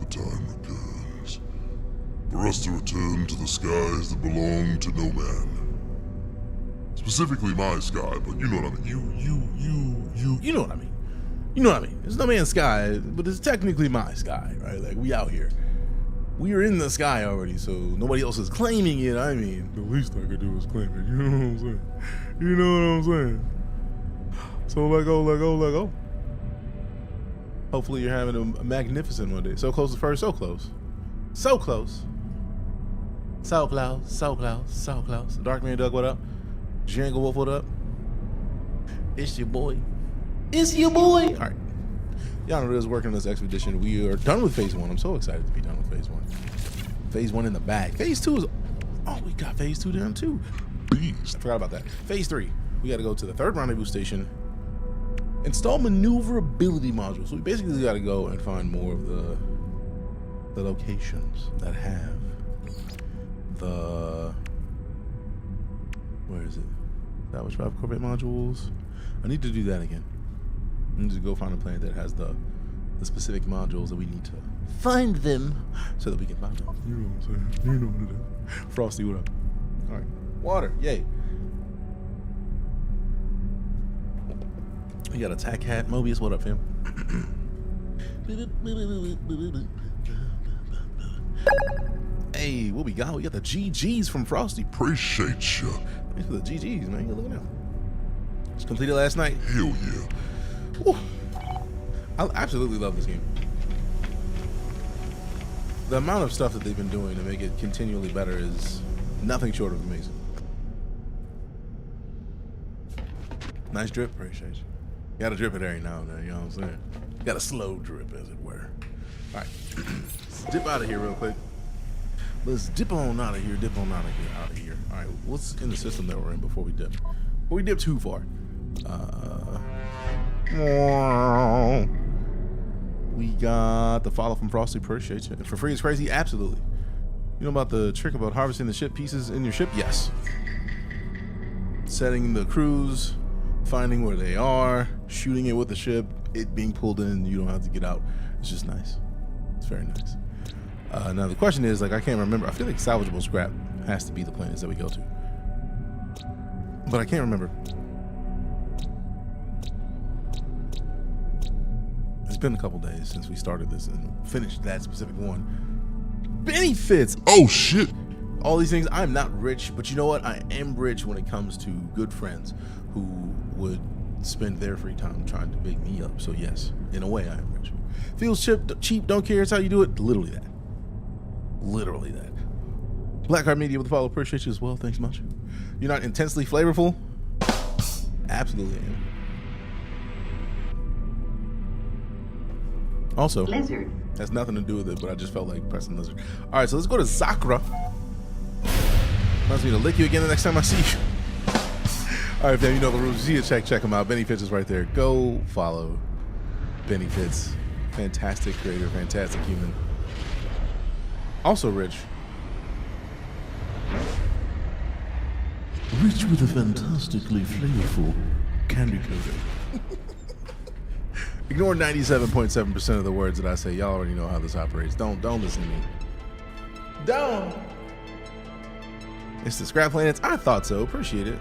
the time returns. For us to return to the skies that belong to no man. Specifically my sky, but you know what I mean. You know what I mean. You know what I mean. It's no man's sky, but it's technically my sky, right? Like, we out here. We are in the sky already, so nobody else is claiming it. I mean, the least I could do is claim it. You know what I'm saying? You know what I'm saying? So let go. Hopefully you're having a magnificent one day. So close to first, so close. So close. So close, so close, so close. Darkman Doug, what up? Django Wolf, what up? It's your boy. It's your boy. All right. Y'all know this working on this expedition. We are done with phase 1. I'm so excited to be done with phase 1. Phase 1 in the bag. Phase 2 is... Oh, we got phase 2 down too. Beast. I forgot about that. Phase 3. We got to go to the 3rd rendezvous station. Install maneuverability modules. So we basically got to go and find more of the locations that have the... Where is it? Salvage 5 Corvette modules. I need to do that again. I need to go find a planet that has the specific modules that we need to find them so that we can find them. You know what I'm saying? You know what it is. Frosty, what up? All right. Water. Yay. We got a tack hat. Mobius, what up, fam? Hey, what we got? We got the GGs from Frosty. Appreciate you. Thanks for the GGs, man. Look at that. Just completed last night. Hell yeah. Woo. I absolutely love this game. The amount of stuff that they've been doing to make it continually better is nothing short of amazing. Nice drip, appreciate you. Gotta drip it every now and then, you know what I'm saying? Got a slow drip, as it were. All right, let's dip out of here real quick. Let's dip on out of here, out of here. All right, what's in the system that we're in before we dip? Before we dip too far. We got the follow from Frosty, appreciate you. And for free is crazy, absolutely. You know about the trick about harvesting the ship pieces in your ship? Yes. Setting the crews, finding where they are, shooting it with the ship, it being pulled in, you don't have to get out. It's just nice. It's very nice. Now the question is, like, I can't remember. I feel like salvageable scrap has to be the planets that we go to, but I can't remember. It's been a couple days since we started this and finished that specific one. Benefits. Oh shit. All these things. I'm not rich, but you know what? I am rich when it comes to good friends who would spend their free time trying to big me up. So yes, in a way, I am rich. Feels cheap, don't care. It's how you do it. Literally that. Literally that. Blackheart Media with the follow. Appreciate you as well. Thanks much. You're not intensely flavorful? Absolutely am. Also, Lizard. Has nothing to do with it, but I just felt like pressing Lizard. All right, so let's go to Sakura. Reminds me to lick you again the next time I see you. All right, fam, you know the rules. You see it, check him out. Benny Fitz is right there. Go follow Benny Fitz. Fantastic creator, fantastic human. Also rich. Rich with a fantastically flavorful candy coating. Ignore 97.7% of the words that I say. Y'all already know how this operates. Don't listen to me. Don't. It's the scrap planets. I thought so. Appreciate it.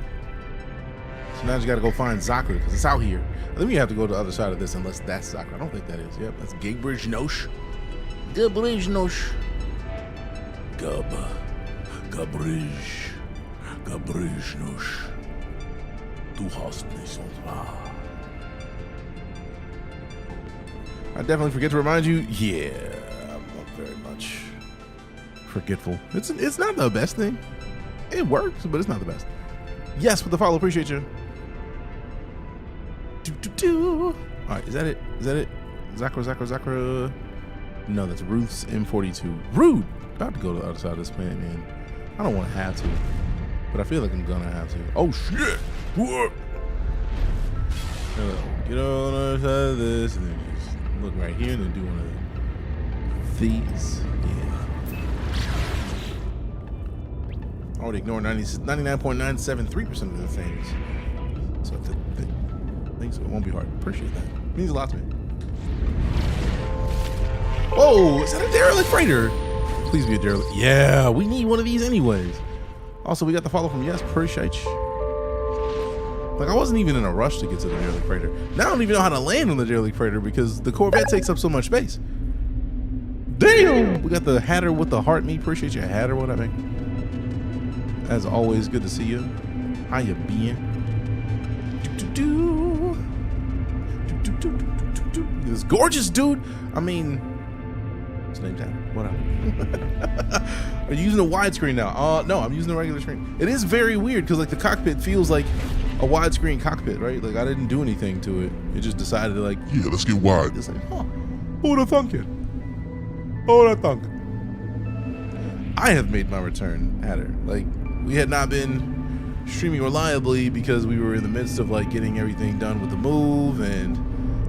So now you got to go find Zakra because it's out here. I think we have to go to the other side of this unless that's Zakra. I don't think that is. Yep, that's Gaybridge Nosh. Gaybridge Nosh. Gabrij Nosh. Du hast mich und wahr. I definitely forget to remind you. Yeah, I'm not very much forgetful. It's not the best thing. It works, but it's not the best. Yes, with the follow, appreciate you. All right, is that it? Is that it? Zakra. No, that's Ruth's M42. Rude. About to go to the other side of this planet, man. I don't want to have to, but I feel like I'm gonna have to. Oh shit! What? Get on the other side of this, and then just look right here, and then do one of these. Yeah. Already ignored 99.973% of the things. So if the things, it won't be hard. Appreciate that. It means a lot to me. Whoa! Oh, is that a derelict freighter? Please be a derelict. Yeah, we need one of these anyways. Also, we got the follow from Yes, appreciate you. Like, I wasn't even in a rush to get to the derelict freighter. Now I don't even know how to land on the derelict freighter because the Corvette takes up so much space. Damn! We got the Hatter with the heart. Me, appreciate you, Hatter. What up, man? As always, good to see you. How you been? This gorgeous dude. I mean, his name's Hatter. What up? Are you using a widescreen now? No, I'm using a regular screen. It is very weird because like the cockpit feels like a widescreen cockpit, right? Like I didn't do anything to it. It just decided to like, yeah, let's get wide. It's like, huh, who'd have thunk it? Who'd have thunk? I have made my return, Hatter. Like we had not been streaming reliably because we were in the midst of like getting everything done with the move, and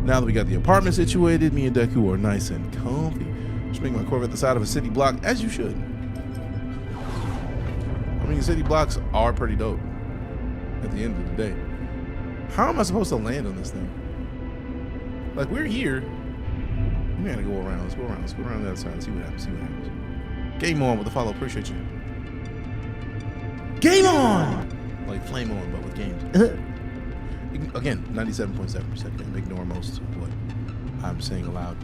now that we got the apartment situated, me and Deku are nice and comfy. Just making my Corvette the side of a city block, as you should. I mean, city blocks are pretty dope at the end of the day. How am I supposed to land on this thing? Like, we're here. We gotta go around. Let's go around. Let's go around the other side and see what happens. See what happens. Game on with the follow. Appreciate you. Game on! Like flame on, but with games. Again, 97.7%. Can ignore most of what I'm saying aloud.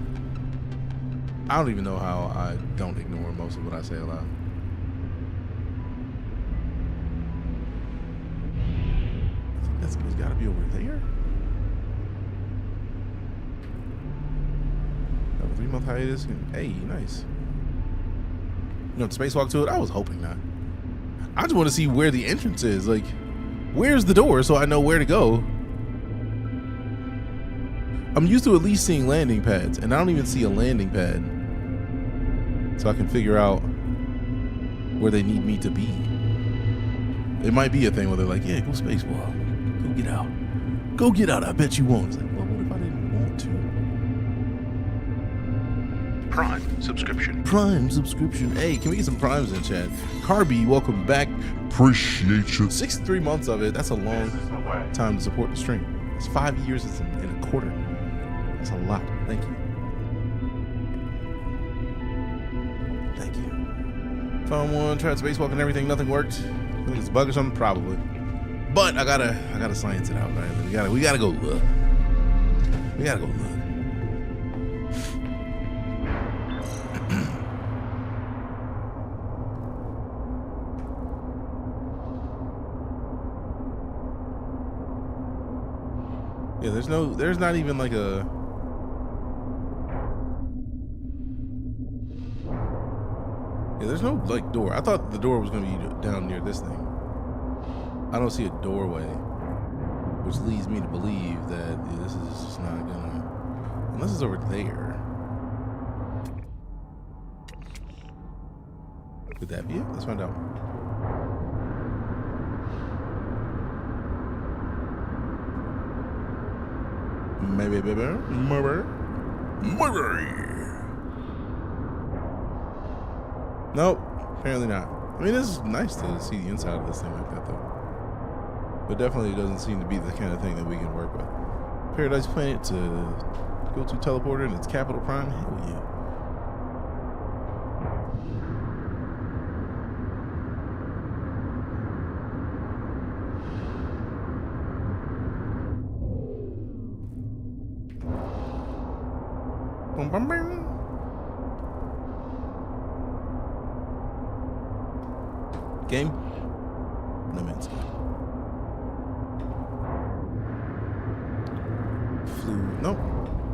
I don't even know how I don't ignore most of what I say aloud. It's got to be over there. Have a 3-month hiatus. Hey, nice. You know, the spacewalk to it. I was hoping not. I just want to see where the entrance is. Like, where's the door so I know where to go. I'm used to at least seeing landing pads, and I don't even see a landing pad, so I can figure out where they need me to be. It might be a thing where they're like, yeah, go spacewalk. Go get out. Go get out. I bet you won't. It's like, well, what if I didn't want to? Prime subscription. Prime subscription. Hey, can we get some primes in chat? Carby, welcome back. Appreciate you. 63 months of it. That's a long time to support the stream. It's 5 years and a quarter. That's a lot. Thank you. Thank you. Found one, tried spacewalk and everything, nothing worked. I think it's a bug or something, probably. But I gotta science it out, right? We gotta go look. We gotta go look. Yeah, there's not even like a. Yeah, there's no like door. I thought the door was gonna be down near this thing. I don't see a doorway, which leads me to believe that this is just not gonna, unless it's over there. Could that be it? Let's find out. Maybe, maybe. Nope, apparently not. I mean, it's nice to see the inside of this thing like that, though. But definitely doesn't seem to be the kind of thing that we can work with. Paradise Planet to go to teleporter and it's Capital Prime. Hell yeah. Boom, boom, boom. Game? NoMansSky. Flew. Nope.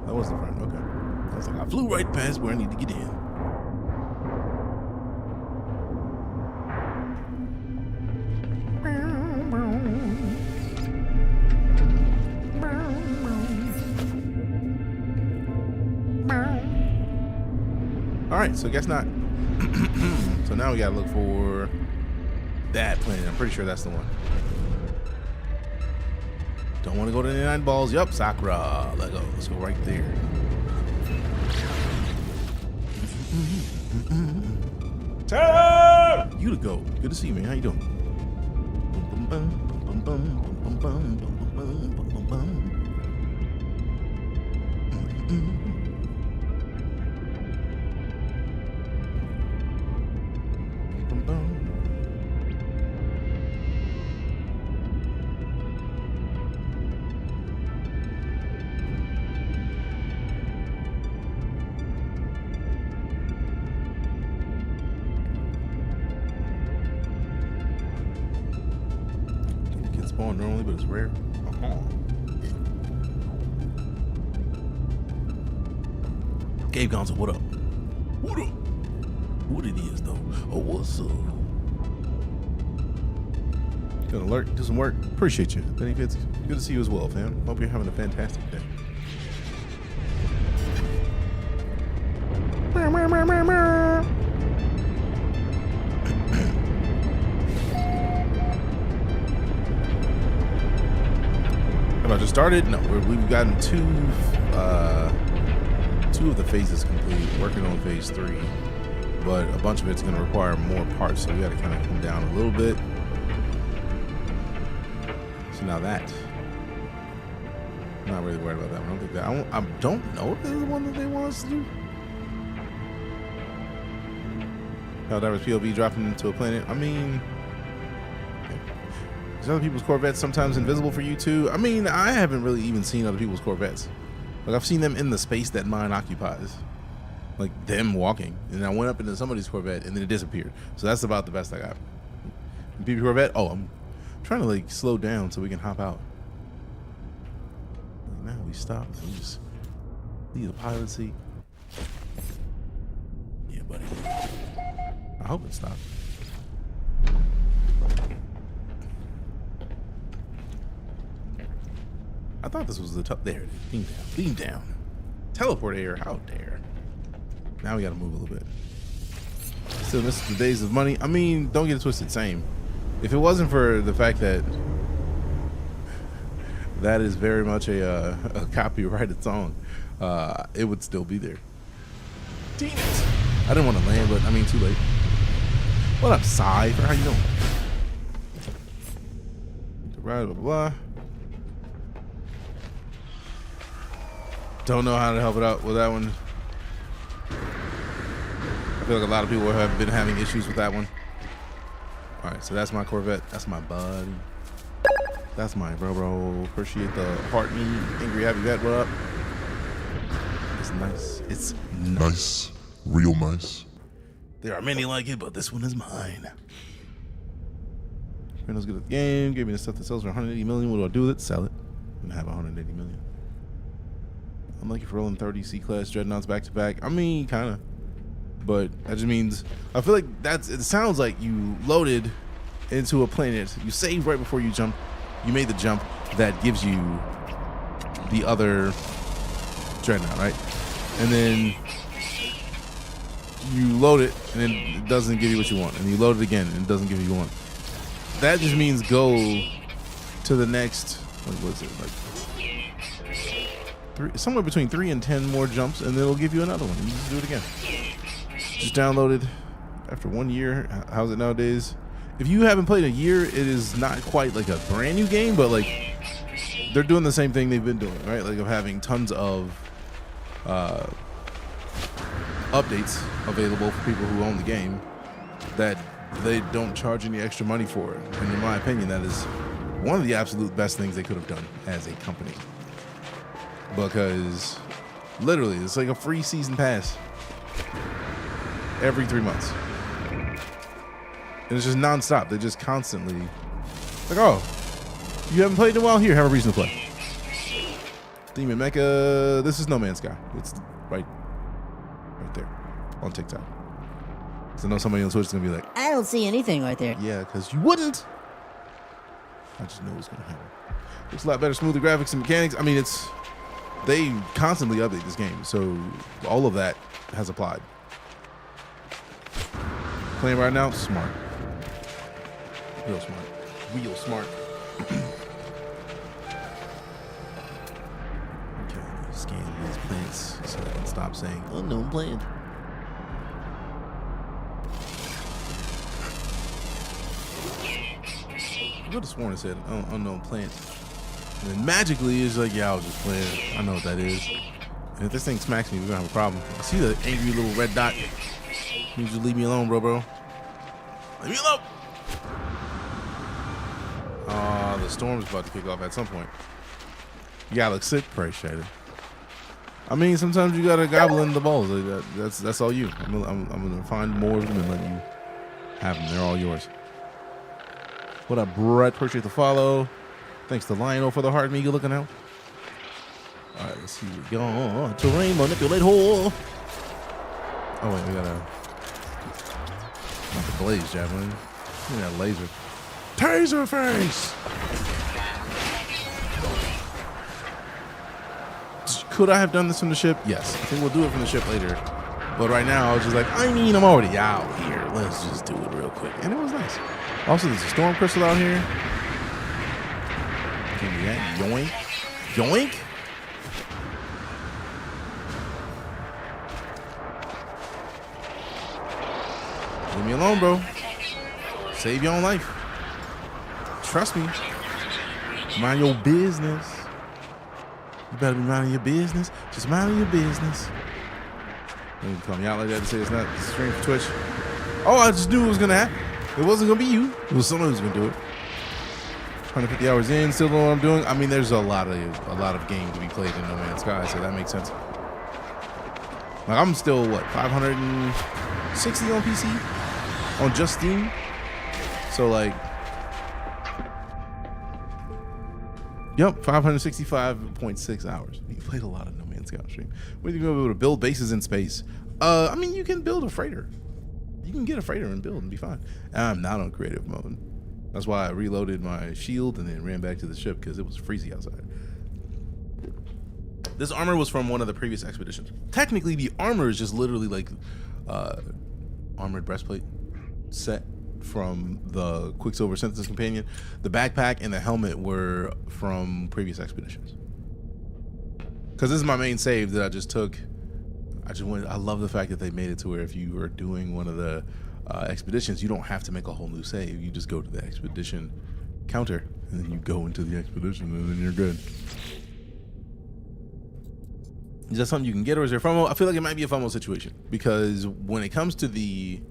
That was the front. Okay. I was like, I flew right past where I need to get in. All right, so guess not. So now we gotta look for that planet. I'm pretty sure that's the one. Don't want to go to the 9 balls. Yup, Sakura. Let's go. Let's go right there. Taylor! You to go. Good to see you, man. How you doing? spawn normally, but it's rare. Gabe Gonzo, what up? What up? What it is though? Oh, what's up? Gonna alert, do some work. Appreciate you. Benefits. Good to see you as well, fam. Hope you're having a fantastic day. Have I just started? No, we've gotten two of the phases complete. Working on phase 3, but a bunch of it's going to require more parts, so we got to kind of come down a little bit. So now that, I'm not really worried about that one. I don't think that. I don't know if this is the one that they want us to do. How that was POV dropping into a planet. I mean, is other people's Corvettes sometimes invisible for you too? I mean, I haven't really even seen other people's Corvettes. Like, I've seen them in the space that mine occupies, like them walking, and I went up into somebody's Corvette and then it disappeared. So that's about the best I got. PP Corvette. Oh, I'm trying to like slow down so we can hop out. Now we stop. We just leave the pilot seat. Yeah, buddy. I hope it stopped. I thought this was the top. There it is. Beam down. Beam down. Teleport air. How dare. Now we gotta move a little bit. Still miss the days of money. I mean, don't get it twisted. Same. If it wasn't for the fact that that is very much a copyrighted song, it would still be there. Damn it. I didn't want to land, but I mean, too late. What up, Sci-Fi? How you doing? Right, blah, blah, blah. Don't know how to help it out with that one. I feel like a lot of people have been having issues with that one. All right, so that's my Corvette. That's my buddy. That's my bro. Appreciate the heart me. Angry happy vet. What up? It's nice. It's Nice. Real nice. There are many like it, but this one is mine. Randall's good at the game. Gave me the stuff that sells for 180 million. What do I do with it? Sell it. And have 180 million. I'm lucky for rolling 30 C-class dreadnoughts back to back. I mean, kind of. But that just means, I feel like it sounds like you loaded into a planet. You saved right before you jump. You made the jump that gives you the other dreadnought, right? And then you load it, and then it doesn't give you what you want. And you load it again, and it doesn't give you what you want. That just means go to the next, what is it, like somewhere between 3 and 10 more jumps, and it'll give you another one. You just do it again. Just downloaded after 1 year. How's it nowadays? If you haven't played a year, it is not quite like a brand new game, but like they're doing the same thing they've been doing, right? Like of having tons of updates available for people who own the game that they don't charge any extra money for. And in my opinion, that is one of the absolute best things they could have done as a company. Because literally, it's like a free season pass every 3 months. And it's just nonstop. They just constantly like, oh, you haven't played in a while? Here, have a reason to play. Demon Mecha. This is NoMansSky. It's right there on TikTok. So I know somebody on Twitch is gonna be like, I don't see anything right there. yeah, because you wouldn't. I just know it's gonna happen. Looks a lot better, smoother graphics and mechanics. I mean, they constantly update this game, so all of that has applied. Playing right now, smart. Real smart. Real smart. Okay, scan these plants so I can stop saying unknown plant. I could have sworn it said unknown plant. And then magically it's like, yeah, I was just playing. I know what that is. And if this thing smacks me, we're gonna have a problem. I see the angry little red dot. You just leave me alone, bro. Leave me alone. The storm's about to kick off at some point. You gotta look sick, appreciate it. I mean, sometimes you gotta gobble in the balls. Like that's all you. I'm gonna find more of them and let you have them. They're all yours. What up, Brett? Appreciate the follow. Thanks to Lionel for the heart, Mega looking out. All right, let's see. We go terrain manipulate hole. Oh wait, we gotta not the blaze javelin. Give me that laser. Taser face. Could I have done this from the ship? Yes. I think we'll do it from the ship later. But right now, I was just like, I mean, I'm already out here. Let's just do it real quick. And it was nice. Also, there's a storm crystal out here. Give me that. Yoink. Yoink. Leave me alone, bro. Save your own life. Trust me. Mind your business. You better be minding your business. Just minding your business. You call me out like that to say it's not stream for Twitch. Oh, I just knew it was gonna happen. It wasn't gonna be you. It was someone who's gonna do it. 150 hours in, still know what I'm doing. I mean, there's a lot of game to be played in NoMansSky, so that makes sense. Like I'm still what 560 on PC on just Steam. So like, yep, 565.6 hours. You played a lot of NoMansSky on stream. What are you gonna be able to build bases in space? I mean, you can build a freighter. You can get a freighter and build and be fine. I'm not on creative mode. That's why I reloaded my shield and then ran back to the ship because it was freezing outside. This armor was from one of the previous expeditions. Technically, the armor is just literally like armored breastplate set from the Quicksilver Synthesis Companion. The backpack and the helmet were from previous expeditions. Because this is my main save that I just took. I love the fact that they made it to where if you are doing one of the expeditions, you don't have to make a whole new save. You just go to the expedition counter and then you go into the expedition and then you're good. Is that something you can get, or is there a FOMO? I feel like it might be a FOMO situation because when it comes to the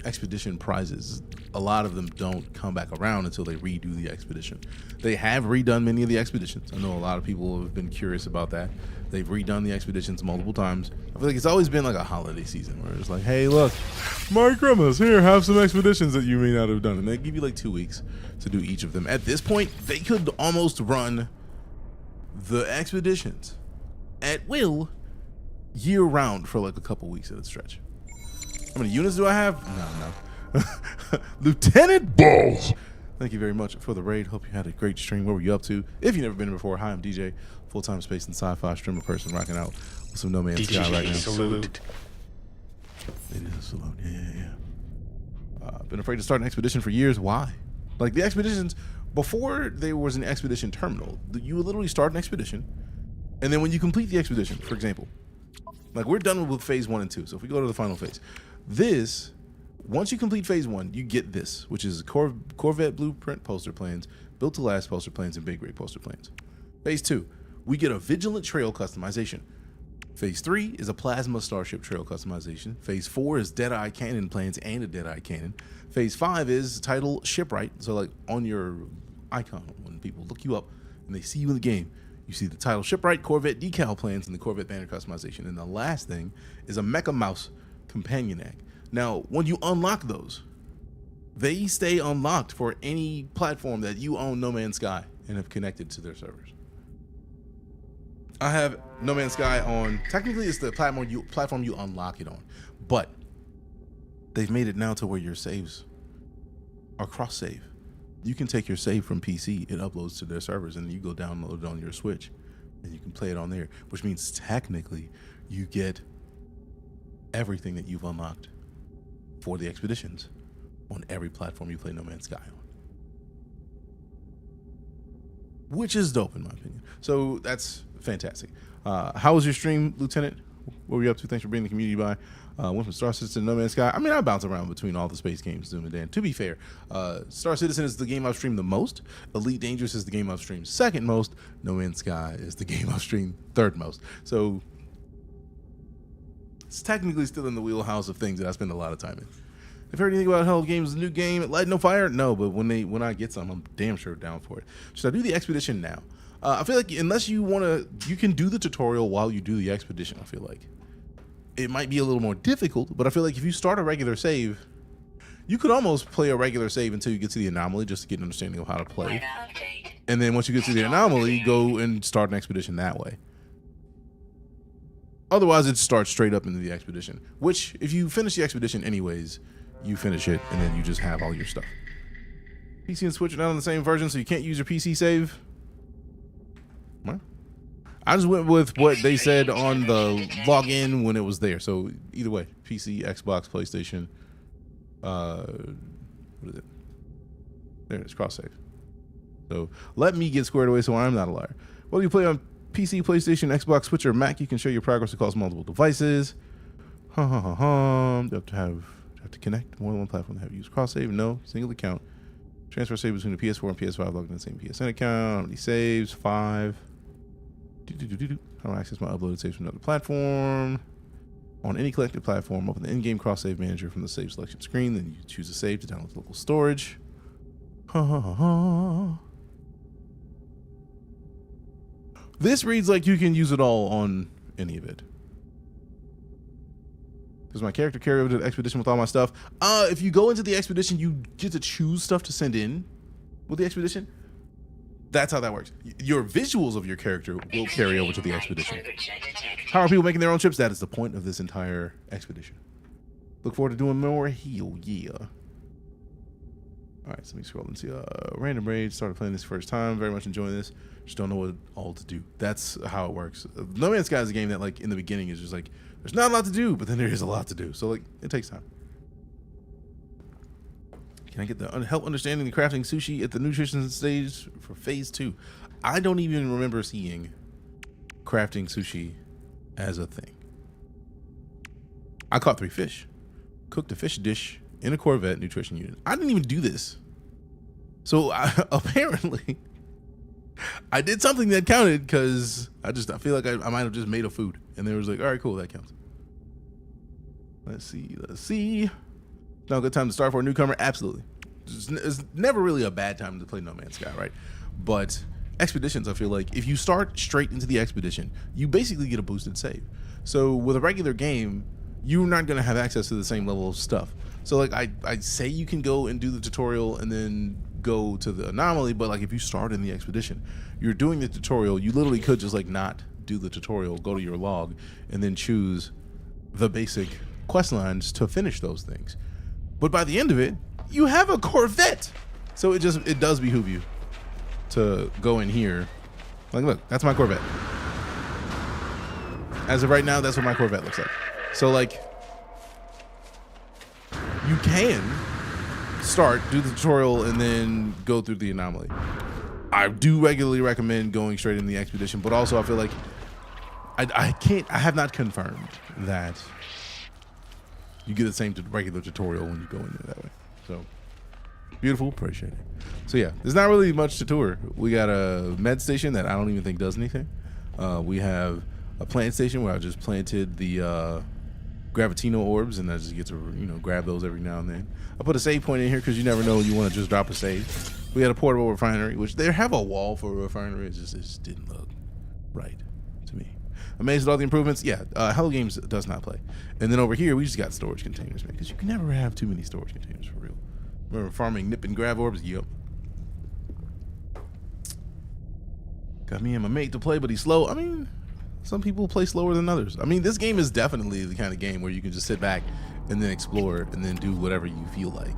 expedition prizes, a lot of them don't come back around until they redo the expedition. They have redone many of the expeditions. I know a lot of people have been curious about that. They've redone the expeditions multiple times. I feel like it's always been like a holiday season where it's like, hey, look, Merry Christmas, here, have some expeditions that you may not have done. And they give you like 2 weeks to do each of them. At this point, they could almost run the expeditions at will year round for like a couple weeks at a stretch. How many units do I have? No. Lieutenant Balls. Thank you very much for the raid. Hope you had a great stream. What were you up to? If you've never been here before, hi, I'm DJ, full-time space and sci-fi streamer person rocking out with some NoMansSky right now. Salute. It is a salute. Yeah. I've been afraid to start an expedition for years. Why? Like the expeditions, before there was an expedition terminal, you would literally start an expedition, and then when you complete the expedition, for example, like we're done with phase 1 and 2. So if we go to the final phase, once you complete phase 1, you get this, which is Corvette blueprint poster plans, built to last poster plans, and big rig poster plans. Phase 2, we get a Vigilant Trail customization. Phase 3 is a Plasma Starship Trail customization. Phase 4 is Deadeye Cannon plans and a Deadeye Cannon. Phase 5 is title Shipwright. So like on your icon, when people look you up and they see you in the game, you see the title Shipwright, Corvette decal plans, and the Corvette banner customization. And the last thing is a Mecha Mouse companion egg. Now, when you unlock those, they stay unlocked for any platform that you own NoMansSky and have connected to their servers. I have NoMansSky on, technically it's the platform you unlock it on, but they've made it now to where your saves are cross-save. You can take your save from PC, it uploads to their servers, and you go download it on your Switch, and you can play it on there, which means technically you get everything that you've unlocked for the expeditions on every platform you play NoMansSky on. Which is dope in my opinion. So that's fantastic. How was your stream, Lieutenant? What were you up to? Thanks for bringing the community by. Went from Star Citizen to NoMansSky. I mean, I bounce around between all the space games, Doom and Dan. To be fair, Star Citizen is the game I've streamed the most. Elite Dangerous is the game I've streamed second most. NoMansSky is the game I've streamed third most. So it's technically still in the wheelhouse of things that I spend a lot of time in. If you heard anything about Hell Games, the new game, Light No Fire? No, but when I get some, I'm damn sure down for it. Should I do the expedition now? I feel like unless you want to, you can do the tutorial while you do the expedition, I feel like. It might be a little more difficult, but I feel like if you start a regular save, You could almost play a regular save until you get to the anomaly just to get an understanding of how to play. And then once you get to the anomaly, go and start an expedition that way. Otherwise, it starts straight up into the expedition, which if you finish the expedition anyways, you finish it and then you just have all your stuff. PC and Switch are not on the same version, so you can't use your PC save. What? I just went with what they said on the login when it was there. So either way, PC, Xbox, PlayStation, what is it? There it is, cross save. So let me get squared away so I'm not a liar. Whether you play on PC, PlayStation, Xbox, Switch, or Mac, you can show your progress across multiple devices. You have to connect more than one platform to have used cross save. No, single account. Transfer save between the PS4 and PS5 logged in the same PSN account. How many saves? 5. How do I access my uploaded saves from another platform? On any collected platform, open the in-game cross-save manager from the save selection screen. Then you choose a save to download to local storage. This reads like you can use it all on any of it. Does my character carry over to the expedition with all my stuff? If you go into the expedition, you get to choose stuff to send in with the expedition. That's how that works. Your visuals of your character will carry over to the expedition. How are people making their own trips? That is the point of this entire expedition. Look forward to doing more. Hell yeah. All right, so let me scroll and see. Random Rage, started playing this first time. Very much enjoying this. Just don't know what all to do. That's how it works. No Man's Sky is a game that, like, in the beginning is just like, there's not a lot to do, but then there is a lot to do. So, like, it takes time. Can I get the help understanding the crafting sushi at the nutrition stage for phase 2? I don't even remember seeing crafting sushi as a thing. I caught 3 fish, cooked a fish dish in a Corvette nutrition unit. I didn't even do this. So apparently I did something that counted because I feel like I might have just made a food. And they was like, all right, cool, that counts. Let's see. Now a good time to start for a newcomer? Absolutely. It's never really a bad time to play No Man's Sky, right? But expeditions, I feel like if you start straight into the expedition, you basically get a boosted save. So with a regular game, you're not going to have access to the same level of stuff. So like I say you can go and do the tutorial and then go to the anomaly, but like if you start in the expedition, you're doing the tutorial, you literally could just like not do the tutorial, go to your log, and then choose the basic quest lines to finish those things. But by the end of it, you have a Corvette. So it does behoove you to go in here. Like, look, that's my Corvette. As of right now, that's what my Corvette looks like. So like, you can start, do the tutorial, and then go through the anomaly. I do regularly recommend going straight in the expedition, but also I feel like I have not confirmed that you get the same regular tutorial when you go in there that way. So beautiful, appreciate it. So yeah, there's not really much to tour. We got a med station that I don't even think does anything. We have a plant station where I just planted the Gravitino orbs, and I just get to grab those every now and then. I put a save point in here because you never know when you want to just drop a save. We had a portable refinery, which they have a wall for a refinery. It just didn't look right to me. Amazed at all the improvements. Yeah, Hello Games does not play. And then over here, we just got storage containers, man, because you can never have too many storage containers for real. Remember farming nip and grab orbs? Yep. Got me and my mate to play, but he's slow. I mean, some people play slower than others. I mean, this game is definitely the kind of game where you can just sit back and then explore and then do whatever you feel like.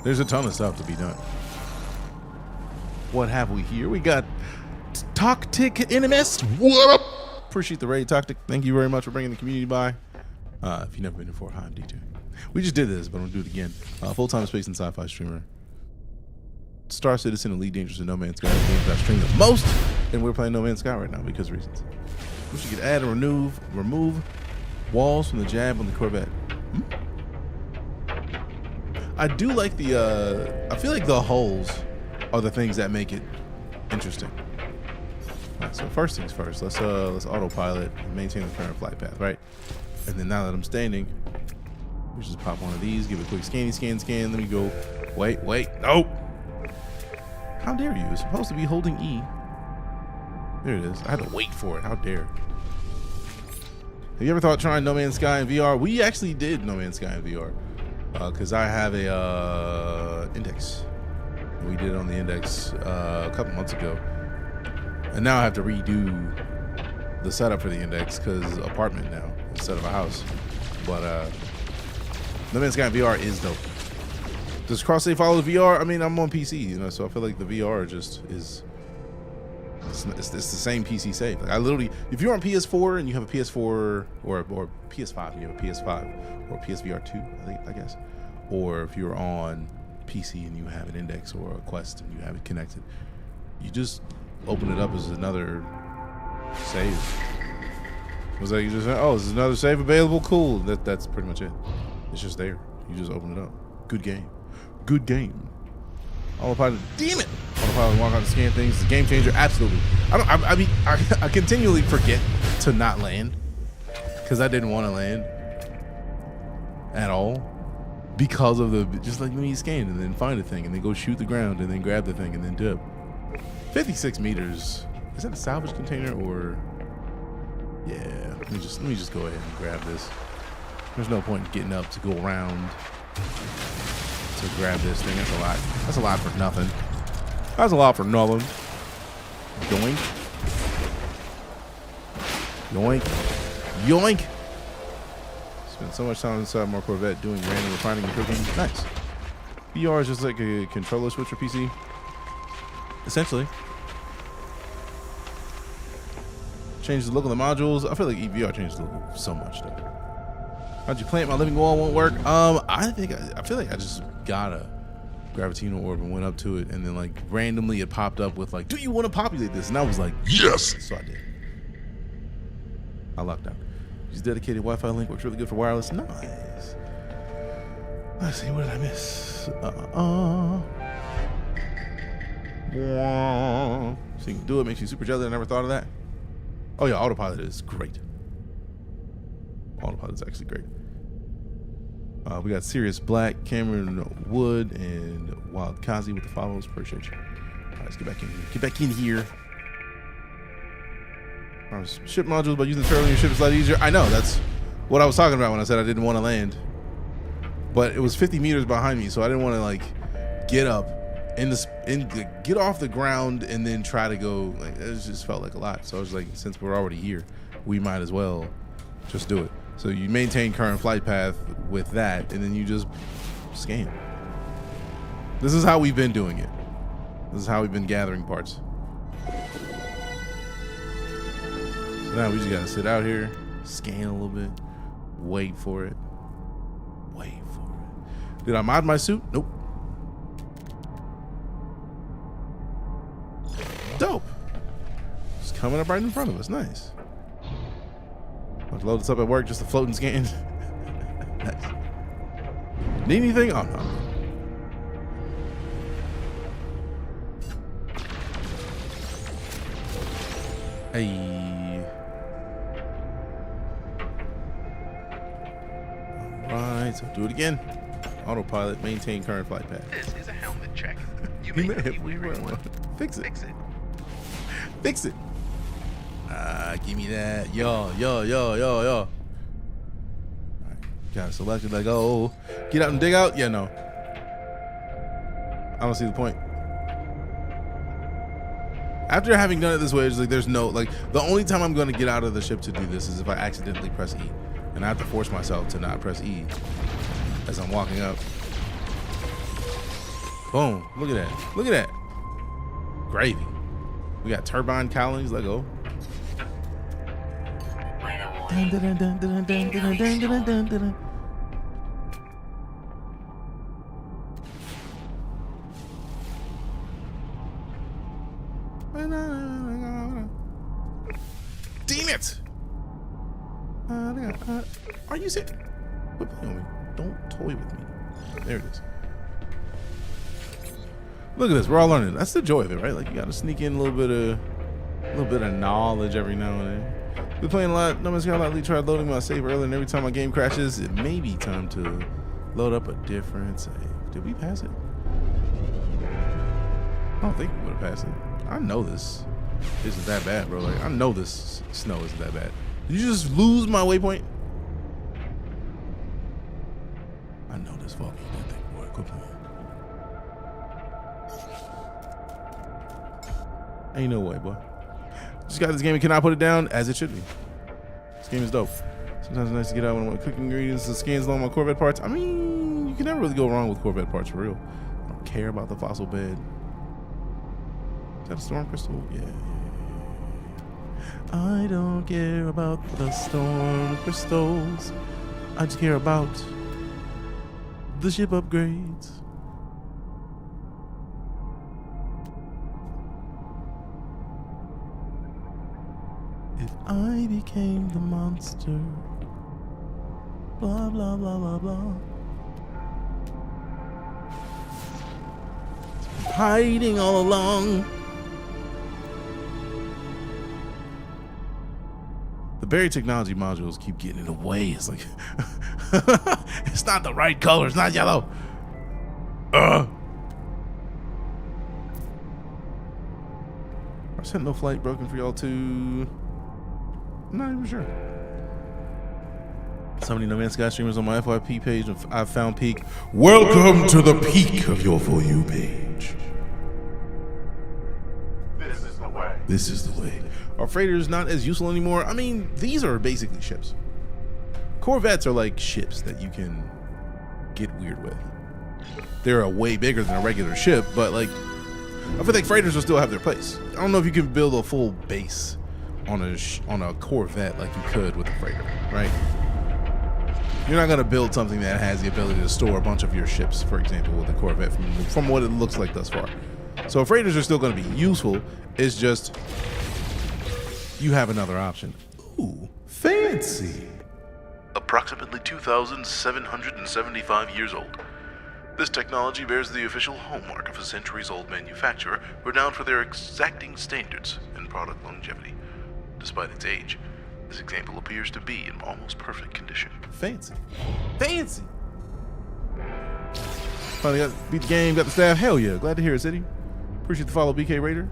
There's a ton of stuff to be done. What have we here? We got Toctic NMS. What up? Appreciate the raid, Toctic. Thank you very much for bringing the community by. If you've never been before, hi, I'm Deejay. We just did this, but I'm gonna do it again. Full-time space and sci-fi streamer. Star Citizen, Elite Dangerous, and No Man's Sky. The games I stream the most, and we're playing No Man's Sky right now because of reasons. We should get add and remove walls from the jab on the Corvette. I do like the. I feel like the holes are the things that make it interesting. All right, so first things first, let's autopilot and maintain the current flight path, right? And then now that I'm standing, we just pop one of these, give it a quick scan. Let me go. Wait, nope. How dare you? It's supposed to be holding E. There it is. I had to wait for it. How dare. Have you ever thought trying No Man's Sky in VR? We actually did No Man's Sky in VR. because I have a index. We did it on the index a couple months ago, and now I have to redo the setup for the index because apartment now instead of a house. But NoMansSky VR is dope. Does cross save follow the VR? I mean, I'm on PC, you know, so I feel like the VR just is. It's the same PC save. Like I literally, if you're on PS4 and you have a PS4 or PS5, and you have a PS5 or PSVR 2, I guess, or if you're on PC and you have an index or a Quest and you have it connected, you just open it up as another save. It was like you just, oh, this is another save available. Cool. That's pretty much it. It's just there. You just open it up. Good game. Good game. Autopilot, damn it! Autopilot, walk out and scan things. The game changer, absolutely. I continually forget to not land because I didn't want to land at all because of the just like when you scan and then find a thing and then go shoot the ground and then grab the thing and then dip. 56 meters. Is that a salvage container or? Yeah. Let me just go ahead and grab this. There's no point in getting up to go around to grab this thing. That's a lot. That's a lot for nothing. That's a lot for nothing. Yoink. Yoink. Yoink. Spent so much time inside my Corvette doing random refining and cooking. Nice. VR is just like a controller switch for PC. Essentially. Changes the look of the modules. I feel like VR changes the look so much though. How'd you plant? My living wall won't work. I feel like I just got a gravitational orb and went up to it, and then like randomly it popped up with like, do you want to populate this? And I was like, yes. So I did. I lucked out. Use dedicated Wi-Fi link, works really good for wireless. Nice. Let's see, what did I miss? So you can do it, makes you super jelly. I never thought of that. Oh yeah, autopilot is great. Autopilot is actually great. We got Sirius Black, Cameron Wood, and Wild Kazi with the follows. Appreciate you. All right, let's get back in here. Get back in here. Ship modules by using the turtle in your ship is a lot easier. I know, that's what I was talking about when I said I didn't want to land. But it was 50 meters behind me, so I didn't want to like get up get off the ground and then try to go. Like, it just felt like a lot. So I was like, since we're already here, we might as well just do it. So you maintain current flight path with that, and then you just scan. This is how we've been doing it. This is how we've been gathering parts. So now we just gotta sit out here, scan a little bit, wait for it. Wait for it. Did I mod my suit? Nope. Dope. It's coming up right in front of us. Nice. I'll load this up at work, just a floating scan. Nice. Need anything? Oh no. Hey. Alright, so do it again. Autopilot, maintain current flight path. This is a helmet check. You may not be wearing one. Fix it. Fix it. Fix it. Give me that. Yo. Alright, got it selected. Like, oh, get out and dig out? Yeah, no. I don't see the point. After having done it this way, it's like there's no, like, the only time I'm going to get out of the ship to do this is if I accidentally press E. And I have to force myself to not press E as I'm walking up. Boom. Look at that. Look at that. Gravy. We got turbine cowlings. Let go. Dun, dun, dun, dun, dun, dun, dun, dun, dun, dun, dun. Damn it! Are you serious? Quit playing with me. Don't toy with me. There it is. Look at this. We're all learning. That's the joy of it, right? Like, you gotta sneak in a little bit of knowledge every now and then. Been playing a lot. NoMansSky lately tried loading my save earlier, and every time my game crashes, it may be time to load up a different save. Did we pass it? I don't think we would have passed it. I know this isn't that bad, bro. Like, I know this snow isn't that bad. Did you just lose my waypoint? I know this fuck Ain't no way, boy. Just got this game and cannot put it down as it should be. This game is dope. Sometimes it's nice to get out when I want cooking ingredients and scans along my Corvette parts. I mean, you can never really go wrong with Corvette parts for real. I don't care about the fossil bed. Is that a storm crystal? Yeah. I don't care about the storm crystals. I just care about the ship upgrades. If I became the monster, blah, blah, blah, blah, blah. Hiding all along. The buried technology modules keep getting in the way. It's like, it's not the right color. It's not yellow. Our Sentinel flight broken for y'all too. I'm not even sure. So many NoMansSky streamers on my FYP page. I've found peak. Welcome to the peak of your For You page. This is the way. This is the way. Are freighters not as useful anymore? I mean, these are basically ships. Corvettes are like ships that you can get weird with. They're way bigger than a regular ship, but like, I feel like freighters will still have their place. I don't know if you can build a full base on a Corvette like you could with a freighter, right? You're not gonna build something that has the ability to store a bunch of your ships, for example, with a Corvette from what it looks like thus far. So freighters are still gonna be useful. It's just you have another option. Ooh, fancy. Approximately 2,775 years old. This technology bears the official hallmark of a centuries-old manufacturer renowned for their exacting standards in product longevity. Despite its age, this example appears to be in almost perfect condition. Fancy. Fancy! Finally beat the game, got the staff. Hell yeah, glad to hear it, City. Appreciate the follow, BK Raider.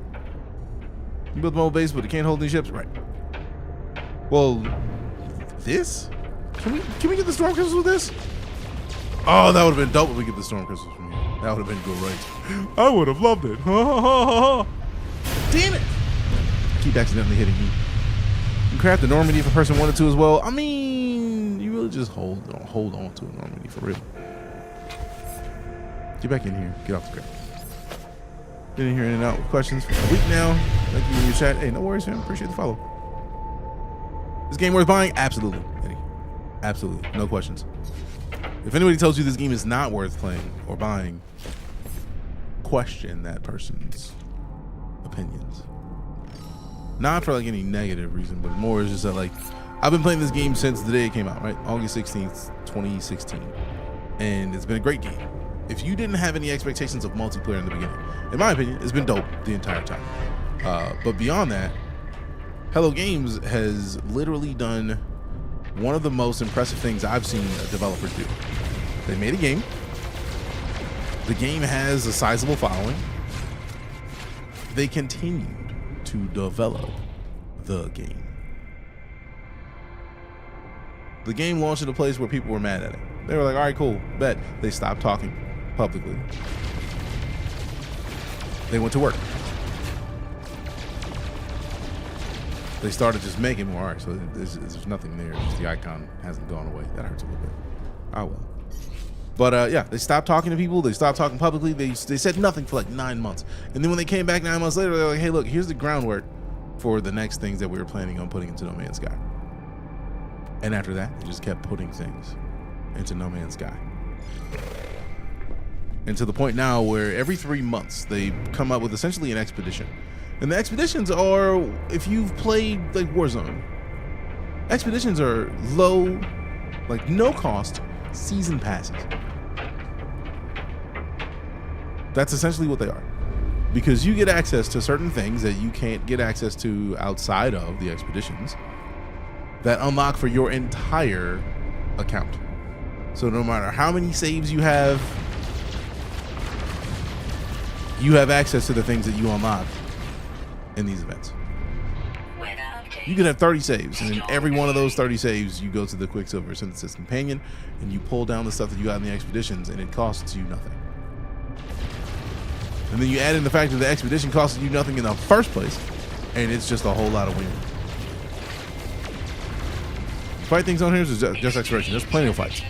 You built the mobile base, but it can't hold any ships? Right. Well, this? Can we get the storm crystals with this? Oh, that would have been dope if we get the storm crystals from here. That would have been great. I would have loved it. Damn it! I keep accidentally hitting you. You can craft the Normandy if a person wanted to as well. I mean, you really just hold on to a Normandy for real. Get back in here. Get off the ground. Get in here in and out with questions for a week now. Thank you in your chat. Hey, no worries, man. Appreciate the follow. This game worth buying? Absolutely, Eddie. Absolutely. No questions. If anybody tells you this game is not worth playing or buying, question that person's opinions. Not for like any negative reason, but more is just that like, I've been playing this game since the day it came out, right? August 16th, 2016. And it's been a great game. If you didn't have any expectations of multiplayer in the beginning, in my opinion, it's been dope the entire time. But beyond that, Hello Games has literally done one of the most impressive things I've seen developers do. They made a game. The game has a sizable following. They continued to develop the game. The game launched at a place where people were mad at it. They were like, all right, cool, bet. They stopped talking publicly. They went to work. They started just making more art, so there's nothing there. Just the icon hasn't gone away. That hurts a little bit. Oh well. But yeah, they stopped talking to people. They stopped talking publicly. They said nothing for like 9 months. And then when they came back 9 months later, they're like, hey, look, here's the groundwork for the next things that we were planning on putting into NoMansSky. And after that, they just kept putting things into NoMansSky. And to the point now where every 3 months, they come up with essentially an expedition. And the expeditions are, if you've played like Warzone, expeditions are low, like no cost season passes. That's essentially what they are. Because you get access to certain things that you can't get access to outside of the expeditions that unlock for your entire account. So no matter how many saves you have access to the things that you unlock in these events. You can have 30 saves, and in every one of those 30 saves, you go to the Quicksilver Synthesis Companion, and you pull down the stuff that you got in the expeditions, and it costs you nothing. And then you add in the fact that the expedition costs you nothing in the first place, and it's just a whole lot of winning. Fight things on here is just exploration. There's plenty of fights.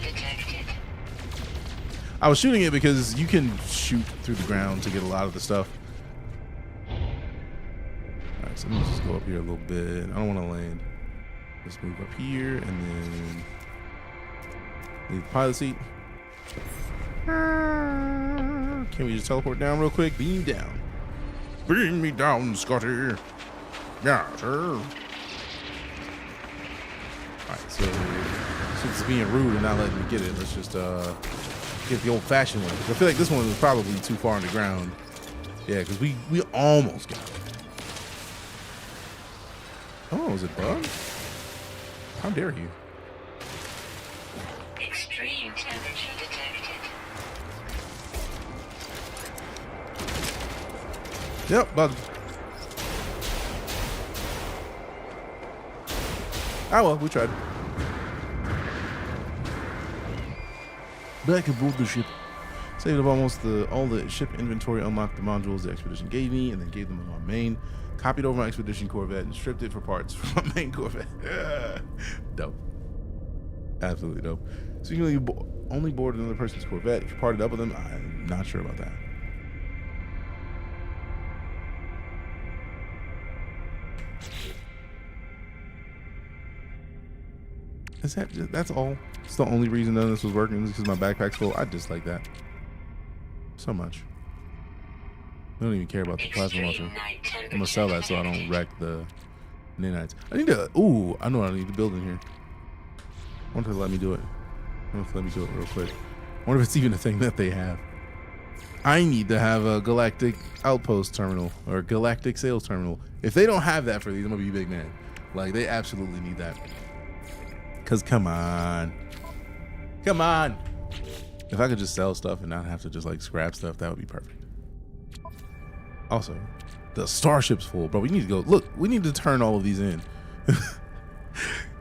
I was shooting it because you can shoot through the ground to get a lot of the stuff. Alright, so let me just go up here a little bit. I don't want to land. Let's move up here and then leave the pilot seat. Can we just teleport down real quick? Beam down. Beam me down, Scotty. Yeah, sir. Alright, so since it's being rude and not letting me get it, let's just get the old-fashioned one. I feel like this one was probably too far on the ground. Yeah, because we almost got it. Oh, is it bugged? How dare you? Extreme temperature detected. Yep, bugged. Ah well, we tried. Back aboard the ship. Saved up almost all the ship inventory, unlocked the modules the expedition gave me, and then gave them to my main. Copied over my expedition Corvette and stripped it for parts from my main Corvette. Dope. Absolutely dope. So you only board another person's Corvette. If you parted up with them, I'm not sure about that. That's all. It's the only reason none of this was working is because my backpack's full. I dislike that so much. I don't even care about the plasma launcher. I'm gonna sell that so I don't wreck the nanites. I need to. Ooh, I know what I need to build in here. I wonder if they'll let me do it. I wonder if they'll let me do it real quick. I wonder if it's even a thing that they have. I need to have a galactic outpost terminal or a galactic sales terminal. If they don't have that for these, I'm gonna be big man. Like they absolutely need that. Cause come on. Come on. If I could just sell stuff and not have to just like scrap stuff, that would be perfect. Also, the starship's full, bro. We need to go. Look, we need to turn all of these in.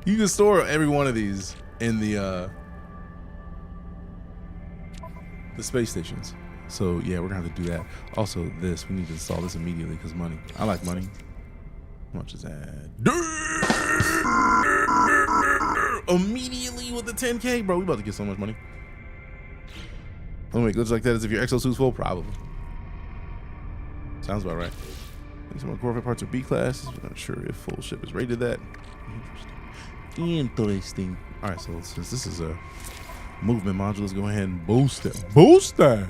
You can store every one of these in the space stations. So yeah, we're gonna have to do that. Also, this we need to install this immediately because money. I like money. How much is that? Immediately with the 10K, bro. We about to get so much money. Oh wait, looks like that as if your exosuit's full, probably. Sounds about right. Some of the Corvette parts are B class. I'm not sure if full ship is rated that. Interesting. All right, so since this is a movement module, let's go ahead and boost it. Boost that.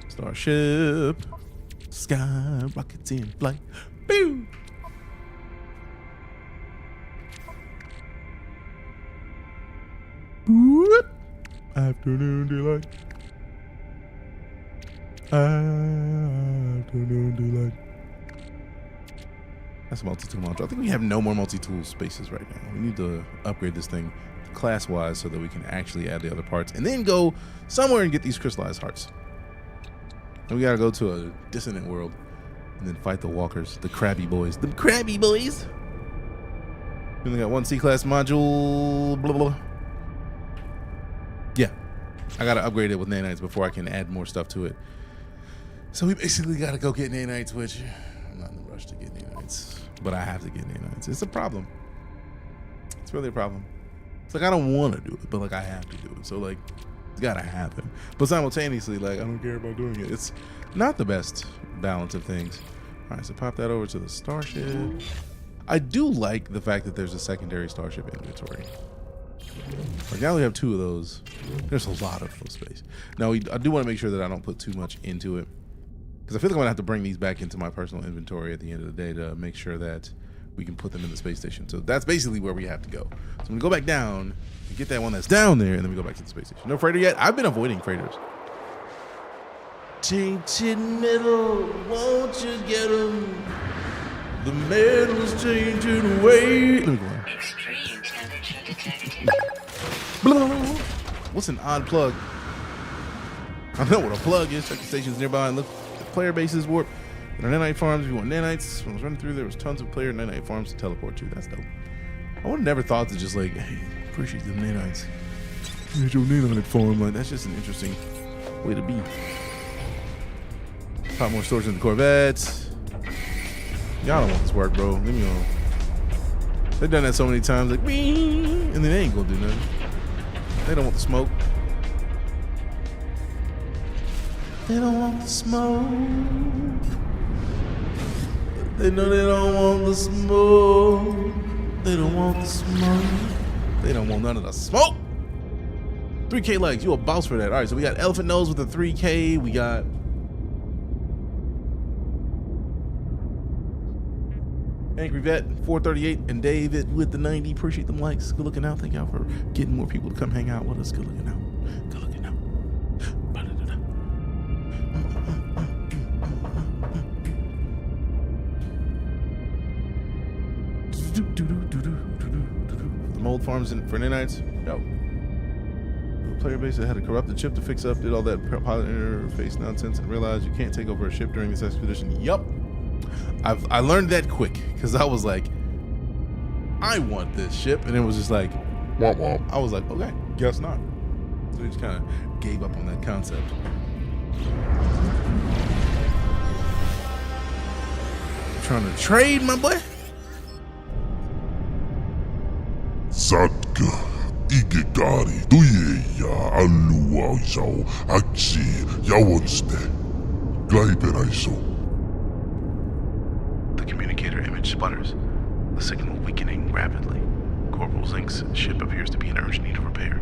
Starship. Sky rockets in flight. Boom. Afternoon delight. Afternoon delight. That's a multi-tool module. I think we have no more multi-tool spaces right now. We need to upgrade this thing class-wise so that we can actually add the other parts and then go somewhere and get these crystallized hearts. And we gotta go to a dissonant world and then fight the walkers, the crabby boys. The crabby boys! We only got one C-class module, blah, blah. Yeah, I gotta upgrade it with nanites before I can add more stuff to it. So we basically gotta go get nanites, which I'm not in a rush to get nanites, but I have to get nanites. It's a problem. It's really a problem. It's like I don't want to do it, but like I have to do it. So like it's gotta happen. But simultaneously, like I don't care about doing it. It's not the best balance of things. All right, so pop that over to the starship. I do like the fact that there's a secondary starship inventory. Like now we have 2 of those. There's a lot of space. Now I do want to make sure that I don't put too much into it because I feel like I'm gonna have to bring these back into my personal inventory at the end of the day to make sure that we can put them in the space station. So that's basically where we have to go. So I'm gonna go back down and get that one that's down there, and then we go back to the space station. No freighter yet? I've been avoiding freighters. Tainted metal, won't you get them? The metal's changing away. Let me go on. Extreme temperature detected. What's an odd plug? I know what a plug is. Check the stations nearby and look at the player bases warp. There are nanite farms. If you want nanites, when I was running through, there was tons of player nanite farms to teleport to. That's dope. I would have never thought to just like, hey, appreciate the nanites. Here's your nanite farm. Like that's just an interesting way to be. Pop more storage in the Corvette. Y'all don't want this work, bro. Leave me alone. They've done that so many times, like, and then they ain't gonna do nothing. They don't want the smoke. They don't want the smoke. They know they don't want the smoke. They don't want the smoke. They don't want none of the smoke. 3K likes. You a boss for that. All right, so we got Elephant Nose with the 3K. We got Angry Vet 438 and David with the 90. Appreciate them likes. Good looking out. Thank y'all for getting more people to come hang out with us. Good looking out. Good looking out. The mold farms for nanites. Yo. The player base that had a corrupted chip to fix up, did all that pilot interface nonsense, and realized you can't take over a ship during this expedition. Yup. I learned that quick because I was like, I want this ship, and it was just like, womp womp. I was like, okay, guess not. So we just kind of gave up on that concept. Trying to trade, my boy. Zatka, Igegari, Duyeya, Alua, Zao, Axi, Yawonste, Glaiberaiso. The communicator image sputters, the signal weakening rapidly. Corporal Zink's ship appears to be in urgent need of repair.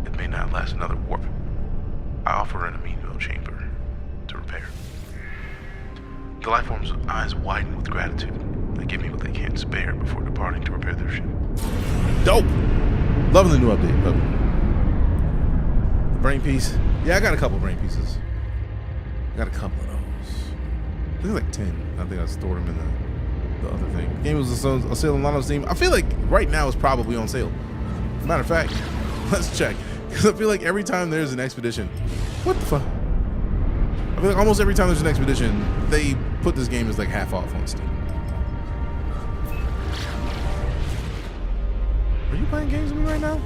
It may not last another warp. I offer an amino chamber to repair. The lifeform's eyes widen with gratitude. They give me what they can't spare before departing to repair their ship. Dope. Loving the new update. Love it. The brain piece. Yeah, I got a couple brain pieces. I got a couple of those. I think like 10. I think I stored them in the other thing. The game was on sale on a lot of Steam. I feel like right now it's probably on sale. As a matter of fact, let's check. Because I feel like every time there's an expedition, what the fuck? I feel like almost every time there's an expedition, they put this game as like half off on Steam. Are you playing games with me right now?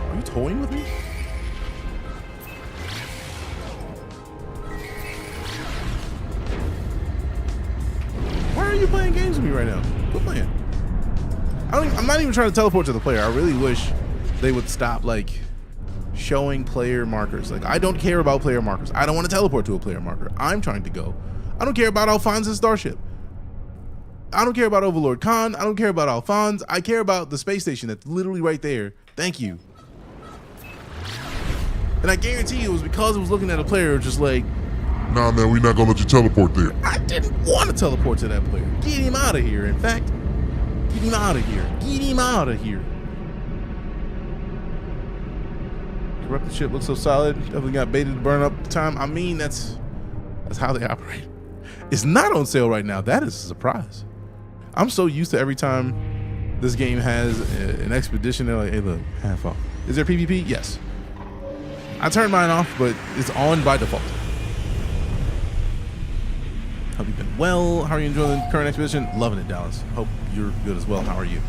Are you toying with me? Why are you playing games with me right now? Quit playing. I'm not even trying to teleport to the player. I really wish they would stop like showing player markers. Like, I don't care about player markers. I don't want to teleport to a player marker. I'm trying to go. I don't care about Alphonse's starship. I don't care about Overlord Khan. I don't care about Alphonse. I care about the space station that's literally right there. Thank you. And I guarantee you it was because it was looking at a player just like, Nah, man, we're not gonna let you teleport there. I didn't want to teleport to that player. Get him out of here, in fact. Get him out of here. Get him out of here. Corrupted ship looks so solid. Definitely got baited to burn up time. I mean, that's how they operate. It's not on sale right now. That is a surprise. I'm so used to every time this game has an expedition, they're like, hey, look, half off. Is there PvP? Yes. I turned mine off, but it's on by default. Hope you've been well. How are you enjoying the current expedition? Loving it, Dallas. Hope you're good as well. How are you?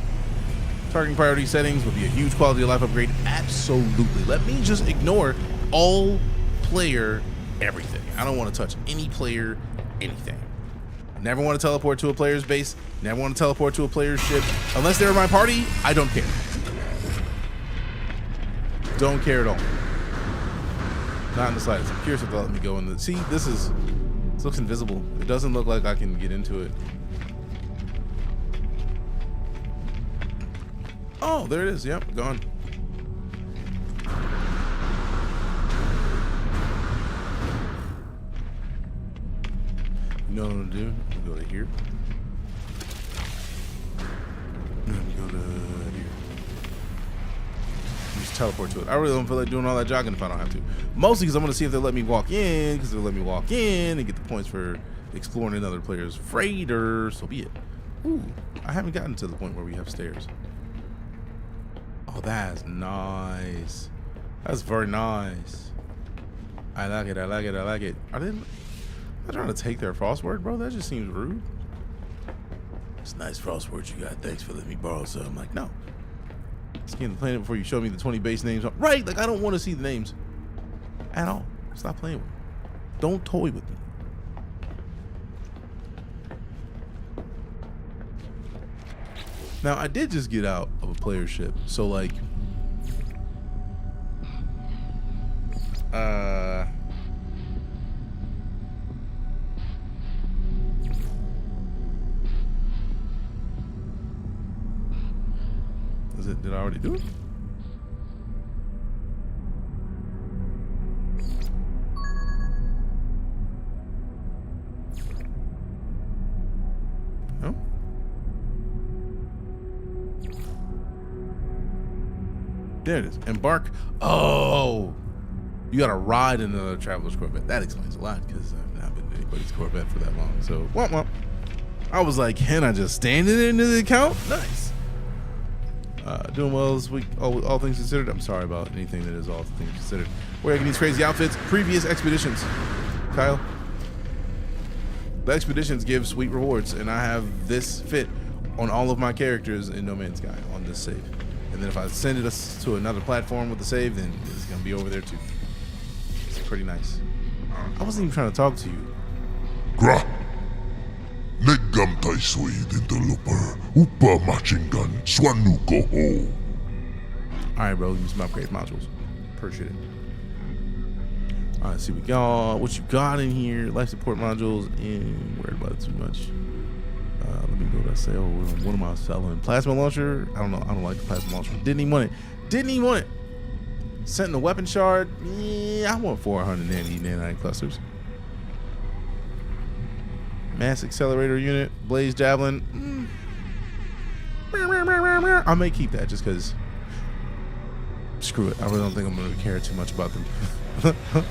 Targeting priority settings would be a huge quality of life upgrade. Absolutely. Let me just ignore all player everything. I don't want to touch any player anything. Never want to teleport to a player's base. Never want to teleport to a player's ship. Unless they're in my party, I don't care. Don't care at all. Not in the slightest. I'm curious if they'll let me go in the... See, this looks invisible. It doesn't look like I can get into it. Oh, there it is. Yep, gone. You know what I'm gonna do? I'm gonna go to here. I'm gonna go to here. Just teleport to it. I really don't feel like doing all that jogging if I don't have to. Mostly because I'm gonna see if they'll let me walk in, because they'll let me walk in and get the points for exploring another player's freighter. So be it. Ooh, I haven't gotten to the point where we have stairs. Oh, that's nice. That's very nice. I like it. I like it. I like it. Are they not trying to take their frostword, bro? That just seems rude. It's nice frostwords you got. Thanks for letting me borrow some. I'm like, no. Scan the planet before you show me the 20 base names. Right? Like, I don't want to see the names at all. Stop playing with me. Don't toy with me. Now, I did just get out of a player ship, so like, did I already do it? No. There it is. Embark. Oh, you got to ride in another traveler's Corvette. That explains a lot because I've not been in anybody's Corvette for that long. So, womp womp. I was like, can I just stand it into the account? Nice. Doing well this week, all things considered. I'm sorry about anything that is all things considered. We're getting these crazy outfits. Previous expeditions. Kyle. The expeditions give sweet rewards, and I have this fit on all of my characters in NoMansSky on this save. And then if I send it to another platform with the save, then it's going to be over there too. It's pretty nice. I wasn't even trying to talk to you. Gra. Negam taisui dintaluper. Upa machine gun. Swanu koho. Alright, bro. Use my upgrade modules. Appreciate it. Alright, let's see what you got in here. Life support modules. And worried about it too much. Let me go to sale. What am I selling? Plasma launcher. I don't know. I don't like the plasma launcher. Didn't even want it. Sentinel weapon shard. Yeah, I want 480 nanite clusters. Mass accelerator unit. Blaze javelin. I may keep that just because. Screw it. I really don't think I'm going to care too much about them.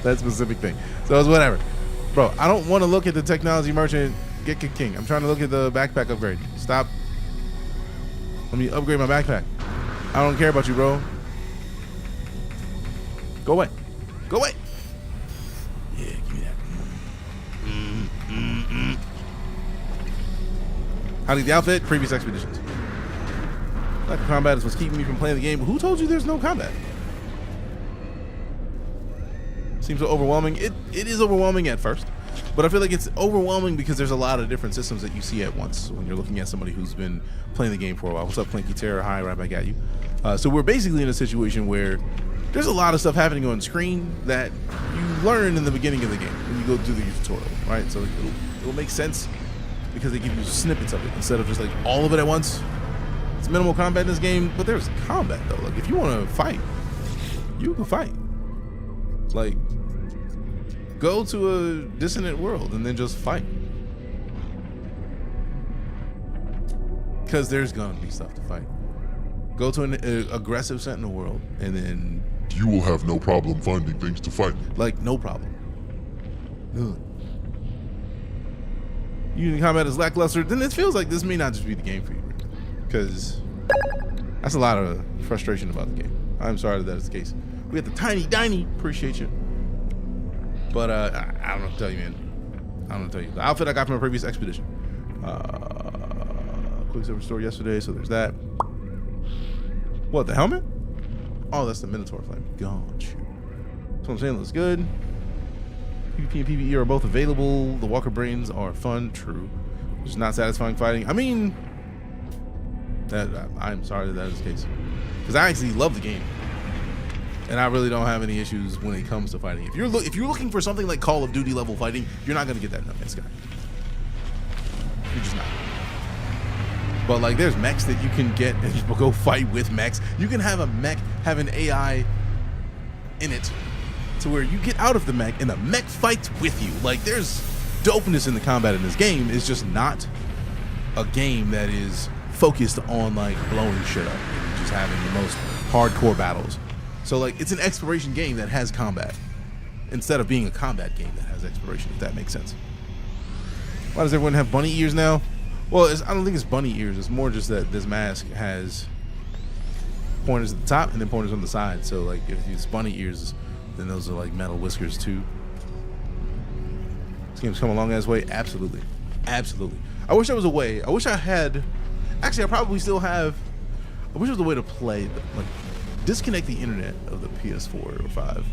That specific thing. So it's whatever. Bro, I don't want to look at the technology merchant. Get king. I'm trying to look at the backpack upgrade. Stop. Let me upgrade my backpack. I don't care about you, bro. Go away. Go away. Yeah, give me that. How did the outfit? Previous expeditions. Lack of combat is what's keeping me from playing the game. Who told you there's no combat? Seems so overwhelming. It is overwhelming at first. But I feel like it's overwhelming because there's a lot of different systems that you see at once when you're looking at somebody who's been playing the game for a while. What's up, Planky Terror? Hi, right back at you. So we're basically in a situation where there's a lot of stuff happening on screen that you learn in the beginning of the game when you go do the tutorial, right? So it'll make sense because they give you snippets of it instead of just like all of it at once. It's minimal combat in this game, but there's combat though. Like if you want to fight, you can fight. Like, go to a dissonant world and then just fight. Because there's gonna be stuff to fight. Go to an aggressive sentinel world and then... You will have no problem finding things to fight. Like, no problem. Ugh. Unit combat is lackluster, then it feels like this may not just be the game for you. Because that's a lot of frustration about the game. I'm sorry that is the case. We got the Tiny Diny, appreciate you. But I don't know what to tell you, man. I don't know what to tell you. The outfit I got from a previous expedition. Quicksilver store yesterday, so there's that. What, the helmet? Oh, that's the Minotaur flame. Gotcha. That's what I'm saying, looks good. PvP and PvE are both available. The Walker Brains are fun, true. Just not satisfying fighting. I mean, I'm sorry that is the case. Because I actually love the game. And I really don't have any issues when it comes to fighting. If you're looking for something like Call of Duty level fighting, you're not gonna get that in NoMansSky. You're just not. But like, there's mechs that you can get and people go fight with mechs. You can have a mech have an AI in it to where you get out of the mech and the mech fights with you. Like, there's dopeness in the combat in this game. It's just not a game that is focused on like blowing shit up and just having the most hardcore battles. So like, it's an exploration game that has combat instead of being a combat game that has exploration, if that makes sense. Why does everyone have bunny ears now? Well, I don't think it's bunny ears. It's more just that this mask has pointers at the top and then pointers on the side. So like, if it's bunny ears, then those are like metal whiskers too. This game's come a long ass way. Absolutely. Absolutely. I wish there was a way. I wish I had, actually I probably still have, I wish there was a way to play, like, disconnect the internet of the PS4 or 5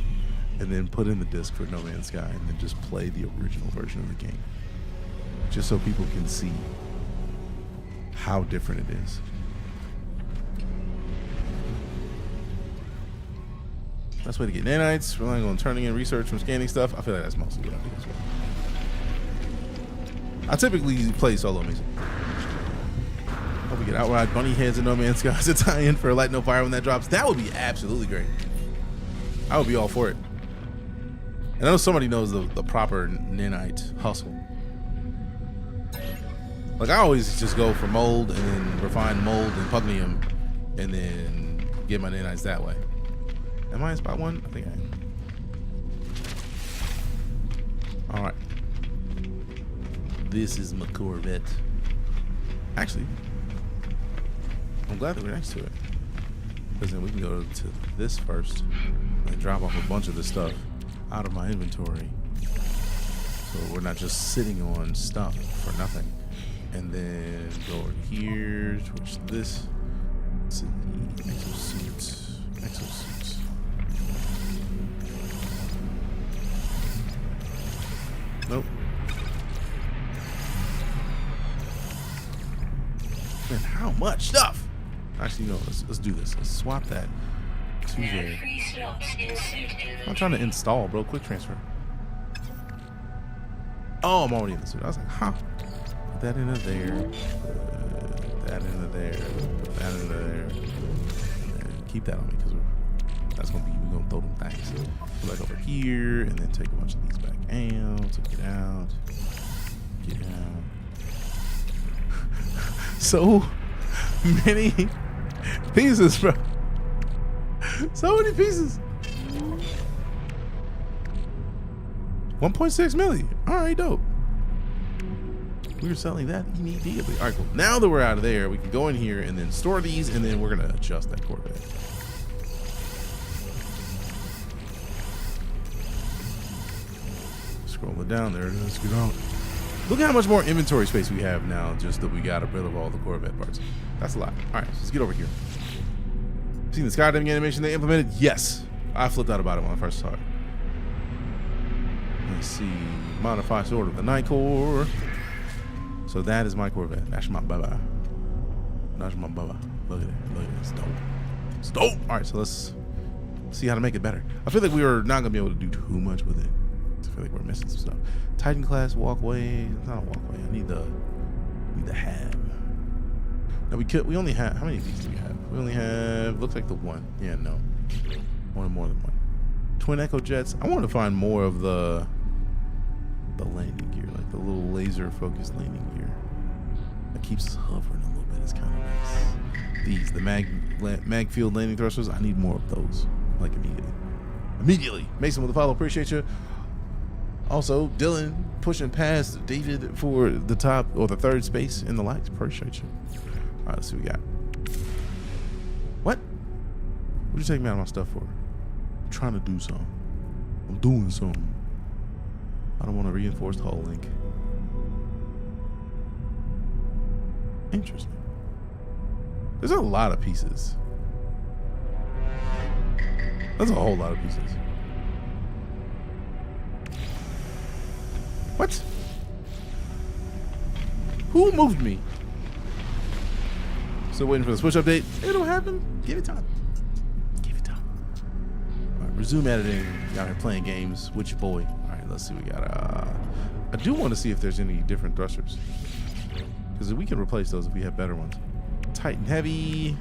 and then put in the disc for NoMansSky and then just play the original version of the game. Just so people can see how different it is. Best way to get nanites, relying on turning in research from scanning stuff. I feel like that's mostly what I do as well. I typically play solo music. Hope we get outright bunny heads and No Man's Sky to tie in for Light No Fire when that drops. That would be absolutely great. I would be all for it. And I know somebody knows the proper nanite hustle. Like I always just go for mold and then refine mold and pugnium and then get my nanites that way. Am I in spot one? I think I am. All right. This is my Corvette. Actually, I'm glad that we're next to it. Because then we can go to this first and drop off a bunch of this stuff out of my inventory. So we're not just sitting on stuff for nothing. And then go over here, switch this to the exosuits. Exosuits. Nope. Man, how much stuff? Actually, no, let's do this. Let's swap that to there. I'm trying to install, bro. Quick transfer. Oh, I'm already in the suit. I was like, huh. Put that into there. Put that into there. Put that into there. And keep that on me because that's gonna be, we're gonna throw them things. Go back over here and then take a bunch of these back out. So get out. Get out. So many pieces, bro. So many pieces. 1.6 million. All right, dope. We were selling that immediately. All right, cool. Now that we're out of there, we can go in here and then store these, and then we're gonna adjust that Corvette. Scroll it down there. Let's get out. Look at how much more inventory space we have now, just that we got rid of all the Corvette parts. That's a lot. All right, so let's get over here. Seen the skydiving animation they implemented? Yes. I flipped out about it when I first saw it. Let's see. Modify Sword of the Night Corps. So that is my Corvette. That's my baba. That's my baba. Look at it. Look at it. It's dope. It's dope. All right, so let's see how to make it better. I feel like we are not going to be able to do too much with it. I feel like we're missing some stuff. Titan class walkway. It's not a walkway. I need the hab. Now we only have, how many of these do we have? We only have, looks like the one. Yeah, no. One more than one. Twin Echo Jets. I want to find more of the landing gear, like the little laser focused landing gear. That keeps us hovering a little bit. It's kind of nice. These, the mag field landing thrusters. I need more of those, like immediately. Immediately. Mason with the follow. Appreciate you. Also, Dylan pushing past David for the top or the third space in the likes. Appreciate you. All right, let's see what we got. What? What you taking me out of my stuff for? I'm trying to do something. I'm doing something. I don't want a reinforced hull link. Interesting. There's a lot of pieces. That's a whole lot of pieces. What? Who moved me? Still waiting for the Switch update. It'll happen. Give it time. Give it time. All right, resume editing. Out here playing games. With your boy. All right, let's see what we got. I do want to see if there's any different thrusters. Because we can replace those if we have better ones. Titan Heavy.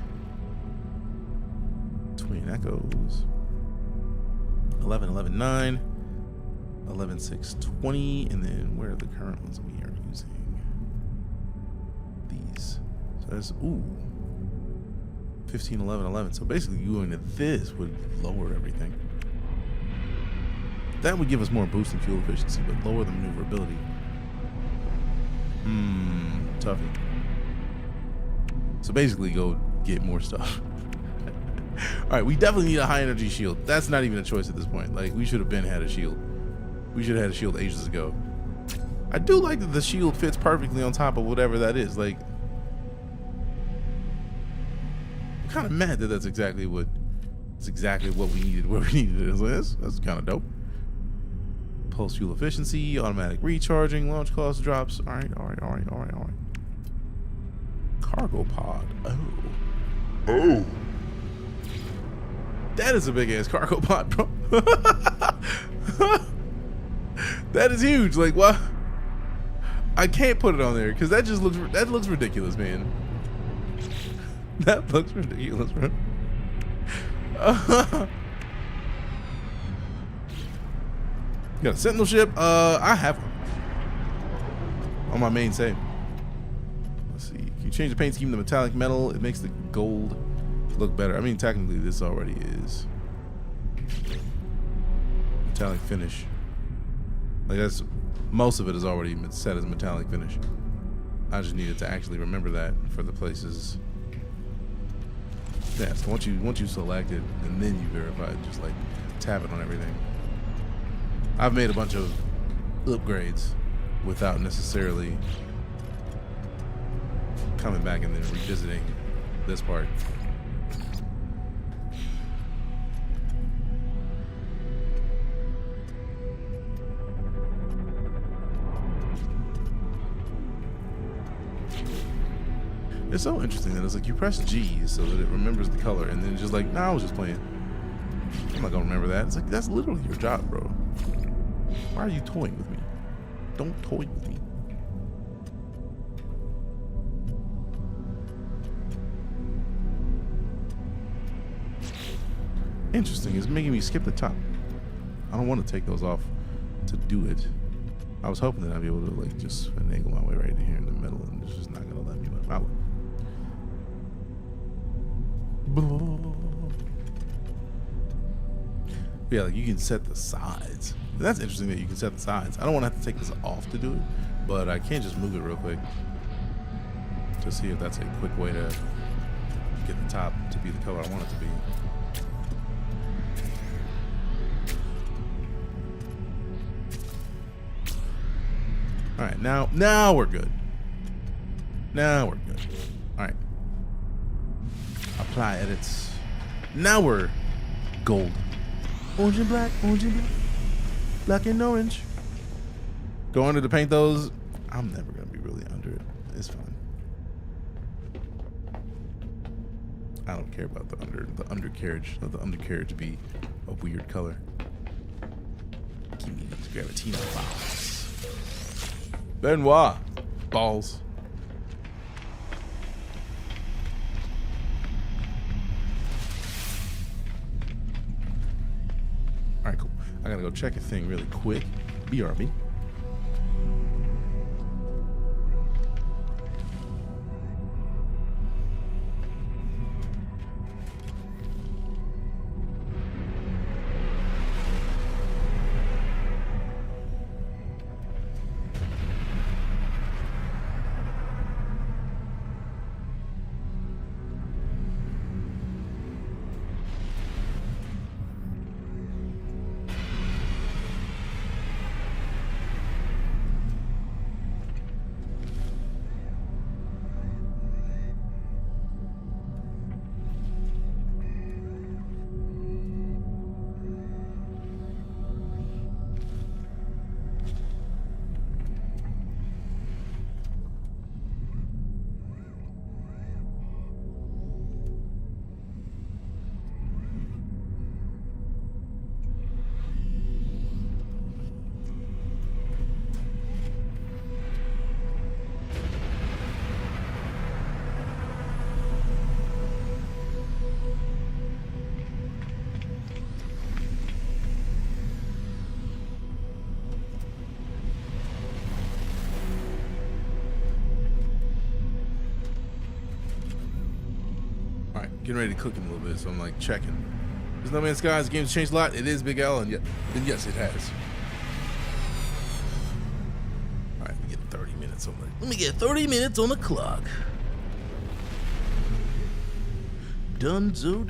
Twin Echoes. 11.11.9. 11.6.20. And then where are the current ones we are using? These. So that's, ooh. 15.11.11. So basically going to this would lower everything. That would give us more boost in fuel efficiency, but lower the maneuverability. Toughie. So basically go get more stuff. All right, we definitely need a high energy shield. That's not even a choice at this point. Like, we should have had a shield. We should have had a shield ages ago. I do like that the shield fits perfectly on top of whatever that is. Like, I'm kind of mad that that's exactly what we needed, where we needed it. That's kind of dope. Pulse fuel efficiency, automatic recharging, launch cost drops. All right. Cargo pod. Oh. That is a big ass cargo pod, bro. That is huge. Like, what? I can't put it on there because that looks ridiculous, man. That looks ridiculous, bro. Got a sentinel ship. I have one on my main save. Let's see. You change the paint scheme to metallic metal. It makes the gold look better. I mean, technically, this already is metallic finish. Like that's most of it is already set as metallic finish. I just needed to actually remember that for the places. Yeah. So once you select it and then you verify it, just like tap it on everything. I've made a bunch of upgrades without necessarily coming back and then revisiting this part. It's so interesting that it's like you press G so that it remembers the color and then just like, nah, I was just playing. I'm not gonna remember that. It's like, that's literally your job, bro. Why are you toying with me? Don't toy with me. Interesting. It's making me skip the top. I don't want to take those off to do it. I was hoping that I'd be able to like just finagle my way right here in the middle, and it's just not gonna let me. But I will. Yeah, like you can set the sides. That's interesting that you can set the sides. I don't want to have to take this off to do it, but I can just move it real quick to see if that's a quick way to get the top to be the color I want it to be. All right, now we're good. Now we're good. All right. Apply edits. Now we're gold. Orange and black, orange and black. Black and orange. Go under to paint those. I'm never gonna be really under it. It's fine. I don't care about the undercarriage. Let the undercarriage be a weird color. Give me these Gravitino balls. Benoit balls. All right, cool. I gotta go check a thing really quick. BRB. Getting ready to cook him a little bit, so I'm like checking. Is NoMansSky, the game's changed a lot. It is Big L, and yes, it has. All right, let me get 30 minutes on the. Let me get 30 minutes on the clock. Dunzo.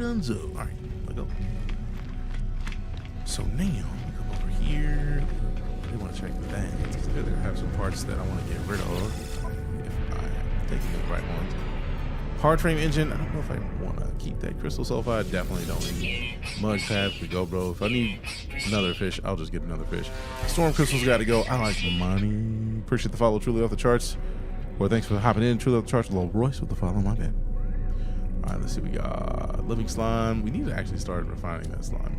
All right, let go. So now we come over here. They want to check the things. They have some parts that I want to get rid of. If I'm taking the right ones. Hard frame engine. I don't know if I want to keep that crystal sulfide. Definitely don't need mud path to go, bro. If I need another fish, I'll just get another fish. Storm crystals got to go. I like the money. Appreciate the follow. Truly off the charts. Well, thanks for hopping in. Truly off the charts. Little Royce with the follow. My bad. All right, let's see what we got. Living slime. We need to actually start refining that slime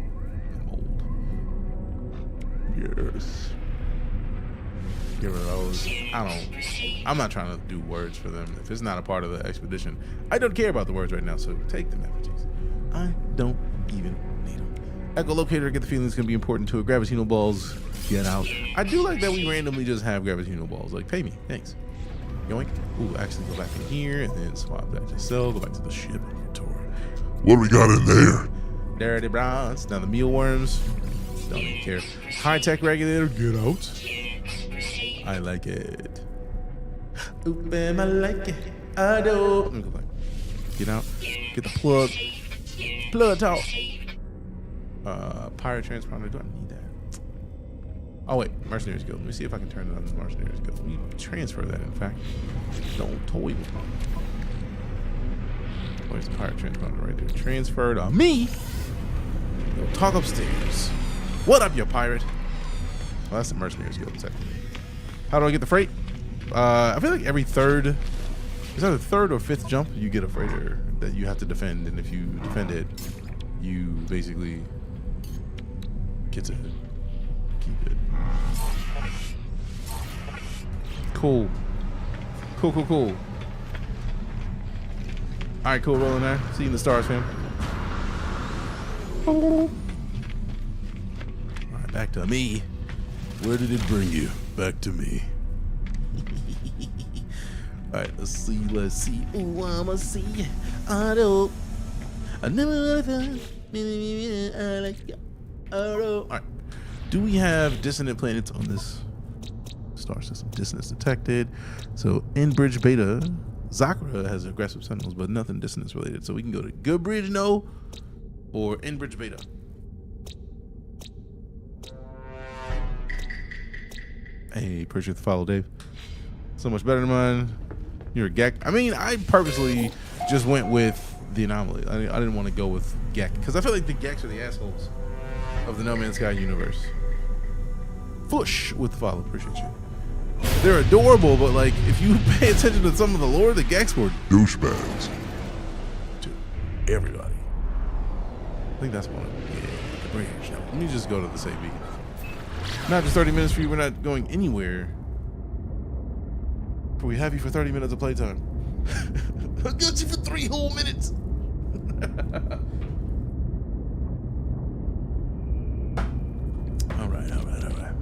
mold. Yes. Get rid of those. I'm not trying to do words for them. If it's not a part of the expedition, I don't care about the words right now, so take them, effigies. I don't even need them. Echolocator, get the feeling it's going to be important to it. Gravitational balls, get out. I do like that we randomly just have gravitational balls. Like, pay me, thanks. Yoink. Ooh, actually go back in here and then swap that to sell. Go back to the ship inventory. What do we got in there? Dirty bronze. Now the mealworms. Don't even care. High-tech regulator, get out. I like it. Oop, I like it. I do. Let me go back. Get out. Get the plug. Plug talk. Pirate transponder. Do I need that? Oh wait, Mercenaries Guild. Let me see if I can turn it on the Mercenaries Guild. Let me transfer that, in fact. Don't toy with me. Where's the pirate transponder right there? Transfer to me. Go talk upstairs. What up, you pirate? Well, that's the Mercenaries Guild, technically. How do I get the freight? I feel like every third, it's either third or fifth jump, you get a freighter that you have to defend, and if you defend it, you basically get to keep it. Cool. Cool. All right, cool, rolling there. See you in the stars, fam. All right, back to me. Where did it bring you? Back to me. All right, let's see. Ooh, I'ma see. I know. I never thought. I like you. All right. Do we have dissonant planets on this star system? Dissonance detected. So Enbridge Beta, Zakra has aggressive sentinels, but nothing dissonance related. So we can go to Goodbridge No or Enbridge Beta. Hey, appreciate the follow, Dave. So much better than mine. You're a Gek. I mean, I purposely just went with the anomaly. I didn't want to go with Gek because I feel like the Geks are the assholes of the No Man's Sky universe. Fush with the follow, appreciate you. They're adorable, but like if you pay attention to some of the lore, the Geks were Douchebags. to everybody. I think that's one of them. Yeah, the bridge. No, let me just go to the save beacon. Not just 30 minutes for you. We're not going anywhere. But we have you for 30 minutes of playtime. I got you for 3 whole minutes. All right.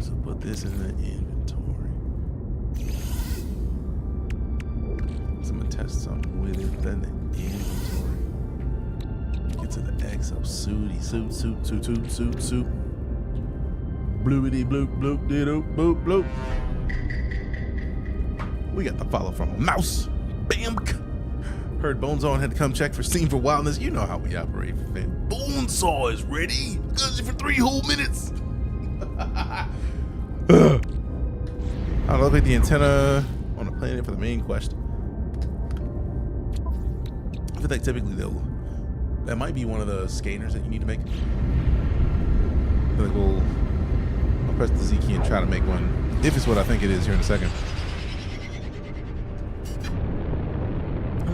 So put this in the inventory. So I'm gonna test something with it. Then the inventory. Get to the exo suit. Bloopity bloop bloop diddle boop bloop. We got the follow from Mouse. Bam. Heard Bonesaw had to come check for Steam for wildness. You know how we operate, man. Bonesaw is ready. Got you for 3 whole minutes. I look like the antenna on the planet for the main quest. I feel like typically that might be one of the scanners that you need to make. I feel like I'll press the Z key and try to make one, if it's what I think it is, here in a second.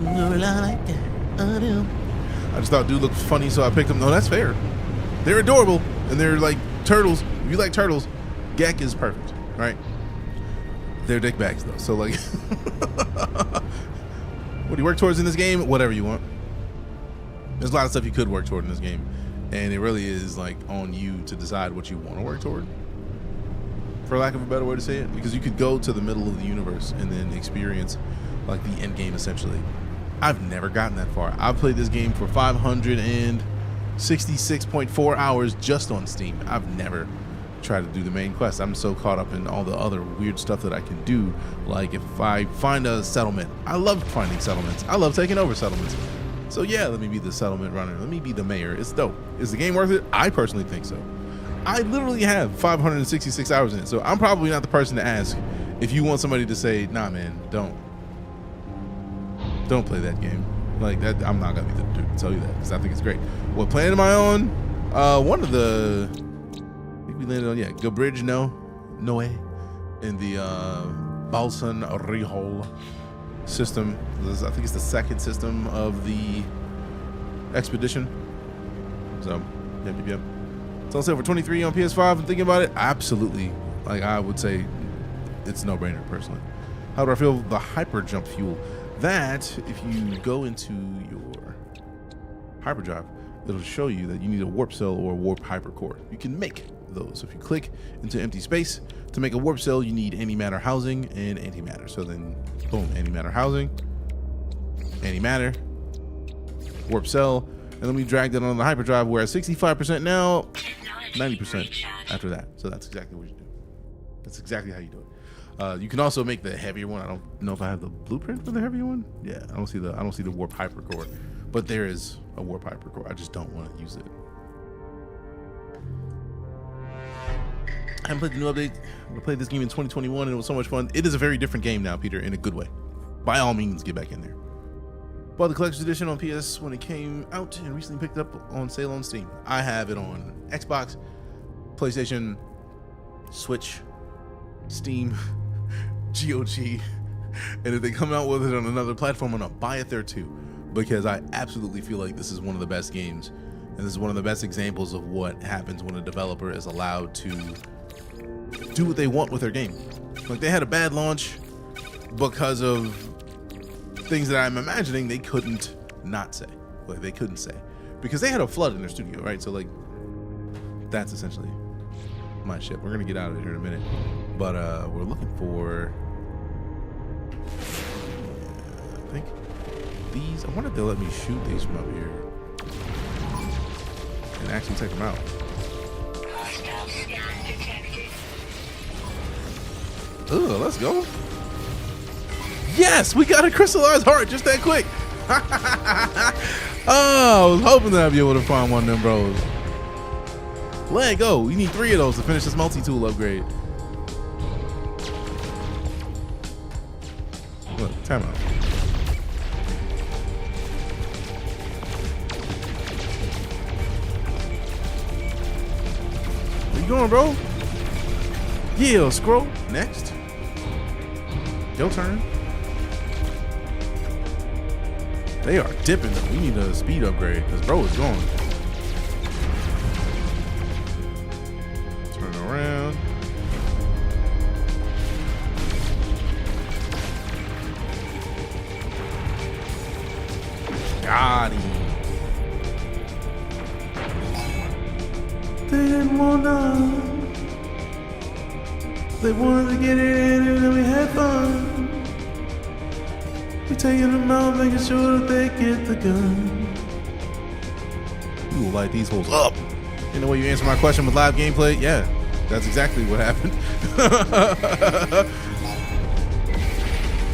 I just thought dude looked funny, so I picked him. No, that's fair. They're adorable, and they're like turtles. If you like turtles, Gek is perfect, right? They're dick bags though, so like, what do you work towards in this game? Whatever you want. There's a lot of stuff you could work toward in this game, and it really is like on you to decide what you want to work toward, for lack of a better way to say it, because you could go to the middle of the universe and then experience like the end game essentially. I've never gotten that far. I've played this game for 566.4 hours just on Steam. I've never tried to do the main quest. I'm so caught up in all the other weird stuff that I can do. Like if I find a settlement, I love finding settlements. I love taking over settlements. So yeah, let me be the settlement runner. Let me be the mayor. It's dope. Is the game worth it? I personally think so. I literally have 566 hours in it. So I'm probably not the person to ask if you want somebody to say, nah, man, don't play that game. Like that, I'm not gonna be the dude to tell you that because I think it's great. What planet am I on? One of the, I think we landed on, yeah, Goodbridge Noe, in the Balsan Rihol system. I think it's the second system of the Expedition. So, yep. It's on sale for $23 on PS5. I'm thinking about it. Absolutely. Like, I would say it's a no-brainer, personally. How do I feel? The hyper jump fuel. That, if you go into your hyperdrive, it'll show you that you need a warp cell or a warp hypercore. You can make those. If you click into empty space to make a warp cell, you need antimatter housing and antimatter. So then, boom, antimatter housing, antimatter, warp cell, and then we dragged it on the hyperdrive. We're at 65% now, 90% after that. So that's exactly what you do. That's exactly how you do it. You can also make the heavier one. I don't know if I have the blueprint for the heavier one. Yeah, I don't see the warp hypercore, but there is a warp hypercore. I just don't want to use it. I haven't played the new update. I played this game in 2021 and it was so much fun. It is a very different game now, Peter, in a good way. By all means, get back in there. Bought the collector's edition on PS when it came out and recently picked up on sale on Steam. I have it on Xbox, PlayStation, Switch, Steam, GOG, and if they come out with it on another platform, I'm gonna buy it there too, because I absolutely feel like this is one of the best games, and this is one of the best examples of what happens when a developer is allowed to do what they want with their game. Like, they had a bad launch because of things that I'm imagining they couldn't not say, like they couldn't say, because they had a flood in their studio, right? So like, that's essentially my shit. We're gonna get out of here in a minute, but we're looking for, I think these. I wonder if they'll let me shoot these from up here and actually take them out. Oh, let's go. Yes, we got a crystallized heart just that quick. Oh, I was hoping that I'd be able to find one of them bros. Let go. We need 3 of those to finish this multi-tool upgrade. Look, time out. Where you going, bro? Yeah, scroll. Next. Your turn. They are dipping though. We need a speed upgrade because bro is going. Turn around. Got him. They didn't wanna. They wanted to get it in and then we had fun. We taking them out, making sure that they get the gun. You will light these holes up. You know way you answer my question with live gameplay? Yeah, that's exactly what happened.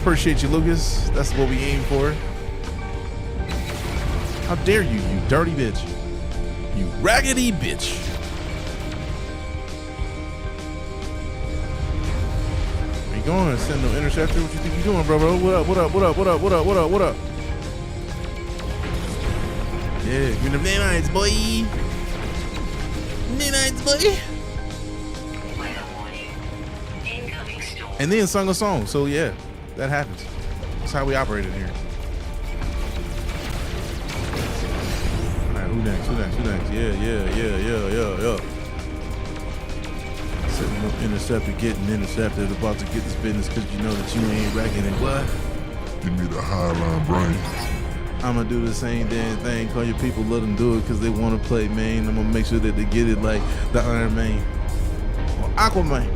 Appreciate you, Lucas. That's what we aim for. How dare you, you dirty bitch. You raggedy bitch. Going, send no interceptor. What you think you doing, bro? What up? What up? What up? What up? What up? What up? What up? Yeah, give me them nanites, boy. Nanites, boy. And then sung a song. So yeah, that happens. That's how we operate in here. All right, who next? Who next? Who next? Yeah. Sitting up interceptor, getting intercepted, about to get this business because you know that you ain't wrecking it. What? Give me the highline brain. I'm gonna do the same damn thing. Call your people, let them do it because they want to play, man. I'm gonna make sure that they get it like the Iron Man or Aquaman.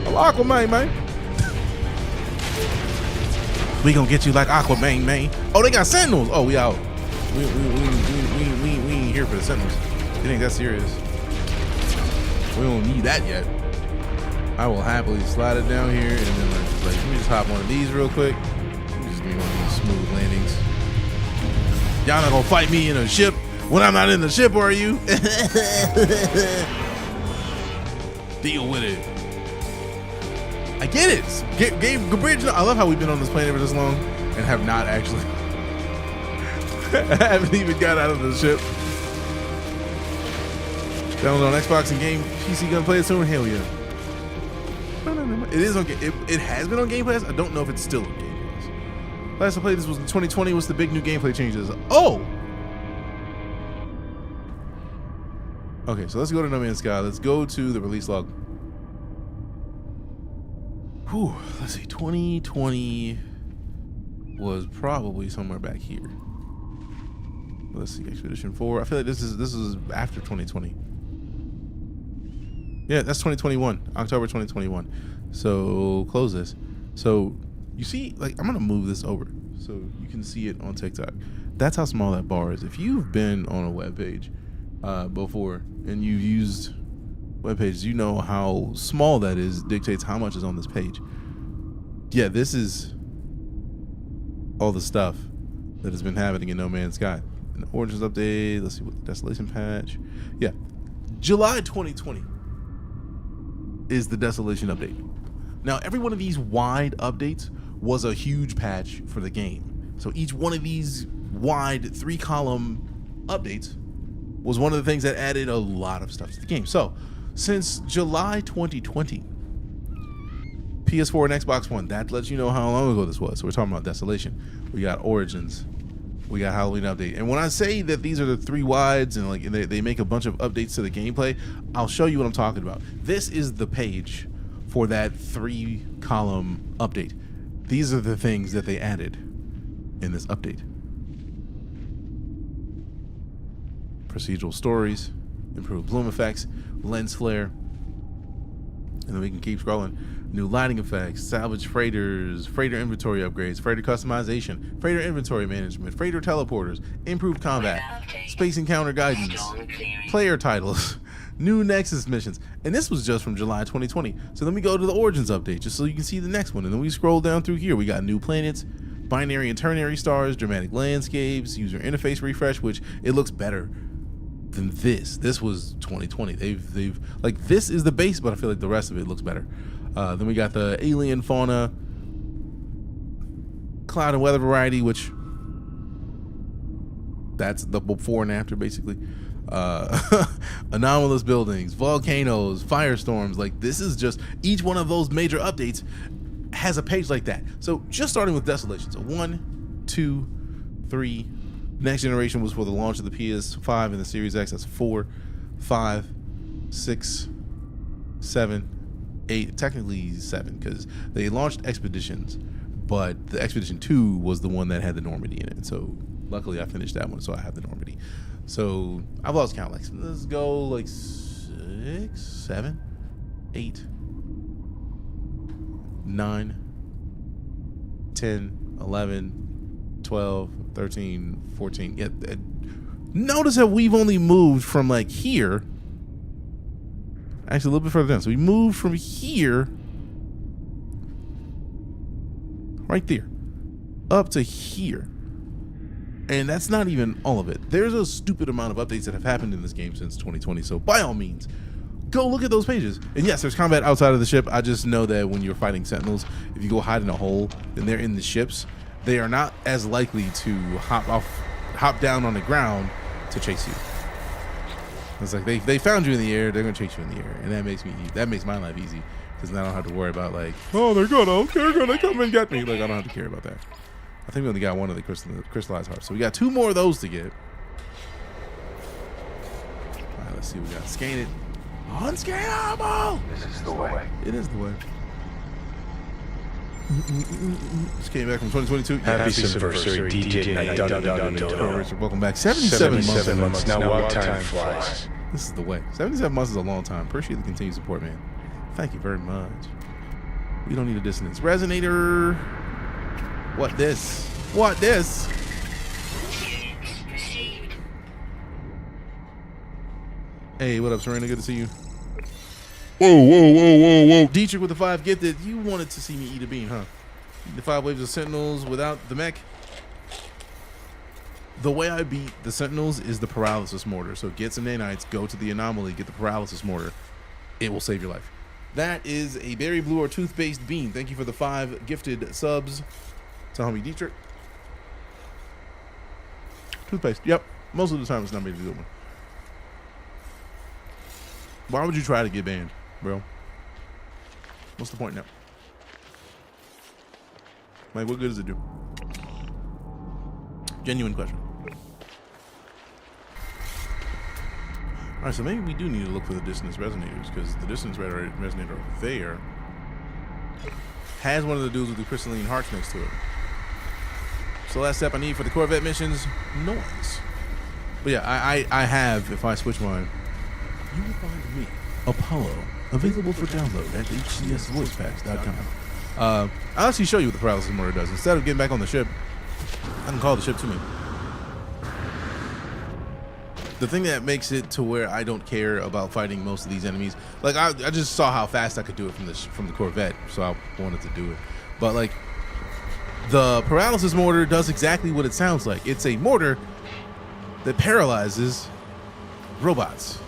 Oh, Aquaman, man. We gonna get you like Aquaman, man. Oh, they got Sentinels. Oh, we out. We ain't here for the Sentinels. You think that's serious? We don't need that yet. I will happily slide it down here and then like let me just hop one of these real quick. Just be one of these smooth landings. Y'all not gonna fight me in a ship when I'm not in the ship, are you? Deal with it. I get it. Game bridge. I love how we've been on this planet for this long and have not actually. Haven't even got out of the ship. Download on Xbox and game PC. Gonna play it soon? Hell yeah! It is on. It has been on Game Pass. I don't know if it's still on Game Pass. Last I played this was in 2020. What's the big new gameplay changes? Oh! Okay, so let's go to NoMansSky. Let's go to the release log. Whew, let's see. 2020 was probably somewhere back here. Let's see, Expedition 4. I feel like this is after 2020. Yeah, that's 2021, October 2021. So close this. So you see, like, I'm gonna move this over so you can see it on TikTok. That's how small that bar is. If you've been on a web page before and you've used web pages, you know how small that is dictates how much is on this page. Yeah, this is all the stuff that has been happening in NoMansSky. An Origins update. Let's see what the Desolation patch. Yeah, July 2020 is the Desolation update. Now, every one of these wide updates was a huge patch for the game. So each one of these wide 3-column updates was one of the things that added a lot of stuff to the game. So since July 2020, PS4 and Xbox One, that lets you know how long ago this was. So we're talking about Desolation. We got Origins. We got Halloween update. And when I say that these are the 3 wides and like they make a bunch of updates to the gameplay, I'll show you what I'm talking about. This is the page for that 3-column update. These are the things that they added in this update. Procedural stories, improved bloom effects, lens flare, and then we can keep scrolling. New lighting effects, salvage freighters, freighter inventory upgrades, freighter customization, freighter inventory management, freighter teleporters, improved combat, space encounter guidance, player titles, new Nexus missions. And this was just from July 2020. So then we go to the Origins update just so you can see the next one. And then we scroll down through here. We got new planets, binary and ternary stars, dramatic landscapes, user interface refresh, which it looks better than this. This was 2020. They've like, this is the base, but I feel like the rest of it looks better. Then we got the alien fauna, cloud and weather variety, which that's the before and after basically. Anomalous buildings, volcanoes, firestorms. Like, this is just each one of those major updates has a page like that. So just starting with Desolation. So 1, 2, 3. Next generation was for the launch of the PS5 and the Series X. That's 4, 5, 6, 7, 8, technically 7, because they launched Expeditions, but the Expedition 2 was the one that had the Normandy in it. So luckily I finished that one, so I have the Normandy. So I've lost count. Like, let's go like 6, 7, 8, 9, 10, 11, 12, 13, 14. Yeah, notice that we've only moved from like here. Actually, a little bit further down. So we moved from here, right there, up to here. And that's not even all of it. There's a stupid amount of updates that have happened in this game since 2020. So by all means, go look at those pages. And yes, there's combat outside of the ship. I just know that when you're fighting Sentinels, if you go hide in a hole and they're in the ships, they are not as likely to hop down on the ground to chase you. It's like they found you in the air, they're gonna chase you in the air, and that makes my life easy because then I don't have to worry about like, oh, they're gonna come and get me. Like, I don't have to care about that. I think we only got one of the crystallized hearts, so we got 2 more of those to get. All right, let's see what we got. Scan it. Unscanable. This is the way. It is the way. Just came back from 2022. Happy anniversary, DeejayKnight. Welcome back. 77 months. Now walk time flies. This is the way. 77 months is a long time. Appreciate the continued support, man. Thank you very much. We don't need a dissonance resonator. What this? What this? Hey, what up, Serena? Good to see you. Whoa. Dietrich with the 5 gifted. You wanted to see me eat a bean, huh? The 5 waves of Sentinels without the mech. The way I beat the Sentinels is the paralysis mortar. So get some nanites, go to the anomaly, get the paralysis mortar. It will save your life. That is a berry blue or tooth-based bean. Thank you for the 5 gifted subs to homie Dietrich. Toothpaste. Yep. Most of the time it's not made a good one. Why would you try to get banned, bro? What's the point now? Like, what good does it do? Genuine question. All right, so maybe we do need to look for the distance resonators, because the distance resonator over there has one of the dudes with the crystalline hearts next to it. So last step I need for the Corvette missions, noise. But yeah, I have, if I switch mine, you will find me, Apollo, available for download at hcsvoicepacks.com. I'll actually show you what the paralysis motor does. Instead of getting back on the ship, I can call the ship to me. The thing that makes it to where I don't care about fighting most of these enemies, like I just saw how fast I could do it from the Corvette, so I wanted to do it. But like, the paralysis mortar does exactly what it sounds like. It's a mortar that paralyzes robots.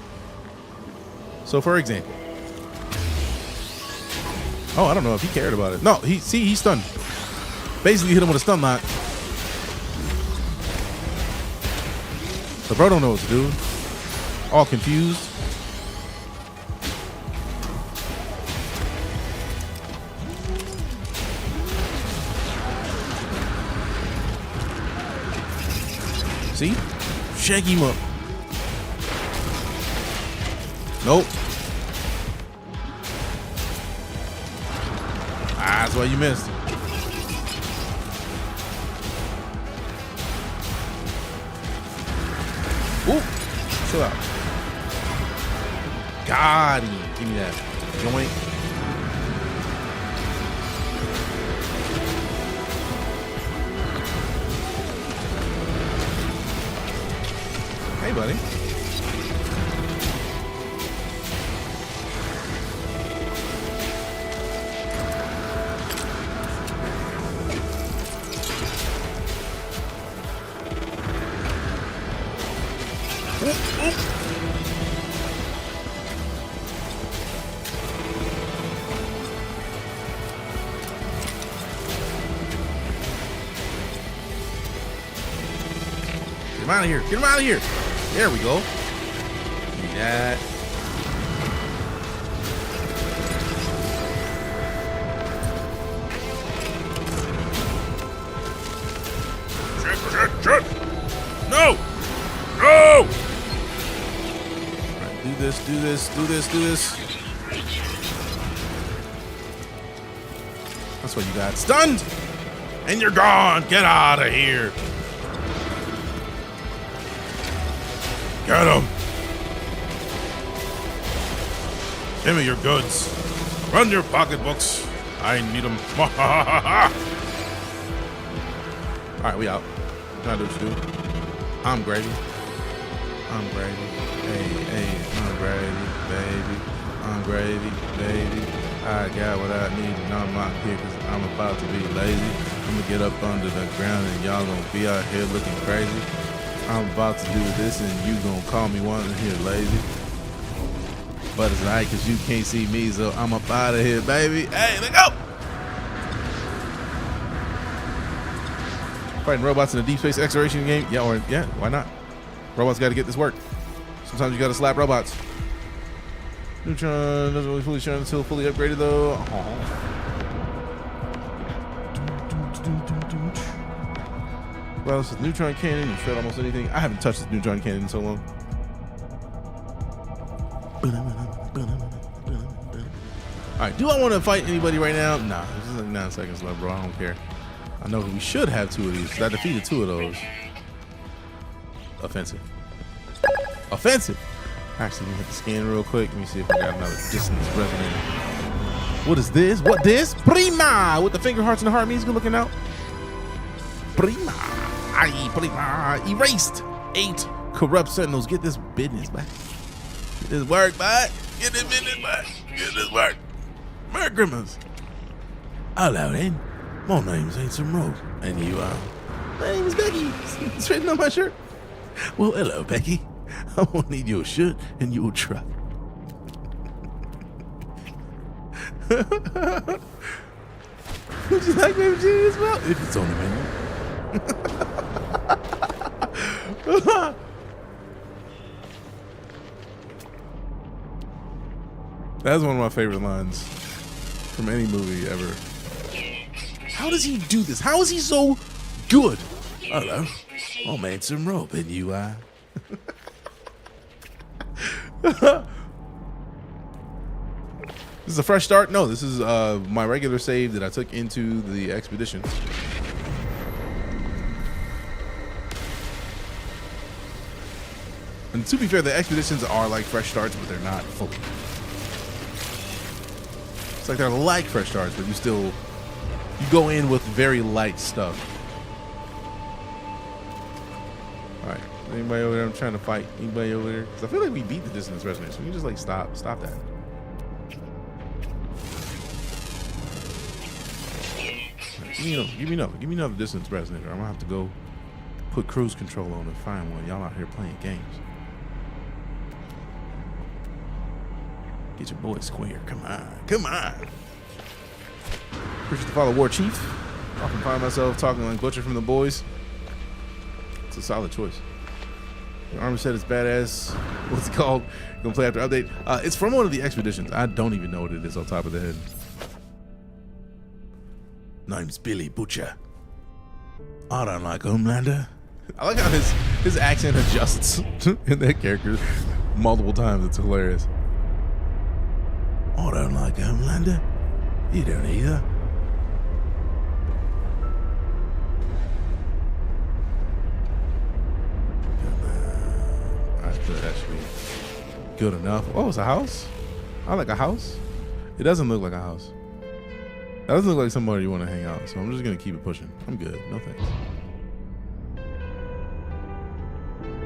So for example, oh, I don't know if he cared about it. No, he's stunned. Basically hit him with a stun lock. The bro don't know what to do. All confused. See? Shake him up. Nope. Ah, that's why you missed. Ooh, chill out. Got him. Give me that. Joint. Hey, buddy. Get him out of here. Get him out of here. There we go. Give me that. Shit. No. No. Right, do this. That's what you got. Stunned. And you're gone. Get out of here. Get him! Give me your goods. Run your pocketbooks. I need them. Alright, we out. Trying to do what you do. I'm gravy. Hey, I'm gravy, baby. I'm gravy, baby. I got what I need and I'm out here because I'm about to be lazy. I'm gonna get up under the ground and y'all gonna be out here looking crazy. I'm about to do this and you gonna call me one here lazy. But it's alright cause you can't see me, so I'm up out of here, baby. Hey, let's go! Fighting robots in a deep space exploration game? Yeah, why not? Robots gotta get this work. Sometimes you gotta slap robots. Neutron doesn't really fully shine until fully upgraded though. Well, this is neutron cannon. You shred almost anything. I haven't touched this neutron cannon in so long. All right, do I want to fight anybody right now? Nah, this is like 9 seconds left, bro. I don't care. I know we should have 2 of these. I defeated 2 of those. Offensive. Actually, let me hit the scan real quick. Let me see if I got another distance resonator. What is this? What this? Prima! With the finger hearts and the heart music looking out. Prima! Erased 8 corrupt sentinels. Get this business back. Get this work back. Get this business back. Get this work. Merry Christmas. Hello then. My name's Handsome Rose. And you are? My name is Becky. It's written on my shirt. Well, hello, Becky. I'm gonna need your shirt and your truck. Would you like baby G as well? If it's on the menu. That's one of my favorite lines from any movie ever. How does he do this? How is he so good? Hello. Oh man, some rope in you, This is a fresh start? No, this is my regular save that I took into the expedition. And to be fair, the expeditions are like fresh starts, but they're not fully. It's like they're like fresh starts, but you go in with very light stuff. All right, anybody over there? I'm trying to fight. Anybody over there? Because I feel like we beat the distance resonator, so we can just like stop that. Give me another distance resonator. I'm gonna have to go put cruise control on and find one. Y'all out here playing games. Get your boy square. Come on. Appreciate the follow, War Chief. Often find myself talking like Butcher from the boys. It's a solid choice. The Army said it's badass. What's it called? Gonna play after update. It's from one of the expeditions. I don't even know what it is off the top of the head. Name's Billy Butcher. I don't like Homelander. I like how his accent adjusts in that character multiple times. It's hilarious. I don't like Homelander. You don't either. Come on. I feel that should be good enough. Oh, it's a house? I like a house. It doesn't look like a house. That doesn't look like somebody you want to hang out, so I'm just gonna keep it pushing. I'm good. No thanks.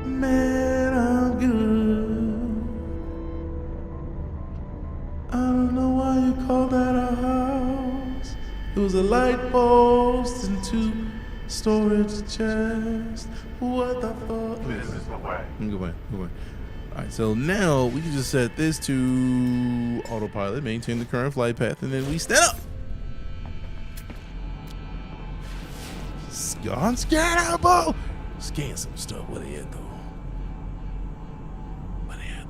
Man, I'm good. I don't know why you call that a house. It was a light post and 2 storage chests. What the fuck? This is the way. Good way. Alright, so now we can just set this to autopilot, maintain the current flight path, and then we stand up. Unscannable. Scan some stuff. What they at though? Yeah.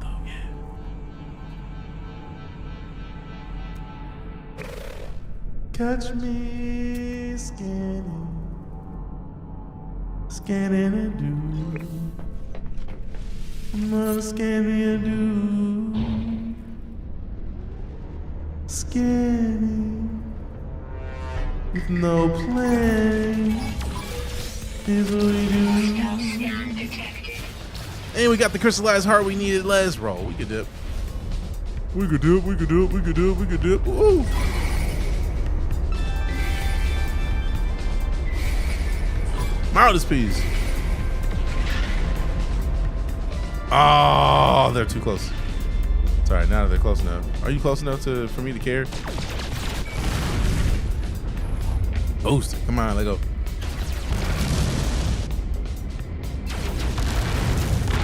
Catch me scanning a dude. I'm gonna scan me a dude. Scanning with no plan. Here's what we do. And we got the crystallized heart we needed. Let's roll. We could dip. Woo! Mildest piece. Oh, they're too close. It's all right, now that they're close enough. Are you close enough for me to care? Boost it. Come on, let go.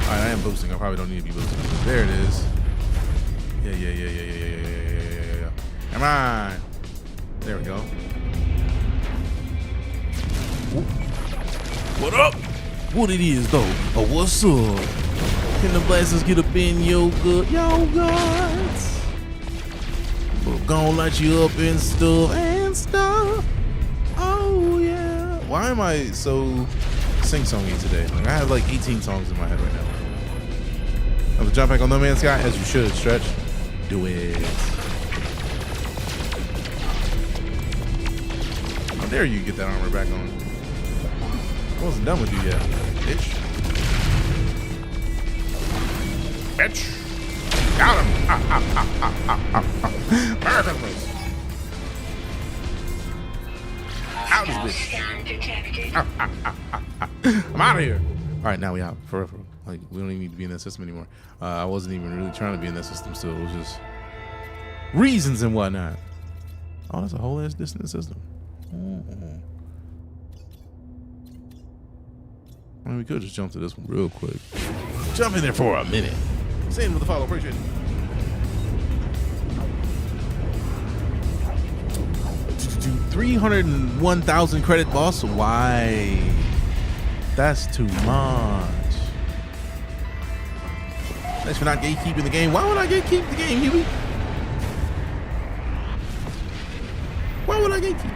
Alright, I am boosting. I probably don't need to be boosting. There it is. Yeah. Come on. There we go. What up? What it is though? Oh, what's up? Can the blasters get up in your guts? We're gonna light you up and stuff. Oh yeah. Why am I so sing-songy today? Like, I have like 18 songs in my head right now. I'm gonna jump back on NoMansSky as you should. Stretch. Do it. How dare you get that armor back on? I wasn't done with you yet, bitch. Got him. Marathon race. Out of this bitch. I'm out of here. All right, now we out for referral. Like, we don't even need to be in that system anymore. I wasn't even really trying to be in that system still. It was just reasons and whatnot. Oh, that's a whole ass distance system. I mean, we could just jump to this one real quick. Jump in there for a minute. Same with the follow. Appreciate it. $301,000 credit, boss. Why? That's too much. Thanks for not gatekeeping the game. Why would I gatekeep the game, Huey? Why would I gatekeep?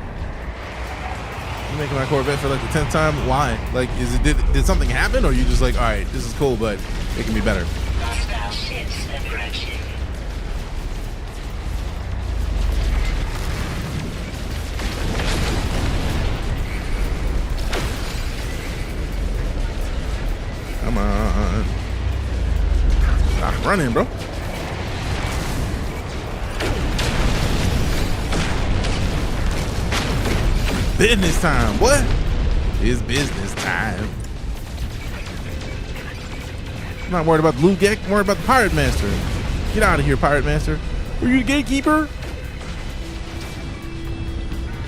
making my Corvette for like the 10th time? Why? Like, did something happen, or you just like, all right, this is cool, but it can be better? Hostile ships approaching. Come on. Stop running, bro. Business time. What? It's business time. I'm not worried about the loot gate. I'm worried about the pirate master. Get out of here, pirate master. Are you the gatekeeper?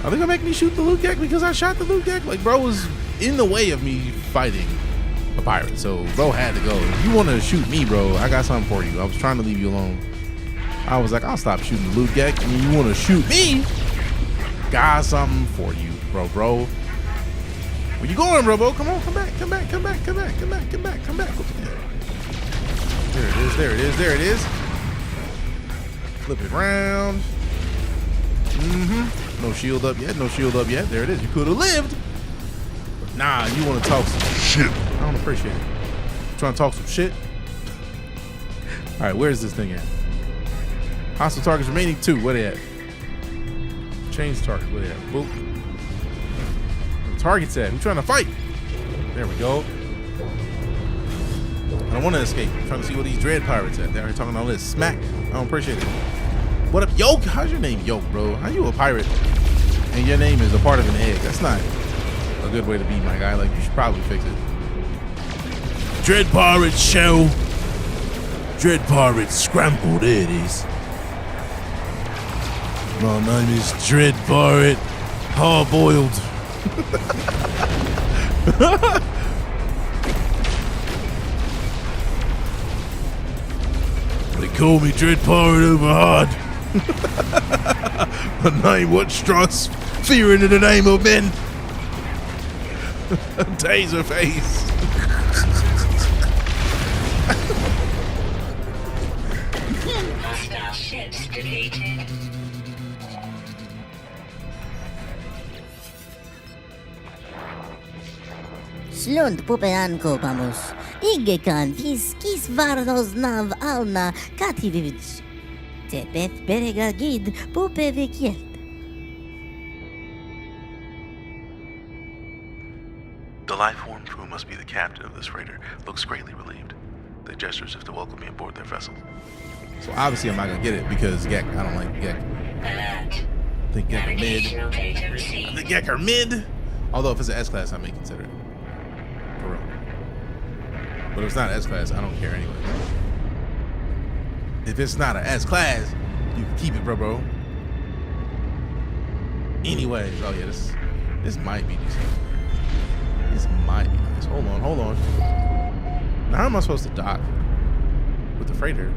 Are they gonna make me shoot the loot gate because I shot the loot gate? Like, bro was in the way of me fighting a pirate, so bro had to go. If you want to shoot me, bro, I got something for you. I was trying to leave you alone. I was like, I'll stop shooting the loot gate. I mean, you want to shoot me? Got something for you, bro. Where you going, bro? Come on, come back. There it is. Flip it around. No shield up yet. There it is. You could have lived. But nah, you want to talk some shit. I don't appreciate it. Trying to talk some shit. All right, where's this thing at? Hostile targets remaining 2. Where they at? Change target. Where they at? Boop. Where the target's at? Who's trying to fight? There we go. I don't want to escape. I'm trying to see what these dread pirates at. They're talking all this smack. I don't appreciate it. What up, Yoke? How's your name, Yoke, bro? How you a pirate and your name is a part of an egg? That's not a good way to be, my guy. Like, you should probably fix it. Dread pirate shell. Dread pirate scramble. There it is. My name is Dread Pirate Hard-Boiled. They call me Dread Pirate Overhard. A name what strikes fear into the name of men. Taser face. Hostile ships defeated. Slund pupeanko pamus. Igekan fiskis varnos nav alna kativivits. Tepeth berega gid pupevikiel. The life-form who must be the captain of this freighter looks greatly relieved. They gesture as if to welcome me aboard their vessel. So obviously I'm not gonna get it because Gek. I don't like Gek. Alert. I think Gek are mid. Navigational data I received. think Gek are mid. Although if it's an S class, I may consider it. For real. But if it's not an S class, I don't care anyway. If it's not an S class, you can keep it, bro. Anyways, oh yeah, this might be decent. This might be nice. Hold on. Now how am I supposed to dock with the freighter?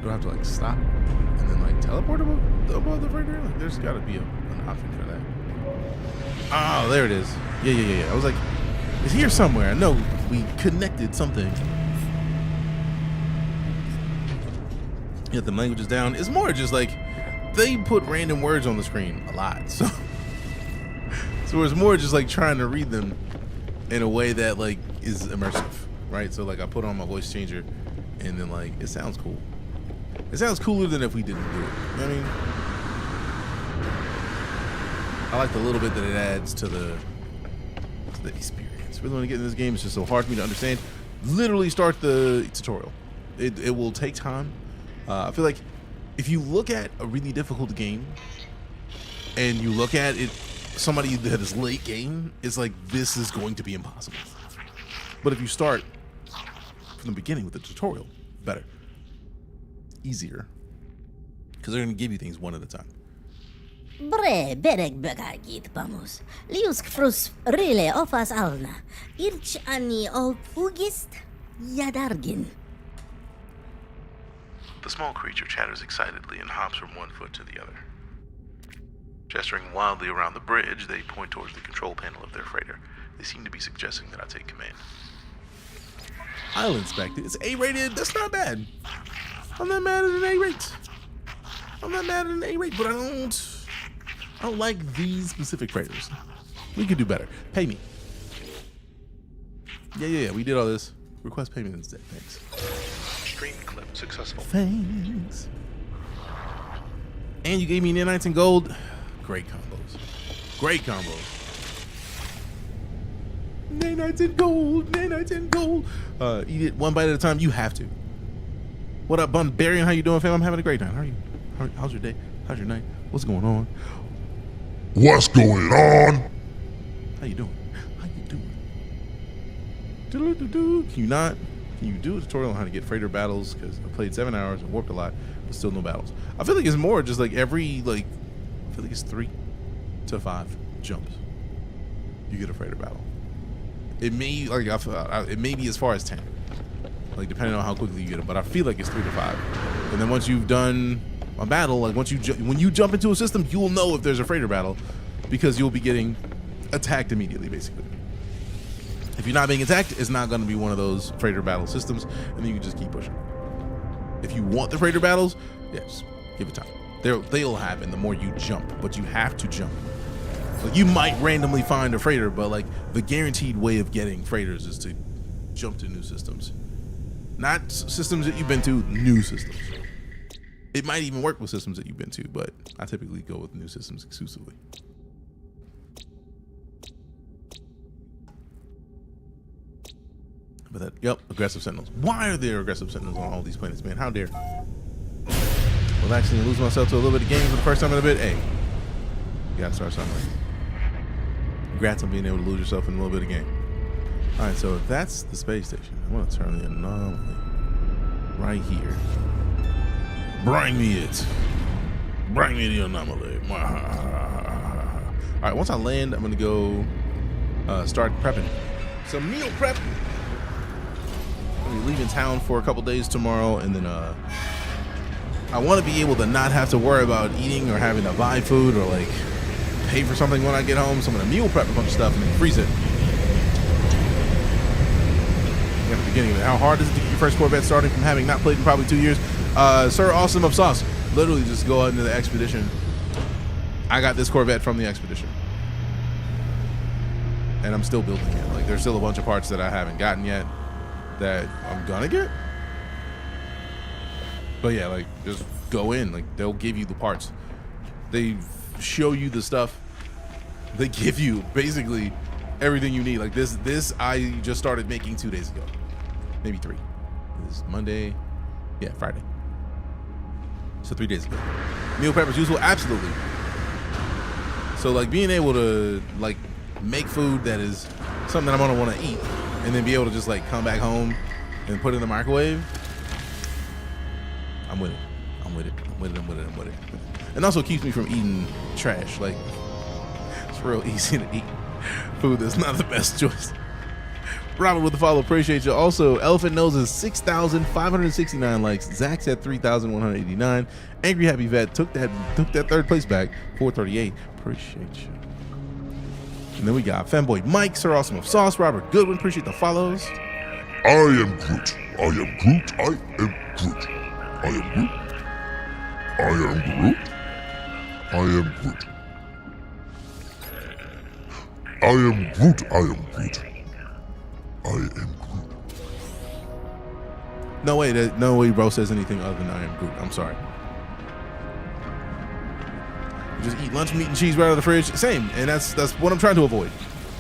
Do I have to like stop and then like teleport above the freighter? Like, there's got to be an option for that. Oh, there it is. Yeah. I was like, it's here somewhere. I know we connected something. Yeah, the language is down. It's more just like they put random words on the screen a lot. So it's more just like trying to read them in a way that like is immersive, right? So like I put on my voice changer and then like it sounds cool. It sounds cooler than if we didn't do it. You know what I mean? I like the little bit that it adds to the experience. Really want to get in this game, it's just so hard for me to understand. Literally start the tutorial. It will take time. I feel like if you look at a really difficult game and you look at it, somebody that is late game, it's like this is going to be impossible. But if you start from the beginning with the tutorial, better. Easier, because they're going to give you things one at a time. Bre bereg begagit pamus. Liusk frus rile ofas alna. Irch ani o fugist yadargin. The small creature chatters excitedly and hops from one foot to the other. Gesturing wildly around the bridge, they point towards the control panel of their freighter. They seem to be suggesting that I take command. I'll inspect it. It's A-rated. That's not bad. I'm not mad at an A rate. I'm not mad at any rate, but I don't like these specific freighters. We could do better. Pay me. Yeah. We did all this. Request payment instead. Thanks. Stream clip successful. Thanks. And you gave me nanites and gold. Great combos. Great combos. Nanites and gold. Nanites and gold. Eat it one bite at a time. You have to. What up, Barbarian? How you doing, fam? I'm having a great time. How are you? How's your day? How's your night? What's going on? What's going on? How you doing? How you doing? Do-do-do-do. Can you do a tutorial on how to get freighter battles? Because I played 7 hours and warped a lot, but still no battles. I feel like it's more just like I feel like it's 3 to 5 jumps. You get a freighter battle. It may it may be as far as 10, like depending on how quickly you get it. But I feel like it's 3 to 5. And then once you've done a battle, like when you jump into a system, you will know if there's a freighter battle because you'll be getting attacked immediately, basically. If you're not being attacked, it's not going to be one of those freighter battle systems, and then you can just keep pushing. If you want the freighter battles, yes, give it time. They'll happen the more you jump, but you have to jump. Like you might randomly find a freighter, but like the guaranteed way of getting freighters is to jump to new systems. Not systems that you've been to, new systems. It might even work with systems that you've been to, but I typically go with new systems exclusively. But that, yep, aggressive sentinels. Why are there aggressive sentinels on all these planets, man? How dare? Relaxing and lose myself to a little bit of game for the first time in a bit. Hey, you gotta start somewhere. Congrats on being able to lose yourself in a little bit of game. All right, so if that's the space station, I want to turn the anomaly right here. Bring me it. Bring me the anomaly. All right, once I land, I'm gonna go start prepping. Some meal prep. I'm leaving town for a couple days tomorrow, and then I want to be able to not have to worry about eating or having to buy food or like pay for something when I get home. So I'm gonna meal prep a bunch of stuff and then freeze it. At the beginning of it, how hard is it to get your first Corvette starting from having not played in probably 2 years? Sir, awesome of sauce. Literally just go out into the expedition. I got this Corvette from the expedition, and I'm still building it. Like there's still a bunch of parts that I haven't gotten yet that I'm gonna get. But yeah, like just go in. Like they'll give you the parts. They show you the stuff. They give you basically everything you need. Like this I just started making 2 days ago, maybe 3. This is Monday, yeah, Friday. So 3 days ago. Meal prep is useful, absolutely. So like being able to like make food that is something that I'm gonna want to eat, and then be able to just like come back home and put it in the microwave. I'm with it. I'm with it. I'm with it. I'm with it. I'm with it. And also keeps me from eating trash. Like it's real easy to eat food that's not the best choice. Robert with the follow, appreciate you. Also, Elephant Noses 6,569 likes. Zach's at 3,189. Angry Happy Vet took that third place back, 438. Appreciate you. And then we got Fanboy Mike, Sir Awesome of Sauce, Robert Goodwin, appreciate the follows. I am Groot. I am Groot. I am Groot. I am Groot. I am Groot. I am Groot. I am Groot. I am Groot. I am Groot. No way bro says anything other than I am Groot. I'm sorry. Just eat lunch meat and cheese right out of the fridge. Same, and that's what I'm trying to avoid.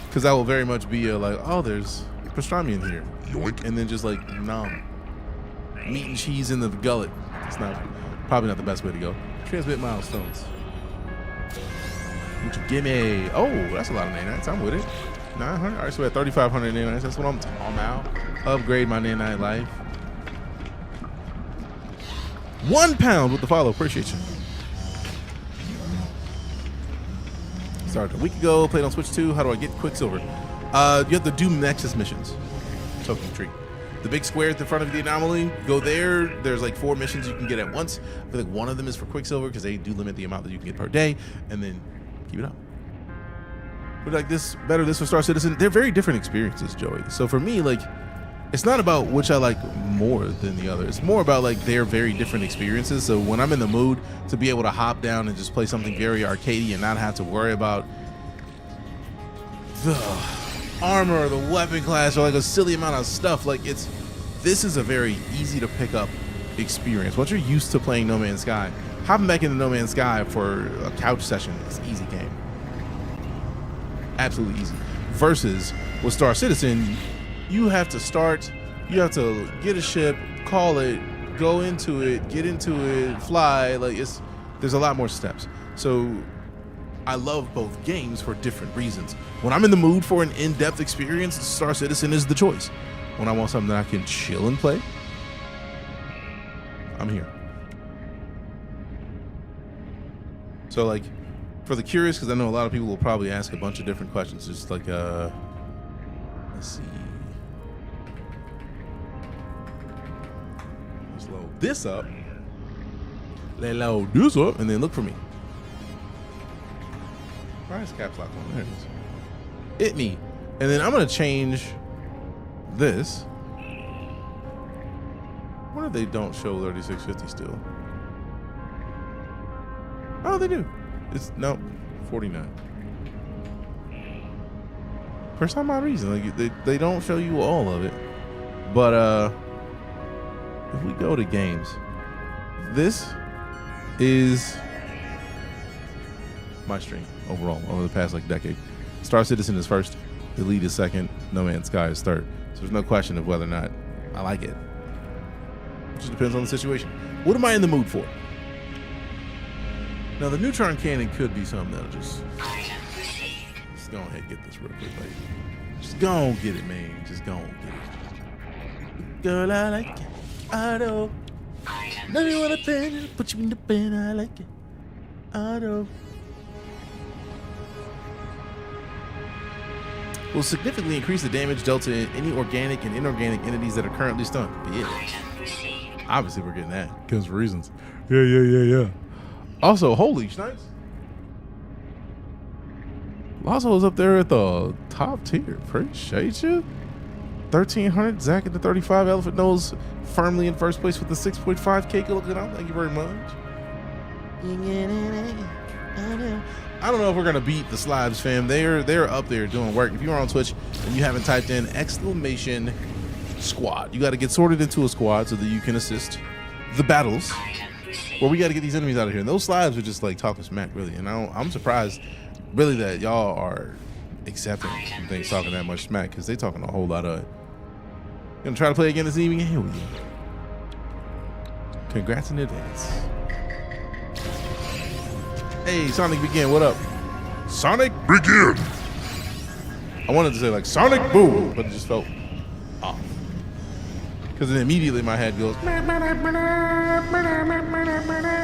Because I will very much be like, oh, there's pastrami in here. Yoink. And then just like, nom. Meat and cheese in the gullet. It's probably not the best way to go. Transmit milestones. What you give me? Oh, that's a lot of nanites. I'm with it. 900. All right, so we're at 3,500 nanites. That's what I'm talking about. Upgrade my nanite life. 1 pound with the follow. Appreciate you. Started a week ago. Played on Switch 2. How do I get Quicksilver? You have to do Nexus missions. Token tree. The big square at the front of the anomaly, go there. There's like 4 missions you can get at once. I feel like one of them is for Quicksilver because they do limit the amount that you can get per day, and then keep it up. But like this, better this for Star Citizen. They're very different experiences, Joey. So for me, like it's not about which I like more than the other. It's more about like their very different experiences. So when I'm in the mood to be able to hop down and just play something very arcadey and not have to worry about the armor or the weapon class or like a silly amount of stuff, like this is a very easy to pick up experience. Once you're used to playing No Man's Sky, hopping back into No Man's Sky for a couch session is an easy game. Absolutely easy. Versus with Star Citizen, you have to start, you have to get a ship, call it, go into it, get into it, fly. Like there's a lot more steps. So I love both games for different reasons. When I'm in the mood for an in-depth experience, Star Citizen is the choice. When I want something that I can chill and play, I'm here. So like, for the curious, because I know a lot of people will probably ask a bunch of different questions. Just like, let's see. Let's load this up. Let's load this up, and then look for me. Why is caps lock on? There it is. Hit me. And then I'm going to change this. What if they don't show 3650 still? Oh, they do. It's, no, 49. For some odd reason, like they don't show you all of it. But if we go to games, this is my stream overall over the past like decade. Star Citizen is first, Elite is second, No Man's Sky is third. So there's no question of whether or not I like it. It just depends on the situation. What am I in the mood for? Now the neutron cannon could be something that'll just go ahead and get this real quick, lady. Just go on get it, man. Just go on get it. Girl, I like it. I know. Know you wanna bend, put you in the bed. I like it. I know. Will significantly increase the damage dealt to any organic and inorganic entities that are currently stunned. But yeah, obviously we're getting that because for reasons. Yeah. Also, holy snipes. Lasso is up there at the top tier. Appreciate you. 1300 Zach at the 35. Elephant Nose firmly in first place with the 6.5K. Looking out. Thank you very much. I don't know if we're gonna beat the Slabs fam. They're up there doing work. If you're on Twitch and you haven't typed in exclamation squad, you got to get sorted into a squad so that you can assist the battles. Well, we got to get these enemies out of here. And those Slabs are just like talking smack, really. And I'm surprised, really, that y'all are accepting things talking that much smack because they talking a whole lot of it. Gonna try to play again this evening? Here we go. Congrats in advance. Hey, Sonic Begin, what up? Sonic Begin! I wanted to say like Sonic Boom, but it just felt off. Because then immediately my head goes,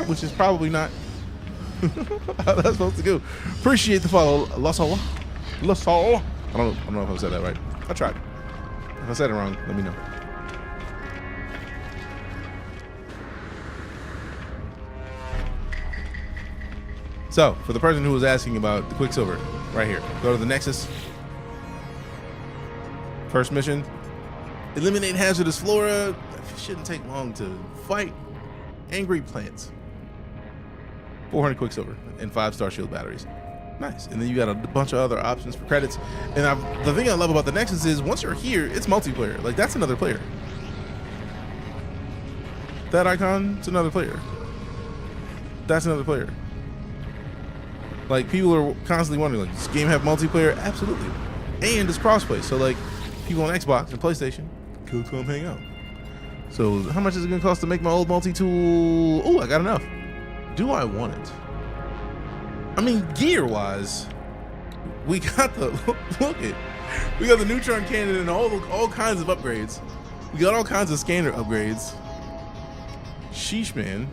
which is probably not how that's supposed to go. Appreciate the follow. La Sol. I don't know if I said that right. I tried. If I said it wrong, let me know. So, for the person who was asking about the Quicksilver, right here, go to the Nexus. First mission, eliminate hazardous flora. It shouldn't take long to fight angry plants. 400 Quicksilver and 5 Star Shield batteries. Nice. And then you got a bunch of other options for credits. And the thing I love about the Nexus is once you're here, it's multiplayer. Like, that's another player. That icon, it's another player. That's another player. Like, people are constantly wondering, like, does this game have multiplayer? Absolutely. And it's crossplay. So, like, people on Xbox and PlayStation could come hang out. So, how much is it going to cost to make my old multi-tool? Oh, I got enough. Do I want it? I mean, gear-wise, we got the, we got the neutron cannon and all kinds of upgrades. We got all kinds of scanner upgrades. Sheesh, man.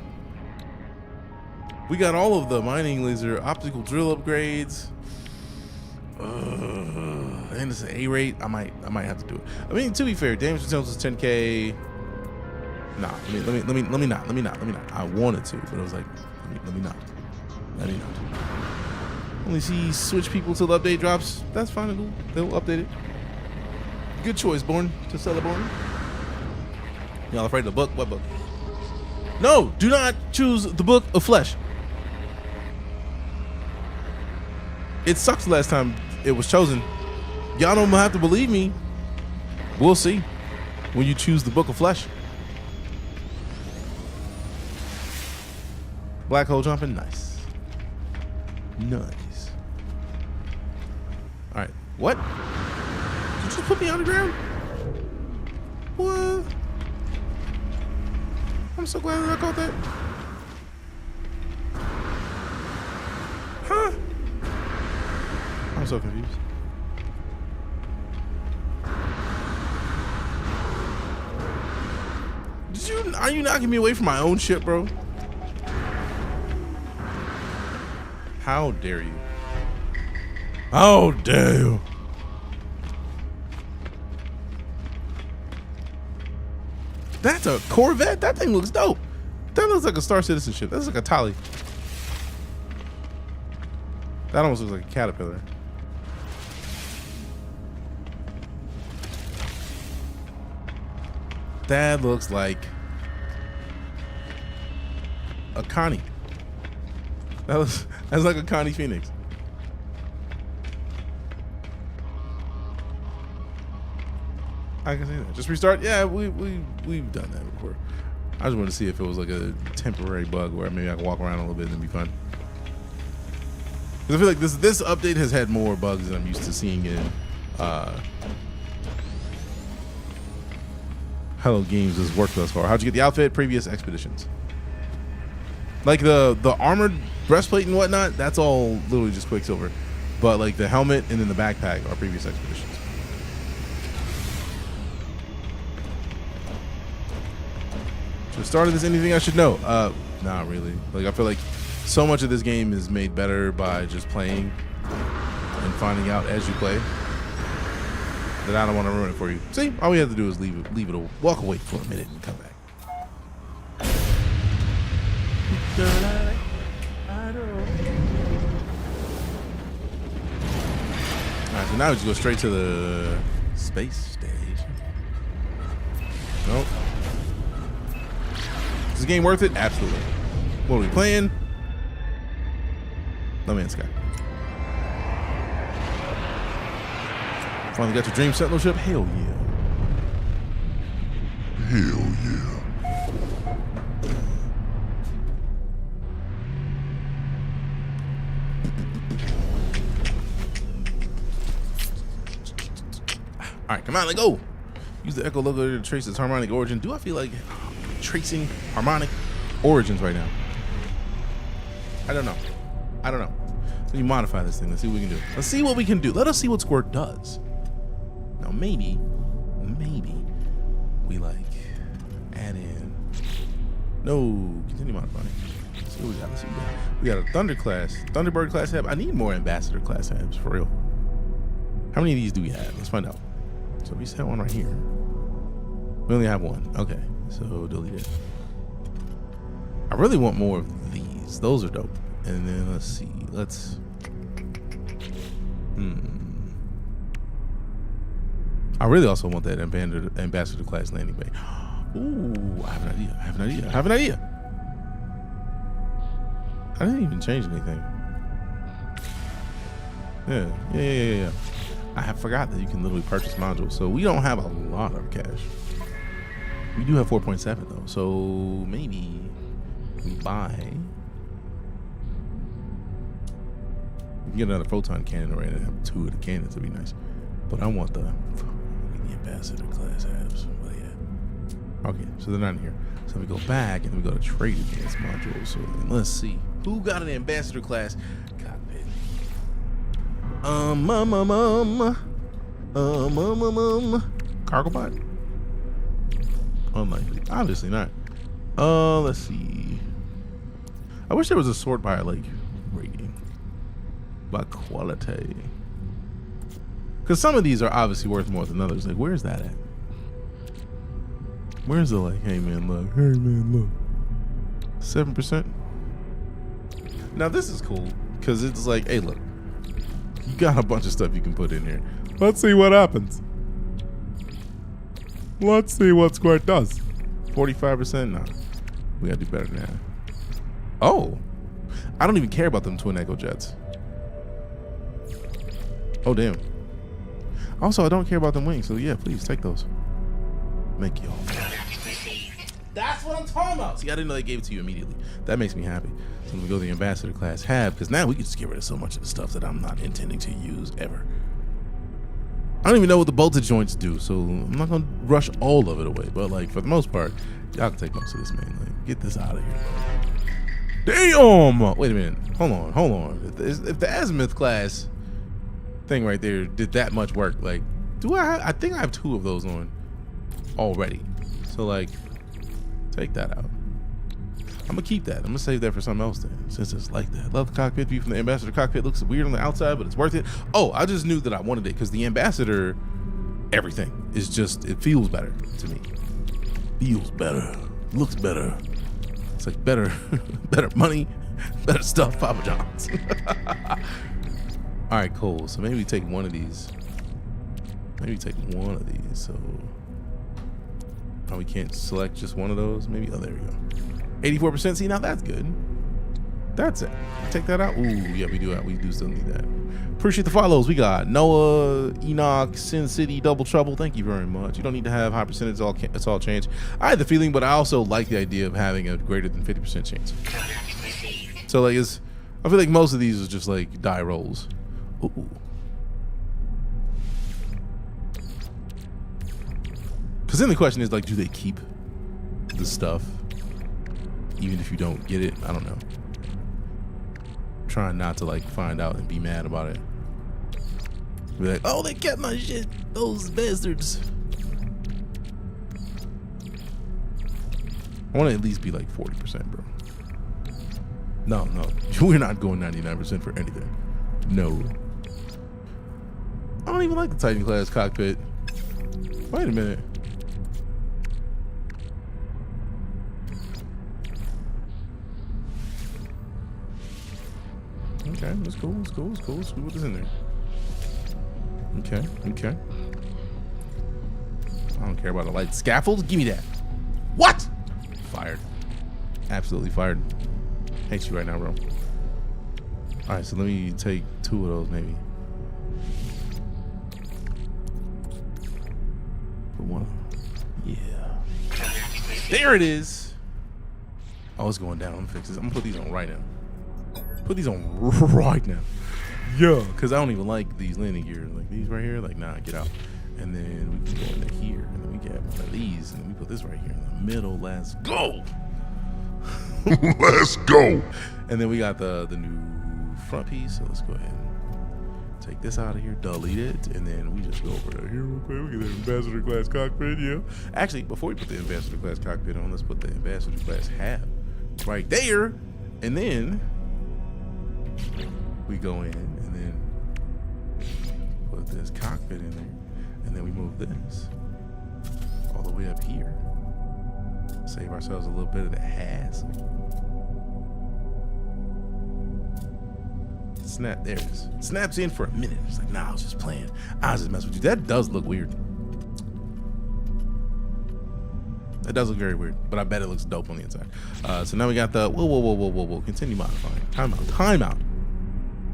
We got all of the mining laser optical drill upgrades. And it's an A rate. I might have to do it. I mean, to be fair, damage potential is 10K. Nah, let me not. I wanted to, but I was like, let me not. Only see switch people till the update drops. That's fine. They'll update it. Good choice, Born to Celeborn. Y'all afraid of the book? What book? No, do not choose the book of flesh. It sucks the last time it was chosen. Y'all don't have to believe me. We'll see when you choose the book of flesh. Black hole jumping, nice. Nice. All right, what? Did you just put me on the ground? What? I'm so glad that I caught that. Huh? I'm so confused. Are you knocking me away from my own ship, bro? How dare you? How dare you? That's a Corvette? That thing looks dope. That looks like a Star Citizen ship. That's like a Tali. That almost looks like a Caterpillar. That looks like a Connie. That's like a Connie Phoenix. I can see that. Just restart. Yeah, we've done that before. I just wanted to see if it was like a temporary bug where maybe I can walk around a little bit and it'd be fun. Because I feel like this update has had more bugs than I'm used to seeing in Hello Games has worked thus far. How'd you get the outfit? Previous expeditions. Like the armored breastplate and whatnot, that's all literally just Quicksilver. But like the helmet and then the backpack are previous expeditions. Should have started this anything I should know? Not really. Like I feel like so much of this game is made better by just playing and finding out as you play. That I don't want to ruin it for you. See, all we have to do is leave it, walk away for a minute and come back. Alright, so now we just go straight to the space station. Nope. Is this game worth it? Absolutely. What are we playing? NoMansSky. Finally got your dream Sentinel ship? Hell yeah. Hell yeah. All right, come on, let's go. Use the echolocator to trace its harmonic origin. Do I feel like tracing harmonic origins right now? I don't know. Let me modify this thing. Let's see what we can do. Let's see what we can do. Let us see what Squirt does. Now maybe we like add in. No, continue modifying. Let's see what we got. We got a Thunderbird class hab. I need more Ambassador class habs for real. How many of these do we have? Let's find out. So we just have one right here. We only have one. Okay, so delete it. I really want more of these. Those are dope. And then let's see. I really also want that ambassador class landing bay. Ooh, I have an idea. I didn't even change anything. Yeah. I have forgot that you can literally purchase modules. So we don't have a lot of cash. We do have 4.7 though. So maybe we buy. We can get another photon cannon already and have 2 of the cannons. That'd be nice. But I want the ambassador class halves. Well, yeah. Okay, so they're not in here. So we go back and we go to trade against modules. So let's see who got an ambassador class cockpit. Cargo bot? Unlikely. Obviously not. Let's see. I wish there was a sort by like rating, by quality. Because some of these are obviously worth more than others. Like, where's that at? Where's the like, hey man, look. 7%. Now this is cool because it's like, hey, look, you got a bunch of stuff you can put in here. Let's see what happens. Let's see what Squirt does. 45%? Nah. We gotta do better than that. Oh. I don't even care about them twin echo jets. Oh, damn. Also, I don't care about them wings, so yeah, please take those. Make y'all. That's what I'm talking about. See, I didn't know they gave it to you immediately. That makes me happy. So I'm gonna go to the ambassador class hab, because now we can just get rid of so much of the stuff that I'm not intending to use ever. I don't even know what the bolted joints do, so I'm not gonna rush all of it away. But like for the most part, y'all can take most of this, man. Like, get this out of here. Damn! Wait a minute. Hold on. If the azimuth class thing right there did that much work, like, I think I have 2 of those on already. So like, take that out. I'm gonna keep that. I'm gonna save that for something else then, since it's like that. Love the cockpit view from the ambassador cockpit. Looks weird on the outside, but it's worth it. Oh, I just knew that I wanted it because the ambassador, everything is just, it feels better to me. Feels better, looks better. It's like better, better money, better stuff, Papa John's. All right, cool. So maybe take one of these. So, oh, we can't select just one of those. Maybe, oh, there we go. 84%. See, now that's good. That's it. Take that out. Ooh, yeah, we do still need that. Appreciate the follows. We got Noah, Enoch, Sin City, Double Trouble. Thank you very much. You don't need to have high percentage. It's all changed. I had the feeling, but I also like the idea of having a greater than 50% chance. So like, I feel like most of these is just like die rolls. Ooh. Because then the question is like, do they keep the stuff even if you don't get it? I don't know. Trying not to like find out and be mad about it. Be like, oh, they kept my shit, those bastards. I want to at least be like 40%, bro. No, we're not going 99% for anything. No. I don't even like the Titan class cockpit. Wait a minute. Okay, that's cool. Let's see what is in there. Okay. I don't care about a light scaffold. Give me that. What? Fired. Absolutely fired. Hate you right now, bro. All right, so let me take 2 of those, maybe. Put one. Yeah. There it is. Oh, it's going down. I'm gonna fix this. I'm gonna put these on right now. Put these on right now. Yeah, because I don't even like these landing gears. Like these right here, like, nah, get out. And then we can go into here. And then we get one of these. And then we put this right here in the middle. Let's go. Let's go. And then we got the new front piece. So let's go ahead and take this out of here, delete it, and then we just go over to here real quick. We get the ambassador class cockpit, yeah. Actually, before we put the ambassador class cockpit on, let's put the ambassador class hab right there. And then we go in and then put this cockpit in there, and then we move this all the way up here. Save ourselves a little bit of the hassle. Snap, there it is. Snaps in for a minute. It's like, nah, I was just playing. I was just messing with you. That does look weird. It does look very weird, but I bet it looks dope on the inside. So now we got the, whoa. Continue modifying. Timeout.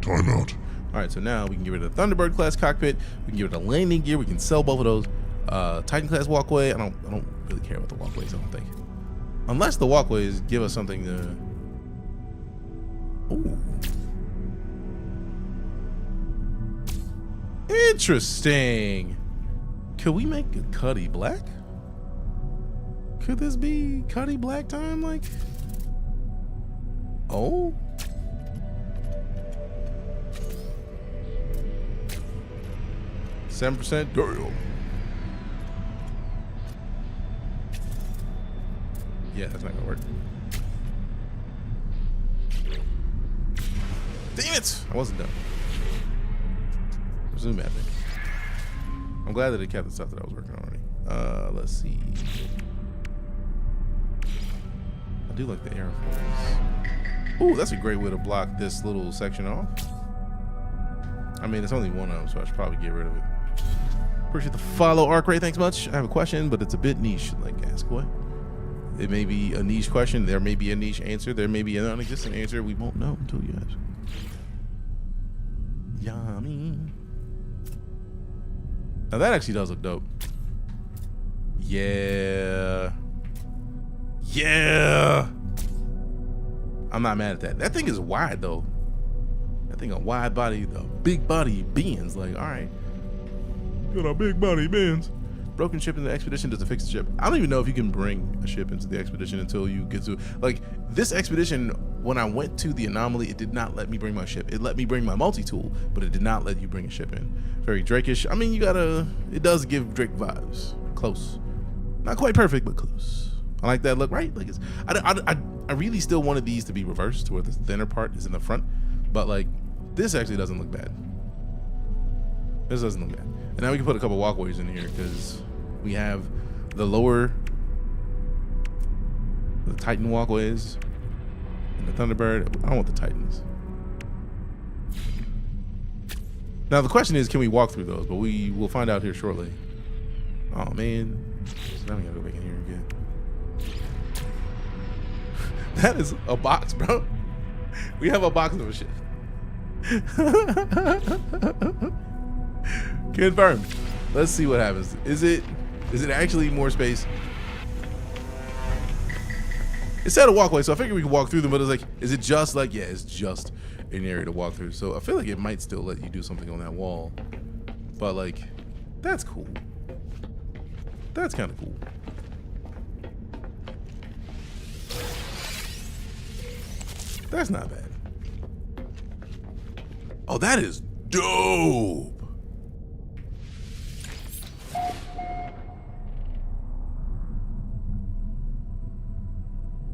All right, so now we can get rid of the Thunderbird class cockpit. We can get rid of the landing gear. We can sell both of those. Titan class walkway. I don't really care about the walkways, I don't think. Unless the walkways give us something to... Ooh. Interesting. Could we make a Cuddy Black? Could this be Cuddy Black time? Like, oh, 7%. Damn. Yeah, that's not gonna work. Damn it! I wasn't done. Zoom at me. I'm glad that it kept the stuff that I was working on already. Let's see. I do like the airfoils. Ooh, that's a great way to block this little section off. I mean, it's only one of them, so I should probably get rid of it. Appreciate the follow, Arc Ray. Thanks much. I have a question, but it's a bit niche. Like, ask away. It may be a niche question. There may be a niche answer. There may be a non-existent answer. We won't know until you ask. Yummy. Now that actually does look dope. Yeah. Yeah. I'm not mad at that. That thing is wide though. That thing a wide body, the big body beans. Like, all right. Got a big body beans. Broken ship in the expedition doesn't fix the ship. I don't even know if you can bring a ship into the expedition until you get to, like, this expedition, when I went to the anomaly, it did not let me bring my ship. It let me bring my multi-tool, but it did not let you bring a ship in. Very Drake-ish. I mean, you gotta, it does give Drake vibes. Close. Not quite perfect, but close. I like that look, right? Like, it's, I really still wanted these to be reversed to where the thinner part is in the front, but like, this actually doesn't look bad. This doesn't look bad. And now we can put a couple walkways in here because we have the lower, the Titan walkways and the Thunderbird. I don't want the Titans. Now the question is, can we walk through those? But we will find out here shortly. Oh man, so now we gotta go back in here again. That is a box, bro. We have a box of a ship. Confirmed. Let's see what happens. Is it actually more space? It said a walkway, so I figured we could walk through them, but it's like, is it just like, yeah, it's just an area to walk through. So I feel like it might still let you do something on that wall. But like, that's cool. That's kind of cool. That's not bad. Oh, that is dope.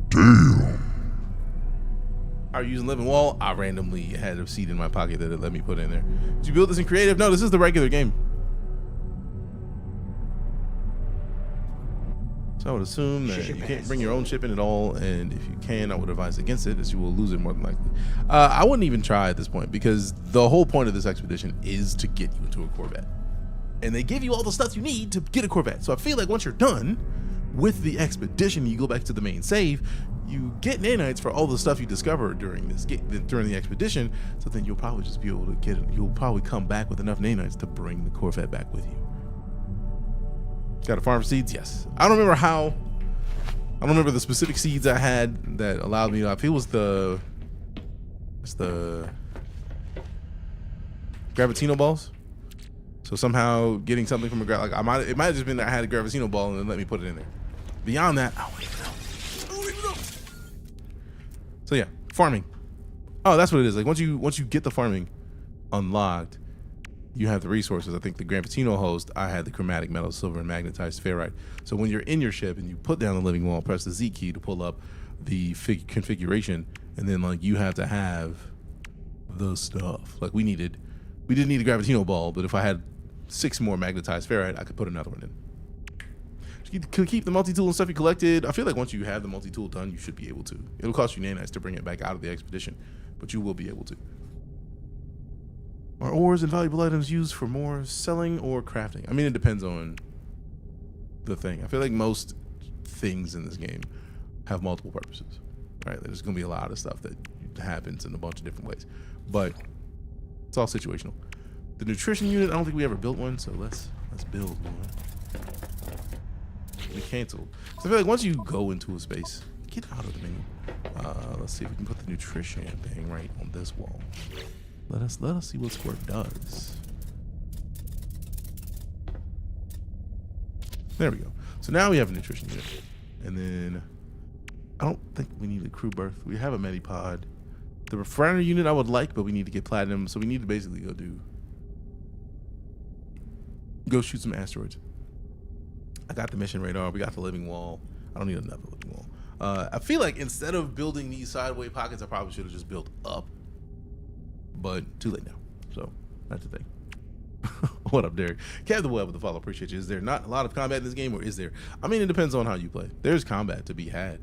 Damn. Are you using living wall? I randomly had a seed in my pocket that it let me put in there. Did you build this in creative? No, this is the regular game. So I would assume that you can't bring your own ship in at all, and if you can, I would advise against it, as you will lose it more than likely. I wouldn't even try at this point, because the whole point of this expedition is to get you into a Corvette. And they give you all the stuff you need to get a Corvette. So I feel like once you're done with the expedition, you go back to the main save, you get nanites for all the stuff you discover during the expedition, so then you'll probably just be able to get it. You'll probably come back with enough nanites to bring the Corvette back with you. Got to farm for seeds? Yes. I don't remember the specific seeds I had that allowed me to, I feel it's the Gravitino balls. So somehow getting something from a, like, it might have just been that I had a Gravitino ball and then let me put it in there. Beyond that, I don't even know. So yeah, farming. Oh, that's what it is. Like once you get the farming unlocked, you have the resources. I think the Gravitino host, I had the chromatic metal, silver, and magnetized ferrite. So when you're in your ship and you put down the living wall, press the Z key to pull up the configuration, and then like you have to have the stuff. Like we didn't need a Gravitino ball, but if I had 6 more magnetized ferrite, I could put another one in. You could keep the multi-tool and stuff you collected. I feel like once you have the multi-tool done, you should be able to. It'll cost you nanites to bring it back out of the expedition, but you will be able to. Are ores and valuable items used for more selling or crafting? I mean, it depends on the thing. I feel like most things in this game have multiple purposes, right? There's going to be a lot of stuff that happens in a bunch of different ways, but it's all situational. The nutrition unit, I don't think we ever built one, so let's build one. We canceled. So I feel like once you go into a space, get out of the menu. Let's see if we can put the nutrition thing right on this wall. Let us see what Squirt does. There we go. So now we have a nutrition unit. And then I don't think we need a crew berth. We have a medipod. The refiner unit I would like, but we need to get platinum. So we need to basically go shoot some asteroids. I got the mission radar. We got the living wall. I don't need another living wall. I feel like instead of building these sideways pockets, I probably should have just built up. But too late now, so that's the thing. What up, Derek? Kev the Web with the follow. Appreciate you. Is there not a lot of combat in this game, or is there? I mean, it depends on how you play. There's combat to be had.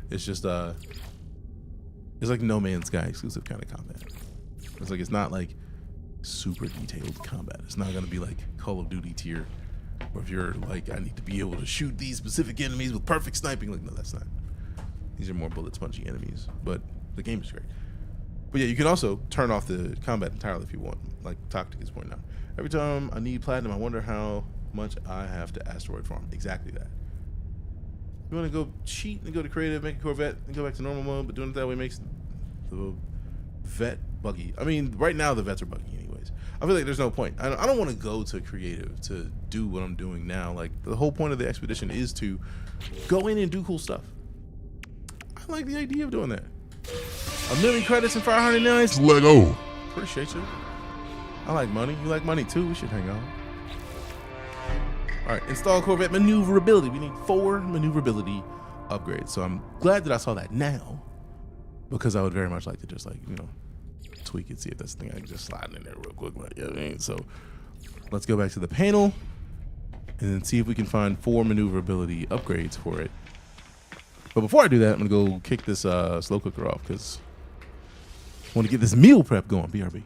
It's just it's like NoMansSky exclusive kind of combat. It's like it's not like super detailed combat. It's not gonna be like Call of Duty tier Or if you're like, I need to be able to shoot these specific enemies with perfect sniping, like, no, that's not. These are more bullet spongy enemies, but the game is great. But yeah, you can also turn off the combat entirely if you want, like Tactic is pointing out. Every time I need platinum, I wonder how much I have to asteroid farm. Exactly that. You want to go cheat and go to creative, make a Corvette, and go back to normal mode, but doing it that way makes the vet buggy. I mean, right now the vets are buggy anyways. I feel like there's no point. I don't want to go to creative to do what I'm doing now. Like, the whole point of the expedition is to go in and do cool stuff. I like the idea of doing that. 1,000,000 credits and 500 nines. Lego. Appreciate you. I like money. You like money too. We should hang out. All right, install Corvette maneuverability. We need 4 maneuverability upgrades. So I'm glad that I saw that now, because I would very much like to just, like, you know, tweak it, see if that's the thing I can just slide in there real quick. Like, you know what I mean? So let's go back to the panel and then see if we can find 4 maneuverability upgrades for it. But before I do that, I'm gonna go kick this slow cooker off because I want to get this meal prep going. BRB.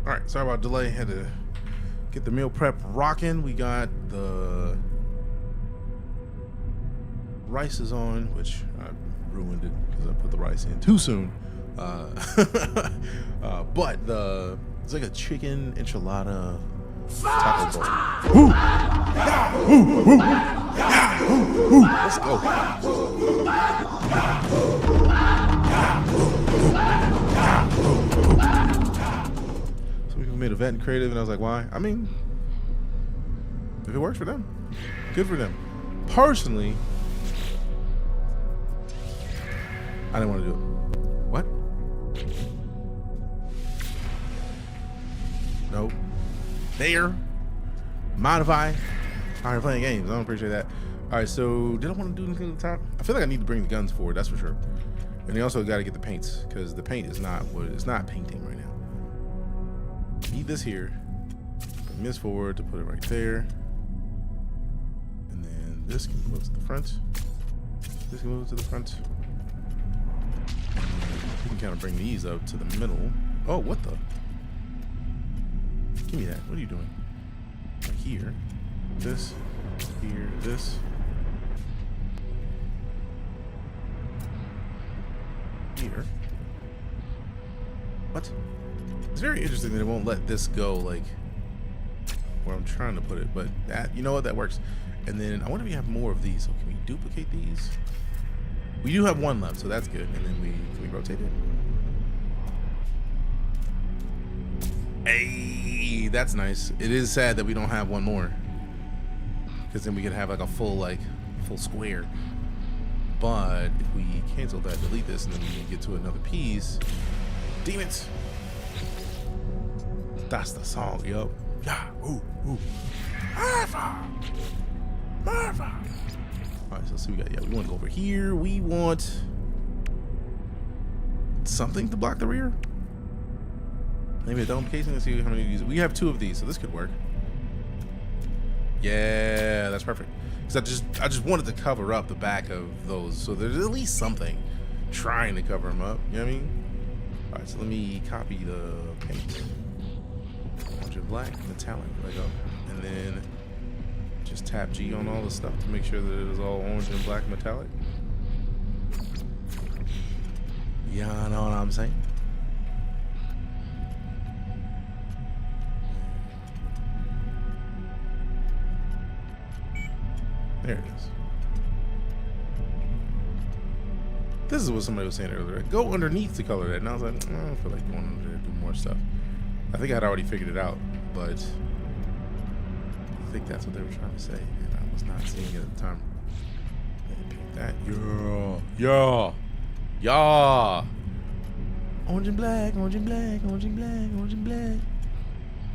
All right, sorry about delay. Had to get the meal prep rocking. We got the rice is on, which I ruined it because I put the rice in too soon. But it's like a chicken enchilada taco bowl. Let's go. Some people made event creative, and I was like, why? I mean, if it works for them, good for them. Personally, I didn't want to do it. What? Nope. There. Modify. Alright, playing games. I don't appreciate that. Alright, so did I want to do anything at the top? I feel like I need to bring the guns forward, that's for sure. And you also got to get the paints, because the paint is not what it's not painting right now. Need this here. Bring this forward to put it right there. And then this can move to the front. This can move to the front. We can kind of bring these up to the middle. Oh, what the? Give me that. What are you doing? Right here. This. Here. This. Here. What? It's very interesting that it won't let this go like where I'm trying to put it, but that, you know what, that works. And then I wonder if we have more of these. So can we duplicate these? We do have one left, so that's good. And then can we rotate it? Hey, that's nice. It is sad that we don't have one more, because then we could have like a full square. But if we cancel that, delete this, and then we can get to another piece. Demons. That's the song, yo. Yeah. Ooh. Ooh. Marva. Marva. All right, so let's see what we got. Yeah, we want to go over here. We want something to block the rear. Maybe a dome casing. Let's see how many of these. We have 2 of these, so this could work. Yeah, that's perfect. Because I just wanted to cover up the back of those, so there's at least something trying to cover them up. You know what I mean? All right, so let me copy the paint. Orange and black, metallic, like up, and then just tap G on all the stuff to make sure that it is all orange and black metallic. Yeah, know what I'm saying? There it is. This is what somebody was saying earlier. Go underneath to color that. And I was like, I don't feel like going under there to do more stuff. I think I had already figured it out, but I think that's what they were trying to say, and I was not seeing it at the time. Pick that. Yeah. Orange and black, orange and black, orange and black, orange and black.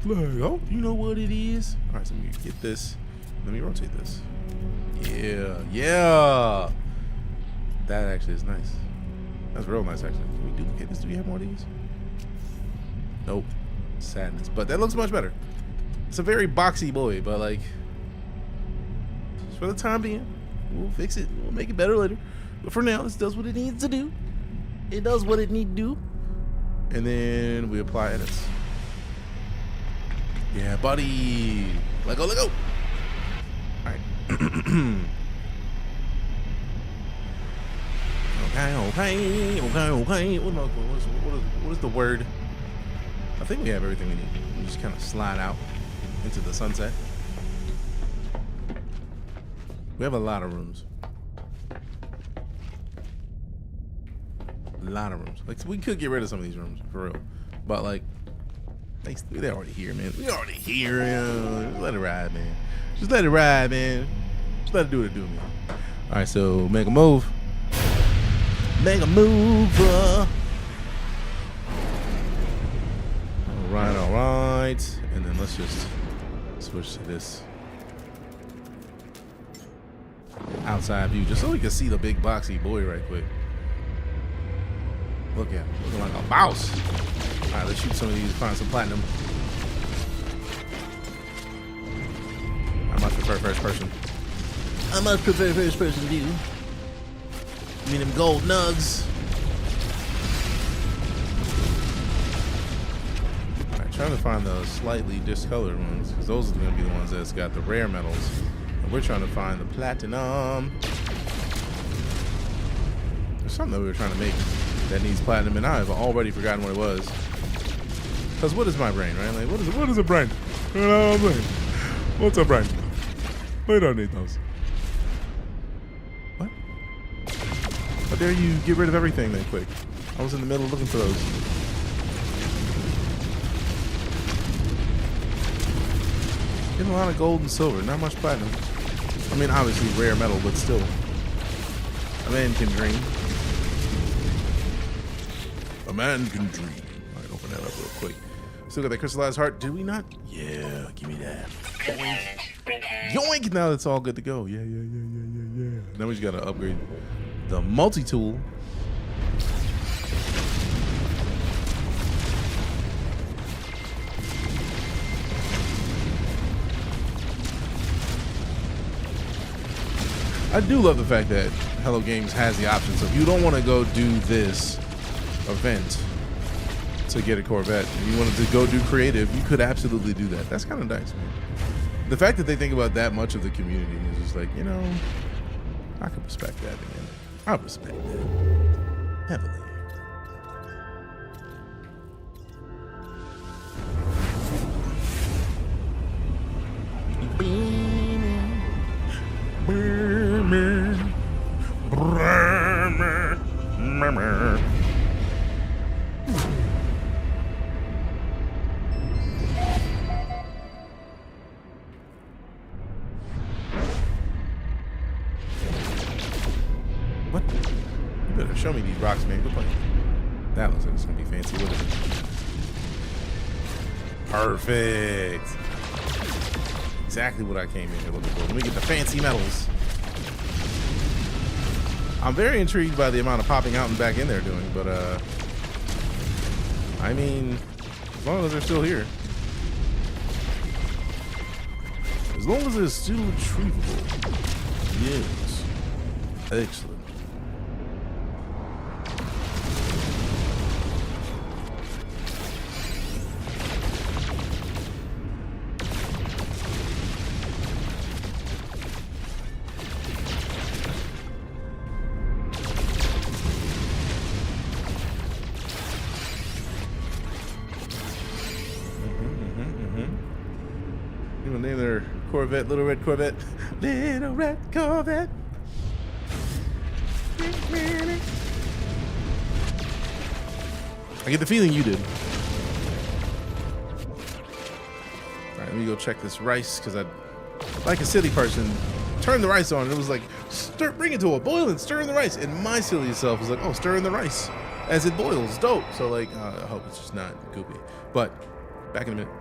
Black. Oh, you know what it is. All right, so let me get this. Let me rotate this. Yeah. That actually is nice. That's real nice, actually. Can we duplicate this? Do we have more of these? Nope. Sadness. But that looks much better. It's a very boxy boy, but like, just for the time being, we'll fix it. We'll make it better later. But for now, this does what it needs to do. It does what it needs to do. And then we apply edits. Yeah, buddy. Let go. All right. Okay. What is the word? I think we have everything we need. We just kind of slide out into the sunset. We have a lot of rooms. Like, we could get rid of some of these rooms, for real. But, like, they're already here, man. We already here. Just let it ride, man. Just let it do what it do, man. All right, so make a move. All right. And then let's just switch to this outside view, just so we can see the big boxy boy right quick. Look at him, looking like a mouse. All right, let's shoot some of these, find some platinum. I much prefer first person. View. I mean, them gold nugs. All right, Trying to find the slightly discolored ones, because those are going to be the ones that's got the rare metals. And we're trying to find the platinum. There's something that we were trying to make that needs platinum, and I've already forgotten what it was. Because what is my brain, right? Like, what is a brain? What's a brain? We don't need those. What? How dare you get rid of everything that quick? I was in the middle looking for those. Getting a lot of gold and silver, not much platinum. I mean, obviously rare metal, but still. A man can dream. A man can dream. All right, open that up real quick. Still got that crystallized heart. Did we not? Yeah, give me that. Yoink! Now it's all good to go. Yeah. Now we just gotta upgrade the multi-tool. I do love the fact that Hello Games has the option. So if you don't want to go do this event to get a Corvette, and you wanted to go do creative, you could absolutely do that. That's kind of nice, man. The fact that they think about that much of the community is just like, you know, I can respect that, man. I respect that heavily. What? You better show me these rocks, man. Good point. That looks like it's gonna be fancy. What is it? Perfect. Exactly what I came in here looking for. Let me get the fancy metals. I'm very intrigued by the amount of popping out and back in there doing, but I mean, as long as they're still here. As long as it's still retrievable. Yes. Excellent. You wanna name their Corvette Little Red Corvette? Little Red Corvette. I get the feeling you did. Alright, let me go check this rice, because I, like a silly person, turned the rice on and it was like, bring it to a boil and stir in the rice. And my silly self was like, oh, stir in the rice as it boils. Dope. So like, I hope it's just not goopy. But back in a minute.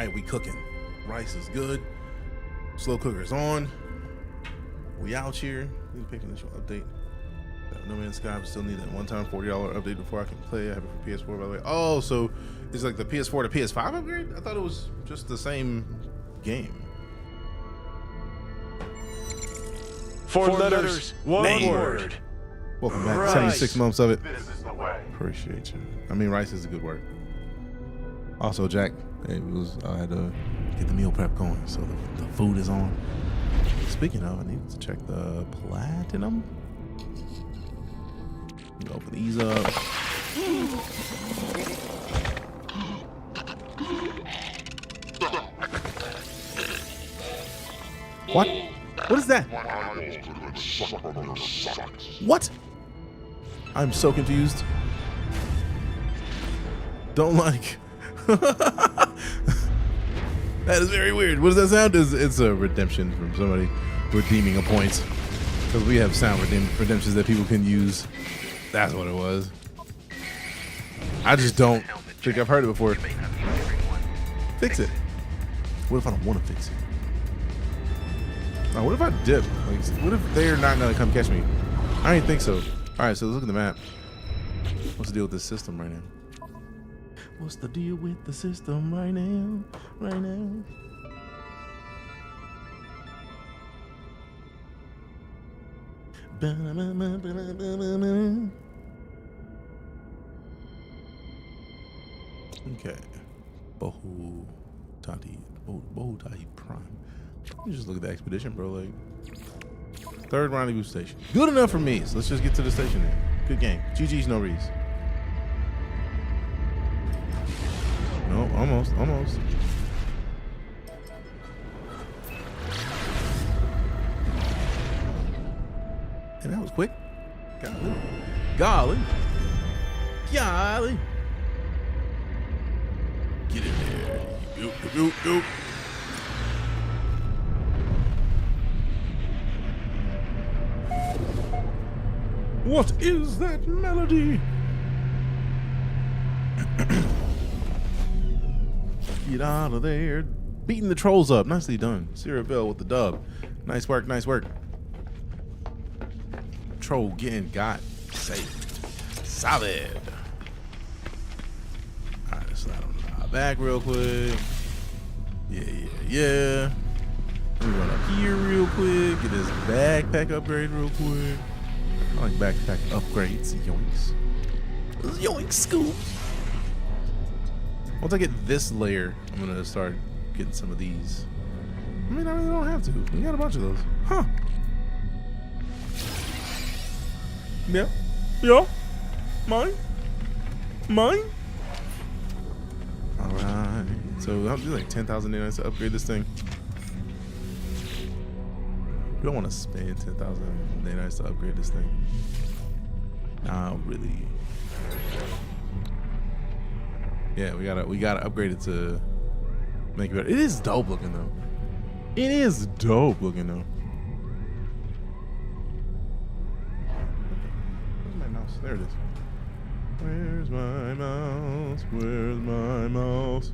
right, we cooking. Rice is good. Slow cooker is on. We out here. We picking this update. NoMansSky, we still need that one-time $40 update before I can play. I have it for PS4, by the way. Oh, so it's like the PS4 to PS5 upgrade? I thought it was just the same game. 4 letters, 1 Name. word. Welcome back. Rice. 76 months of it. This is the way. Appreciate you. I mean, rice is a good word. Also, Jack, I had to get the meal prep going, so the food is on. Speaking of, I need to check the platinum. Open these up. What? What is that? What? I'm so confused. Don't like. That is very weird. What does that sound? It's a redemption from somebody redeeming a point. Because we have sound redemptions that people can use. That's what it was. I just don't think I've heard it before. Fix it. What if I don't want to fix it? Now, what if I dip? Like, what if they're not gonna come catch me? I don't even think so. All right, so let's look at the map. What's the deal with this system right now? What's the deal with the system right now? Right now. Okay. Bohu Tati Prime. You just look at the expedition, bro. Like, 3rd rendezvous station. Good enough for me. So let's just get to the station then. Good game. GG's, no reads. No, almost. And that was quick. Golly. Get in there. Go. What is that melody? Get out of there. Beating the trolls up. Nicely done. Sierra Bell with the dub. Nice work. Troll getting got. Saved. Solid. Alright, let's slide on the back real quick. Yeah. Let me run up here real quick. Get this backpack upgrade real quick. I like backpack upgrades. Yoinks scoops. Once I get this layer, I'm gonna start getting some of these. I mean, I really don't have to. We got a bunch of those. Huh. Yeah. Mine. Alright. So I'll do like 10,000 nanites to upgrade this thing. You don't want to spend 10,000 nanites to upgrade this thing. Nah, really. Yeah, we gotta upgrade it to make it better. It is dope looking though. Where's my mouse? There it is. Where's my mouse?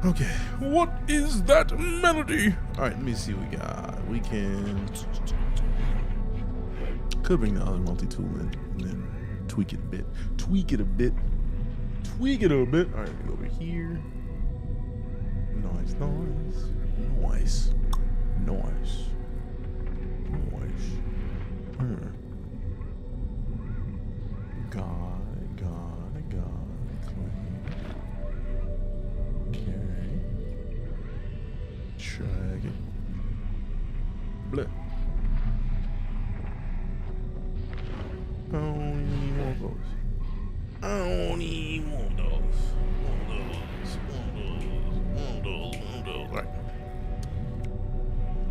Okay, what is that melody? All right, let me see what we got. We could bring the other multi-tool in and then tweak it a bit. All right, we go over here. Nice. Got it. Okay. Drag it. Blip. I don't even want those. All right.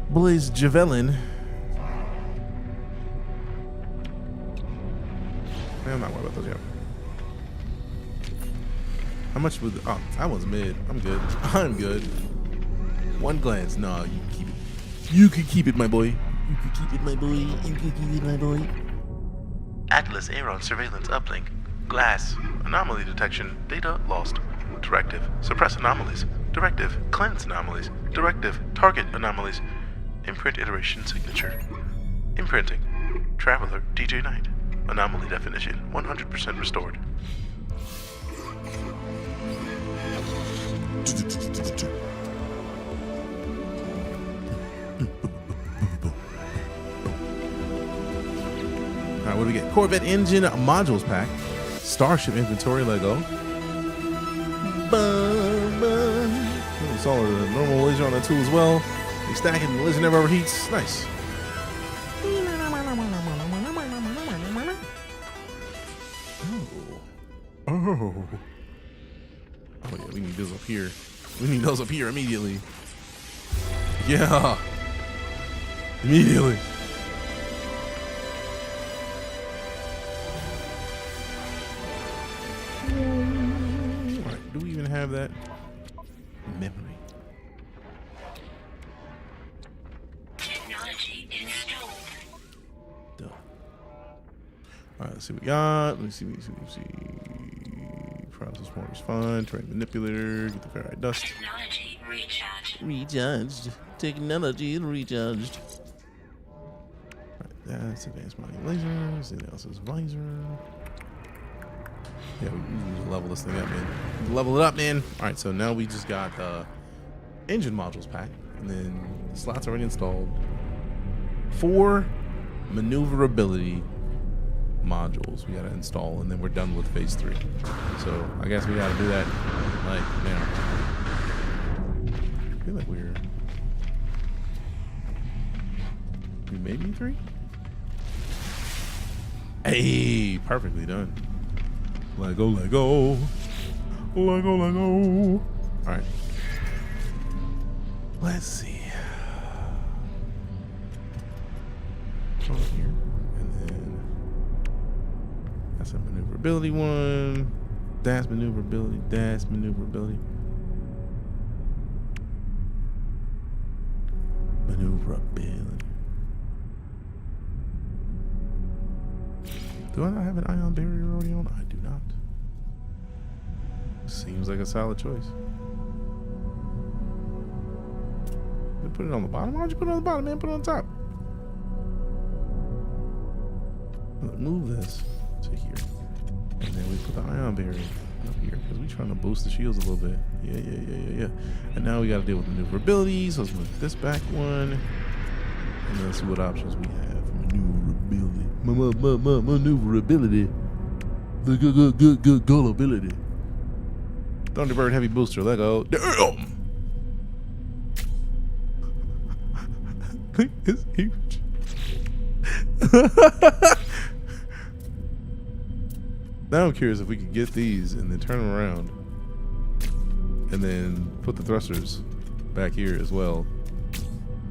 Blaze Javelin. I'm not worried about those yet. How much was? Oh, that one's mid. I'm good. One glance. No, you keep it. You can keep it, my boy. Atlas Aeron surveillance uplink. Glass. Anomaly detection. Data lost. Directive. Suppress anomalies. Directive. Cleanse anomalies. Directive. Target anomalies. Imprint iteration signature. Imprinting. Traveler DeejayKnight. Anomaly definition 100% restored. Alright, what do we get? Corvette engine modules pack. Starship inventory Lego. Install the normal laser on that tool as well. They stack it and the laser never overheats. Nice. Oh yeah, we need those up here. We need those up here immediately. Yeah. Immediately. Alright, do we even have that? Memory. Technology installed. Done. Alright, let's see what we got. Let me see. Process form is fine. Terrain manipulator. Get the ferrite dust. Technology recharged. Recharged. Technology recharged. Alright, that's advanced mining lasers. Anything else is visor. Yeah, we need to level this thing up, man. Level it up, man. Alright, so now we just got engine modules pack. And then the slots already installed. 4 maneuverability modules we gotta install, and then we're done with phase 3. So I guess we gotta do that like now. I feel like we made me 3. Hey, perfectly done. Lego. All right. Let's see. Over here, and then that's a maneuverability one. That's maneuverability. Maneuverability. Do I not have an ion barrier already on? I do not. Seems like a solid choice. You put it on the bottom? Why'd you put it on the bottom, man? Put it on top. Move this to here. And then we put the ion barrier up here because we're trying to boost the shields a little bit. Yeah. And now we got to deal with maneuverability. So let's move this back one. And then let's see what options we have. Maneuverability. The good gullibility. Thunderbird heavy booster. Lego. Damn! It's huge. Now I'm curious if we could get these and then turn them around and then put the thrusters back here as well,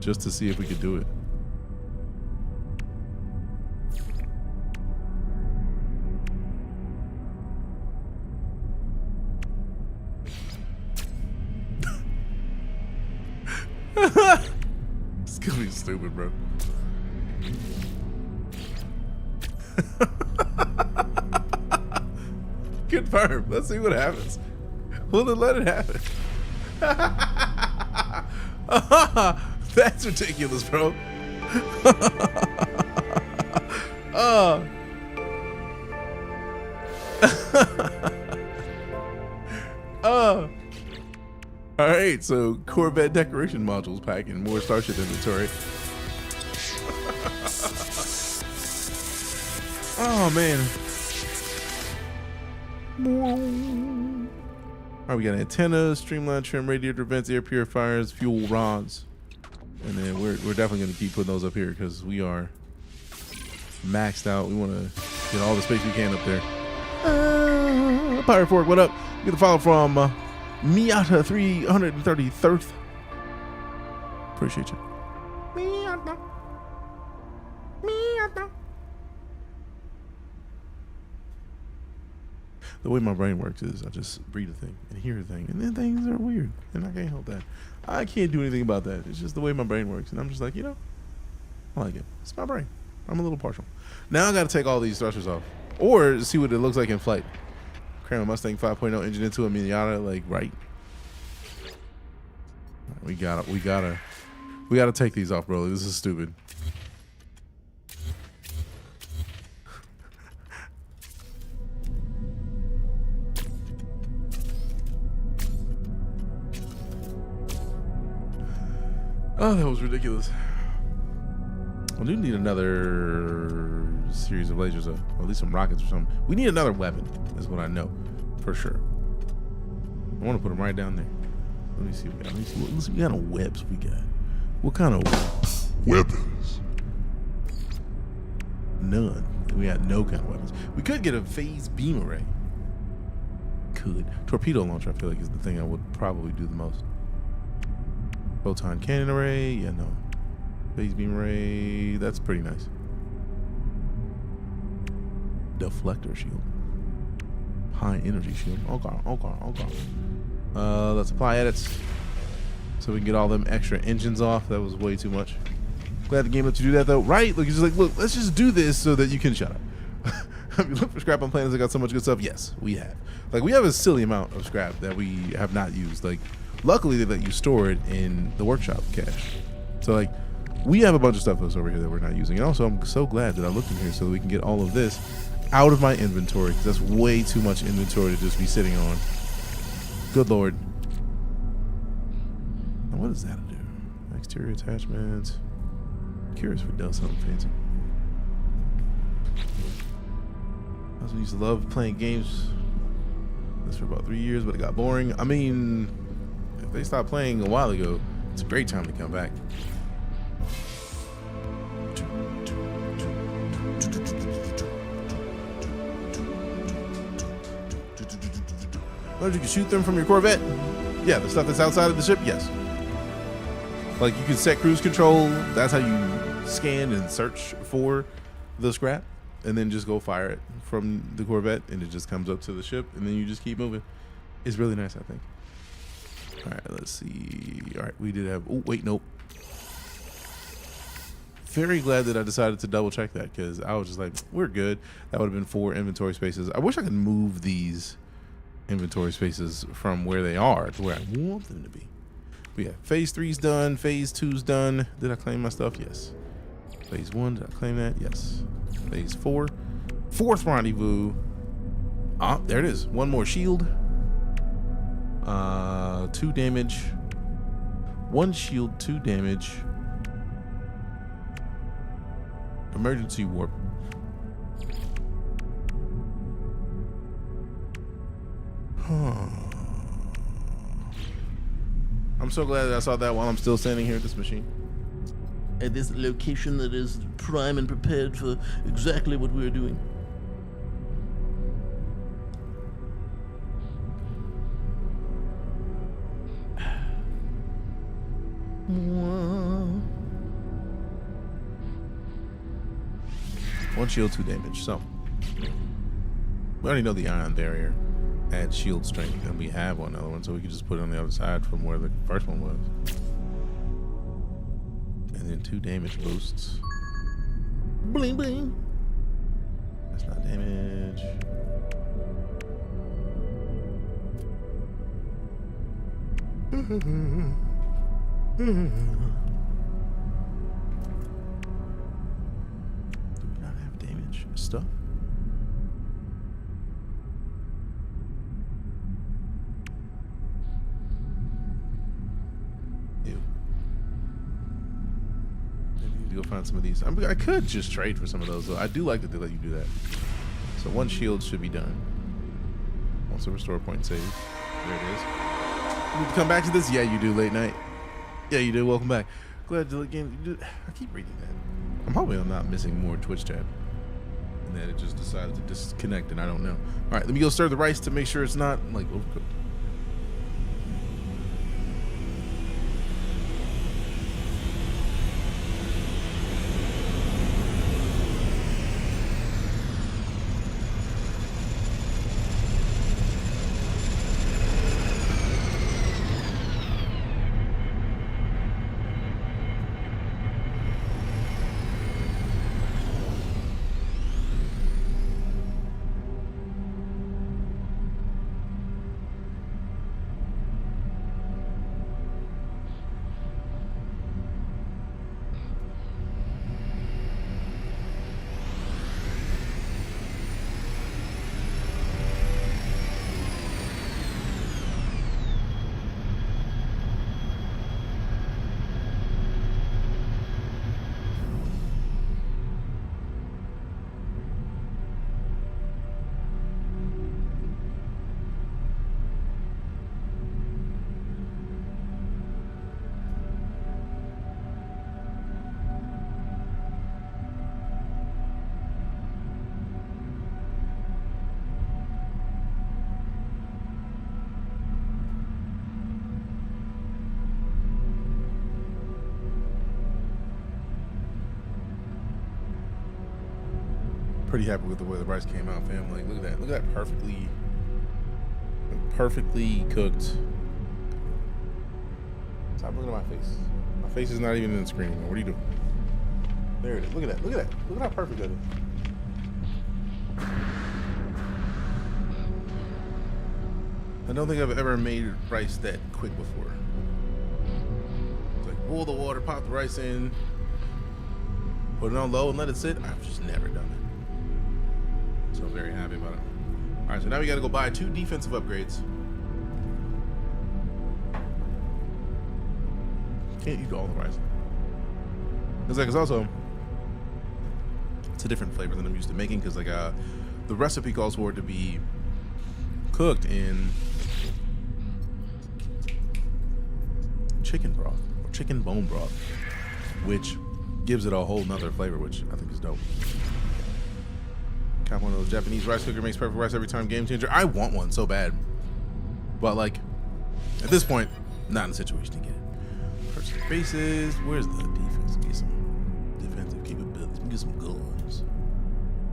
just to see if we could do it. It's gonna be stupid, bro. Confirm. Let's see what happens. We'll let it happen. That's ridiculous, bro. All right, so Corvette decoration modules pack and more Starship inventory. Oh man. Alright, we got antennas, streamlined trim, radiator vents, air purifiers, fuel rods. And then we're definitely going to keep putting those up here because we are maxed out. We want to get all the space we can up there. Pirate Fork, what up? Get a follow from Miata 333rd. Appreciate you. Miata. The way my brain works is I just read a thing and hear a thing, and then things are weird, and I can't help that. I can't do anything about that. It's just the way my brain works, and I'm just like, I like it. It's my brain. I'm a little partial. Now I got to take all these thrusters off, or see what it looks like in flight. Cram a Mustang 5.0 engine into a Miata, like right. We gotta take these off, bro. This is stupid. Oh, that was ridiculous. I do need another series of lasers, though. Or at least some rockets or something. We need another weapon, is what I know, for sure. I want to put them right down there. Let me see what we got. Let me see what kind of webs we got. What kind of Weapons. None. We got no kind of weapons. We could get a phase beam array. Could. Torpedo launcher, I feel like, is the thing I would probably do the most. Photon cannon array, yeah, no. Phase beam array, that's pretty nice. Deflector shield. High energy shield. Okay. Let's apply edits so we can get all them extra engines off. That was way too much. Glad the game lets you do that though, right? Look, it's just like, look, let's just do this so that you can shut up. Have you looked for scrap on planets that got so much good stuff? Yes, we have. Like, we have a silly amount of scrap that we have not used. Like, luckily they let you store it in the workshop cache. So like, we have a bunch of stuff that's over here that we're not using. And also, I'm so glad that I looked in here so that we can get all of this out of my inventory, because that's way too much inventory to just be sitting on. Good Lord. Now, what does that do? Exterior attachments. Curious if it does something fancy. I also used to love playing games. This for about 3 years, but it got boring. I mean, if they stopped playing a while ago, it's a great time to come back. Oh, you can shoot them from your Corvette? Yeah, the stuff that's outside of the ship? Yes. Like, you can set cruise control. That's how you scan and search for the scrap, and then just go fire it from the Corvette, and it just comes up to the ship, and then you just keep moving. It's really nice, I think. All right, let's see. All right, we did have... Oh, wait, nope. Very glad that I decided to double check that, because I was just like, we're good. That would have been 4 inventory spaces. I wish I could move these inventory spaces from where they are to where I want them to be. But yeah, phase 3's done. Phase 2's done. Did I claim my stuff? Yes. Phase 1, did I claim that? Yes. Phase 4. 4th rendezvous. Ah, there it is. 1 more shield. 2 damage. 1 shield, 2 damage. Emergency warp. I'm so glad that I saw that while I'm still standing here at this machine. At this location that is prime and prepared for exactly what we're doing. One shield, 2 damage. So we already know the ion barrier adds shield strength, and we have one other one, so we can just put it on the other side from where the first one was. And then 2 damage boosts. Bling bling. That's not damage. Do we not have damage stuff? Ew. Maybe we need to go find some of these. I could just trade for some of those, though. I do like that they let you do that. So 1 shield should be done. Also restore point save. There it is. You need to come back to this? Yeah, you do, late night. Yeah, you do. Welcome back. Glad to again. I keep reading that. I'm hoping I'm not missing more Twitch chat, and that it just decided to disconnect, and I don't know. All right, let me go stir the rice to make sure it's not like overcooked. Pretty happy with the way the rice came out, fam. Like, look at that. Look at that perfectly cooked. Stop looking at my face. My face is not even in the screen anymore. What are you doing? There it is. Look at that. Look at that. Look at how perfect that is. I don't think I've ever made rice that quick before. It's like boil the water, pop the rice in, put it on low and let it sit. I've just never done it. So I'm very happy about it. All right, so now we got to go buy 2 defensive upgrades. Can't eat all the rice. It's also, it's a different flavor than I'm used to making because like the recipe calls for it to be cooked in chicken broth or chicken bone broth, which gives it a whole nother flavor, which I think is dope. Got one of those Japanese rice cooker, makes perfect rice every time, game changer. I want one so bad, but like at this point, not in a situation to get it. First bases, where's the defense? Get some defensive capabilities. We get some guns.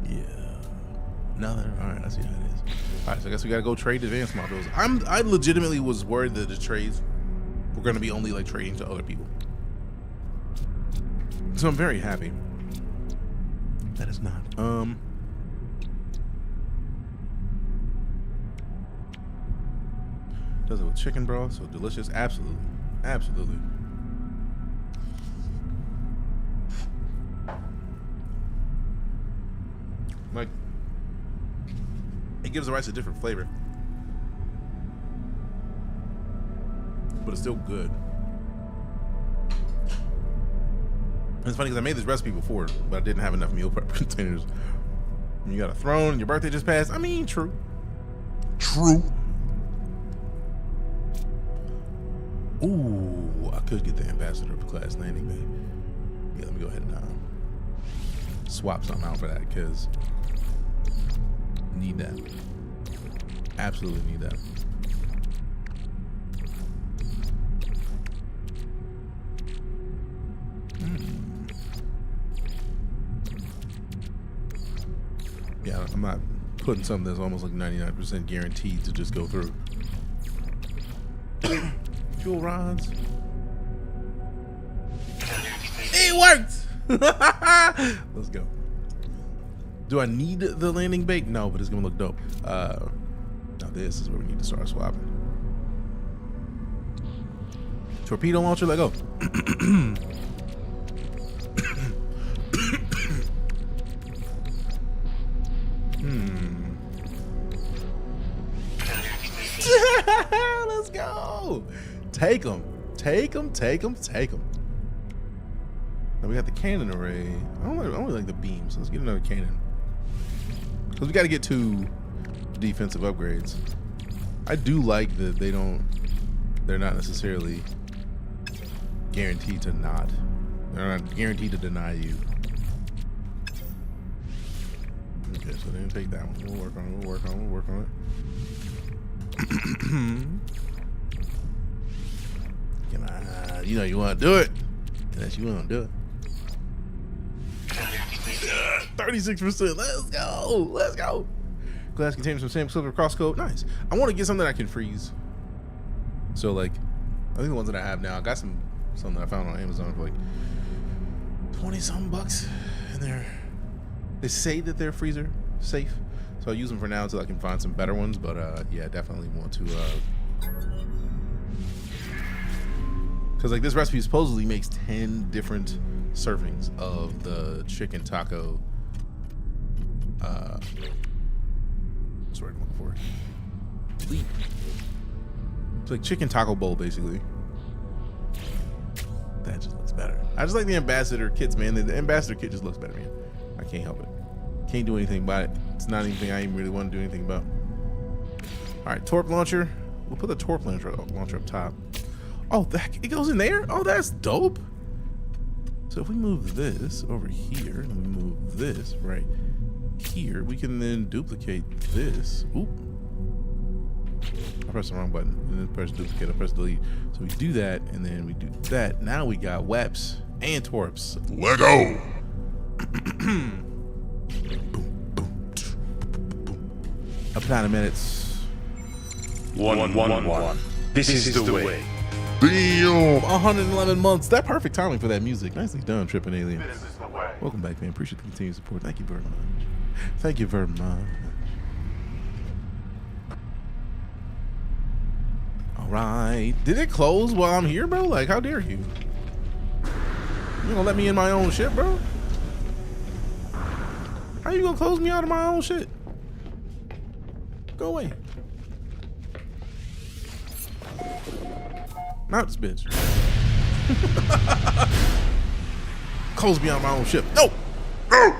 Yeah, nothing. All right, I see how it is. All right, so I guess we gotta go trade advanced modules. I legitimately was worried that the trades were gonna be only like trading to other people. So I'm very happy that it's not. Does it with chicken broth, so delicious. Absolutely, absolutely. Like, it gives the rice a different flavor, but it's still good. It's funny because I made this recipe before, but I didn't have enough meal prep containers. And you got a throne, and your birthday just passed. I mean, true. True. Ooh, I could get the ambassador of class landing bay. Yeah, let me go ahead and swap something out for that because need that. Absolutely need that. Yeah, I'm not putting something that's almost like 99% guaranteed to just go through. Fuel rods. It worked! Let's go. Do I need the landing bait? No, but it's gonna look dope. Now this is where we need to start swapping. Torpedo launcher, let go. Let's go. Take them. Take them, take them, take them. Now we got the cannon array. I don't really like the beams, so let's get another cannon. Because we got to get 2 defensive upgrades. I do like that they're not necessarily guaranteed to not. They're not guaranteed to deny you. Okay, so they didn't take that one. We'll work on it, we'll work on it, we'll work on it. Come on, you know you want to do it. Unless you want to do it. 36%. Let's go. Let's go. Glass contains some same silver crosscoat. Nice. I want to get something that I can freeze. So like, I think the ones that I have now, I got some that I found on Amazon for like 20-something bucks, and they say that they're freezer safe. So I'll use them for now until I can find some better ones. But yeah, definitely want to. Because like this recipe supposedly makes 10 different servings of the chicken taco. What's the word I'm looking for? It's like chicken taco bowl, basically. That just looks better. I just like the ambassador kits, man. The ambassador kit just looks better, man. I can't help it. Can't do anything about it. It's not anything I even really want to do anything about. All right, torp launcher. We'll put the torp launcher up top. Oh, it goes in there? Oh, that's dope. So if we move this over here, and we move this right here, we can then duplicate this. Oop. I pressed the wrong button. And then press duplicate. I press delete. So we do that, and then we do that. Now we got weps and torps. Let go. A planet minutes. 111. This is the way. Damn, 111 months. That perfect timing for that music. Nicely done, Trippin' Alien. This is the way. Welcome back, man. Appreciate the continued support. Thank you very much. Thank you very much. All right. Did it close while I'm here, bro? Like, how dare you? You gonna let me in my own shit, bro? How you gonna close me out of my own shit? Go away. Not this bitch. Close me out of my own ship. No! No!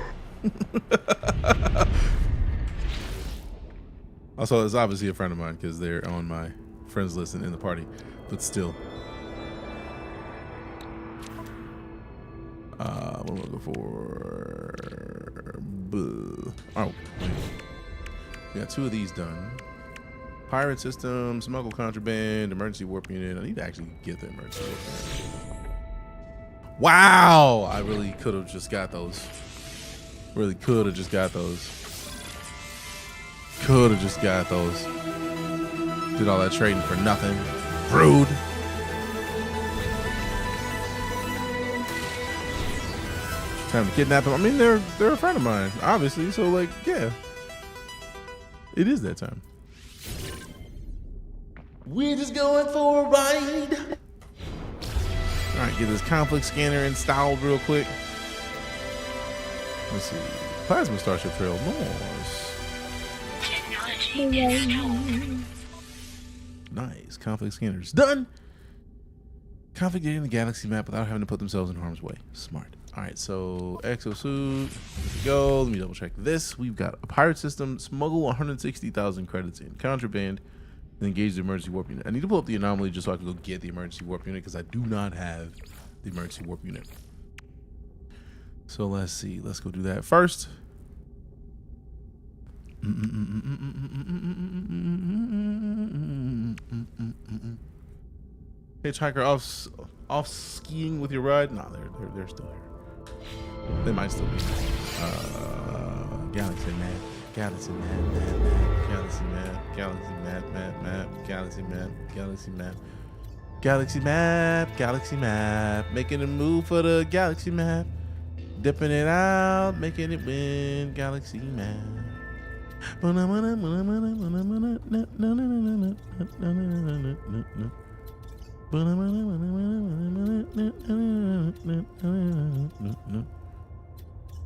Also, it's obviously a friend of mine because they're on my friends list and in the party, but still. What am I looking for? Oh, we got 2 of these done. Pirate system, smuggle contraband, emergency warp unit. I need to actually get the emergency warp unit. Wow! I really could have just got those. Really could have just got those. Could have just got those. Did all that trading for nothing. Rude. Time to kidnap them. I mean, they're a friend of mine, obviously. So, like, yeah. It is that time. We're just going for a ride. All right, get this conflict scanner installed real quick. Let's see. Plasma Starship Trail. Nice. Technology installed. Nice. Conflict scanners done. Configuring the galaxy map without having to put themselves in harm's way. Smart. All right, so exosuit. Here we go. Let me double check this. We've got a pirate system. Smuggle 160,000 credits in. Contraband. And engage the emergency warp unit. I need to pull up the anomaly just so I can go get the emergency warp unit because I do not have the emergency warp unit. So let's see. Let's go do that first. Hitchhiker off skiing with your ride? No, they're still here. They might still be. Galaxy map. Galaxy map, galaxy map, galaxy map, galaxy map, galaxy map, galaxy map, galaxy map, making a move for the galaxy map, dipping it out, making it win, galaxy map.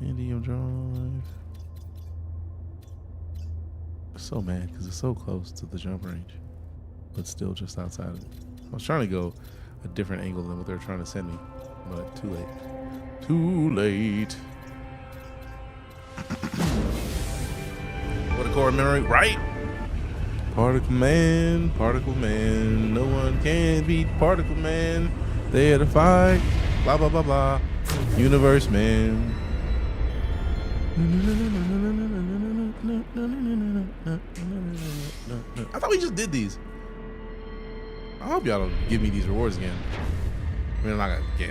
Indium Drive. So mad because it's so close to the jump range, but still just outside of it. I was trying to go a different angle than what they're trying to send me, but too late. Too late. What a core memory, right? Particle Man, no one can beat Particle Man. They had a fight, blah, blah, blah, blah. Universe Man. I thought we just did these. I hope y'all don't give me these rewards again. I mean, I'm not gonna get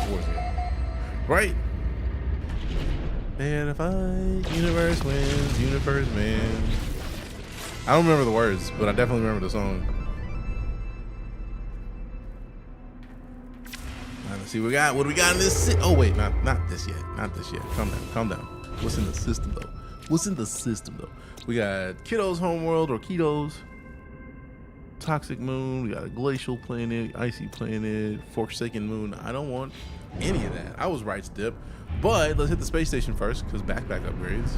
rewards again. Right? They had a fight. Universe wins. Universe man. I don't remember the words, but I definitely remember the song. Let's see what we got. What do we got in this? Oh wait, not this yet. Not this yet. Calm down. Calm down. What's in the system though? What's in the system though? We got Kiddo's Homeworld or Kiddo's. Toxic Moon. We got a Glacial Planet, Icy Planet, Forsaken Moon. I don't want any of that. I was right to dip. But let's hit the space station first because backpack upgrades.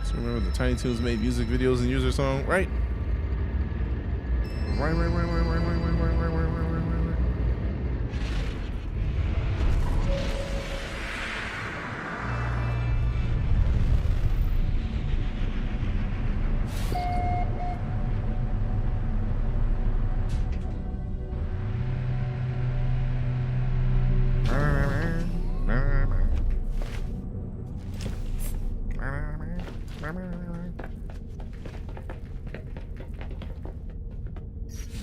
So remember the Tiny Toons made music videos and user song, right? Right.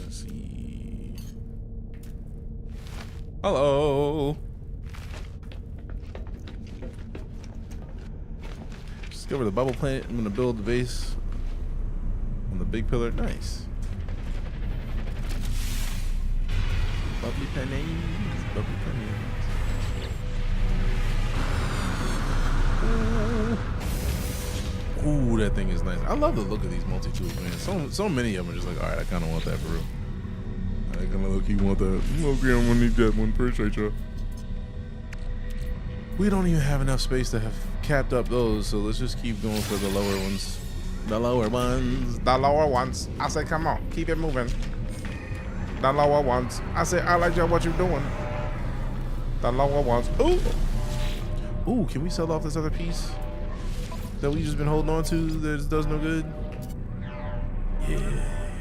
Let's see. Hello. Discover the bubble plant. I'm gonna build the base on the big pillar. Nice. Bubbly pennies, bubbly pennies. Ooh, that thing is nice. I love the look of these multi-tools, man. So many of them are just like, all right, I kind of want that for real. I kind of low-key want that. Okay, I'm gonna need that one. Appreciate you. We don't even have enough space to have capped up those, so let's just keep going for the lower ones. The lower ones. The lower ones. I say, come on, keep it moving. The lower ones. I say, I like what you're doing. The lower ones. Ooh. Ooh, can we sell off this other piece that we just been holding on to that does no good? Yeah.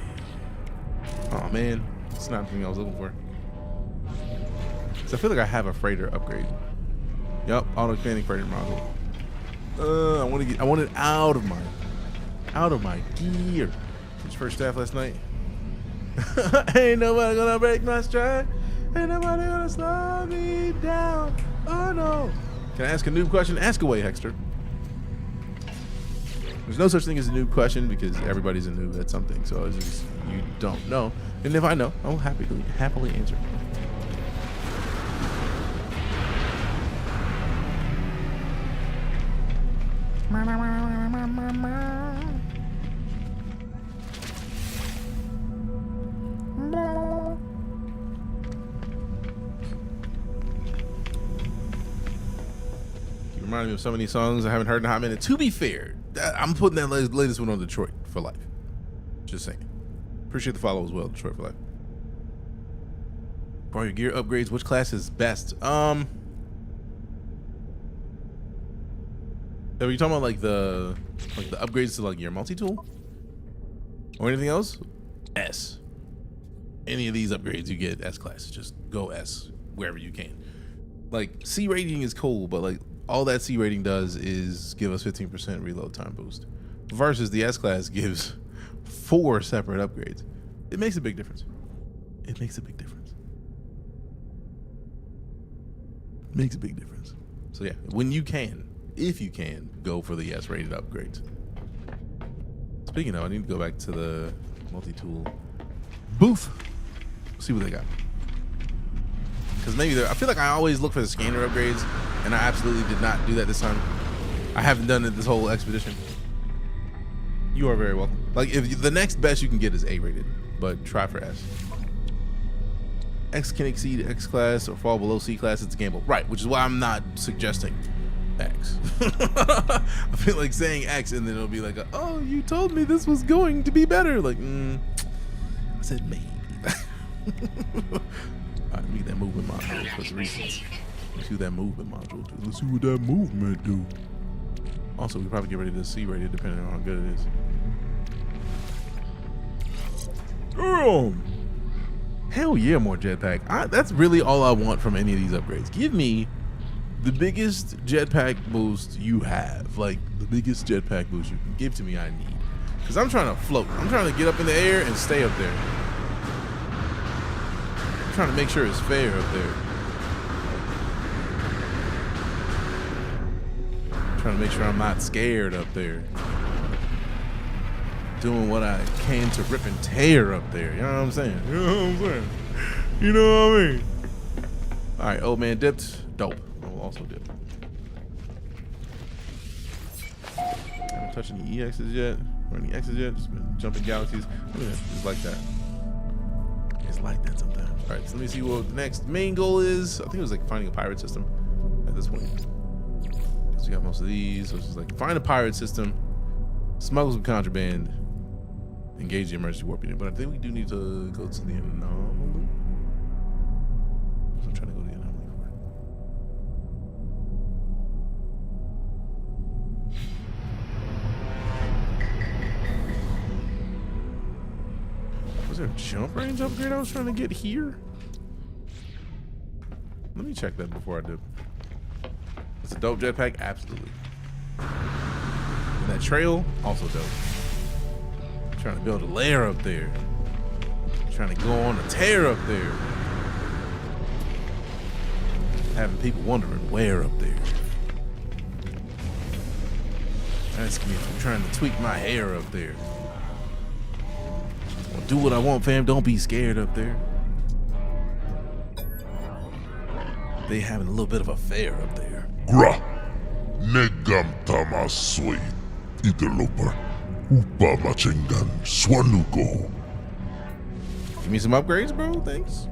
Oh man, it's not the thing I was looking for. So I feel like I have a freighter upgrade. Yep, auto expanding freighter module. I want it out of my gear. His first staff last night. Ain't nobody gonna break my stride. Ain't nobody gonna slow me down. Oh no. Can I ask a noob question? Ask away, Hexter. There's no such thing as a noob question because everybody's a noob at something. So it's just, you don't know. And if I know, I'll happily answer. You remind me of so many songs I haven't heard in a hot minute. To be fair, I'm putting that latest one on Detroit for life. Just saying. Appreciate the follow as well, Detroit for life. For your gear upgrades, which class is best? Are you talking about like the upgrades to like your multi-tool? Or anything else? S. Any of these upgrades you get S class. Just go S wherever you can. Like C rating is cool, but like all that C rating does is give us 15% reload time boost. Versus the S class gives 4 separate upgrades. It makes a big difference. It makes a big difference. Makes a big difference. So yeah, when you can, if you can, go for the S rated upgrades. Speaking of, I need to go back to the multi-tool booth. See what they got. Because maybe I feel like I always look for the scanner upgrades, and I absolutely did not do that this time. I haven't done it this whole expedition. You are very welcome. Like, if the next best you can get is A rated, but try for S. X can exceed X class or fall below C class. It's a gamble, right? Which is why I'm not suggesting X. I feel like saying X and then it'll be like, oh, you told me this was going to be better. Like, I said maybe. All right, read that movement module for the reasons. Let's see what that movement module do. Let's see what that movement do. Also, we probably get ready to C rated depending on how good it is. Hell yeah, more jetpack. That's really all I want from any of these upgrades. Give me the biggest jetpack boost you have. Like, the biggest jetpack boost you can give to me, I need. Because I'm trying to float. I'm trying to get up in the air and stay up there. I'm trying to make sure it's fair up there. I'm trying to make sure I'm not scared up there. Doing what I can to rip and tear up there. You know what I'm saying? You know what I'm saying? You know what I mean? All right, old man dipped. Dope. I will also dip. I haven't touched any EXs yet. Or any X's yet. Just been jumping galaxies. Yeah, it's like that. It's like that sometimes. All right, so let me see what the next main goal is. I think it was like finding a pirate system at this point. Because we got most of these. So it's just like find a pirate system, smuggle some contraband, engage the emergency warp unit. But I think we do need to go to the anomaly. So I'm trying to go to the anomaly for. Was there a jump range upgrade I was trying to get here? Let me check that before I do. It's a dope jetpack, absolutely. And that trail, also dope. Trying to build a lair up there. Trying to go on a tear up there. having people wondering where up there. Ask me if I'm trying to tweak my hair up there. I'll do what I want, fam. Don't be scared up there. They having a little bit of a fair up there. Gra. Negam tamasoi. Itelopa. Upa machengan. Swanuko. Give me some upgrades, bro. Thanks.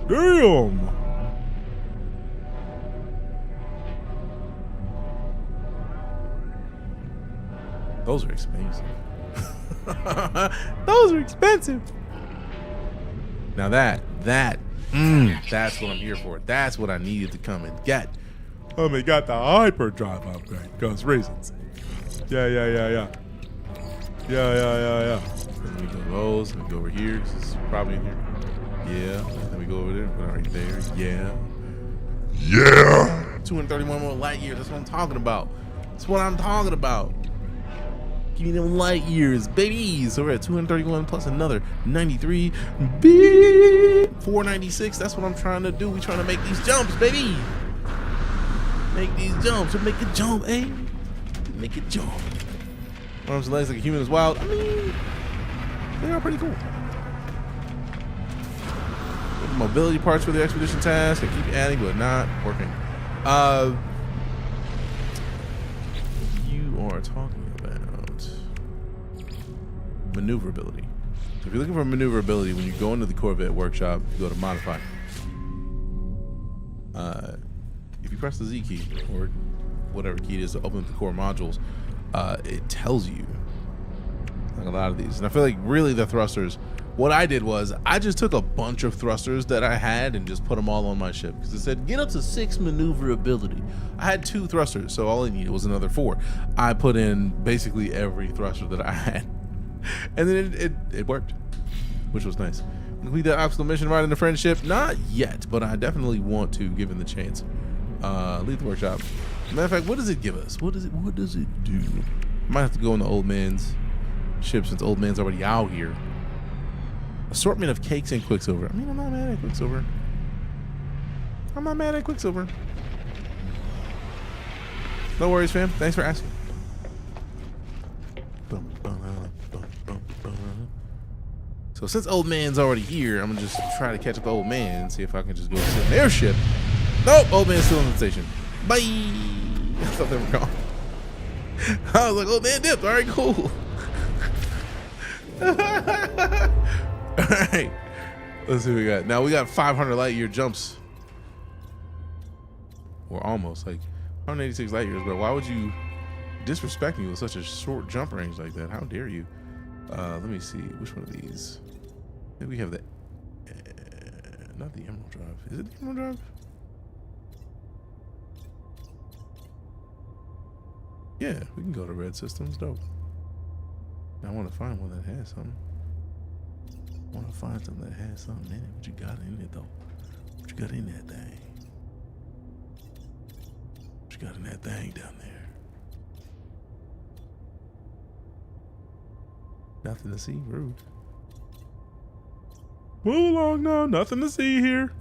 Damn. Those are expensive. Those are expensive. Now that's what I'm here for. That's what I needed to come and get. They got the hyperdrive upgrade because reasons. Yeah. Then we go those. Then we go over here. This is probably in here. Yeah. Then we go over there. Put it right there. Yeah. Yeah. 231 more light years. That's what I'm talking about. That's what I'm talking about. Give me them light years, baby. So we're at 231 plus another 93. Beep. 496. That's what I'm trying to do. We trying to make these jumps, baby. Make these jumps. Make a jump, eh? Make a jump. Arms and legs like a human is wild. I mean, they are pretty cool. Mobility parts for the expedition task. I keep adding, but not working. You are talking about maneuverability. So if you're looking for maneuverability, when you go into the Corvette workshop, you go to modify. If you press the Z key or whatever key it is to open up the core modules, it tells you like a lot of these. And I feel like really the thrusters, what I did was I just took a bunch of thrusters that I had and just put them all on my ship because it said get up to 6 maneuverability. I had 2 thrusters, so all I needed was another 4. I put in basically every thruster that I had, and then it worked, which was nice. Complete that obstacle mission right into friendship? Not yet, but I definitely want to, given the chance. Leave the workshop. Matter of fact, what does it give us? What does it do? Might have to go on the old man's ship since old man's already out here. Assortment of cakes and Quicksilver. I mean, I'm not mad at Quicksilver. No worries, fam. Thanks for asking. So since old man's already here, I'm gonna just try to catch up to old man and see if I can just go sit in their ship. Nope, old man's still on the station. Bye. I thought they were gone. I was like, old man dipped. All right, cool. All right, let's see what we got. Now we got 500 light year jumps. Or almost like 186 light years, but why would you disrespect me with such a short jump range like that? How dare you? Let me see. Which one of these? Maybe we have the... not the Emerald Drive. Is it the Emerald Drive? Yeah, we can go to Red Systems. Dope. Now I want to find one that has something. I want to find something that has something in it. What you got in it, though? What you got in that thing? What you got in that thing down there? Nothing to see. Rude. Move along now. Nothing to see here.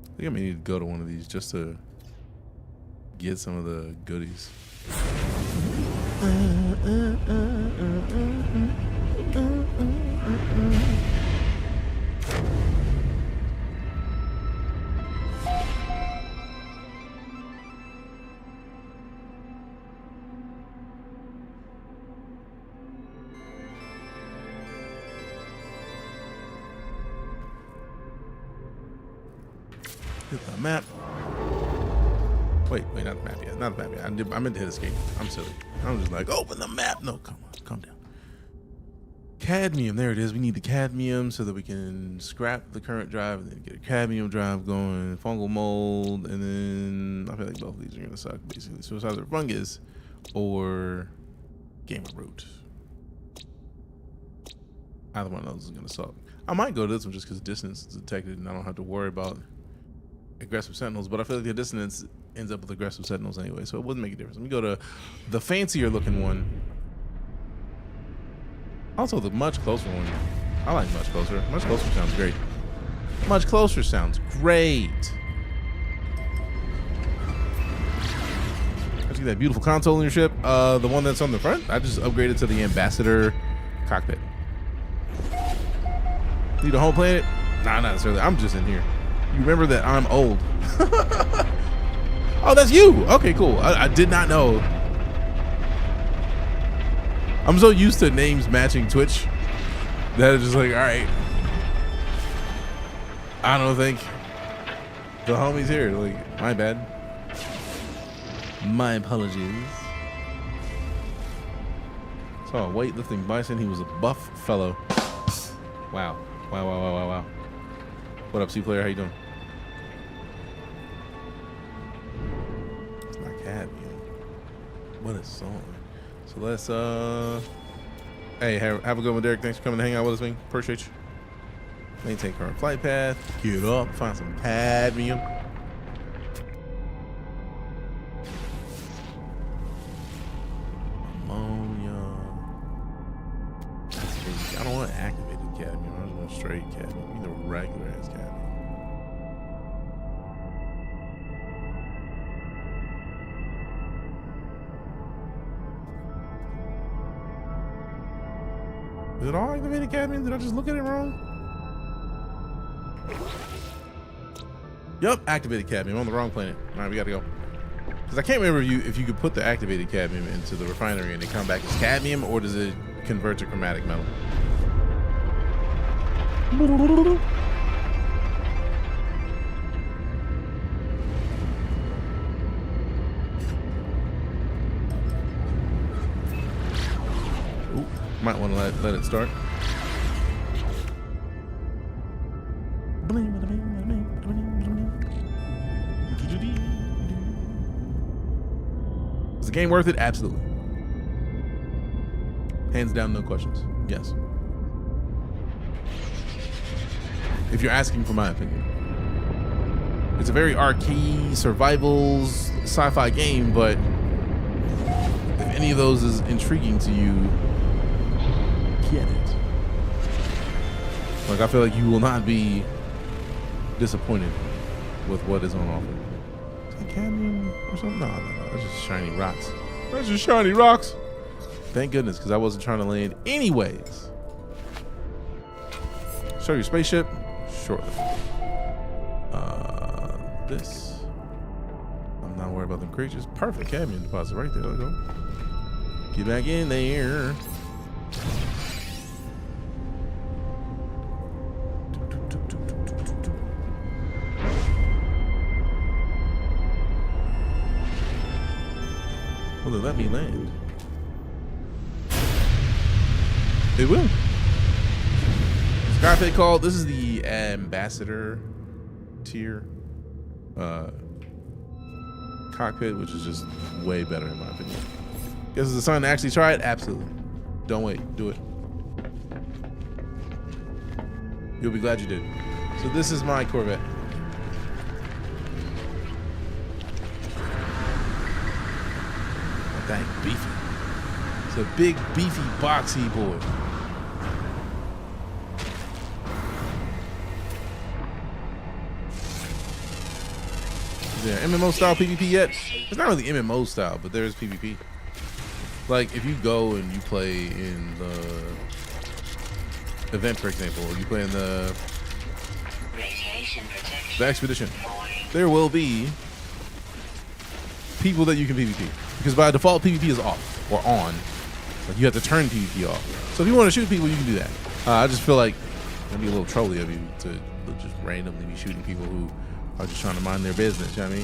I think I may need to go to one of these just to get some of the goodies. Hit the map. Wait, not the map yet. Not the map yet. I meant to hit escape. I'm silly. I'm just like, open the map. No, come on, calm down. Cadmium, there it is. We need the cadmium so that we can scrap the current drive and then get a cadmium drive going. Fungal mold, and then I feel like both of these are gonna suck basically. So it's either fungus or gamer root. Either one of those is gonna suck. I might go to this one just because distance is detected and I don't have to worry about aggressive sentinels, but I feel like the dissonance ends up with aggressive sentinels anyway, so it wouldn't make a difference. Let me go to the fancier looking one. Also the much closer one. I like much closer. Much closer sounds great. Much closer sounds great. Let's get that beautiful console in your ship. The one that's on the front, I just upgraded to the ambassador cockpit. Need a whole planet? Nah, not necessarily. I'm just in here. You remember that I'm old. Oh, that's you. Okay, cool. I did not know. I'm so used to names matching Twitch that it's just like, all right. I don't think the homie's here. Like, my bad. My apologies. Saw a weightlifting bison. He was a buff fellow. Wow. Wow. What up, C player? How you doing? It's not cadmium. What a song. So let's hey, have a good one, Derek. Thanks for coming to hang out with us, man. Appreciate you. Maintain current flight path. Get up, find some cadmium. Ammonia. I don't want activated cadmium. I just want straight cadmium. You know, regular ass cadmium. Is it all activated cadmium? Did I just look at it wrong? Yup, activated cadmium on the wrong planet. All right, we gotta go. Because I can't remember if you could put the activated cadmium into the refinery and it come back as cadmium, or does it convert to chromatic metal? Ooh, might want to let it start. Is the game worth it? Absolutely. Hands down, no questions. Yes. If you're asking for my opinion. It's a very arcade, survivals, sci-fi game, but if any of those is intriguing to you, get it. Like, I feel like you will not be disappointed with what is on offer. Is that cadmium or something? No. That's just shiny rocks. That's just shiny rocks. Thank goodness, because I wasn't trying to land anyways. Show your spaceship. Shortly. This. I'm not worried about them creatures. Perfect cadmium deposit right there. Let's go. Get back in there. Will it let me land? It will. Scarface called. This is the ambassador tier cockpit, which is just way better in my opinion. Guess it's the time to actually try it? Absolutely. Don't wait. Do it. You'll be glad you did. So this is my Corvette. Not that beefy. It's a big, beefy, boxy boy. Is there MMO style PvP yet? It's not really MMO style, but there's PvP. Like if you go and you play in the event, for example, or you play in the expedition, there will be people that you can PvP. Because by default, PvP is off or on. Like you have to turn PvP off. So if you want to shoot people, you can do that. I just feel like it'd be a little trolly of you to just randomly be shooting people who are just trying to mind their business, you know what I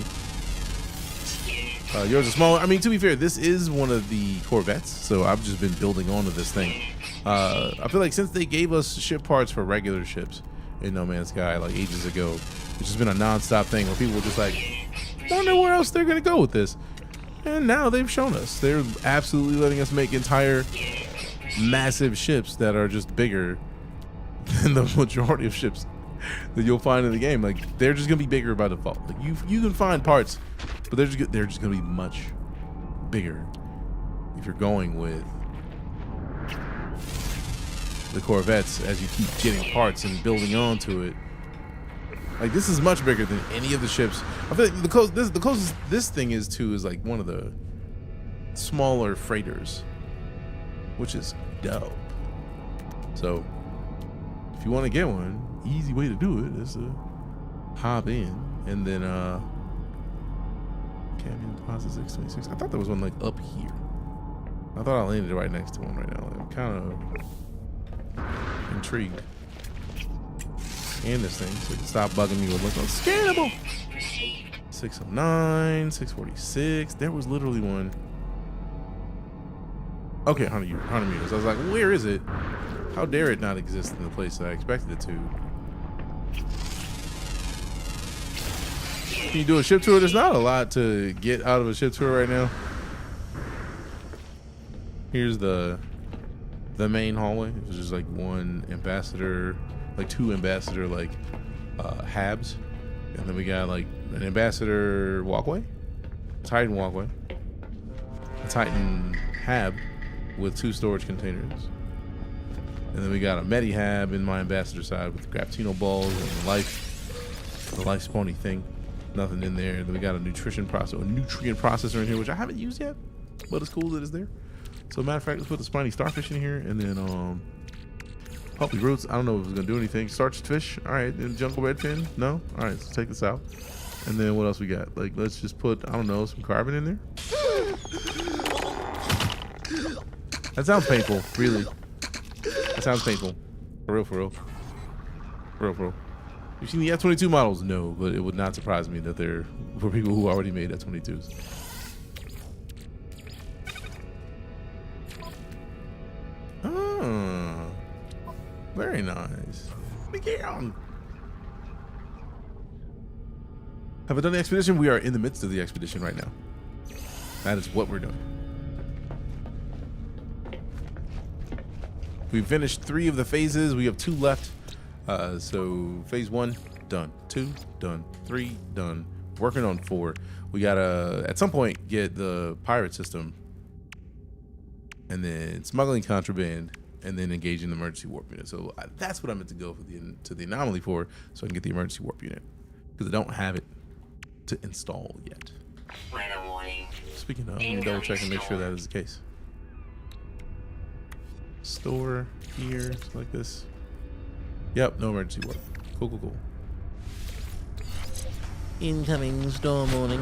mean? Yours is smaller. I mean, to be fair, this is one of the Corvettes, so I've just been building onto this thing. I feel like since they gave us ship parts for regular ships in NoMansSky like ages ago, it's just been a non-stop thing where people were just like, wonder where else they're gonna go with this. And now they've shown us. They're absolutely letting us make entire massive ships that are just bigger than the majority of ships that you'll find in the game. Like they're just gonna be bigger by default. Like you can find parts, but they're just gonna be much bigger if you're going with the Corvettes as you keep getting parts and building onto it. Like, this is much bigger than any of the ships. I feel like the closest this thing is to is like one of the smaller freighters, which is dope. So if you want to get one, easy way to do it is to hop in and then cabin deposit 626. I thought there was one like up here. I thought I landed right next to one right now. I'm kind of intrigued. Scan this thing so you can stop bugging me with what's unscannable. 609, 646. There was literally one. Okay, 100 meters. I was like, where is it? How dare it not exist in the place that I expected it to? Can you do a ship tour? There's not a lot to get out of a ship tour right now. Here's the main hallway. It's just like one ambassador, like two ambassador like habs, and then we got like an ambassador walkway, Titan walkway, a Titan hab with two storage containers, and then we got a Medi hab in my ambassador side with the Graptino balls and the life spawny thing. Nothing in there. Then we got a nutrient processor in here, which I haven't used yet, but it's cool that it's there. So matter of fact, let's put the spiny starfish in here, and then puppy roots. I don't know if it's gonna do anything. Starched fish. All right. Then jungle redfin. No. All right. Let's take this out. And then what else we got? Like, let's just put, I don't know, some carbon in there. That sounds painful. Really. That sounds painful. For real. For real. For real. For real. You've seen the F-22 models? No, but it would not surprise me that they're for people who already made F-22s. Oh, very nice. Miguel. Have I done the expedition? We are in the midst of the expedition right now. That is what we're doing. We've finished 3 of the phases. We have 2 left. So phase 1 done, 2 done, 3 done. Working on 4. We gotta at some point get the pirate system, and then smuggling contraband, and then engaging the emergency warp unit. So that's what I meant to go for the anomaly for, so I can get the emergency warp unit, because I don't have it to install yet. Weather warning. Speaking of, let me double check and make sure that is the case. Store here, like this. Yep, no emergency warp. Cool, cool, cool. Incoming storm warning.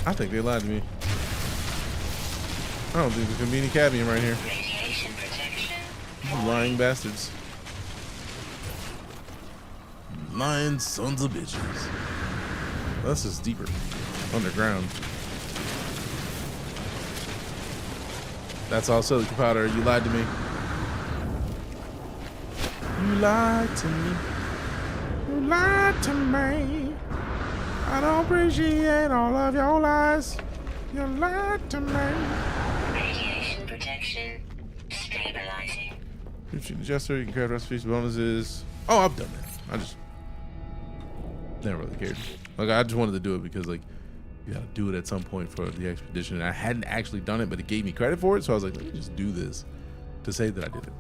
I think they lied to me. I don't think there's gonna be any cadmium right here. Radiation protection. You lying bastards. Lying sons of bitches. This is deeper. Underground. That's all silicon powder. You lied to me. You lied to me. You lied to me. I don't appreciate all of your lies. You lied to me. Radiation protection. Stabilizing. Nutrient digester, you can craft recipes, bonuses. Oh, I've done that. I just never really cared. Like, I just wanted to do it because, like, you gotta do it at some point for the expedition. And I hadn't actually done it, but it gave me credit for it. So I was like, let me just do this to say that I did it.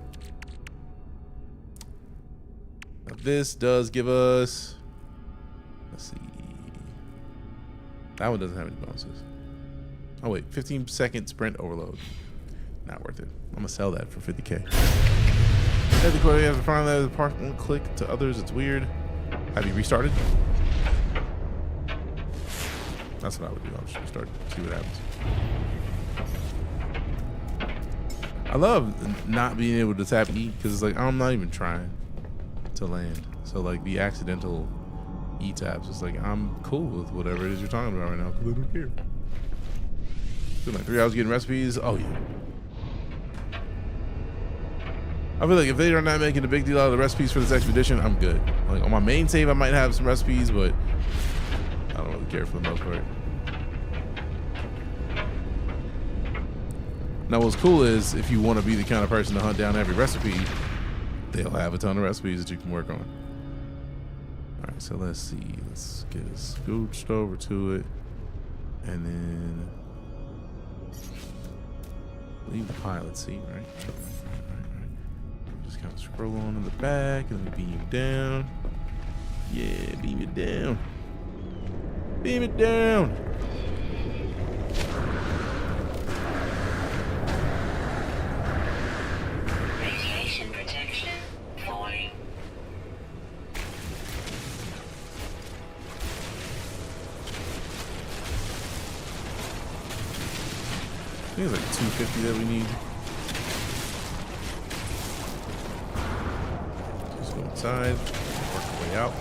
Now, this does give us, let's see. That one doesn't have any bonuses. Oh wait, 15-second sprint overload. Not worth it. I'm gonna sell that for 50K. Every quarter you have to find that part one click to others. It's weird. Have you restarted? That's what I would do. I'll just restart, see what happens. I love not being able to tap E because it's like I'm not even trying to land. So like the accidental E taps, it's like I'm cool with whatever it is you're talking about right now because I don't care. Spent like 3 hours getting recipes. Oh yeah. I feel like if they are not making a big deal out of the recipes for this expedition, I'm good. Like on my main save, I might have some recipes, but I don't really care for the most part. Now, what's cool is if you want to be the kind of person to hunt down every recipe, they'll have a ton of recipes that you can work on. All right, so let's see. Let's get it scooched over to it. And then leave the pilot seat, right? Just kind of scroll on in the back and then beam down. Yeah, beam it down. Beam it down. Radiation protection falling. I think it's like 250 that we need. Just go inside, work our way out.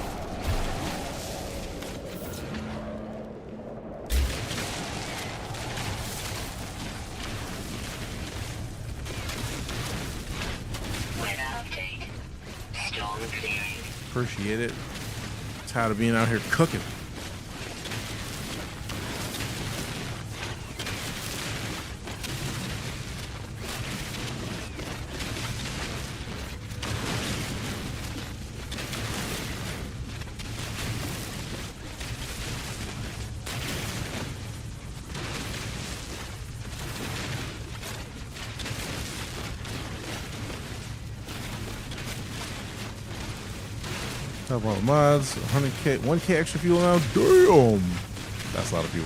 Weather update. Storm clearing. Appreciate it. Tired of being out here cooking. Top all the mods, 100k, 1k extra fuel now. Damn, that's a lot of fuel.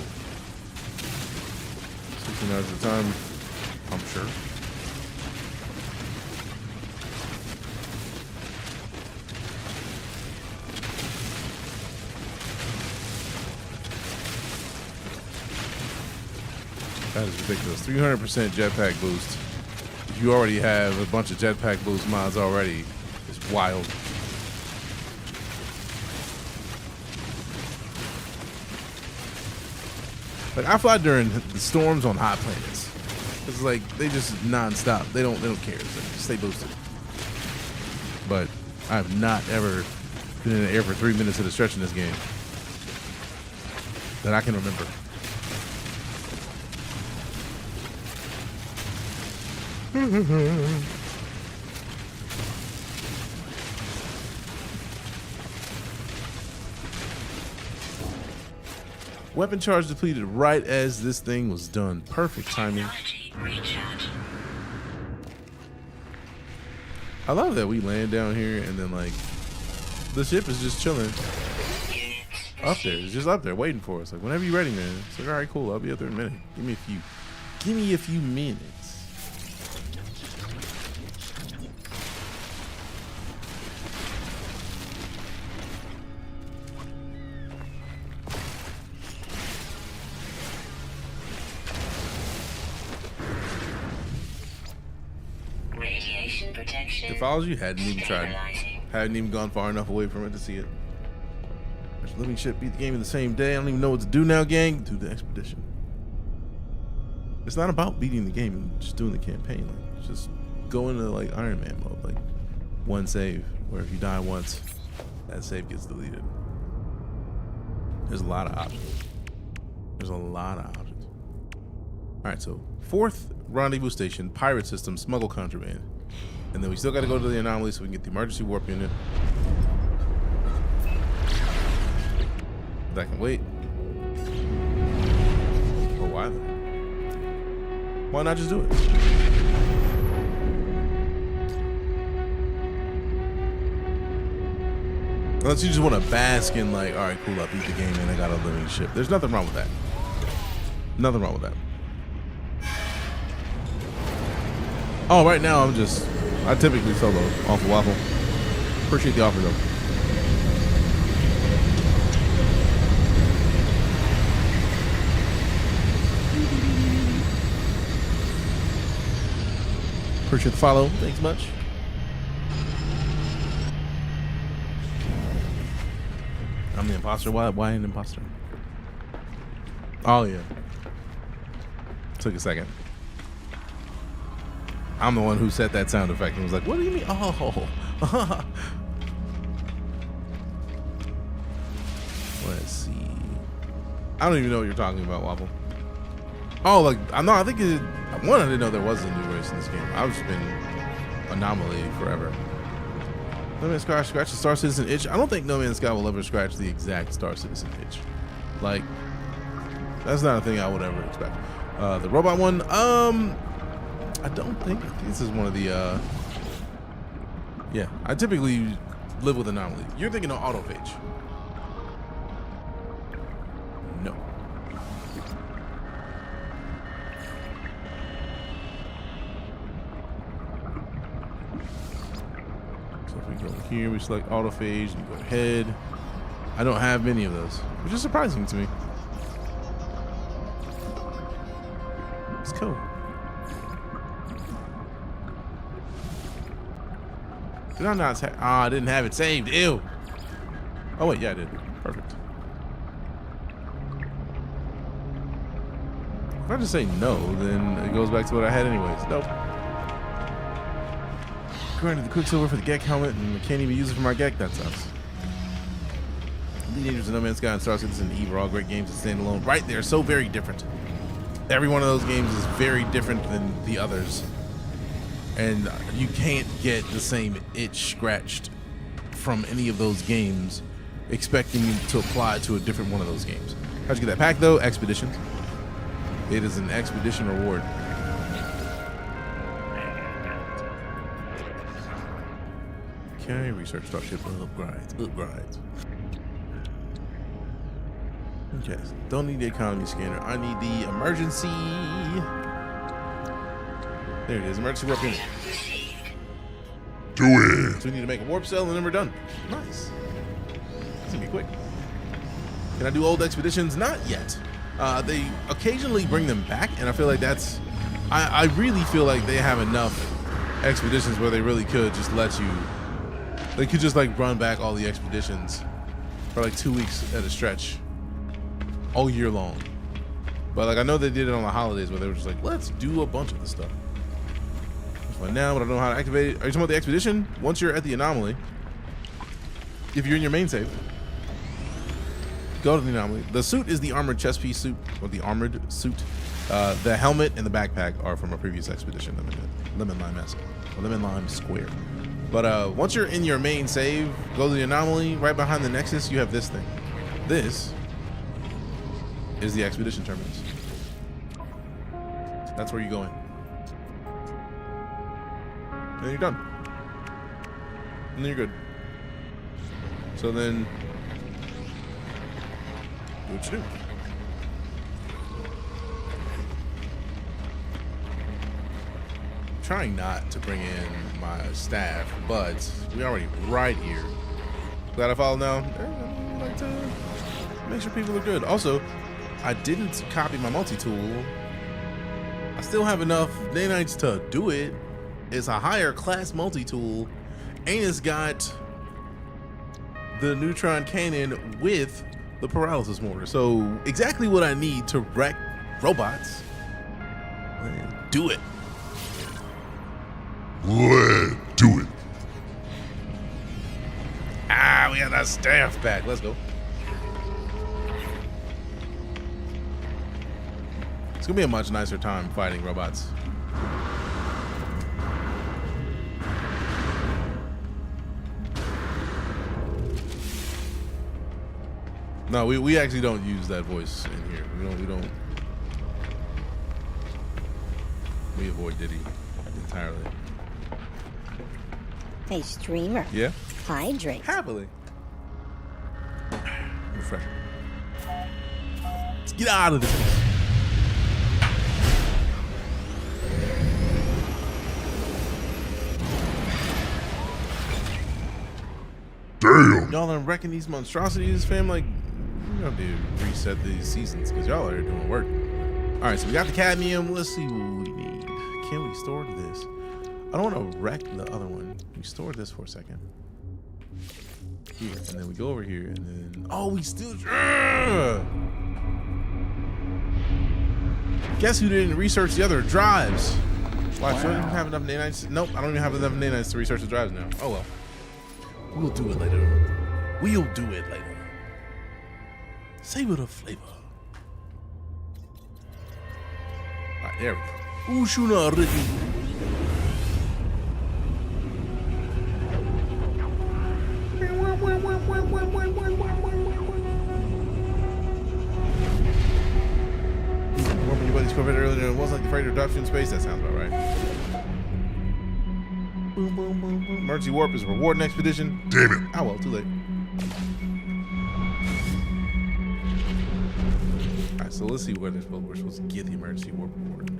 16 hours at a time, I'm sure. That is ridiculous. 300% jetpack boost. If you already have a bunch of jetpack boost mods already, it's wild. Like I fly during the storms on hot planets. It's like they just non-stop. They don't care. It's like, stay boosted. But I have not ever been in the air for 3 minutes at a stretch in this game that I can remember. Weapon charge depleted right as this thing was done. Perfect timing. Technology recharge. I love that we land down here and then like the ship is just chilling up there. It's just up there waiting for us. Like whenever you're ready, man. It's like, all right, cool. I'll be up there in a minute. Give me a few minutes. Radiation protection. If I was you, hadn't even tried. Stabilizing. Hadn't even gone far enough away from it to see it. There's living ship beat the game in the same day. I don't even know what to do now, gang. Do the expedition. It's not about beating the game and just doing the campaign. Like, just go into like Iron Man mode. Like one save, where if you die once, that save gets deleted. There's a lot of options. There's a lot of options. All right, so 4th rendezvous station, pirate system, smuggle contraband. And then we still got to go to the anomaly so we can get the emergency warp unit. That can wait. Or why then? Why not just do it? Unless you just want to bask in like, all right, cool, I beat the game and I got a living ship. There's nothing wrong with that. Nothing wrong with that. Oh, right now I typically solo off of Waffle. Appreciate the offer though. Appreciate the follow. Thanks much. I'm the imposter. Why an imposter? Oh yeah. Took a second. I'm the one who set that sound effect and was like, what do you mean? Oh. Let's see. I don't even know what you're talking about, Waffle. Oh, like, I think I didn't know there was a new race in this game. I've just been Anomaly forever. NoMansSky scratch the Star Citizen itch. I don't think NoMansSky will ever scratch the exact Star Citizen itch. Like, That's not a thing I would ever expect. The robot one, I don't think this is one of the. Yeah, I typically live with anomaly. You're thinking of autophage. No. So if we go here, we select autophage, and go ahead. I don't have many of those, which is surprising to me. It's cool. Did I not I didn't have it saved. Ew. Oh wait, yeah, I did. Perfect. If I just say no, then it goes back to what I had anyways. Nope. Granted the Quicksilver for the Gek helmet, and I can't even use it for my Gek. That sucks. Elite Dangerous and No Man's Sky and Star Citizen and Eve are all great games that stand alone. Right, they're so very different. Every one of those games is very different than the others. And you can't get the same itch scratched from any of those games expecting you to apply to a different one of those games. How'd you get that pack though? Expeditions. It is an expedition reward. Okay, research starship upgrades. Okay, don't need the economy scanner. I need the emergency. There it is, emergency warp unit. Do it. So we need to make a warp cell and then we're done. Nice. It's gonna be quick. Can I do old expeditions? Not yet. They occasionally bring them back, and I feel like that's. I really feel like they have enough expeditions where they really could just let you. They could just like run back all the expeditions for like 2 weeks at a stretch, all year long. But like I know they did it on the holidays where they were just like, let's do a bunch of this stuff. But now I don't know how to activate it. Are you talking about the expedition? Once you're at the anomaly, if you're in your main save, go to the anomaly. The suit is the armored chest piece suit, or the armored suit. The helmet and the backpack are from a previous expedition, Lemon Lime Square. But once you're in your main save, go to the anomaly. Right behind the Nexus, you have this thing. This is the expedition terminus. That's where you're going. And then you're done. And then you're good. So then, do what you do. Trying not to bring in my staff, but we already right here. Glad I followed now. I like to make sure people are good. Also, I didn't copy my multi-tool. I still have enough nanites to do it. It's a higher class multi-tool, and it's got the neutron cannon with the paralysis mortar. So exactly what I need to wreck robots. Do it. Let's do it. Ah, we got that staff back. Let's go. It's gonna be a much nicer time fighting robots. No, we actually don't use that voice in here. We avoid Diddy entirely. Hey, streamer. Yeah? Hydrate. Happily. Refresh. Let's get out of this. Damn. Y'all are wrecking these monstrosities, fam. Like, you don't need to reset these seasons because y'all are here doing work. All right, so we got the cadmium. Let's see what we need. Can we store this? I don't want to wreck the other one. We store this for a second. Here, and then we go over here, and then we still. Guess who didn't research the other drives? Watch, I don't even have enough nanites. Nope, I don't even have enough nanites to research the drives now. Oh well. We'll do it later. We'll do it later. Savor the flavor. All right, there we go. Ushuna Ricky. Corvette earlier. It wasn't like the freighter dropped you in space. That sounds about right. Boom, boom, boom, boom. Emergency warp is a reward in expedition. Damn it. Oh well, too late. Alright, so let's see where we're supposed to get the emergency warp reward.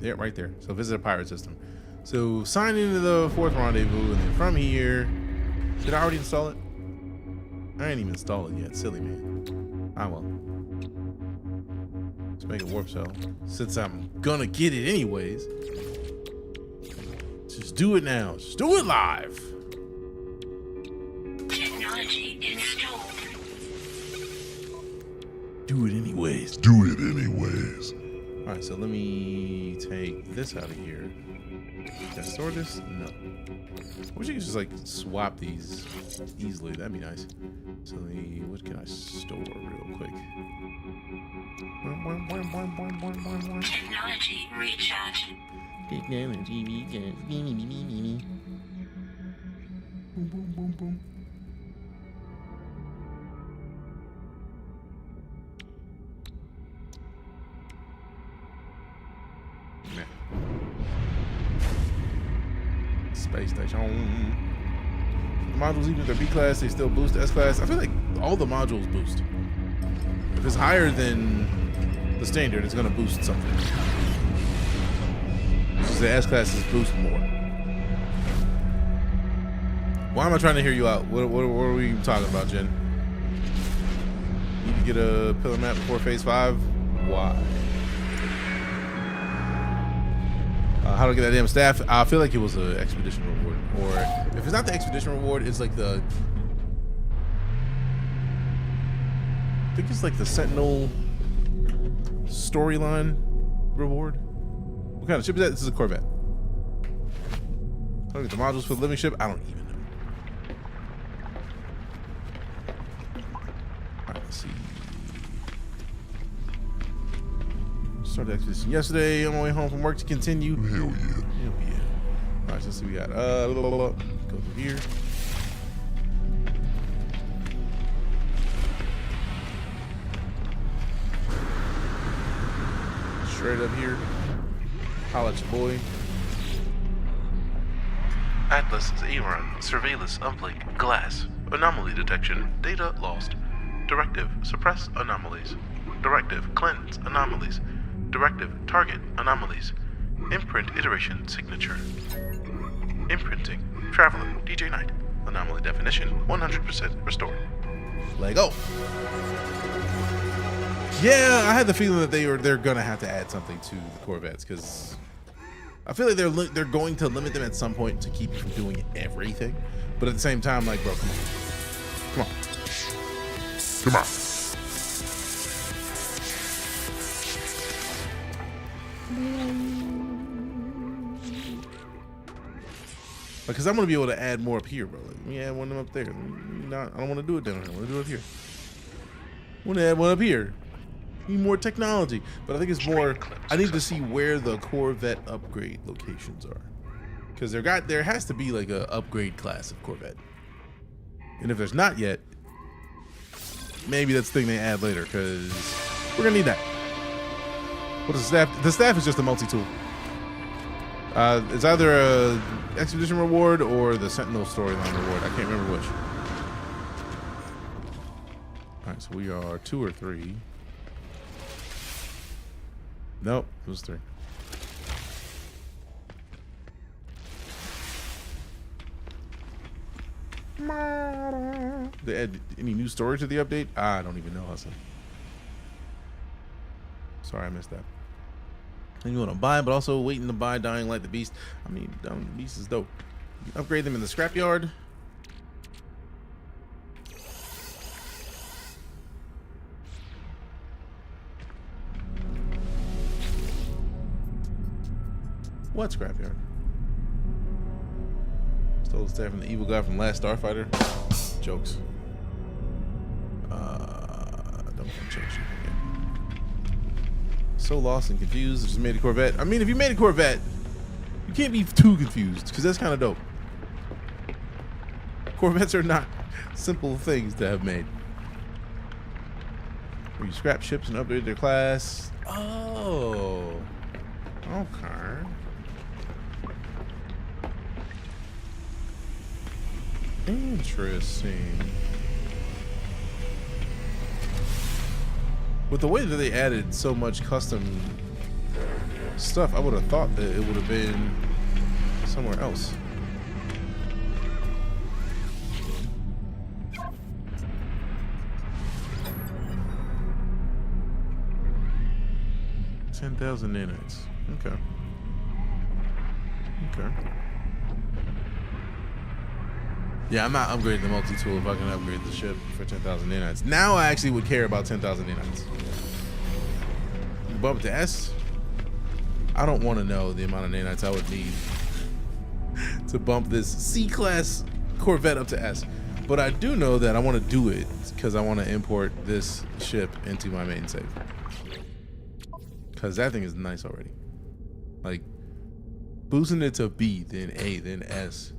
Yeah, right there. So visit a pirate system. So sign into the 4th rendezvous, and then from here, did I already install it? I ain't even installed it yet. Silly man. I will. Let's make a warp cell. Since I'm gonna get it anyways, just do it now. Just do it live. Technology installed. Do it anyways. Do it anyways. All right, so let me take this out of here. Can I store this? No. I wish you could just like swap these easily. That'd be nice. So what can I store real quick? Technology recharge. Boom, boom, boom, boom. Space station. The modules, even if they're B class, they still boost S class. I feel like all the modules boost. If it's higher than the standard, it's gonna boost something. Because the S classes boost more. Why am I trying to hear you out? What are we talking about, Jen? Need to get a pillar map before phase 5? Why? How to get that damn staff? I feel like it was an expedition reward, or if it's not the expedition reward, it's like the. I think it's like the Sentinel storyline reward. What kind of ship is that? This is a Corvette. How to get the modules for the living ship? I don't even know. All right, let's see. Started the expedition yesterday. On my way home from work to continue. Hell yeah. Hell yeah. All right, so let's see what we got. Go through here. Straight up here. Holla at your boy. Atlas A-Run, surveillance uplink, glass, anomaly detection, data lost. Directive, suppress anomalies. Directive, cleanse anomalies. Directive, target anomalies. Imprint iteration signature. Imprinting, traveler, DeejayKnight. Anomaly definition, 100% restored. Lego. Yeah, I had the feeling that they're gonna have to add something to the Corvettes, because I feel like they're going to limit them at some point to keep you from doing everything. But at the same time, like, bro, come on. Come on. Come on. Because I'm gonna be able to add more up here, bro. Like, let me add one of them up there. I don't want to do it down here. I want to do it up here. I want to add one up here. Need more technology, but I think it's more. I need to see where the Corvette upgrade locations are, because there has to be like a upgrade class of Corvette, and if there's not yet, maybe that's the thing they add later, because we're gonna need that. What is the staff? The staff is just a multi-tool. It's either a expedition reward or the Sentinel storyline reward. I can't remember which. All right, so we are 2 or 3. Nope, it was 3. They add any new story to the update? I don't even know, Hustle. Sorry, I missed that. And you want to buy, but also waiting to buy Dying Light the Beast. I mean, the Beast is dope. You can upgrade them in the scrapyard. What scrapyard? Stole the staff from the evil guy from Last Starfighter. Jokes. Don't change it. So lost and confused. Just made a Corvette. I mean, if you made a Corvette, you can't be too confused, because that's kind of dope. Corvettes are not simple things to have made. Where you scrap ships and upgrade their class. Oh. Okay. Interesting. With the way that they added so much custom stuff, I would have thought that it would have been somewhere else. $10,000 nanites. Okay. Okay. Yeah, I'm not upgrading the multi-tool if I can upgrade the ship for 10,000 nanites. Now I actually would care about 10,000 nanites. Bump to S. I don't want to know the amount of nanites I would need to bump this C-class Corvette up to S. But I do know that I want to do it because I want to import this ship into my main save. Because that thing is nice already. Like, boosting it to B, then A, then S.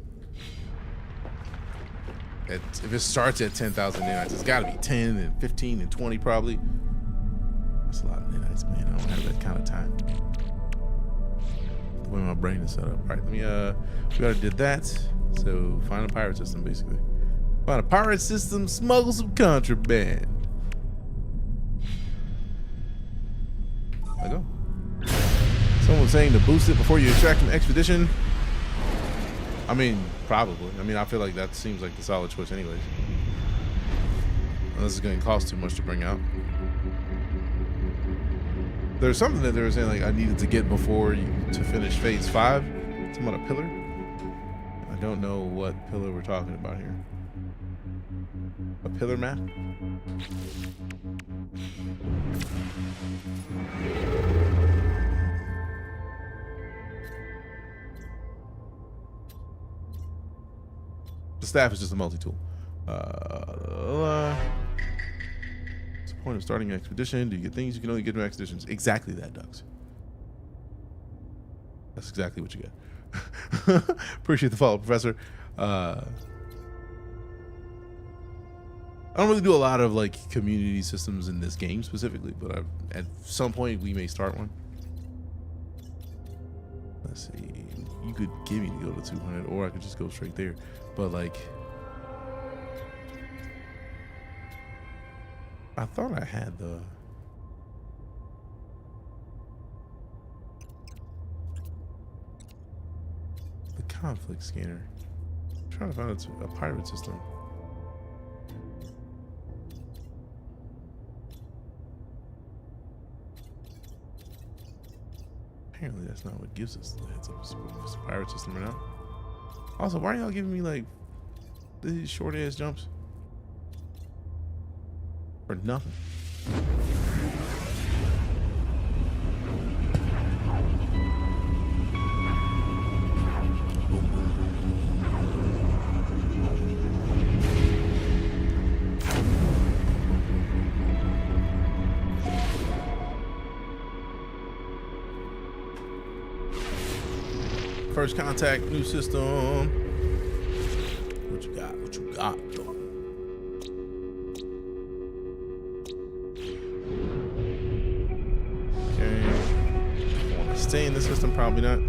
If it starts at 10,000 nanites, it's got to be 10 and 15 and 20 probably. That's a lot of nanites, man. I don't have that kind of time. The way my brain is set up. All right, let me, we already did that. So find a pirate system, basically. Find a pirate system, smuggle some contraband. I go. Someone was saying to boost it before you extract from expedition. I mean, probably. I mean, I feel like that seems like the solid choice anyways. Unless it's going to cost too much to bring out. There's something that they were saying like I needed to get before to finish phase 5. Something about a pillar. I don't know what pillar we're talking about here. A pillar map? The staff is just a multi-tool. What's the point of starting an expedition? Do you get things you can only get from expeditions? Exactly that, Ducks. That's exactly what you get. Appreciate the follow, Professor. I don't really do a lot of like community systems in this game specifically, but at some point we may start one. Let's see. You could give me to go to 200, or I could just go straight there. But like, I thought I had the conflict scanner. I'm trying to find a pirate system. Apparently that's not what gives us the heads up. It's a pirate system or not. Also, why are y'all giving me like these short ass jumps? For nothing. First contact, new system. What you got? What you got? Okay. Want to stay in the system? Probably not.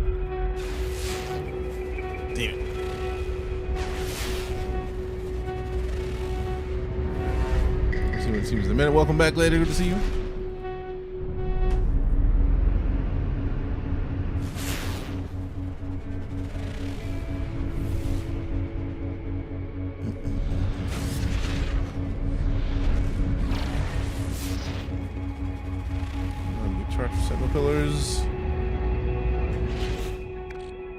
Damn it. Let's see what it seems in a minute. Welcome back later. Good to see you. Pillars. I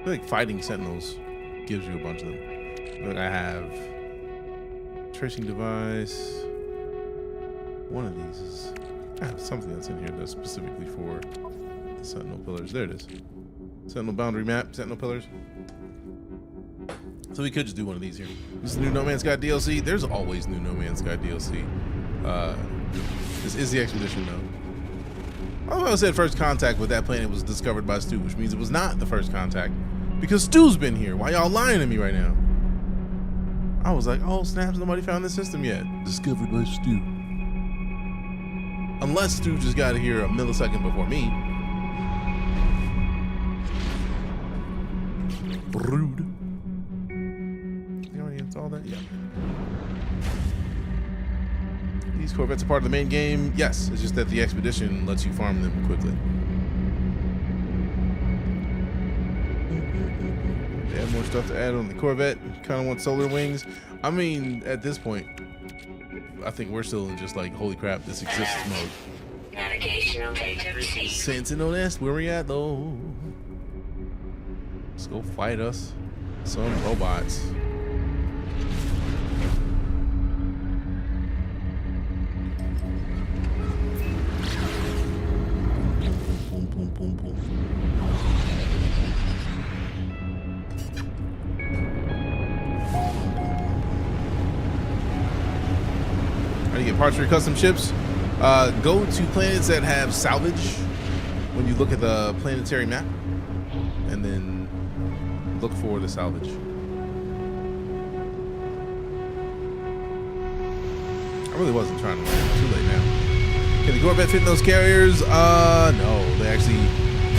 feel like fighting sentinels gives you a bunch of them. Look, I have tracing device. One of these is I have something that's in here that's specifically for the sentinel pillars. There it is. Sentinel boundary map, sentinel pillars. So we could just do one of these here. This is the new No Man's Sky DLC. There's always new No Man's Sky DLC. This is the expedition though. I said first contact with that planet was discovered by Stu, which means it was not the first contact because Stu's been here. Why y'all lying to me right now? I was like, oh snaps, nobody found this system yet. Discovered by Stu. Unless dude just got here a millisecond before me. Rude. You already installed that? Yeah. These Corvettes are part of the main game. Yes, it's just that the expedition lets you farm them quickly. They have more stuff to add on the Corvette. Kind of want solar wings. I mean, at this point, I think we're still in just like, holy crap, this exists mode. Navigational data received. Sentinel nest, where we at though? Let's go fight us some robots. Boom, boom, boom, boom. How do you get parts for your custom ships? Go to planets that have salvage when you look at the planetary map, and then look for the salvage. I really wasn't trying to land. Too late now. Can the Corvette fit in those carriers? No. They actually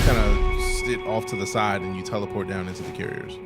kind of sit off to the side and you teleport down into the carriers.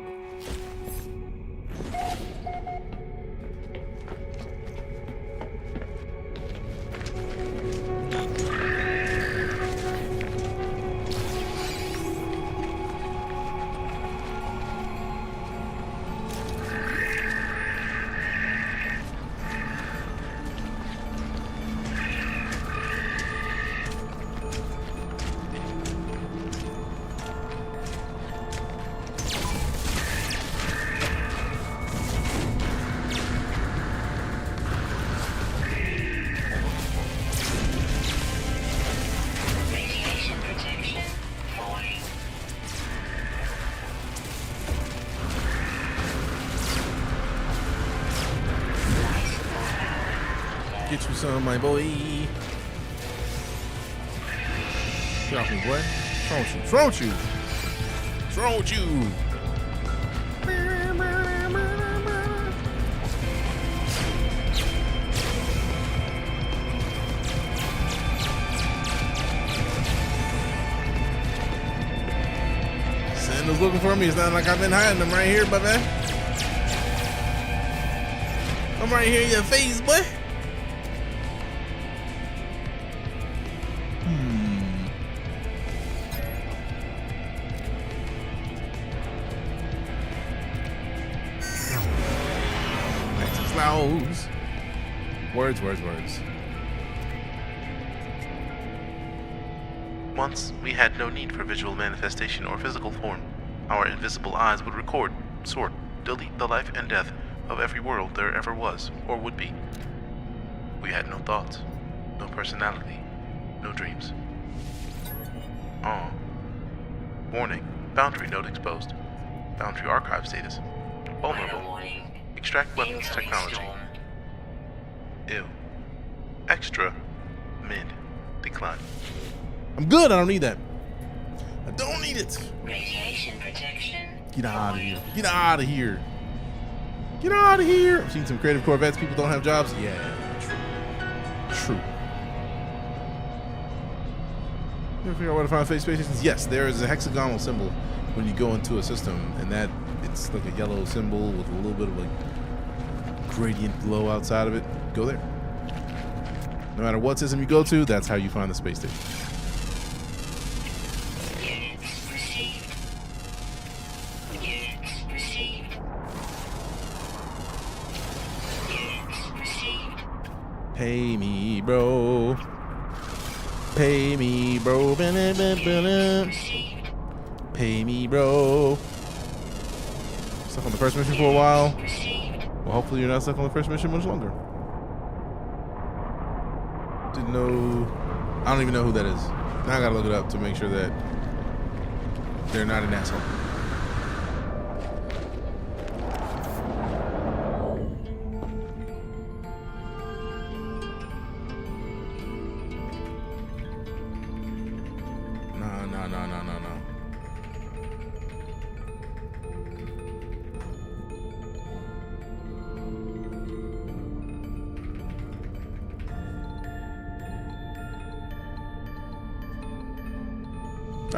Radiation protection falling. Get you some, my boy. Get off me, boy. What's wrong with you? What's wrong with you? What's wrong with you? Sandals looking for me. It's not like I've been hiding. I'm right here, baby. I'm right here in your face, boy. Clouds. Words. Once, we had no need for visual manifestation or physical form. Our invisible eyes would record, sort, delete the life and death of every world there ever was or would be. We had no thoughts, no personality, no dreams. Oh. Warning, boundary node exposed. Boundary archive status. Vulnerable. Warning. Extract weapons technology. Ew. Extra. Mid. Decline. I'm good. I don't need that. I don't need it. Radiation protection. Get out of here. Get out of here. Get out of here. I've seen some creative Corvettes. People don't have jobs. Yeah, true. You ever figure out where to find space stations? Yes, there is a hexagonal symbol when you go into a system, and that it's like a yellow symbol with a little bit of like gradient glow outside of it. Go there. No matter what system you go to, that's how you find the space station. Units received. Units received. Units received. Pay me, bro. Pay me, bro. Received. Pay me, bro. Stuck on the first mission for a while. Received. Well, hopefully you're not stuck on the first mission much longer. Didn't know. I don't even know who that is. Now I gotta look it up to make sure that they're not an asshole. No.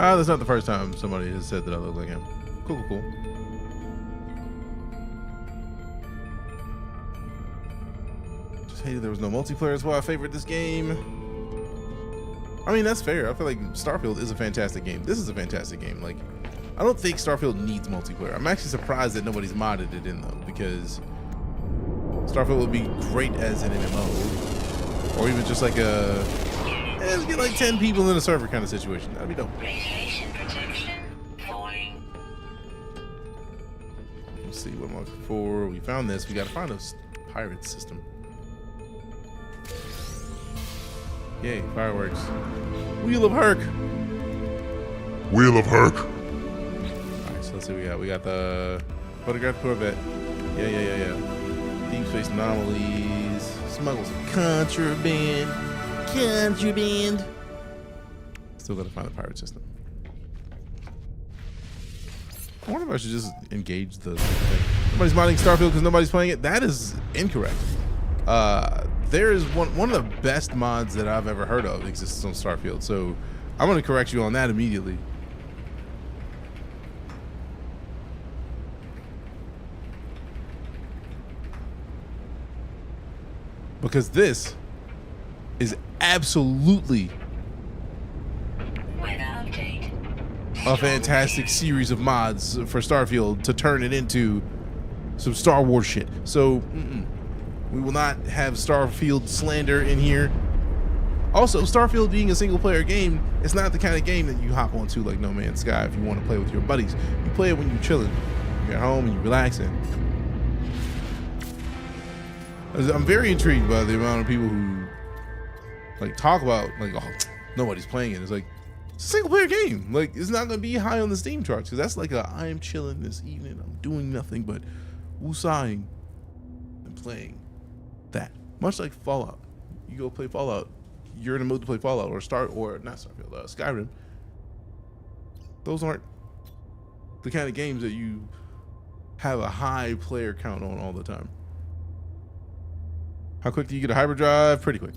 Ah, that's not the first time somebody has said that I look like him. Cool, cool, cool. Just hated there was no multiplayer. That's why I favorite this game. I mean, that's fair. I feel like Starfield is a fantastic game. This is a fantastic game. Like, I don't think Starfield needs multiplayer. I'm actually surprised that nobody's modded it in though, because Starfield would be great as an MMO, or even just like a let's get like 10 people in a server kind of situation. That'd be dope. Radiation protection falling. Let's see what I'm looking for. We found this. We gotta find a pirate system. Yay, fireworks. Wheel of Herc. Wheel of Herc. Alright, so let's see what we got. We got the photographed Corvette. Yeah. Deep space anomalies. Smuggle some contraband. Still gotta find the pirate system. I wonder if I should just engage the thing. Nobody's modding Starfield because nobody's playing it. That is incorrect. There is one of the best mods that I've ever heard of exists on Starfield. So I'm gonna correct you on that immediately. Because this is absolutely a fantastic series of mods for Starfield to turn it into some Star Wars shit. So we will not have Starfield slander in here. Also, Starfield being a single player game, it's not the kind of game that you hop onto like No Man's Sky if you want to play with your buddies. You play it when you're chilling, you're at home and you're relaxing. I'm very intrigued by the amount of people who like talk about like, oh, nobody's playing it. It's like, it's a single player game. Like, it's not gonna be high on the Steam charts because that's like a I am chilling this evening, I'm doing nothing but woosahing and playing that. Much like Fallout. You go play Fallout, you're in the mood to play Fallout or Skyrim. Those aren't the kind of games that you have a high player count on all the time. How quick do you get a hyperdrive? Pretty quick.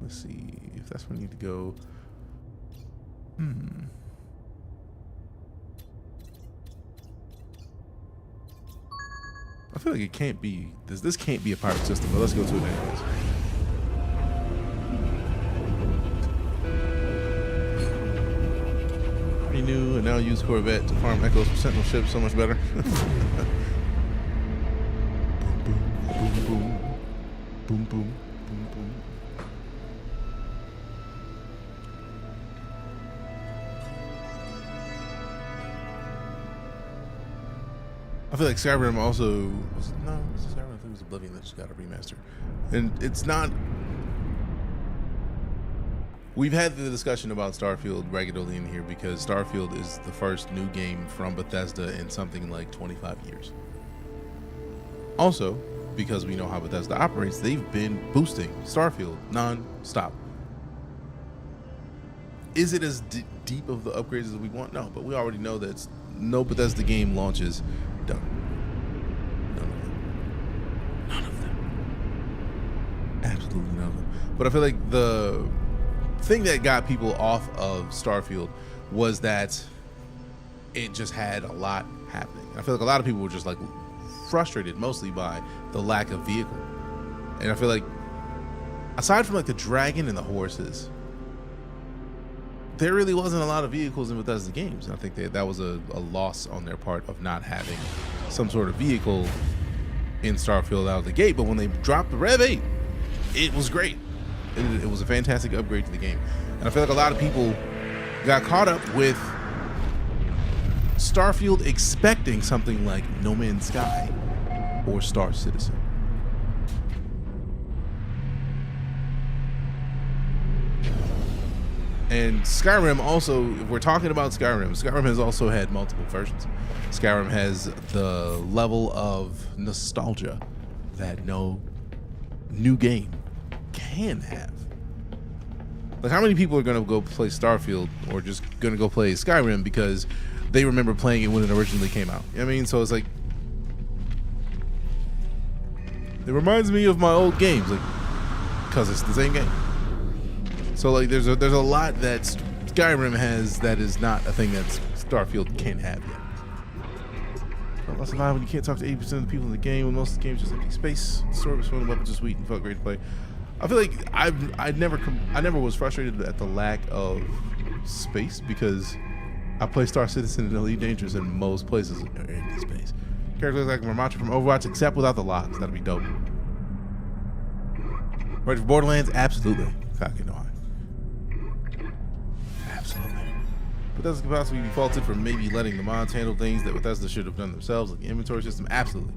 Let's see if that's where I need to go. I feel like it can't be this can't be a pirate system, but let's go to it anyways. Pretty new and now use Corvette to farm Echoes for Sentinel ships so much better. Boom, boom, boom, boom. I feel like Skyrim also was Skyrim? I think it was Oblivion that just got a remaster, and it's not. We've had the discussion about Starfield regularly in here because Starfield is the first new game from Bethesda in something like 25 years. Also, because we know how Bethesda operates, they've been boosting Starfield non-stop. Is it as deep of the upgrades as we want? No, but we already know that no Bethesda game launches done. None of them. Absolutely none of them. But I feel like the thing that got people off of Starfield was that it just had a lot happening. I feel like a lot of people were just like frustrated mostly by the lack of vehicle. And I feel like aside from like the dragon and the horses, there really wasn't a lot of vehicles in Bethesda games. And I think that was a loss on their part of not having some sort of vehicle in Starfield out of the gate. But when they dropped the Rev 8, it was great. It was a fantastic upgrade to the game. And I feel like a lot of people got caught up with Starfield expecting something like No Man's Sky or Star Citizen. And Skyrim also, if we're talking about Skyrim has also had multiple versions. Skyrim has the level of nostalgia that no new game can have. Like, how many people are going to go play Starfield or just going to go play Skyrim because they remember playing it when it originally came out? You know what I mean? So it's like, it reminds me of my old games, like, because it's the same game. So like there's a lot that Skyrim has that is not a thing that Starfield can't have yet. Lots of live when you can't talk to 80% of the people in the game. When most of the games just empty space. The story was fun, the weapons are sweet, and felt great to play. I feel like I never was frustrated at the lack of space because I play Star Citizen and Elite Dangerous, and most places are empty space. Characters like Marmacha from Overwatch, except without the locks. That'd be dope. Ready for Borderlands? Absolutely. Cocky no eye. Absolutely. Bethesda could possibly be faulted for maybe letting the mods handle things that Bethesda should have done themselves, like the inventory system. Absolutely.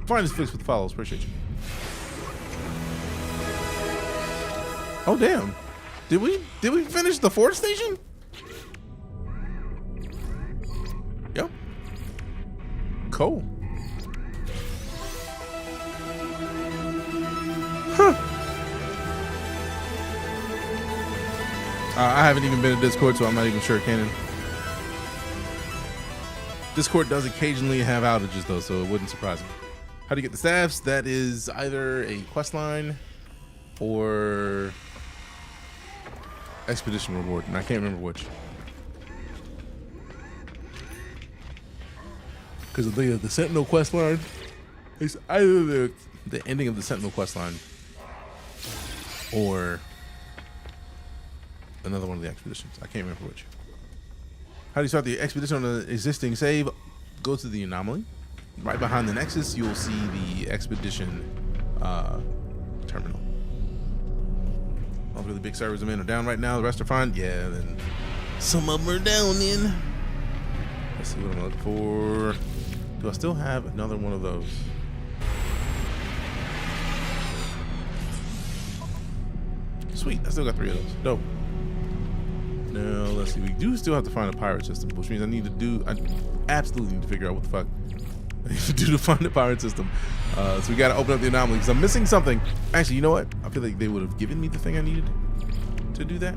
Find this fix with the follows. Appreciate you. Oh damn! Did we finish the 4th station? Yep. Cool. Huh. I haven't even been in Discord, so I'm not even sure canon. Discord does occasionally have outages though, so it wouldn't surprise me. How do you get the staffs? That is either a quest line or expedition reward, and I can't remember which. Because the Sentinel quest line is either the ending of the Sentinel quest line or another one of the expeditions. I can't remember which. How do you start the expedition on an existing save? Go to the anomaly. Right behind the Nexus, you'll see the expedition terminal. All the really big servers I'm in are down right now. The rest are fine. Yeah, then some of them are down then. Let's see what I'm looking for. Do I still have another one of those? Sweet, I still got 3 of those. Dope. Now, let's see. We do still have to find a pirate system, which means I absolutely need to figure out what the fuck I need to do to find the pirate system. So we got to open up the anomaly because I'm missing something. Actually, you know what? I feel like they would have given me the thing I needed to do that.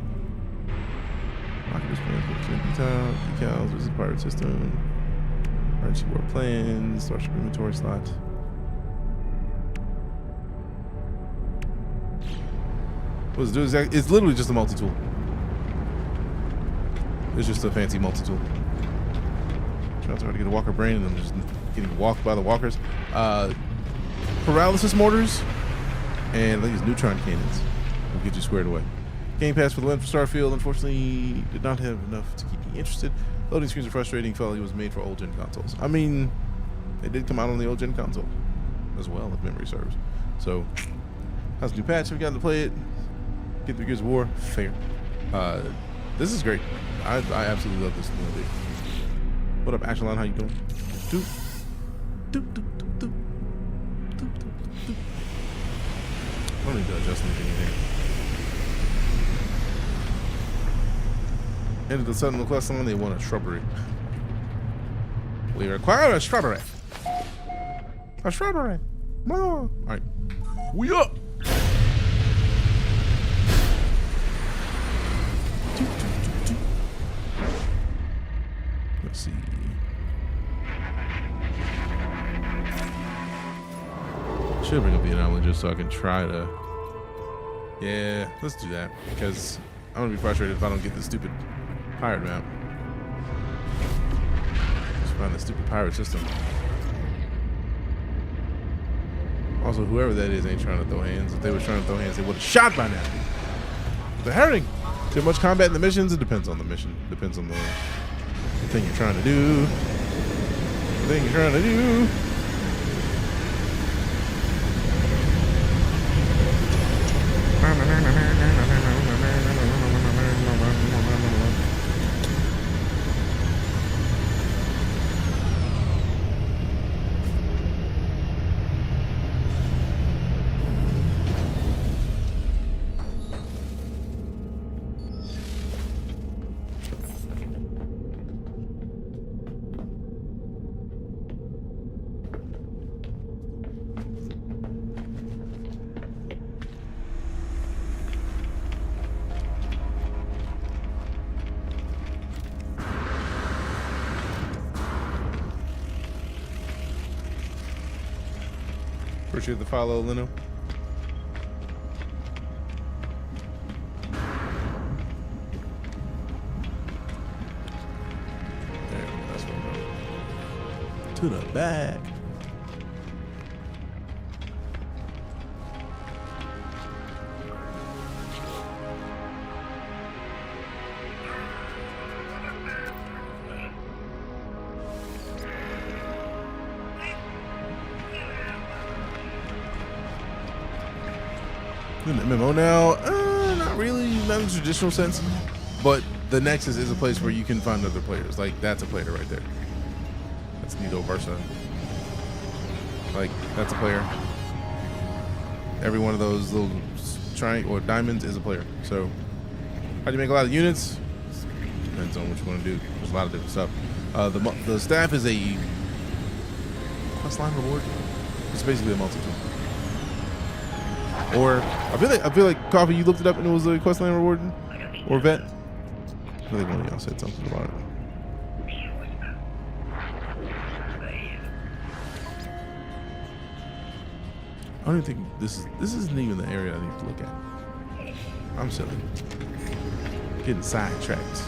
Decals, visit pirate system. Currency war plans, starship inventory slot. What does it do exactly? It's literally just a multi-tool. It's just a fancy multi-tool. Trying to get a walker brain and I'm just getting walked by the walkers. Paralysis mortars and these neutron cannons will get you squared away. Game Pass for the win for Starfield. Unfortunately, did not have enough to keep me interested. Loading screens are frustrating. Felt like it was made for old gen consoles. I mean, they did come out on the old gen console as well, if memory serves. So, how's the new patch? Have we gotten to play it? Get through Gears of War. Fair. This is great. I absolutely love this movie. What up, Ashelon? How you doing? Doop. Doop, doop, doop, doop. Doop, doop, doop. I don't need to adjust anything in here. Into the Sentinel quest line, they want a shrubbery. We require a shrubbery. A shrubbery. All right. We up. Let's see. Should bring up the anomaly just so I can try to. Yeah, let's do that because I'm gonna be frustrated if I don't get this stupid pirate map. Just find the stupid pirate system. Also, whoever that is ain't trying to throw hands. If they were trying to throw hands, they would have shot by now. They're hurting. Too much combat in the missions? It depends on the mission. Depends on the thing you're trying to do. The thing you're trying to do. Appreciate the follow, Lino. to the back. In the MMO now, not really, not in the traditional sense, but the Nexus is a place where you can find other players. Like, that's a player right there. That's Nito Versa. Like, that's a player. Every one of those little triangle or diamonds is a player. So, how do you make a lot of units? Depends on what you want to do. There's a lot of different stuff. The staff is a questline reward. It's basically a multi-tool. Or I feel like Coffee, you looked it up and it was a questline reward or vet. I feel like one of y'all said something about it. I don't even think this isn't even the area I need to look at. I'm silly. Getting sidetracked.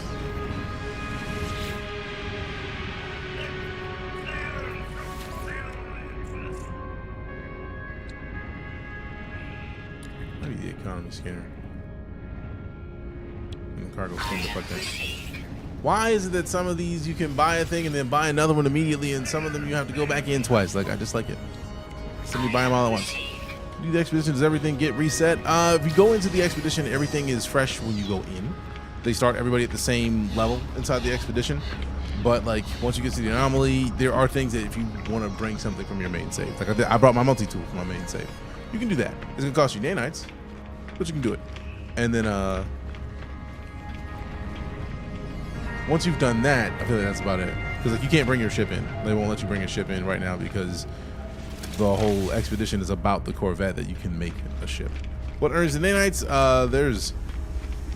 Maybe the economy scanner. And the cargo cleaned up like that. Why is it that some of these you can buy a thing and then buy another one immediately, and some of them you have to go back in twice? Like, I just like it. Somebody buy them all at once. Do the expedition, does everything get reset? If you go into the expedition, everything is fresh when you go in. They start everybody at the same level inside the expedition. But like once you get to the anomaly, there are things that if you want to bring something from your main save, like I brought my multi-tool from my main save. You can do that. It's gonna cost you nanites, but you can do it. And then once you've done that, I feel like that's about it. Because like you can't bring your ship in. They won't let you bring your ship in right now because the whole expedition is about the Corvette that you can make a ship. What earns the nanites? There's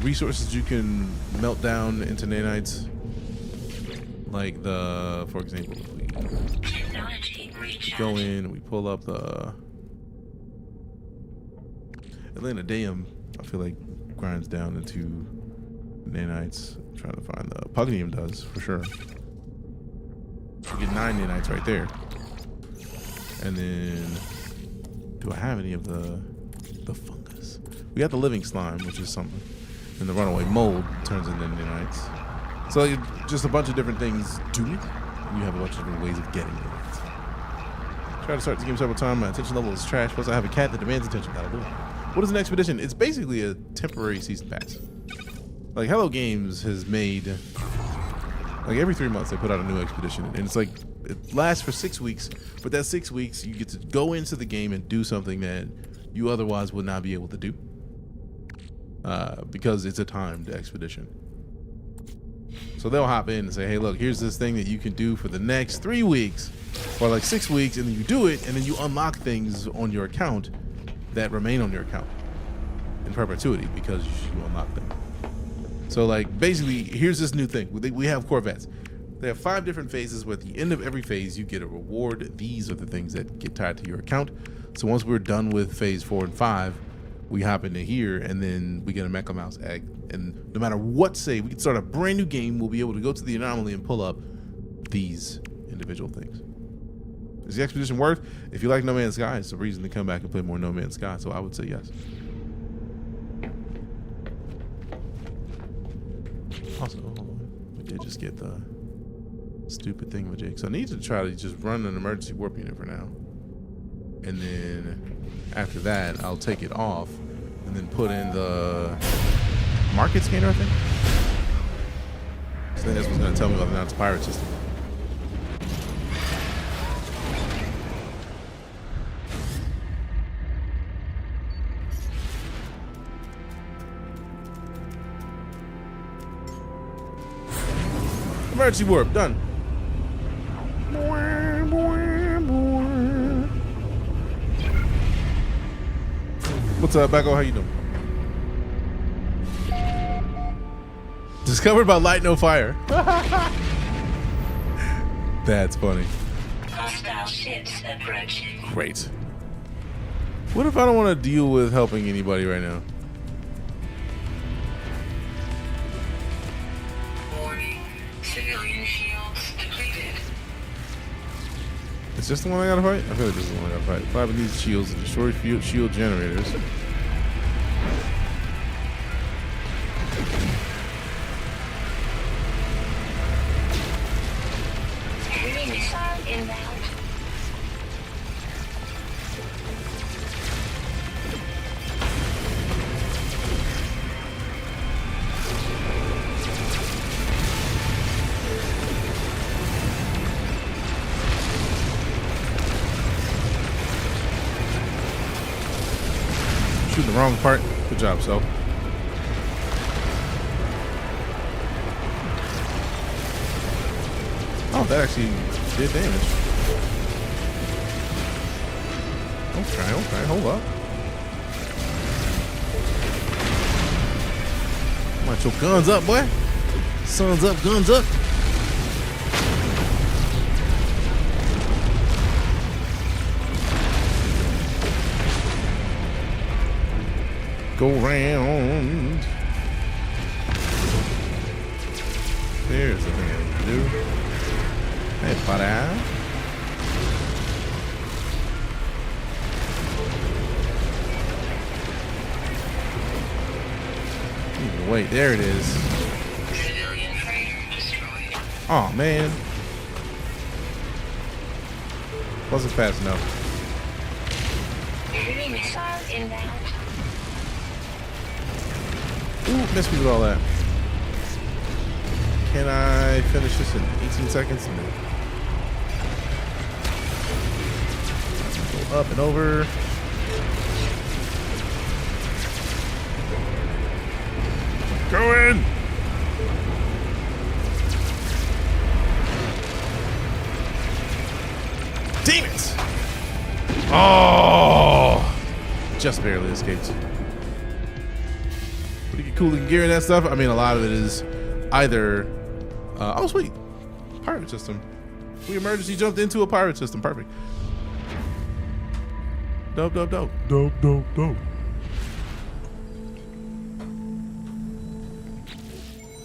resources you can melt down into nanites. Like for example, we go in, we pull up the Atlanta Dam. I feel like grinds down into nanites. I'm trying to find the Pugnium does for sure. You get 9 nanites right there. And then, do I have any of the fungus? We got the living slime, which is something. And the runaway mold turns into nanites. So just a bunch of different things do it. You have a bunch of different ways of getting it. Try to start the game several times. My attention level is trash. Plus I have a cat that demands attention. That'll do it. What is an expedition? It's basically a temporary season pass. Like Hello Games has made, like every 3 months they put out a new expedition. And it's like, it lasts for 6 weeks. But that 6 weeks, you get to go into the game and do something that you otherwise would not be able to do. Because it's a timed expedition. So they'll hop in and say, hey, look, here's this thing that you can do for the next 3 weeks or like 6 weeks, and then you do it, and then you unlock things on your account that remain on your account in perpetuity because you unlock them. So like basically, here's this new thing. We have Corvettes. They have 5 different phases where at the end of every phase you get a reward. These are the things that get tied to your account. So once we're done with phase 4 and 5, we hop into here and then we get a Mecha Mouse egg. And no matter what save, we can start a brand new game. We'll be able to go to the anomaly and pull up these individual things. Is the expedition worth? If you like No Man's Sky, it's a reason to come back and play more No Man's Sky. So I would say yes. Also, we did just get the stupid thing with Jake. So I need to try to just run an emergency warp unit for now. And then after that, I'll take it off and then put in the market scanner, I think. So that's what's going to tell me whether or not it's a pirate system. Emergency warp, done. What's up, Becco? How you doing? Discovered by light, no fire. That's funny. Hostile ships approaching. Great. What if I don't want to deal with helping anybody right now? Warning. Civilian shields depleted. Is this the one I gotta fight? I feel like this is the one I gotta fight. Fly with these shields and destroy shield generators. Heavy missile inbound. Shooting the wrong part. Good job, so. Oh, that actually did damage. Okay, hold up. Want your guns up, boy. Suns up, guns up. Go round. There's the thing to do. Hey, buddy. Wait, there it is. Civilian freighter destroyed. Oh man. Wasn't fast enough. Heavy missile inbound. Ooh, missed me with all that. Can I finish this in 18 seconds? No. Go up and over. Go in! Damn it! Oh! Just barely escaped. Pretty cool looking gear and that stuff. I mean, a lot of it is either... oh, sweet. Pirate system. We emergency jumped into a pirate system. Perfect. Dope, dope, dope. Dope, dope, dope.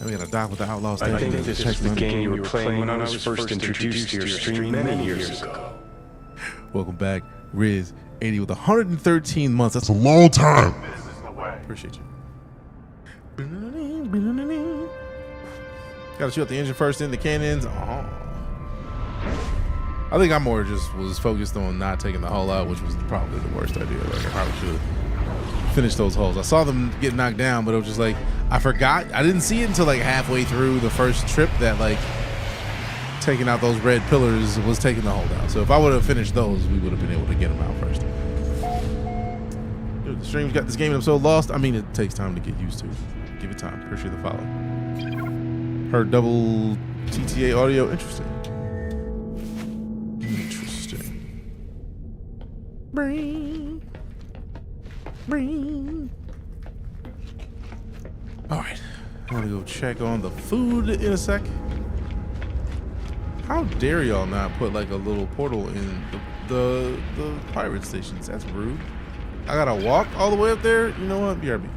And we got to dock with the Outlaw I Station. think this was the game you were playing when I was first introduced to your stream many years ago. Welcome back, Riz 80 with 113 months. That's It's a long time. appreciate you. Gotta shoot out the engine first, then the cannons. Oh. I think I more just was focused on not taking the hull out, which was probably the worst idea. Like I probably should have finished those hulls. I saw them get knocked down, but it was just like I forgot. I didn't see it until like halfway through the first trip that like taking out those red pillars was taking the hull down. So if I would have finished those, we would have been able to get them out first. Dude, the stream's got this game and I'm so lost. I mean, it takes time to get used to. Give it time. Appreciate the follow. Heard double TTA audio. Interesting. Interesting. Bring. All right. I'm gonna go check on the food in a sec. How dare y'all not put like a little portal in the pirate stations? That's rude. I gotta walk all the way up there. You know what? BRB.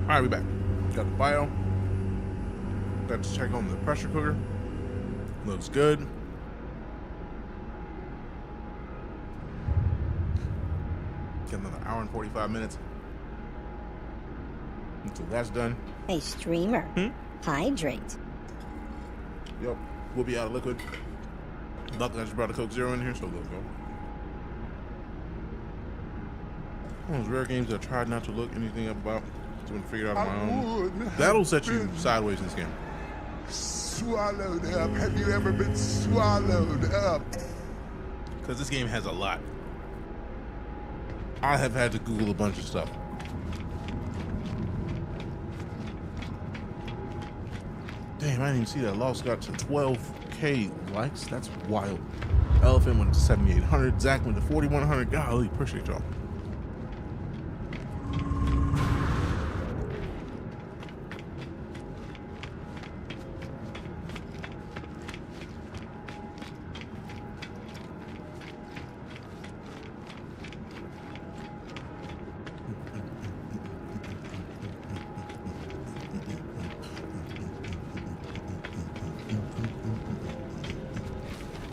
All right, we back. Got the bio. Got to check on the pressure cooker. Looks good. Got another hour and 45 minutes until that's done. Hey, streamer. Hydrate. Yep, we'll be out of liquid. Luckily, I just brought a Coke Zero in here, so let's go. One of those rare games that I tried not to look anything up about. Just want to figure it out on my own. That'll set you sideways in this game. Swallowed up. Have you ever been swallowed up? Because this game has a lot. I have had to Google a bunch of stuff. Damn, I didn't even see that. Lost got to 12K likes. That's wild. Elephant went to 7,800. Zach went to 4,100. Golly, appreciate y'all.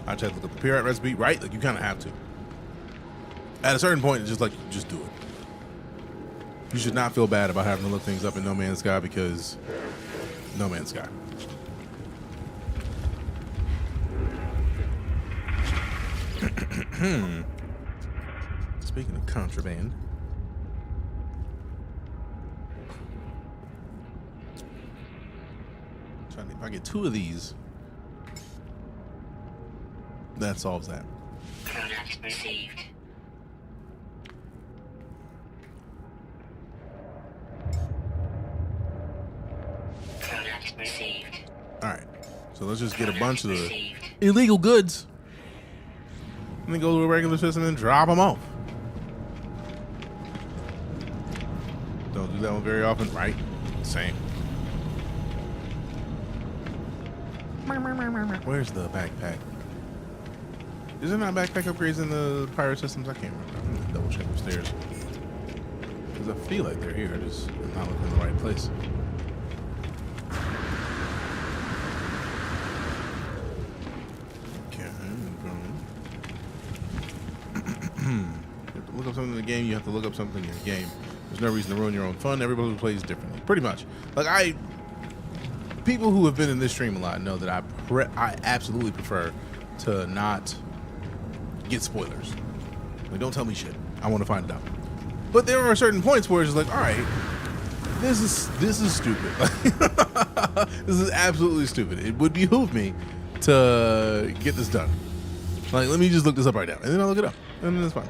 I tried to look up the Pirate recipe, right? Like, you kind of have to. At a certain point, it's just like, just do it. You should not feel bad about having to look things up in NoMansSky because NoMansSky. Speaking of contraband. If I get 2 of these, that solves that. Product received. Product received. All right, so let's just get a bunch of the illegal goods and then go to a regular system and drop them off. Don't do that one very often, right? Same. Where's the backpack? Is there not backpack upgrades in the pirate systems? I can't remember. I'm gonna double check upstairs. Because I feel like they're here. I just am not looking in the right place. Okay. You have to look up something in the game, you have to look up something in the game. There's no reason to ruin your own fun. Everybody plays differently. Pretty much. Like, people who have been in this stream a lot know that I absolutely prefer to not get spoilers. Like, don't tell me shit. I want to find it out. But there are certain points where it's like, all right, this is stupid. This is absolutely stupid. It would behoove me to get this done. Like, let me just look this up right now, and then I'll look it up, and then it's fine.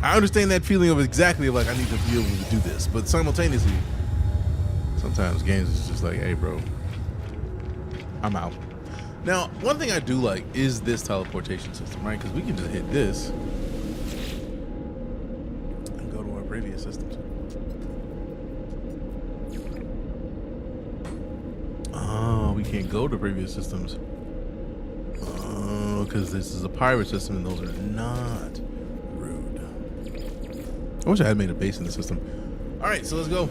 I understand that feeling of exactly like I need to be able to do this, but simultaneously, sometimes games is just like, hey, bro, I'm out. Now, one thing I do like is this teleportation system, right? Because we can just hit this and go to our previous systems. Oh, we can't go to previous systems. Oh, because this is a pirate system and those are not rude. I wish I had made a base in the system. All right, so let's go.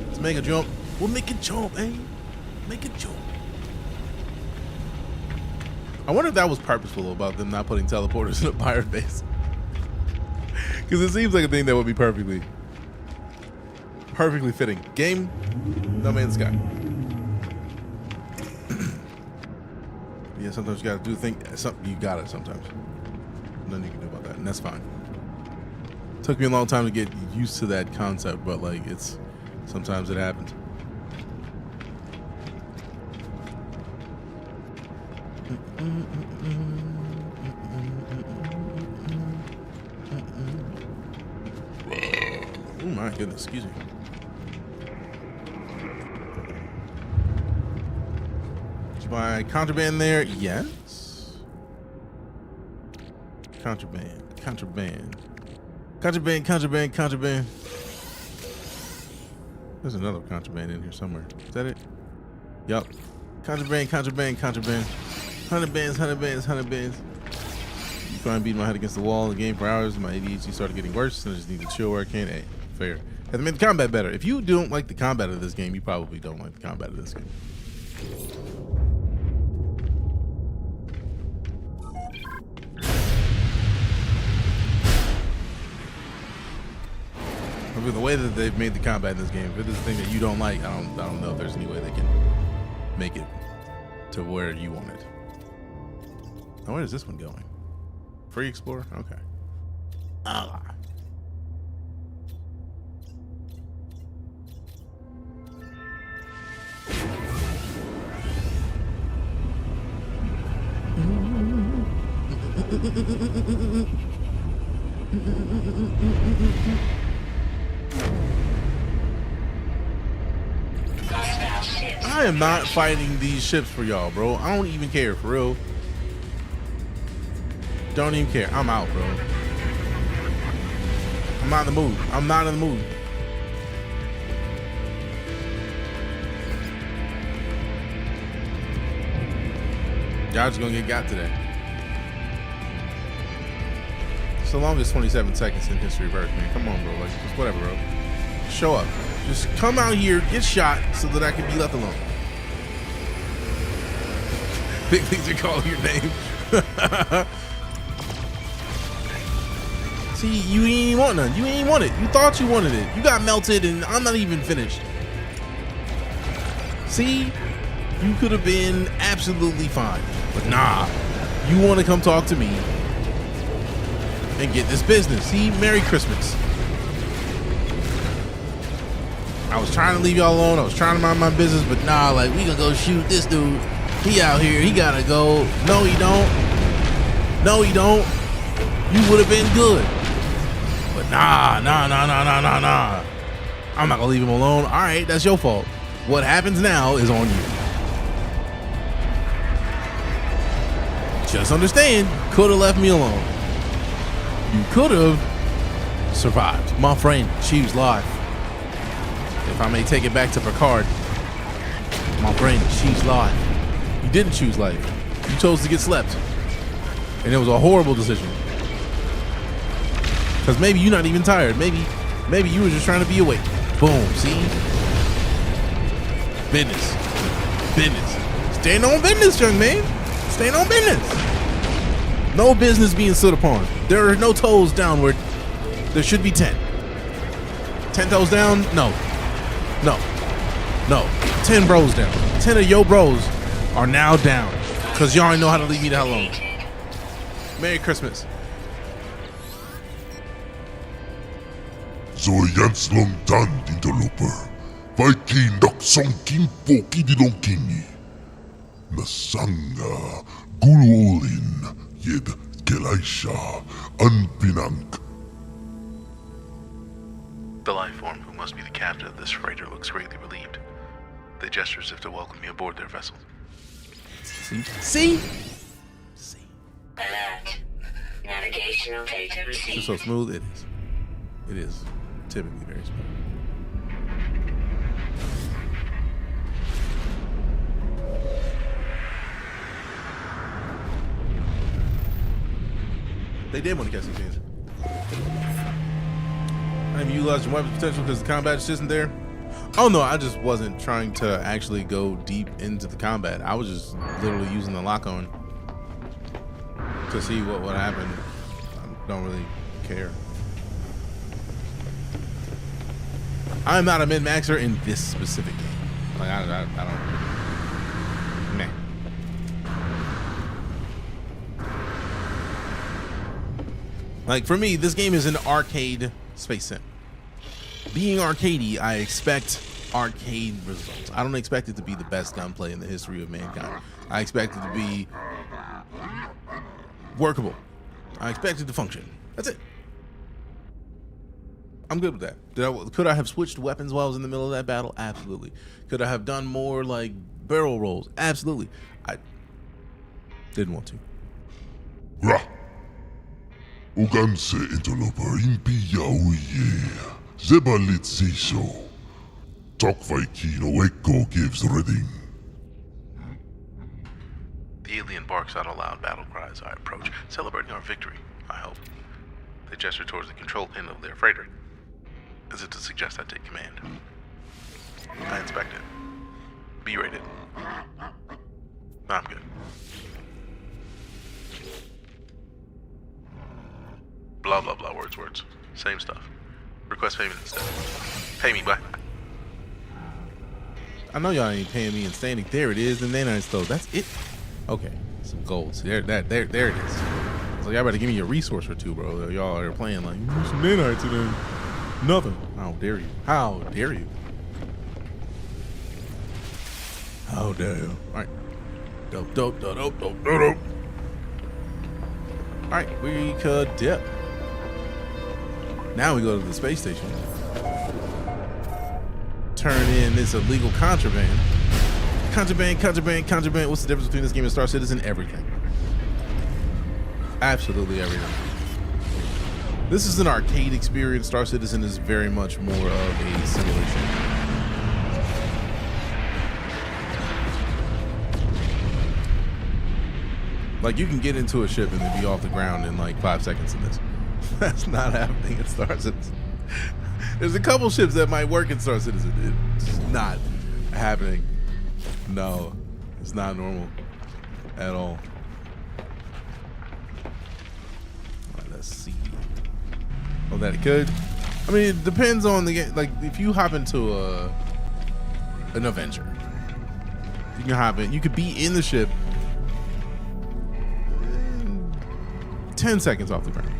Let's make a jump. We'll make a jump, eh? Make a jump. I wonder if that was purposeful about them not putting teleporters in a pirate base. Because it seems like a thing that would be perfectly fitting. Game, NoMansSky. Yeah, sometimes you gotta do something. You got it sometimes. Nothing you can do about that, and that's fine. Took me a long time to get used to that concept, but like sometimes it happens. Oh my goodness, excuse me. Did you buy contraband there? Yes. Contraband. There's another contraband in here somewhere. Is that it? Yup. Contraband. 100 bands. You try and beat my head against the wall in the game for hours. My ADHD started getting worse, and I just need to chill where I can. Hey, fair. Has made the combat better. If you don't like the combat of this game, you probably don't like the combat of this game. I mean, the way that they've made the combat in this game, if it is the thing that you don't like, I don't know if there's any way they can make it to where you want it. Now, where is this one going? Free Explorer? Okay. Ah. I am not fighting these ships for y'all, bro. I don't even care, for real. Don't even care. I'm out, bro. I'm not in the mood. I'm not in the mood. Y'all just gonna get got today. It's the longest 27 seconds in history of Earth, man. Come on, bro. Like, just whatever, bro. Show up. Just come out here, get shot, so that I can be left alone. Big things are calling your name. See, you ain't even want none. You ain't want it. You thought you wanted it. You got melted, and I'm not even finished. See, you could have been absolutely fine, but nah. You want to come talk to me and get this business. See, Merry Christmas. I was trying to leave y'all alone. I was trying to mind my business, but nah, like, we gonna go shoot this dude. He out here. He gotta go. No, he don't. No, he don't. You would have been good. But nah. I'm not gonna leave him alone. All right, that's your fault. What happens now is on you. Just understand, could have left me alone. You could have survived. My friend, choose life. If I may take it back to Picard, my friend, choose life. You didn't choose life. You chose to get slept. And it was a horrible decision. Because maybe you're not even tired. Maybe you were just trying to be awake. Boom, see? Business. Staying on business, young man. Staying on business. No business being stood upon. There are no toes downward. There should be 10. 10 toes down? No. 10 bros down. 10 of your bros are now down. Because y'all ain't know how to leave me the hell alone. Merry Christmas. Zoe Janslong Dan Interloper. Viking Dok Song Kimpo Kidilongkingi. Nasanga Guluolin Yed Kelaisha Anpinank. The life form who must be the captain of this freighter looks greatly relieved. They gesture as if to welcome me aboard their vessel. See? Alert. Navigational data received. Just so smooth it is. It is typically very smooth. They did want to catch some scenes. I mean, utilized your weapons potential because the combat just isn't there. Oh no, I just wasn't trying to actually go deep into the combat. I was just literally using the lock on to see what would happen. I don't really care. I'm not a min-maxer in this specific game. Like I don't. Meh. Like for me, this game is an arcade space sim. Being arcadey, I expect arcade results. I don't expect it to be the best gunplay in the history of mankind. I expect it to be workable. I expect it to function. That's it. I'm good with that. Could I have switched weapons while I was in the middle of that battle? Absolutely. Could I have done more like barrel rolls? Absolutely. I didn't want to. Rah. Uganse Interloper Impi Yauye. Zebalit Zisho. Talk Vikino Eko gives reading. The alien barks out a loud battle cry as I approach, celebrating our victory, I hope. They gesture towards the control panel of their freighter. is it to suggest I take command? I inspect it. B rated. No, I'm good. Blah, blah, blah, words. Same stuff. Request payment instead. Pay me, bye. I know y'all ain't paying me in standing. There it is, and then I stole. That's it. Okay, some gold. See, there it is. So y'all better give me a resource or two, bro. Y'all are playing like some nanites today. Nothing. How dare you? How dare you? How dare you? All right. Dope. All right, we could dip. Now we go to the space station. Turn in this illegal contraband. Contraband. What's the difference between this game and Star Citizen? Everything. Absolutely everything. This is an arcade experience. Star Citizen is very much more of a simulation. Like, you can get into a ship and then be off the ground in like 5 seconds in this. That's not happening in Star Citizen. There's a couple ships that might work in Star Citizen. It's not happening. No, it's not normal at all. All right, let's see. Oh, that it could. I mean, it depends on the game. Like, if you hop into an adventure, you can hop in. You could be in the ship 10 seconds off the ground.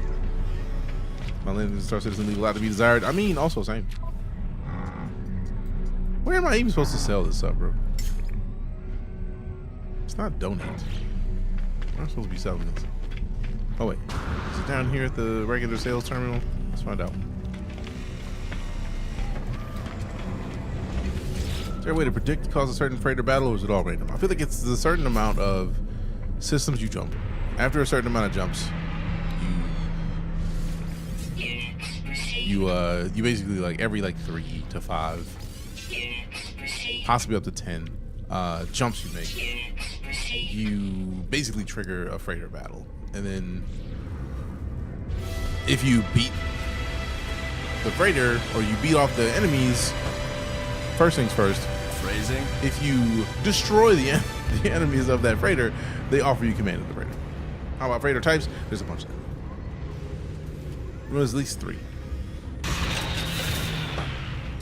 My landing in Star Citizen leave a lot to be desired. I mean, also same. Where am I even supposed to sell this stuff, bro? It's not donate. Where am I supposed to be selling this? Oh wait, is it down here at the regular sales terminal? Let's find out. Is there a way to predict the cause of a certain freighter battle, or is it all random? I feel like it's a certain amount of systems you jump. After a certain amount of jumps, you basically, like, every like 3 to 5, possibly up to 10 jumps you make, you basically trigger a freighter battle. And then if you beat the freighter or you beat off the enemies, first things first, Phrasing? if you destroy the enemies of that freighter, they offer you command of the freighter. How about freighter types? There's a bunch of them. There's at least 3.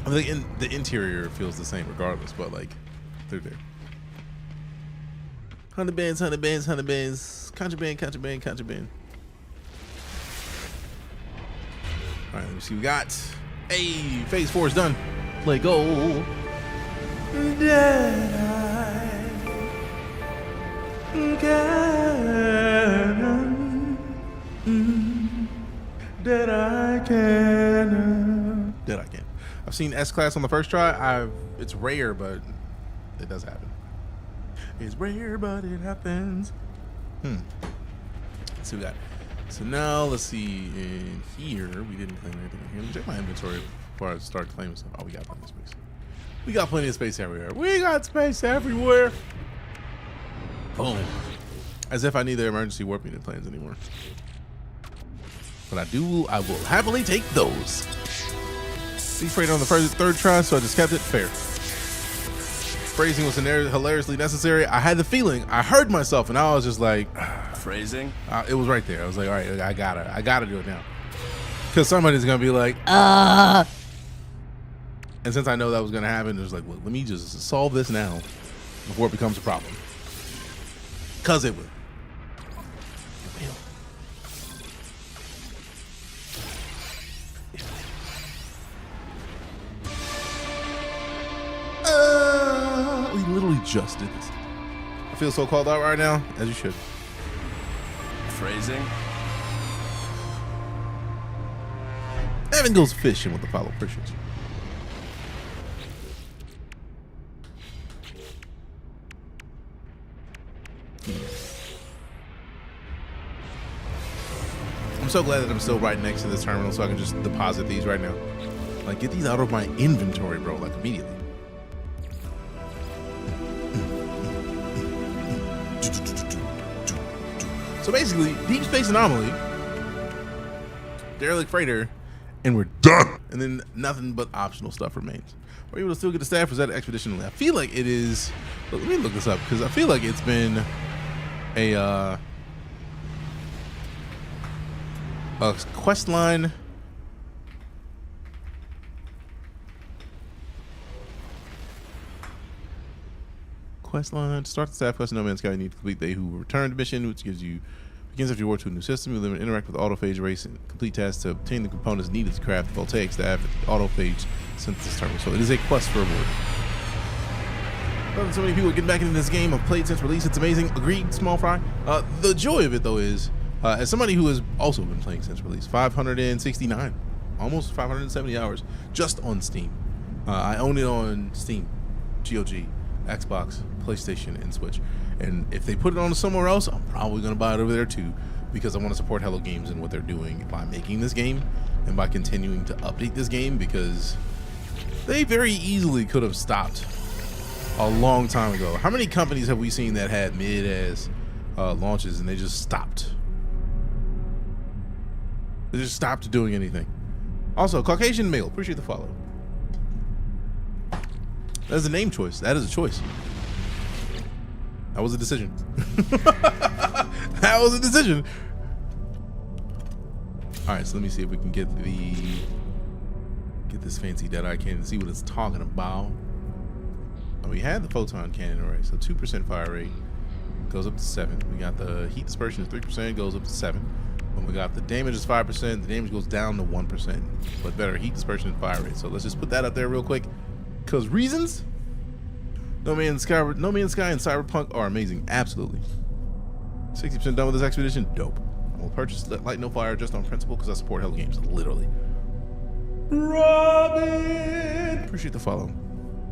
I think the interior feels the same regardless, but like, they're there. 100 bands, contraband. All right, let me see what we got. Hey, phase 4 is done. Play go. That I can. I've seen S-Class on the first try. It's rare, but it does happen. It's rare, but it happens. Let's see what we got. So now let's see in here. We didn't claim anything in here. Let me check my inventory before I start claiming stuff. Oh, we got plenty of space. We got plenty of space everywhere. We got space everywhere. Boom. As if I need the emergency warp unit plans anymore. But I will happily take those. These freighter on the third try, so I just kept it fair. Phrasing was hilariously necessary. I had the feeling, I heard myself, and I was just like, Phrasing? It was right there. I was like, all right, I gotta do it now. Because somebody's gonna be like, And since I know that was gonna happen, it was like, well, let me just solve this now before it becomes a problem. Because it will. We literally just did this. I feel so called out right now, as you should. Phrasing? Evan goes fishing with the follow Christians. I'm so glad that I'm still right next to this terminal so I can just deposit these right now. Like, get these out of my inventory, bro, like immediately. So basically, Deep Space Anomaly, Derelict Freighter, and we're Done. and then nothing but optional stuff remains. We're able to still get the staff. Was that expedition? I feel like it is. Let me look this up because I feel like it's been a quest line. Quest line. To start the staff quest in No Man's Sky, you need to complete They Who Returned mission, which begins after you work to a new system. You live and interact with the autophage race and complete tasks to obtain the components needed to craft the voltaic staff at the autophage synthesis terminal. So it is a quest for reward. So many people getting back into this game. I've played since release. It's amazing. Agreed, small fry. The joy of it though is, as somebody who has also been playing since release, 569, almost 570 hours just on Steam. I own it on Steam, GOG, Xbox, PlayStation, and Switch. And if they put it on somewhere else, I'm probably going to buy it over there too, because I want to support Hello Games and what they're doing by making this game and by continuing to update this game, because they very easily could have stopped a long time ago. How many companies have we seen that had mid-ass launches and they just stopped? They just stopped doing anything. Also, Caucasian male, appreciate the follow. That's a name choice. That is a choice. That was a decision. That was a decision. All right, so let me see if we can get this fancy Deadeye cannon and see what it's talking about. Oh, we had the photon cannon already, so 2% fire rate goes up to 7. We got the heat dispersion is 3%, goes up to 7. When we got the damage is 5%, the damage goes down to 1%, but better heat dispersion and fire rate. So let's just put that up there real quick, because reasons. No Man's Sky and Cyberpunk are amazing, absolutely. 60% done with this expedition, dope. I will purchase Light No Fire just on principle because I support Hello Games, literally. Robin, appreciate the follow.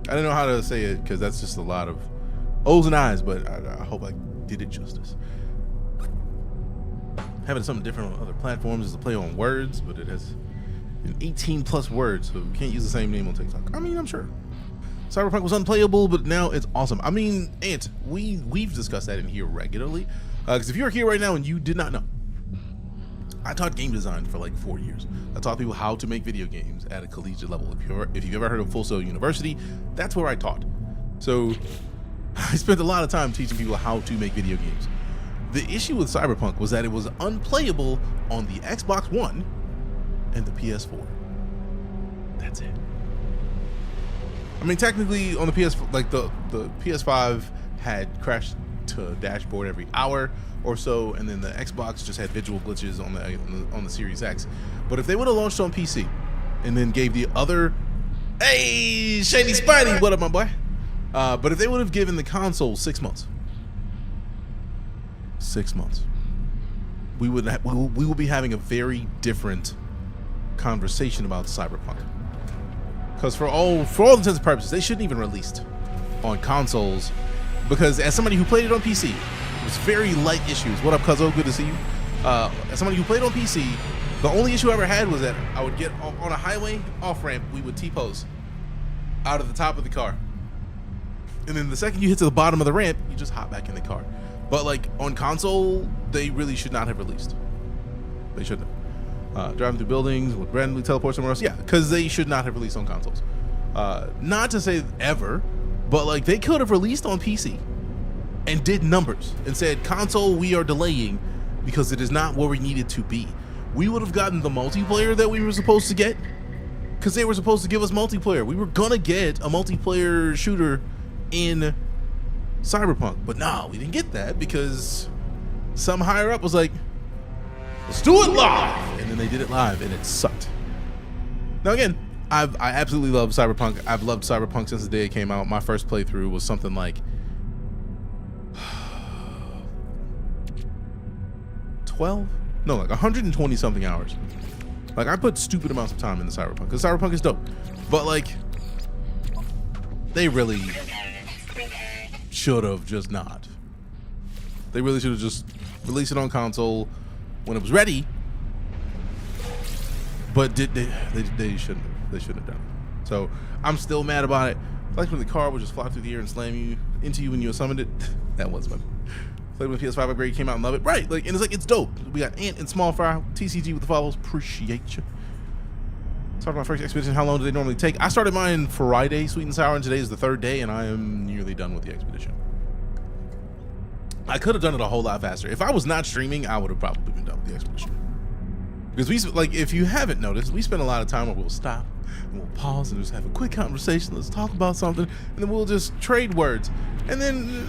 I don't know how to say it because that's just a lot of O's and I's, but I hope I did it justice. Having something different on other platforms is a play on words, but it has 18 plus words, so we can't use the same name on TikTok. I mean, I'm sure. Cyberpunk was unplayable, but now it's awesome. I mean, Ant, we've discussed that in here regularly. Because if you're here right now and you did not know, I taught game design for like 4 years. I taught people how to make video games at a collegiate level. If you've ever heard of Full Sail University, that's where I taught. So I spent a lot of time teaching people how to make video games. The issue with Cyberpunk was that it was unplayable on the Xbox One and the PS4. That's it. I mean, technically on the PS, like the PS5 had crashed to dashboard every hour or so, and then the Xbox just had visual glitches on the Series X. But if they would have launched on PC and then gave the other, hey, Shady Spidey, what up, my boy? But if they would have given the console 6 months, 6 months, we will be having a very different conversation about Cyberpunk. Because for all intents and purposes, they shouldn't even released on consoles. Because as somebody who played it on PC, it was very light issues. What up, Cuzzo? Good to see you. As somebody who played on PC, the only issue I ever had was that I would get on a highway off ramp, we would T-pose out of the top of the car, and then the second you hit to the bottom of the ramp, you just hop back in the car. But like on console, they really should not have released. They shouldn't have. Driving through buildings with randomly teleport somewhere else. Yeah, because they should not have released on consoles. Not to say ever, but like they could have released on PC and did numbers and said, console, we are delaying because it is not where we need it to be. We would have gotten the multiplayer that we were supposed to get, because they were supposed to give us multiplayer. We were gonna get a multiplayer shooter in Cyberpunk, but no, we didn't get that because some higher up was like, let's do it live, and then they did it live, and it sucked. Now again, I absolutely love Cyberpunk. I've loved Cyberpunk since the day it came out. My first playthrough was something like 120 something hours. Like, I put stupid amounts of time into Cyberpunk because Cyberpunk is dope, but like they really should have just not. They really should have just released it on console when it was ready, but they shouldn't have done it. So I'm still mad about it. Like when the car would just fly through the air and slam into you when you summoned it. That was funny. Like when the PS5 upgrade came out and love it, right? Like, and it's like, it's dope. We got Ant and Small Fry, TCG with the follows. Appreciate you. Started my first expedition. How long do they normally take? I started mine Friday, sweet and sour, and today is the 3rd day, and I am nearly done with the expedition. I could have done it a whole lot faster. If I was not streaming, I would have probably been done with the expedition. Because if you haven't noticed, we spend a lot of time where we'll stop and we'll pause and just have a quick conversation. Let's talk about something, and then we'll just trade words, and then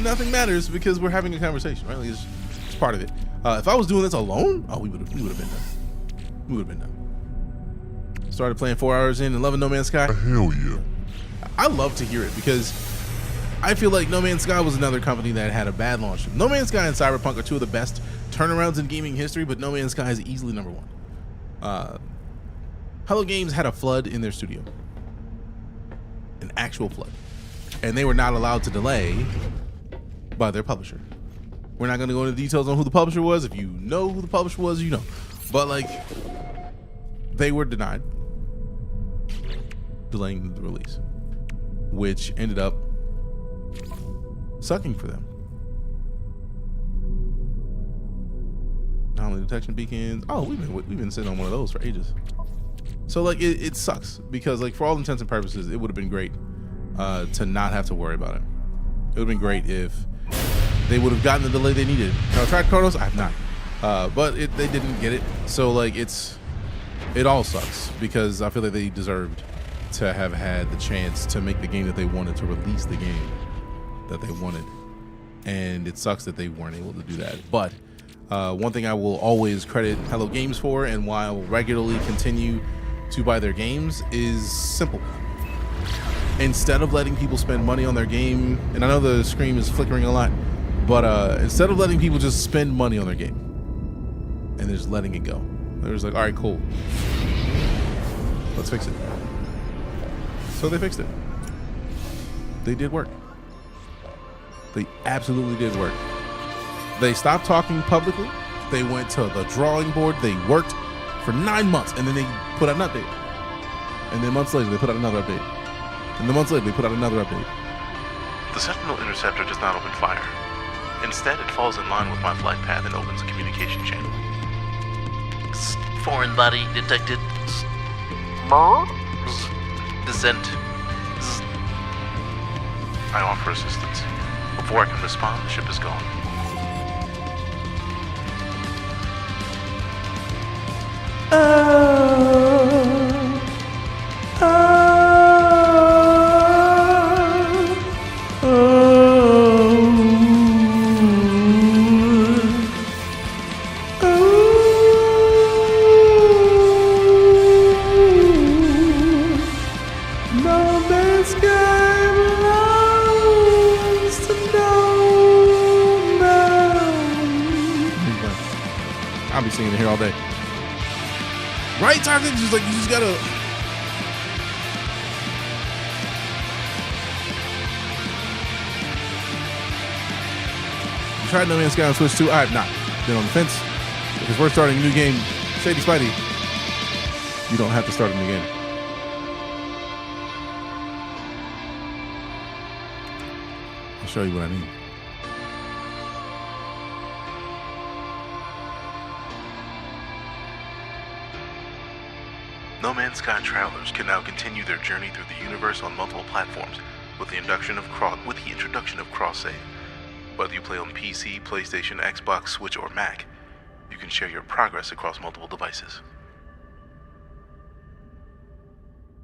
nothing matters because we're having a conversation, right? Like it's part of it. If I was doing this alone, we would have been done. We would have been done. Started playing 4 hours in and loving NoMansSky. Hell yeah. I love to hear it because I feel like NoMansSky was another company that had a bad launch. NoMansSky and Cyberpunk are two of the best turnarounds in gaming history, but NoMansSky is easily number 1. Hello Games had a flood in their studio. An actual flood. And they were not allowed to delay by their publisher. We're not going to go into details on who the publisher was. If you know who the publisher was, you know. But like, they were denied delaying the release, which ended up sucking for them. Anomaly detection beacons. Oh, we've been sitting on one of those for ages. So like it sucks because like for all intents and purposes, it would have been great to not have to worry about it. It would have been great if they would have gotten the delay they needed. Now, tried Chronos, I have not, but they didn't get it. So like it all sucks because I feel like they deserved to have had the chance to make the game that they wanted, to release the game that they wanted, and it sucks that they weren't able to do that. But one thing I will always credit Hello Games for, and why I will regularly continue to buy their games, is simple. Instead of letting people spend money on their game, and I know the screen is flickering a lot, but instead of letting people just spend money on their game and they're just letting it go, they're just like, all right, cool, let's fix it. So they fixed it. They did work. They absolutely did work. They stopped talking publicly. They went to the drawing board. They worked for 9 months, and then they put out an update. And then months later, they put out another update. And then months later, they put out another update. The Sentinel Interceptor does not open fire. Instead, it falls in line with my flight path and opens a communication channel. Foreign body detected. Descent. I offer assistance. Before I can respond, the ship is gone. I'll be singing it here all day. Right, Target? Just like, you just gotta. You tried NoMansSky on Switch 2? I have not. Been on the fence. Because we're starting a new game. Shady Spidey. You don't have to start a new game. I'll show you what I need. NoMansSky travelers can now continue their journey through the universe on multiple platforms with the introduction of cross-save. Whether you play on PC, PlayStation, Xbox, Switch, or Mac, you can share your progress across multiple devices.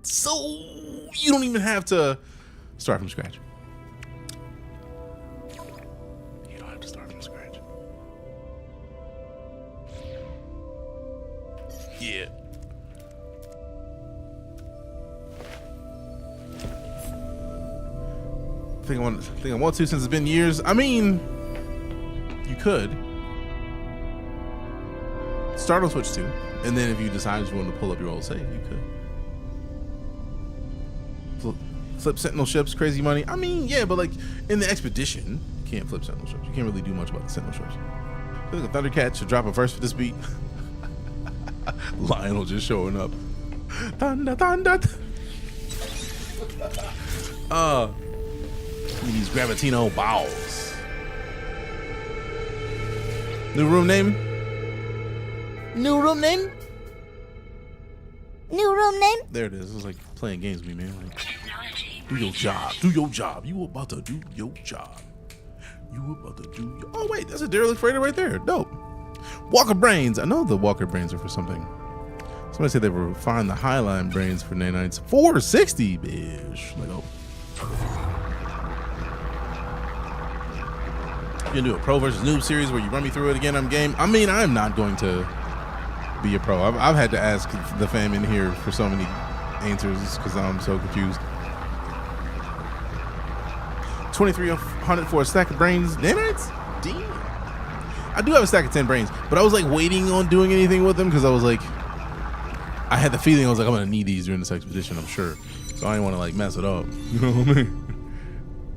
So you don't even have to start from scratch. You don't have to start from scratch. Yeah. I think I want to since it's been years. I mean, you could start on Switch 2, and then if you decided you wanted to pull up your old save, you could. Flip Sentinel ships, crazy money. I mean, yeah, but like in the expedition, you can't flip Sentinel ships. You can't really do much about the Sentinel ships. I feel like a Thundercat should drop a verse for this beat. Lionel just showing up. Thunder, thunder. These Gravitino balls. New room name? New room name? New room name? There it is. It's like playing games with me, man. Like, Technology. do your job. Do your job. You about to do your job. You about to do your... Oh, wait. That's a derelict freighter right there. Dope. Walker Brains. I know the Walker Brains are for something. Somebody said they were find the Highline Brains for nanites. 460, bitch. Like, oh. You can do a pro versus noob series where you run me through it again on game. I mean, I'm not going to be a pro. I've had to ask the fam in here for so many answers because I'm so confused. 2,300 for a stack of brains. Nanites? Damn. I do have a stack of 10 brains, but I was like waiting on doing anything with them because I was like, I had the feeling I was like, I'm gonna need these during this expedition, I'm sure. So I didn't want to like mess it up. You know what I mean?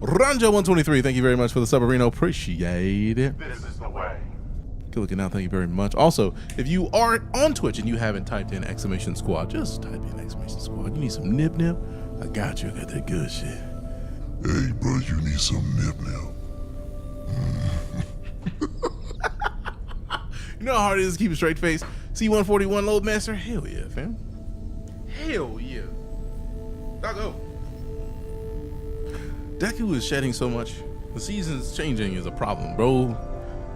Ranja123, thank you very much for the subarino. Appreciate it. This is the way. Good looking out, thank you very much. Also, if you are on Twitch and you haven't typed in exclamation squad, just type in exclamation squad. You need some nip nip? I got you. I got that good shit. Hey, bro, you need some nip now. You know how hard it is to keep a straight face? C141 load master? Hell yeah, fam. Hell yeah. Doggo. Deku is shedding so much. The season's changing is a problem. Bro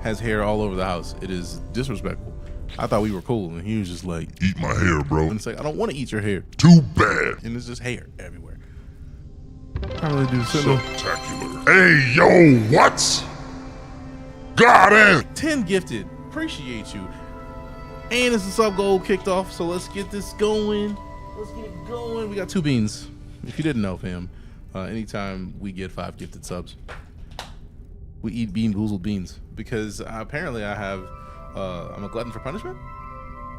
has hair all over the house. It is disrespectful. I thought we were cool, and he was just like, Eat my hair, bro. and it's like, I don't want to eat your hair. Too bad. And it's just hair everywhere. I really do so. Spectacular. Hey, yo, what? God damn. 10 gifted. Appreciate you. And it's the sub goal kicked off, so let's get this going. Let's get it going. We got 2 beans. If you didn't know, fam, anytime we get 5 gifted subs, we eat bean boozled beans because apparently I have, I'm a glutton for punishment,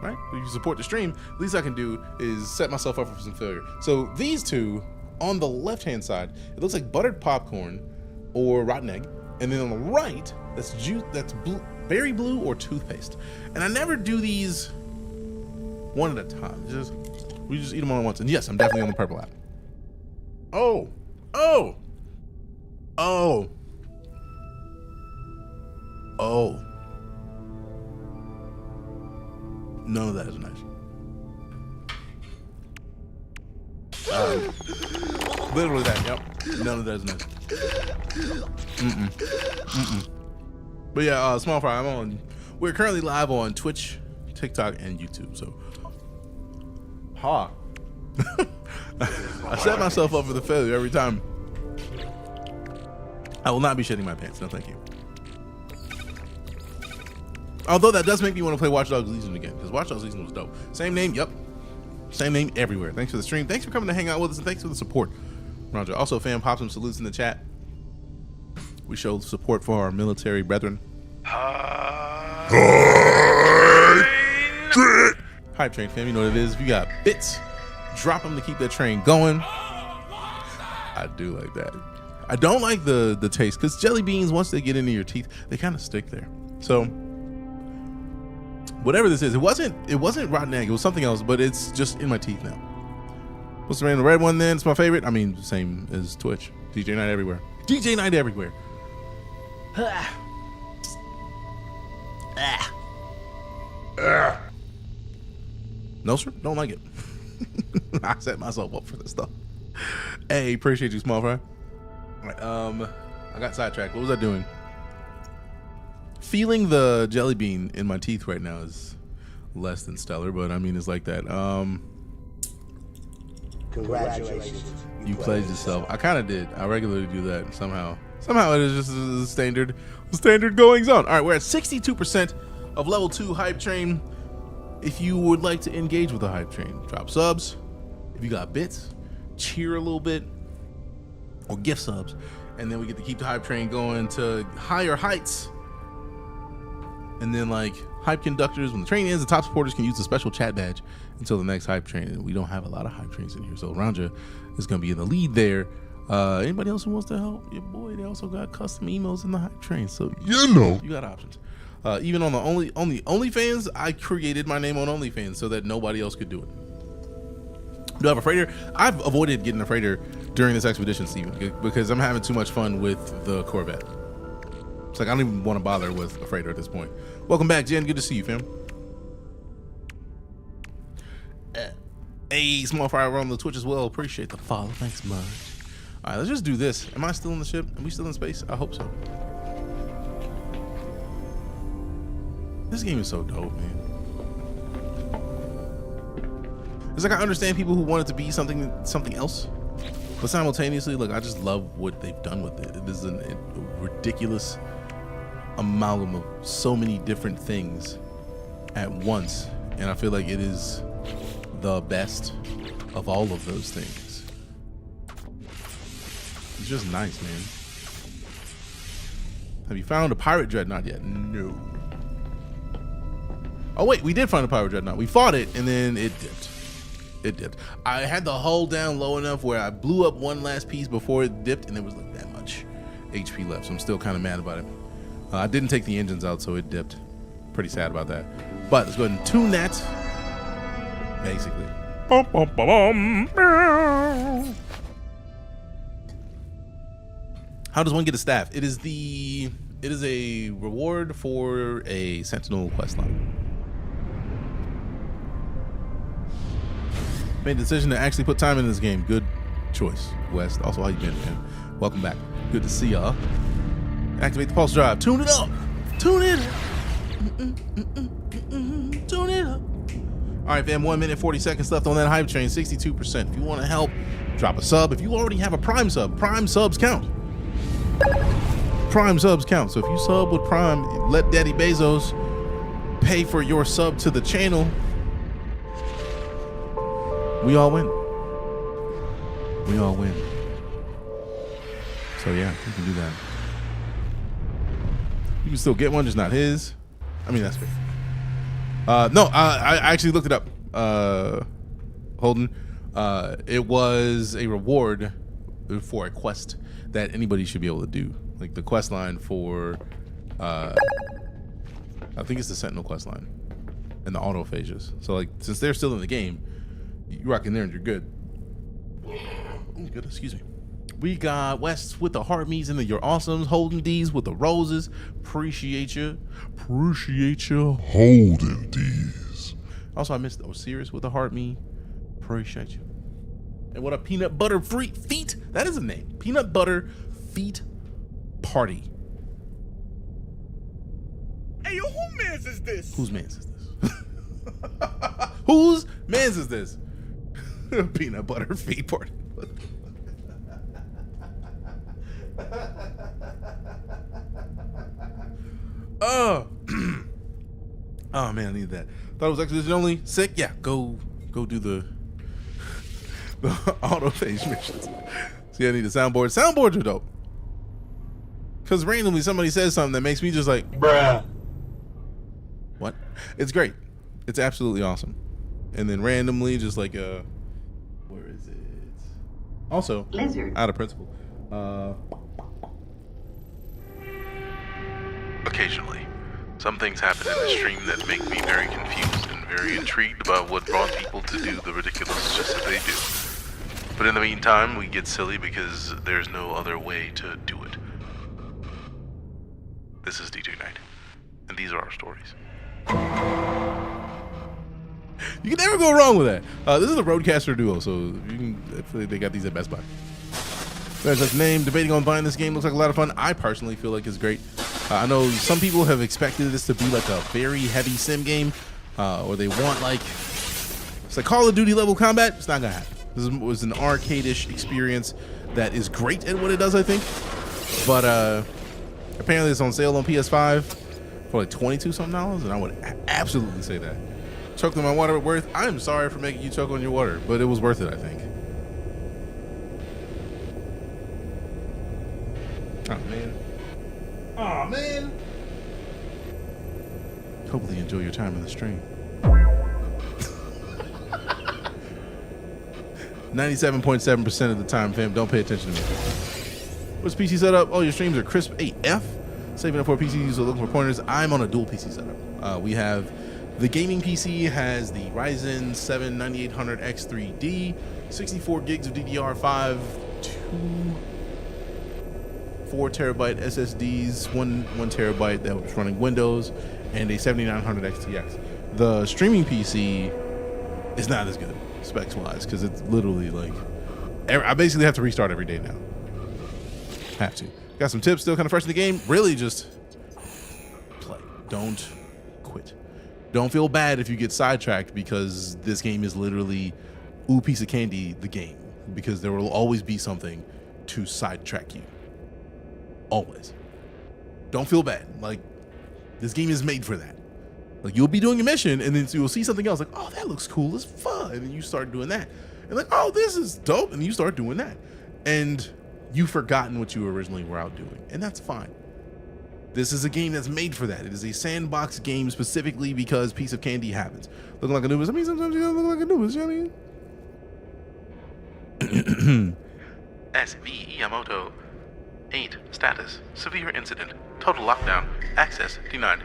right? If you support the stream, the least I can do is set myself up for some failure. So these 2 on the left-hand side, it looks like buttered popcorn or rotten egg. And then on the right, that's juice, that's berry blue or toothpaste. And I never do these one at a time. We just eat them all at once. And yes, I'm definitely on the purple app. Oh. None of that is nice. Literally that, yep. None of that is nice. But yeah, Small Fry, we're currently live on Twitch, TikTok, and YouTube, so. I set myself up for the failure every time. I will not be shitting my pants, no thank you. Although that does make me want to play Watch Dogs Legion again, because Watch Dogs Legion was dope. Same name, yep. Same name everywhere. Thanks for the stream. Thanks for coming to hang out with us, and thanks for the support, Roger. Also, fam, pop some salutes in the chat. We show support for our military brethren. Hype train, fam. You know what it is. If you got bits, drop them to keep that train going. I do like that. I don't like the taste because jelly beans, once they get into your teeth, they kind of stick there. So whatever this is, it wasn't rotten egg. It was something else, but it's just in my teeth now. What's the random red one then? It's my favorite. I mean, same as Twitch. DeejayKnight everywhere. DeejayKnight everywhere. No, sir. Don't like it. I set myself up for this stuff. Hey, appreciate you, Small Fry. All right, I got sidetracked. What was I doing? Feeling the jelly bean in my teeth right now is less than stellar, but I mean, it's like that. Congratulations. You played yourself. I kind of did. I regularly do that somehow. Somehow it is just a standard goings on. All right, we're at 62% of level 2 hype train. If you would like to engage with the hype train, drop subs. If you got bits, cheer a little bit, or gift subs, and then we get to keep the hype train going to higher heights. And then like hype conductors, when the train ends, the top supporters can use the special chat badge until the next hype train. And we don't have a lot of hype trains in here, so Ranja is going to be in the lead there. Anybody else who wants to help your boy? They also got custom emos in the hype train, so You know. you got options. Even on the OnlyFans, I created my name on OnlyFans so that nobody else could do it. Do I have a freighter? I've avoided getting a freighter during this expedition, Steven, because I'm having too much fun with the Corvette. It's like I don't even want to bother with a freighter at this point. Welcome back, Jen. Good to see you, fam. Hey, small fire on the Twitch as well. Appreciate the follow. Thanks much. All right, let's just do this. Am I still in the ship? Are we still in space? I hope so. This game is so dope, man. It's like I understand people who want it to be something else, but simultaneously, like I just love what they've done with it. It is a ridiculous amalgam of so many different things at once, and I feel like it is the best of all of those things. It's just nice, man. Have you found a pirate dreadnought yet? No. Oh wait, we did find a pirate dreadnought. We fought it and then it dipped. It dipped. I had the hull down low enough where I blew up one last piece before it dipped, and there was like that much HP left. So I'm still kind of mad about it. I didn't take the engines out, so it dipped. Pretty sad about that. But let's go ahead and tune that. Basically. How does one get a staff? It is a reward for a Sentinel questline. Made the decision to actually put time in this game. Good choice, West. Also, how you been, man? Welcome back. Good to see y'all. Activate the pulse drive. Tune it up. Tune it up. Tune it up. All right, fam. 1 minute 40 seconds left on that hype train. 62%. If you want to help, drop a sub. If you already have a Prime sub, Prime subs count. Prime subs count. So if you sub with Prime, let Daddy Bezos pay for your sub to the channel. We all win. We all win. So yeah, you can do that. You can still get one, just not his. I mean, that's fair. No, I actually looked it up. Holden. It was a reward for a quest that anybody should be able to do. Like the quest line for, I think it's the Sentinel quest line and the autophages. So like, since they're still in the game, you rock in there and you're good. Good, excuse me. We got West with the heart me's and the you're awesomes. Holden D's with the roses. Appreciate you. Appreciate you. Holden D's. Also, I missed Osiris with the heart me. Appreciate you. And what a peanut butter free feet. That is a name. Peanut butter feet party. Hey, yo, who mans is this? Whose mans is this? Whose mans is this? Peanut butter feet party. Oh. Oh man, I need that. Thought it was Expedition only. Sick. Yeah, go do the autophage missions. See, I need a soundboard. Soundboards are dope. Cause randomly somebody says something that makes me just like, bruh. What? It's great. It's absolutely awesome. And then randomly, just like where is it? Also, Lizard. Out of principle. Occasionally, some things happen in the stream that make me very confused and very intrigued about what brought people to do the ridiculous just that they do. But in the meantime, we get silly because there's no other way to do it. This is DeejayKnight, and these are our stories. You can never go wrong with that. This is a Roadcaster Duo, so you can. I feel like they got these at Best Buy. There's this name. Debating on buying this game looks like a lot of fun. I personally feel like it's great. I know some people have expected this to be like a very heavy sim game, or they want like it's like Call of Duty level combat. It's not gonna happen. This was an arcade-ish experience that is great at what it does, I think. But apparently it's on sale on PS5 for like $22 something, and I would absolutely say that. Choked on my water worth. I'm sorry for making you choke on your water, but it was worth it, I think. Oh man. Oh man. Hopefully you enjoy your time in the stream. 97.7% of the time, fam. Don't pay attention to me. What's PC setup? Oh, your streams are crisp AF. Saving up for PC user looking for pointers. I'm on a dual PC setup. We have the gaming PC has the Ryzen 7 9800X 3D, 64 gigs of DDR5, 4 terabyte SSDs, one terabyte that was running Windows, and a 7900 XTX. The streaming PC is not as good. specs wise, because it's literally like I basically have to restart every day now. Have to. Got some tips still kind of fresh in the game. Really just play. Don't quit. Don't feel bad if you get sidetracked, because this game is literally ooh piece of candy the game, because there will always be something to sidetrack you. Always. Don't feel bad. Like, this game is made for that. Like, you'll be doing a mission and then you'll see something else like, oh, that looks cool as fun, and then you start doing that, and like, oh, this is dope, and you start doing that, and you've forgotten what you originally were out doing, and that's fine. This is a game that's made for that. It is a sandbox game specifically because piece of candy happens. Looking like a noobus. I mean, sometimes you gotta look like a noobus, you know what I mean? SV Yamamoto 8. Status. Severe incident. Total lockdown. Access denied.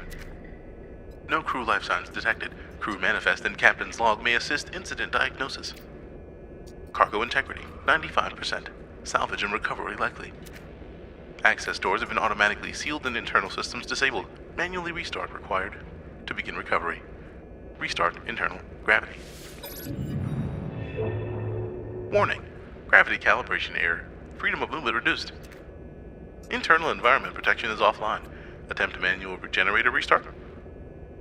No crew life signs detected. Crew manifest and captain's log may assist incident diagnosis. Cargo integrity. 95%. Salvage and recovery likely. Access doors have been automatically sealed and internal systems disabled. Manually restart required to begin recovery. Restart internal gravity. Warning. Gravity calibration error. Freedom of movement reduced. Internal environment protection is offline. Attempt manual generator restart?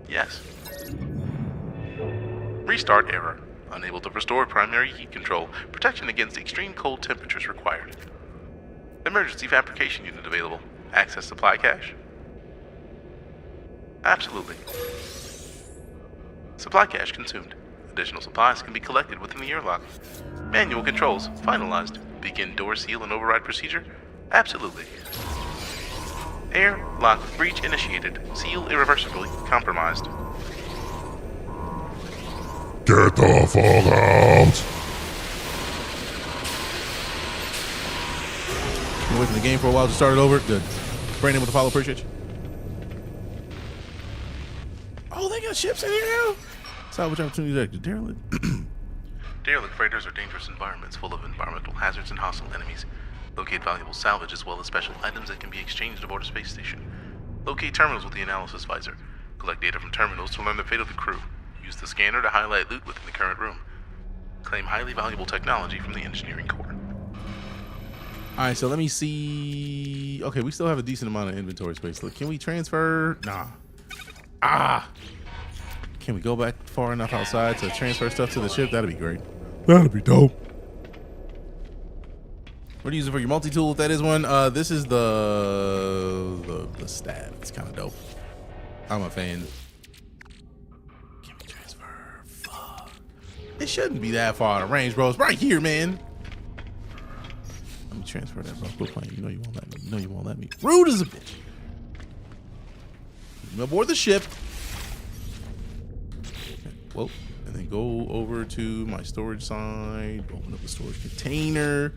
Yes. Restart error. Unable to restore primary heat control. Protection against extreme cold temperatures required. Emergency fabrication unit available. Access supply cache? Absolutely. Supply cache consumed. Additional supplies can be collected within the airlock. Manual controls finalized. Begin door seal and override procedure? Absolutely. Airlock breach initiated. Seal irreversibly compromised. Get the fuck out! Been away from the game for a while to start it over. Good. Brandon with the follow, appreciate you. Oh, they got ships in here now? Salvage opportunity detected. Derelict. Derelict freighters are dangerous environments full of environmental hazards and hostile enemies. Locate valuable salvage as well as special items that can be exchanged aboard a space station. Locate terminals with the analysis visor. Collect data from terminals to learn the fate of the crew. Use the scanner to highlight loot within the current room. Claim highly valuable technology from the engineering core. All right, so let me see. Okay, we still have a decent amount of inventory space. Look, can we transfer? Nah. Can we go back far enough outside to transfer stuff to the ship? That'd be great. That'd be dope. What are you using for your multi-tool? If that is one, this is the stab. It's kind of dope. I'm a fan. Can we transfer? Fuck. It shouldn't be that far out of range, bro. It's right here, man. Let me transfer that, bro. Quit playing. You know you won't let me. You know you won't let me. Rude as a bitch. Aboard the ship. Okay. Whoa. And then go over to my storage side. Open up the storage container.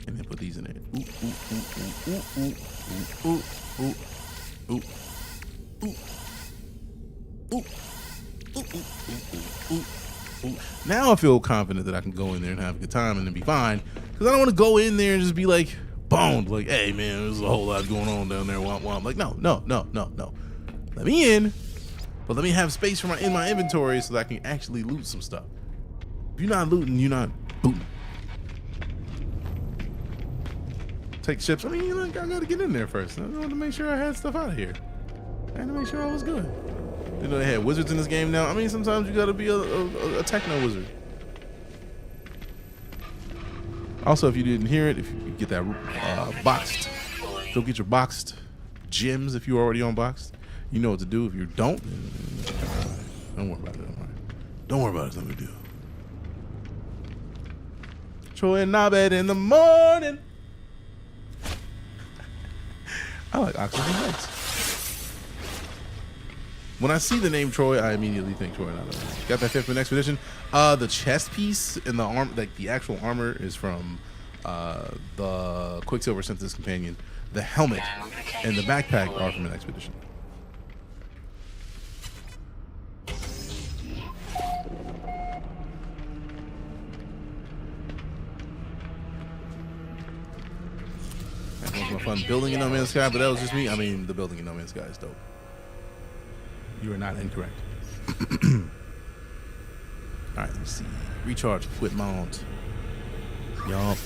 And then put these in there. Now I feel confident that I can go in there and have a good time and then be fine. Because I don't want to go in there and just be like boned. Like, hey man, there's a whole lot going on down there. Womp womp. Like, no. Let me in, but let me have space for in my inventory so that I can actually loot some stuff. If you're not looting, you're not booting. Take ships. I mean, you know, I gotta get in there first. I wanted to make sure I had stuff out of here. I had to make sure I was good. You know, they had wizards in this game now. I mean, sometimes you gotta be a techno wizard. Also, if you didn't hear it, if you get that boxed, go get your boxed gems if you're already unboxed. You know what to do. If you don't, don't worry about it. Don't worry about it. It's no big deal. Troy and Nabed in the morning. I like Oxygen Heights. When I see the name Troy, I immediately think Troy. Got that 5th Expedition. The chest piece and the arm, like the actual armor, is from the Quicksilver Synthesis Companion. The helmet and the backpack are from an expedition. That was fun building in NoMansSky, but that was just me. I mean, the building in NoMansSky is dope. You are not incorrect. All right, let's see. Recharge equipment. Yup.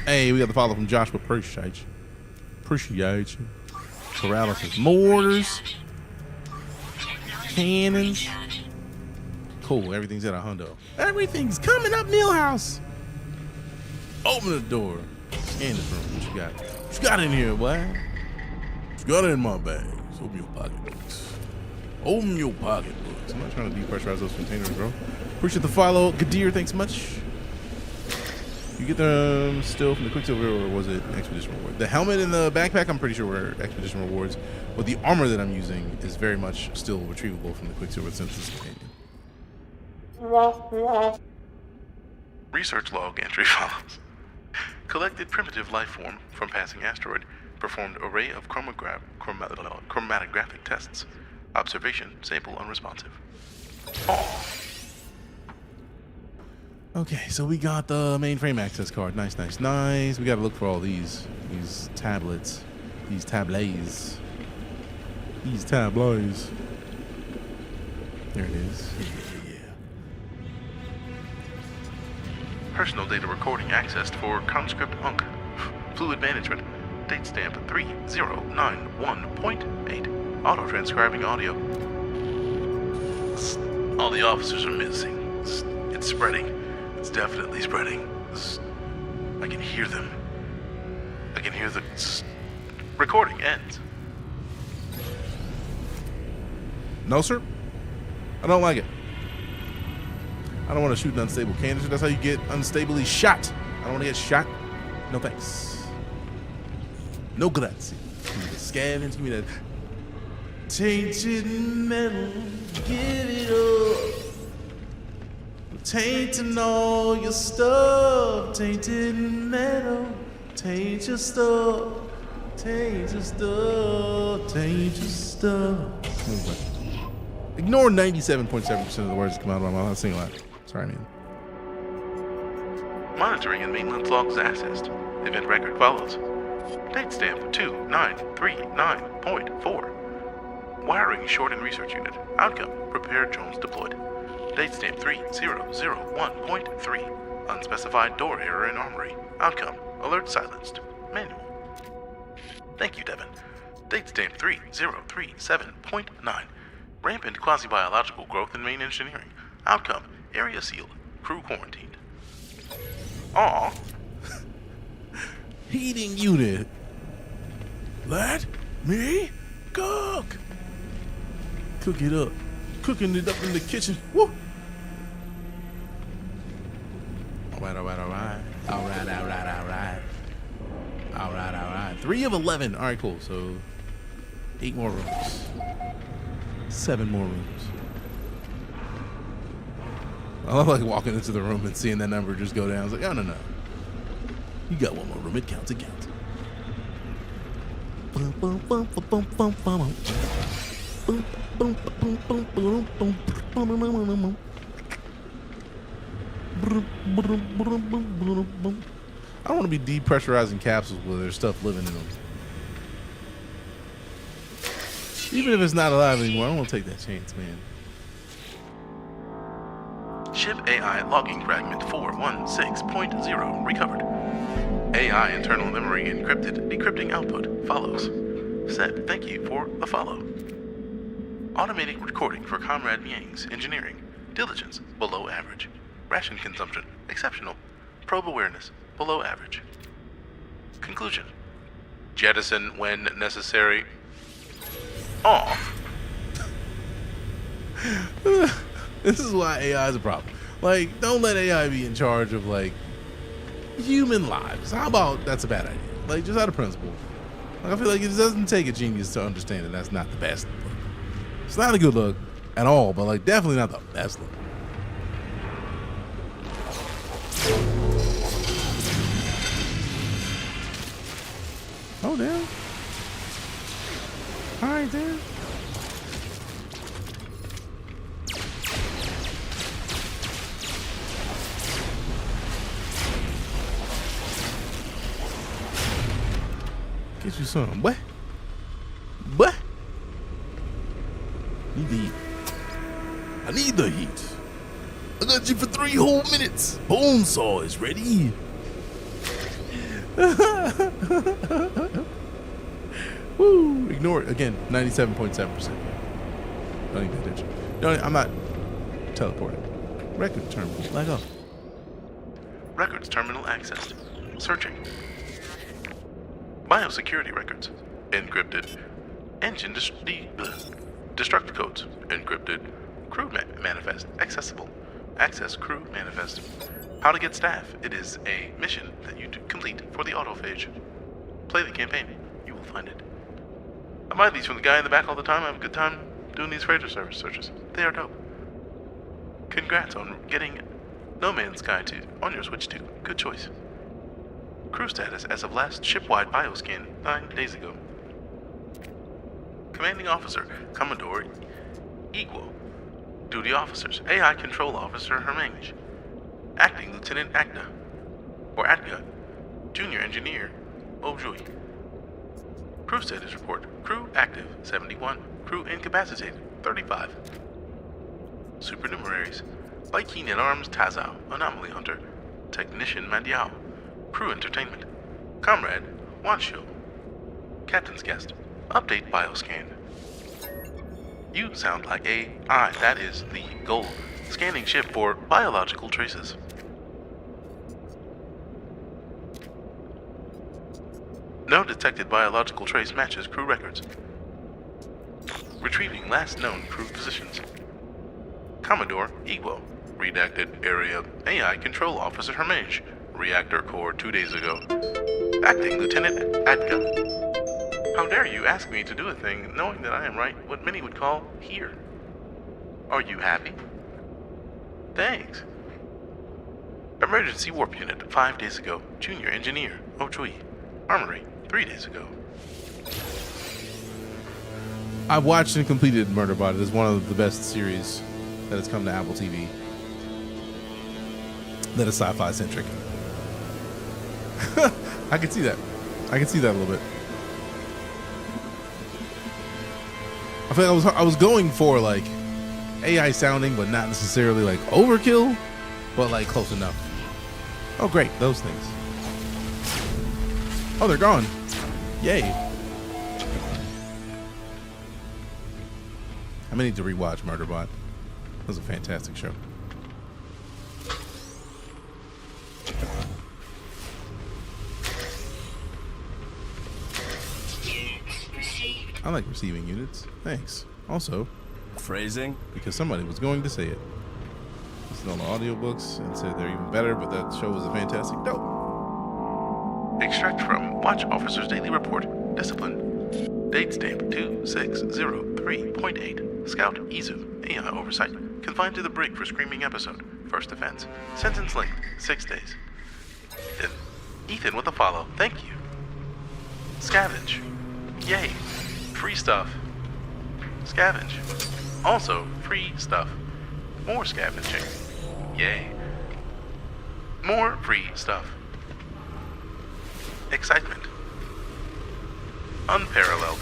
Hey, we got the follow from Joshua. Appreciate you. Paralysis mortars. Cannons. Cool, everything's at a hundo. Everything's coming up, Millhouse. Open the door. In this room. What you got? What you got in here, boy? What you got in my bags? Open your pocketbooks. Open your pocketbooks. I'm not trying to depressurize those containers, bro. Appreciate the follow. Gadir, thanks much. You get them still from the Quicksilver, or was it Expedition reward? The helmet and the backpack, I'm pretty sure were Expedition rewards. But the armor that I'm using is very much still retrievable from the Quicksilver Synthesis Companion. Research log entry follows. Collected primitive life form from passing asteroid. Performed array of chromatographic tests. Observation, sample unresponsive. Oh. Okay, so we got the mainframe access card. Nice. We gotta look for all these tablets, these tablays. There it is. Yeah. Personal data recording accessed for conscript Unk. Fluid management. Date stamp 3091.8. Auto transcribing audio. All the officers are missing. It's spreading. It's definitely spreading. I can hear them. I can hear the recording ends. No, sir. I don't like it. I don't want to shoot an unstable canister. That's how you get unstably shot. I don't want to get shot. No thanks. No grazie. Give me the scavenge. Give me that tainted metal. Give it up. Tainting all your stuff. Tainted metal. Taint your stuff. Taint your stuff. Taint your stuff. Ignore 97.7% of the words that come out of my mouth. I'm singing a lot. Sorry, man. Monitoring and maintenance logs assessed. Event record follows. Date stamp 2939.4. Wiring short in research unit. Outcome, prepared drones deployed. Date stamp 3001.3. Unspecified door error in armory. Outcome, alert silenced. Manual. Thank you, Devin. Date stamp 3037.9. Rampant quasi-biological growth in main engineering. Outcome, area sealed. Crew quarantined. Aw. Heating unit. Let me cook. Cook it up. Cooking it up in the kitchen. Woo. All right. 3 of 11. All right, cool. So 8 more rooms. 7 more rooms. I love like walking into the room and seeing that number just go down. I was like, oh, no. You got 1 more room. It counts. I don't want to be depressurizing capsules where there's stuff living in them. Even if it's not alive anymore, I don't want to take that chance, man. Ship AI logging fragment 416.0 recovered. AI internal memory encrypted. Decrypting output follows. Said thank you for the follow. Automatic recording for Comrade Niang's engineering. Diligence below average. Ration consumption exceptional. Probe awareness below average. Conclusion. Jettison when necessary. Off. This is why AI is a problem. Like, don't let AI be in charge of like human lives. How about that's a bad idea? Like, just out of principle. Like, I feel like it doesn't take a genius to understand that that's not the best look. It's not a good look at all, but like definitely not the best look. Oh damn. Alright then. Get you some. What? I need need the heat. I got you for 3 whole minutes. Bone saw is ready. Woo! Ignore it again. 97.7%. Don't even pay attention. I'm not teleporting. Record terminal. Let go. Records terminal accessed. Searching. Biosecurity records. Encrypted. Engine destruct codes. Encrypted. Crew manifest. Accessible. Access crew manifest. How to get staff. It is a mission that you complete for the autophage. Play the campaign. You will find it. I buy these from the guy in the back all the time. I have a good time doing these freighter service searches. They are dope. Congrats on getting NoMansSky on your Switch 2. Good choice. Crew status as of last ship-wide bioscan 9 days ago. Commanding Officer, Commodore Equal. Duty Officers, AI Control Officer Hermange. Acting Lieutenant Agna, or Adga. Junior Engineer Objoy. Crew status report. Crew active, 71. Crew incapacitated, 35. Supernumeraries. Viking at Arms Tazao, Anomaly Hunter. Technician Mandiao. Crew Entertainment. Comrade Wansho. Captain's Guest. Update Bioscan. You sound like AI. That is the goal. Scanning ship for biological traces. No detected biological trace matches crew records. Retrieving last known crew positions. Commodore Igbo. Redacted area AI Control Officer Hermange. Reactor core 2 days ago. Acting Lieutenant Adka. How dare you ask me to do a thing knowing that I am right what many would call here? Are you happy? Thanks. Emergency warp unit 5 days ago. Junior engineer Ochui. Armory 3 days ago. I've watched and completed Murderbot. It is one of the best series that has come to Apple TV. That is sci-fi centric. I can see that. I can see that a little bit. I feel like I was going for like AI sounding, but not necessarily like overkill, but like close enough. Oh great, those things. Oh, they're gone. Yay. I'm gonna need to rewatch Murderbot. That was a fantastic show. I like receiving units. Thanks. Also, phrasing? Because somebody was going to say it. Listened to all the audiobooks and said they're even better, but that show was a fantastic dope. Extract from Watch Officer's Daily Report. Discipline. Date stamp 2603.8. Scout Izu. AI oversight. Confined to the brig for screaming episode. First offense. Sentence length 6 days. Ethan with a follow. Thank you. Scavenge. Yay. Free stuff. Scavenge. Also, free stuff. More scavenging. Yay. More free stuff. Excitement. Unparalleled.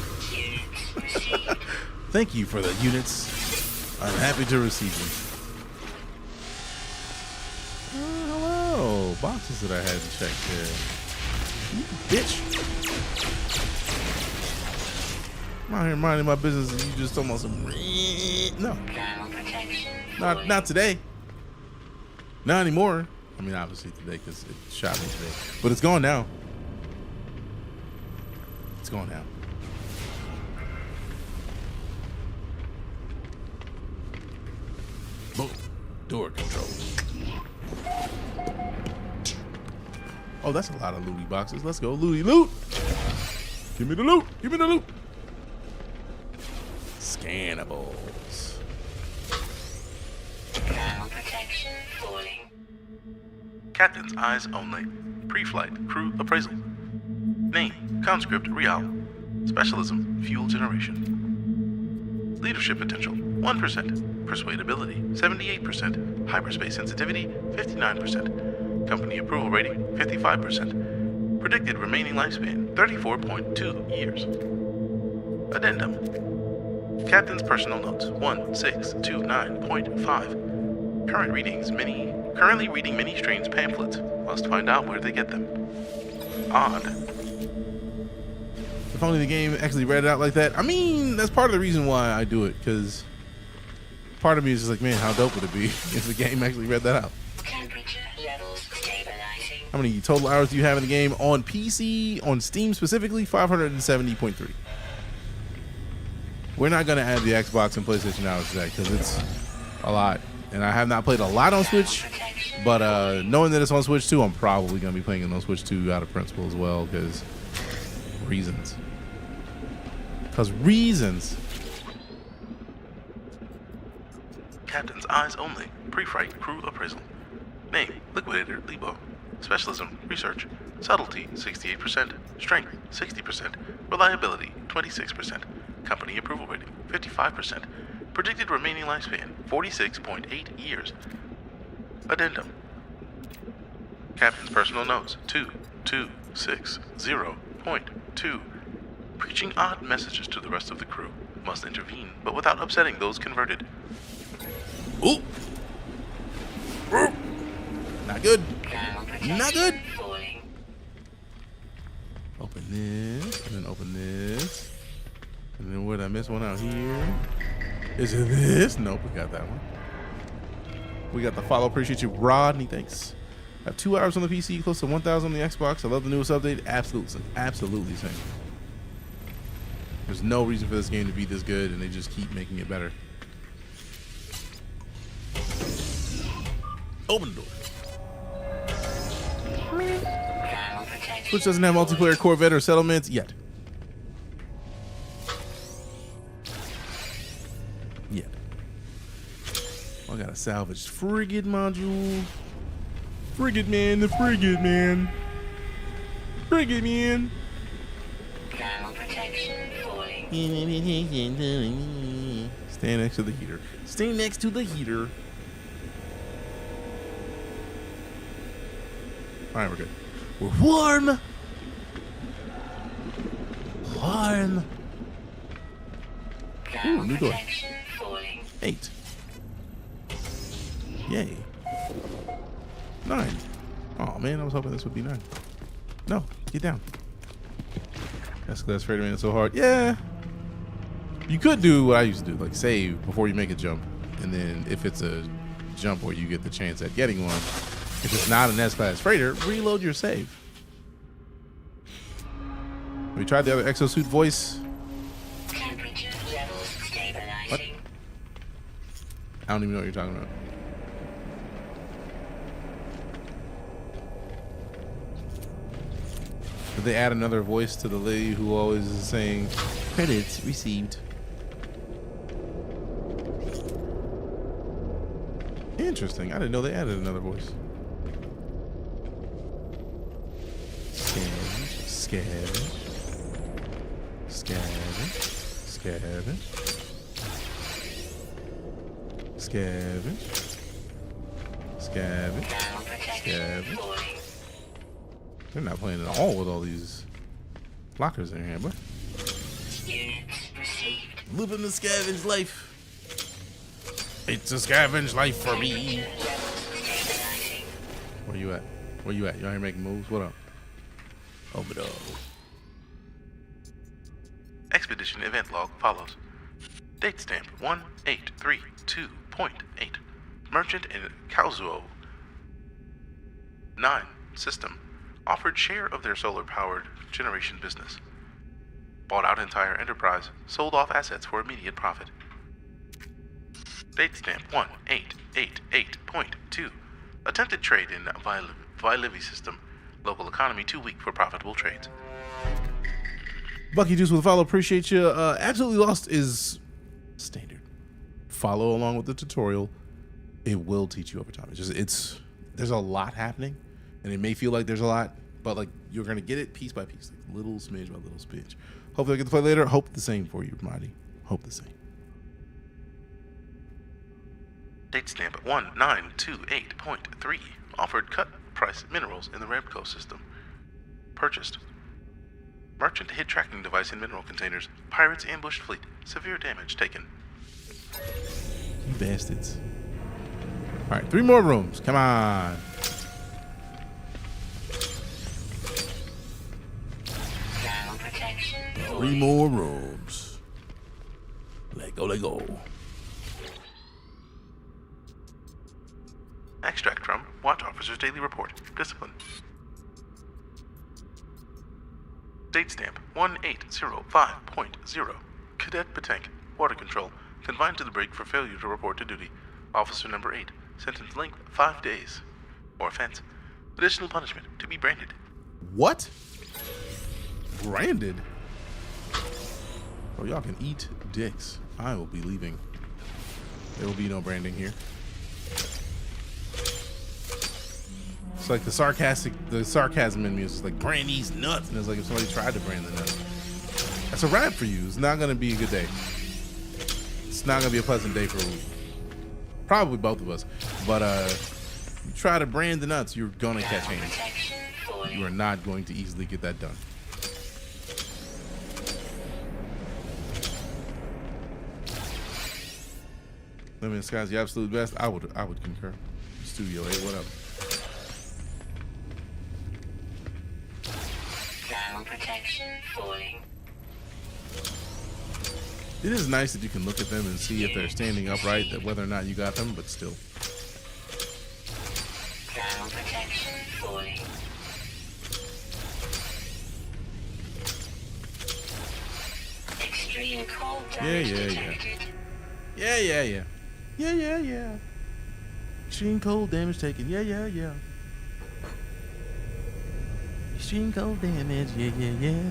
Thank you for the units. I'm happy to receive them. Hello. Boxes that I hadn't checked there. You bitch. I'm out here minding my business and you just almost no. Not today. Not anymore. I mean, obviously today because it shot me today. But it's gone now. It's gone now. Boom. Door controls. Oh, that's a lot of looty boxes. Let's go looty loot. Give me the loot. Give me the loot. Scannables. Protection falling. Captain's eyes only. Pre-flight crew appraisal. Name, conscript Real. Specialism, fuel generation. Leadership potential, 1%. Persuadability, 78%. Hyperspace sensitivity, 59%. Company approval rating, 55%. Predicted remaining lifespan, 34.2 years. Addendum. Captain's personal notes 1629.5. Currently reading many strange pamphlets. Must find out where they get them. Odd. If only the game actually read it out like that. I mean, that's part of the reason why I do it, because part of me is just like, man, how dope would it be if the game actually read that out? Temperature levels stabilizing. How many total hours do you have in the game on PC, on Steam specifically? 570.3. We're not going to add the Xbox and PlayStation hours to that because it's a lot. And I have not played a lot on Switch, but knowing that it's on Switch 2, I'm probably going to be playing it on Switch 2 out of principle as well because reasons. Captain's eyes only. Pre-flight crew appraisal. Name, Liquidator, Lebo. Specialism, research. Subtlety, 68%. Strength, 60%. Reliability, 26%. Company approval rating, 55%. Predicted remaining lifespan, 46.8 years. Addendum. Captain's personal notes, 2260.2. Preaching odd messages to the rest of the crew. Must intervene, but without upsetting those converted. Ooh. Not good. Not good. Open this, and then open this. And then where did I miss one out here? Is it this? Nope, we got that one. We got the follow. Appreciate you, Rodney. Thanks. I have 2 hours on the PC, close to 1,000 on the Xbox. I love the newest update. Absolutely same. There's no reason for this game to be this good, and they just keep making it better. Open the door. Switch doesn't have multiplayer Corvette or settlements yet. I got a salvaged frigate module. Frigate man, the frigate man. Frigate man. Thermal protection falling. Stand next to the heater. Stay next to the heater. Alright, we're good. We're warm. Warm. Ooh, new door. 8. Yay. 9. Oh man, I was hoping this would be 9. No, get down. S-Class Freighter Man, it's so hard. Yeah. You could do what I used to do, like save before you make a jump. And then if it's a jump where you get the chance at getting one, if it's not an S-Class Freighter, reload your save. We tried the other exosuit voice. Temperature levels stabilizing. What? I don't even know what you're talking about. Did they add another voice to the lady who always is saying, credits received? Interesting. I didn't know they added another voice. Scavenge. Scavenge. Scavenge. Scavenge. Scavenge. Scavenge. They're not playing at all with all these lockers in here, but Units received. living the scavenge life. It's a scavenge life for me. Where you at? Where you at? You out here making moves? What up? Open up. Expedition event log follows. Date stamp 1832.8. Merchant in Kazuo. 9. System. Offered share of their solar-powered generation business. Bought out entire enterprise. Sold off assets for immediate profit. Date stamp 1888.2. Attempted trade in Vilivy system. Local economy too weak for profitable trades. Bucky Juice with a follow. Appreciate you. Absolutely Lost is standard. Follow along with the tutorial. It will teach you over time. There's a lot happening, and it may feel like there's a lot, but like you're gonna get it piece by piece, like little smidge by little smidge. Hopefully I get to play later. Hope the same for you, Mighty. Hope the same. Date stamp 1928.3. Offered cut price minerals in the Remco system. Purchased. Merchant hid tracking device in mineral containers. Pirates ambushed fleet. Severe damage taken. You bastards. All right, 3 more rooms. Come on. Thermal protection 3 more rooms. Let go, let go. Extract from Watch Officer's Daily Report. Discipline. Date stamp 1805.0. Cadet Patank. Water control. Confined to the brig for failure to report to duty. Officer number 8. Sentence length 5 days. Or offense. Additional punishment to be branded. What? Branded? Oh, y'all can eat dicks. I will be leaving. There will be no branding here. It's like the sarcasm in me is like, brand these nuts. And it's like if somebody tried to brand the nuts. That's a wrap for you. It's not going to be a good day. It's not going to be a pleasant day for probably both of us. But you try to brand the nuts, you're going to catch hands. You are not going to easily get that done. NoMansSky's the absolute best. I would concur. Studio 8, what up? thermal protection falling. It is nice that you can look at them and see if they're standing upright, that whether or not you got them, but still. Thermal protection falling. Extreme cold damage detected. Yeah. Extreme cold damage taken. Yeah. Extreme cold damage. Yeah.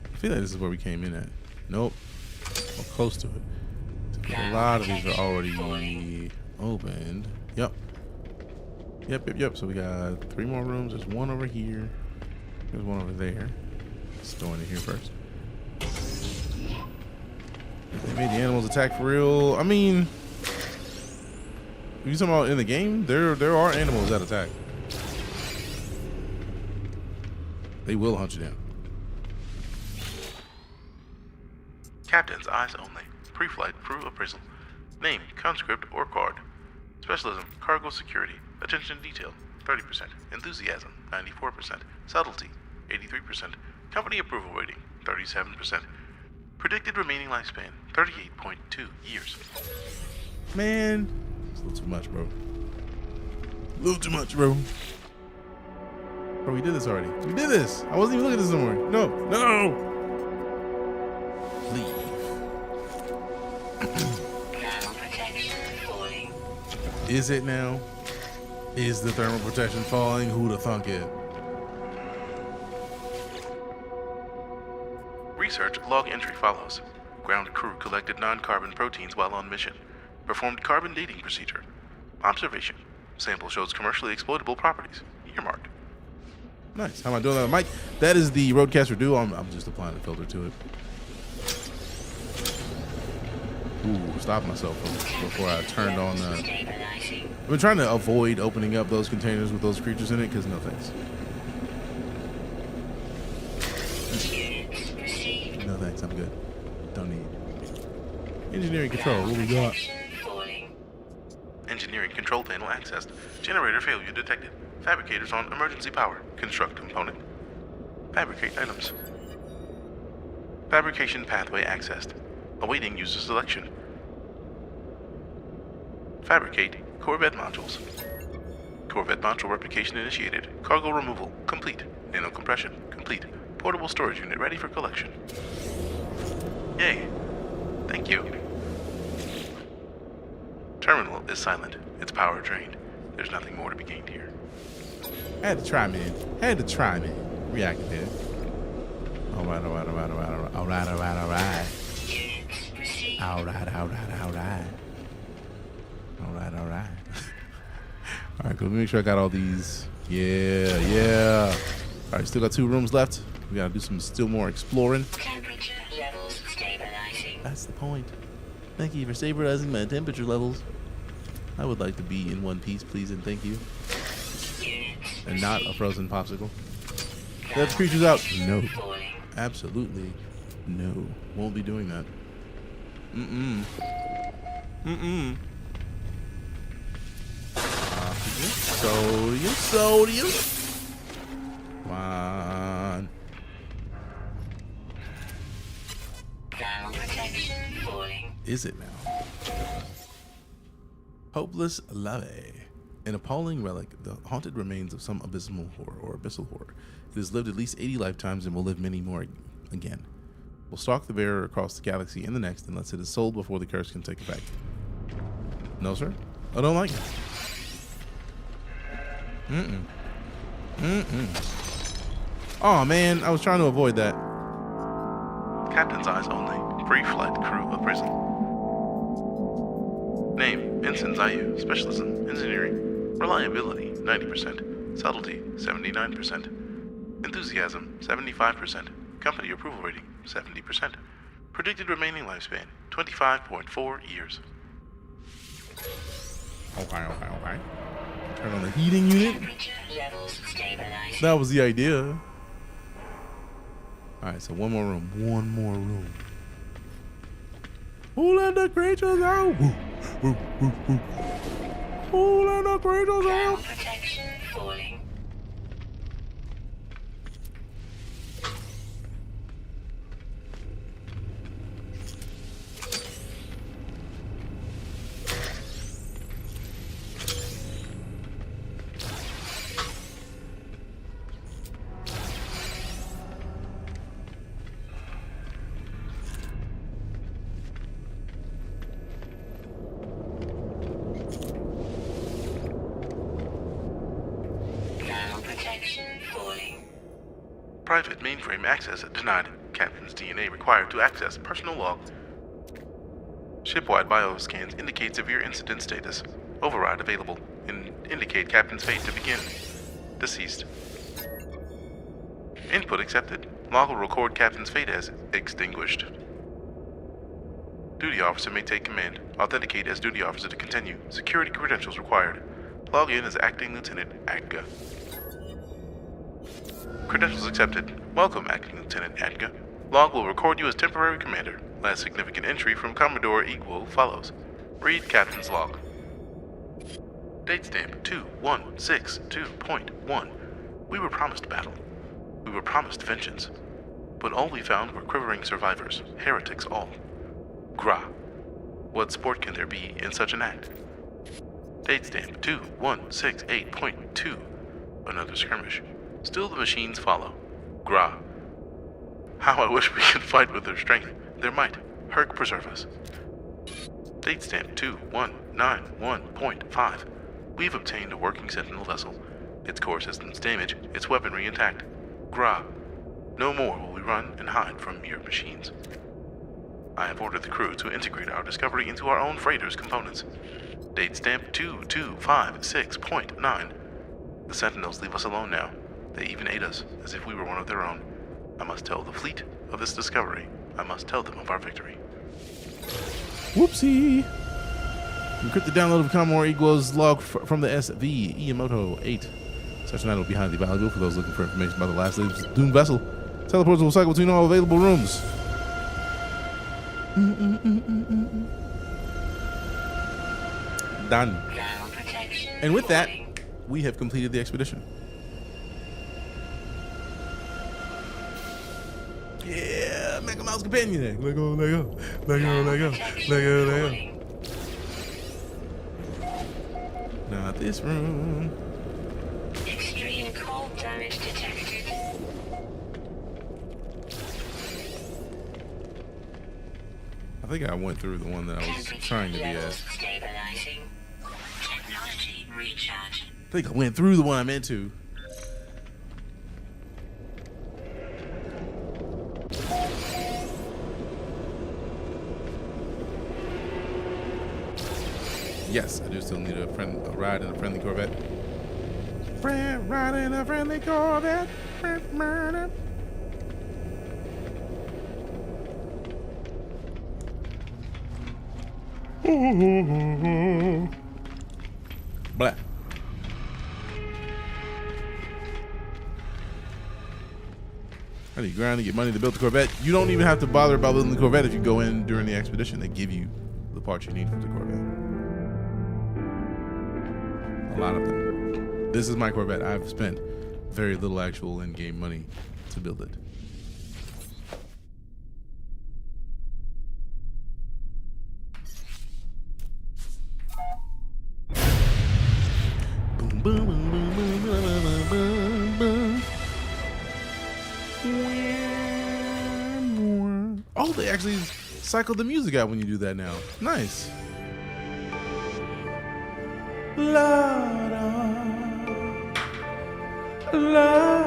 I feel like this is where we came in at. Nope. Or close to it. A lot of these are already opened. Yep. So we got 3 more rooms. There's one over here. There's one over there. Let's go in here first. They made the animals attack for real. I mean, if you talking about in the game, there are animals that attack. They will hunt you down. Captain's eyes only. Pre-flight crew appraisal. Name, conscript, or card. Specialism, cargo security. Attention to detail, 30%. Enthusiasm, 94%. Subtlety, 83%. Company approval rating, 37%. Predicted remaining lifespan, 38.2 years. Man, it's a little too much, bro. A little too much, bro. Bro, we did this already. We did this. I wasn't even looking at this somewhere. No. Leave. Thermal protection falling. Is it now? Is the thermal protection falling? Who the thunk it? Research log entry follows. Ground crew collected non-carbon proteins while on mission. Performed carbon dating procedure. Observation. Sample shows commercially exploitable properties. Earmarked. Nice. How am I doing that, Mike? That is the Roadcaster Duo. I'm just applying a filter to it. Ooh, stop myself before I turned on. I've been trying to avoid opening up those containers with those creatures in it because no thanks. No thanks, I'm good. Don't need. Engineering control, what we got? Engineering control panel accessed. Generator failure detected. Fabricators on emergency power. Construct component. Fabricate items. Fabrication pathway accessed. Awaiting user selection. Fabricate Corvette modules. Corvette module replication initiated. Cargo removal complete. Nano compression complete. Portable storage unit ready for collection. Yay. Thank you. Terminal is silent. Its power drained. There's nothing more to be gained here. Had to try, man. Reactivated. Alright. Alright, cool. Let me make sure I got all these. Yeah. Alright, still got 2 rooms left. We gotta do some still more exploring. Temperature levels stabilizing. That's the point. Thank you for stabilizing my temperature levels. I would like to be in one piece, please, and thank you. and not a frozen popsicle. Let the creatures out. No. Falling. Absolutely no. Won't be doing that. Sodium. Come on. Down protection falling. Is it now? Hopeless Lave. An appalling relic, the haunted remains of some abysmal horror or abyssal horror. It has lived at least 80 lifetimes and will live many more again. We'll stalk the bearer across the galaxy and the next unless it is sold before the curse can take effect. No, sir? I don't like it. Oh man, I was trying to avoid that. Captain's eyes only. Pre-flight crew of prison. Name, Ensign Zayu. Specialism, engineering. Reliability, 90%. Subtlety, 79%. Enthusiasm, 75%. Company approval rating, 70%. Predicted remaining lifespan, 25.4 years. Okay. Turn on the heating unit. Temperature levels stabilizing. That was the idea. Alright, so one more room. Who let the creatures out? Who let the creatures Down out? protection falling. Down protection falling. Private mainframe access denied. Captain's DNA required to access personal log. Shipwide bioscans indicate severe incident status. Override available. Indicate captain's fate to begin. Deceased. Input accepted. Log will record captain's fate as extinguished. Duty officer may take command. Authenticate as duty officer to continue. Security credentials required. Log in as acting lieutenant Atga. Credentials accepted. Welcome, acting lieutenant Atga. Log will record you as temporary commander. Last significant entry from Commodore Equal follows. Read captain's log. Date stamp 2162.1. We were promised battle. We were promised vengeance. But all we found were quivering survivors, heretics all. Gra. What sport can there be in such an act? Date stamp 2168.2. Another skirmish. Still the machines follow. Gra. How I wish we could fight with their strength, their might. Herc preserve us. Date stamp 2191.5. We've obtained a working Sentinel vessel. Its core systems damaged, its weaponry intact. Gra. No more will we run and hide from mere machines. I have ordered the crew to integrate our discovery into our own freighter's components. Date stamp 2256.9. The Sentinels leave us alone now. They even aid us, as if we were one of their own. I must tell the fleet of this discovery. I must tell them of our victory. Whoopsie. Encrypted download of Commodore Equals log from the SV Iamoto 8. Such an item will be highly valuable for those looking for information about the last doomed vessel. Teleports will cycle between all available rooms. Done. Down protection And with that, falling. we have completed the expedition. Yeah, Mega Mouse Companion. Lego. Down protection falling. Not this room. Extreme cold damage detected. I think I went through the one that I was trying to be Levels at. stabilizing. Technology recharge. I think I went through the one I meant to. Yes, I do still need a ride in a friendly Corvette. Ride in a friendly Corvette. Blah. I need ground to get money to build the Corvette. You don't even have to bother about building the Corvette if you go in during the expedition. They give you the parts you need for the Corvette. A lot of them. This is my Corvette. I've spent very little actual in-game money to build it. Boom, boom, boom, boom, boom, boom, boom, boom. Oh, they actually cycle the music out when you do that now. Nice. La, la, la.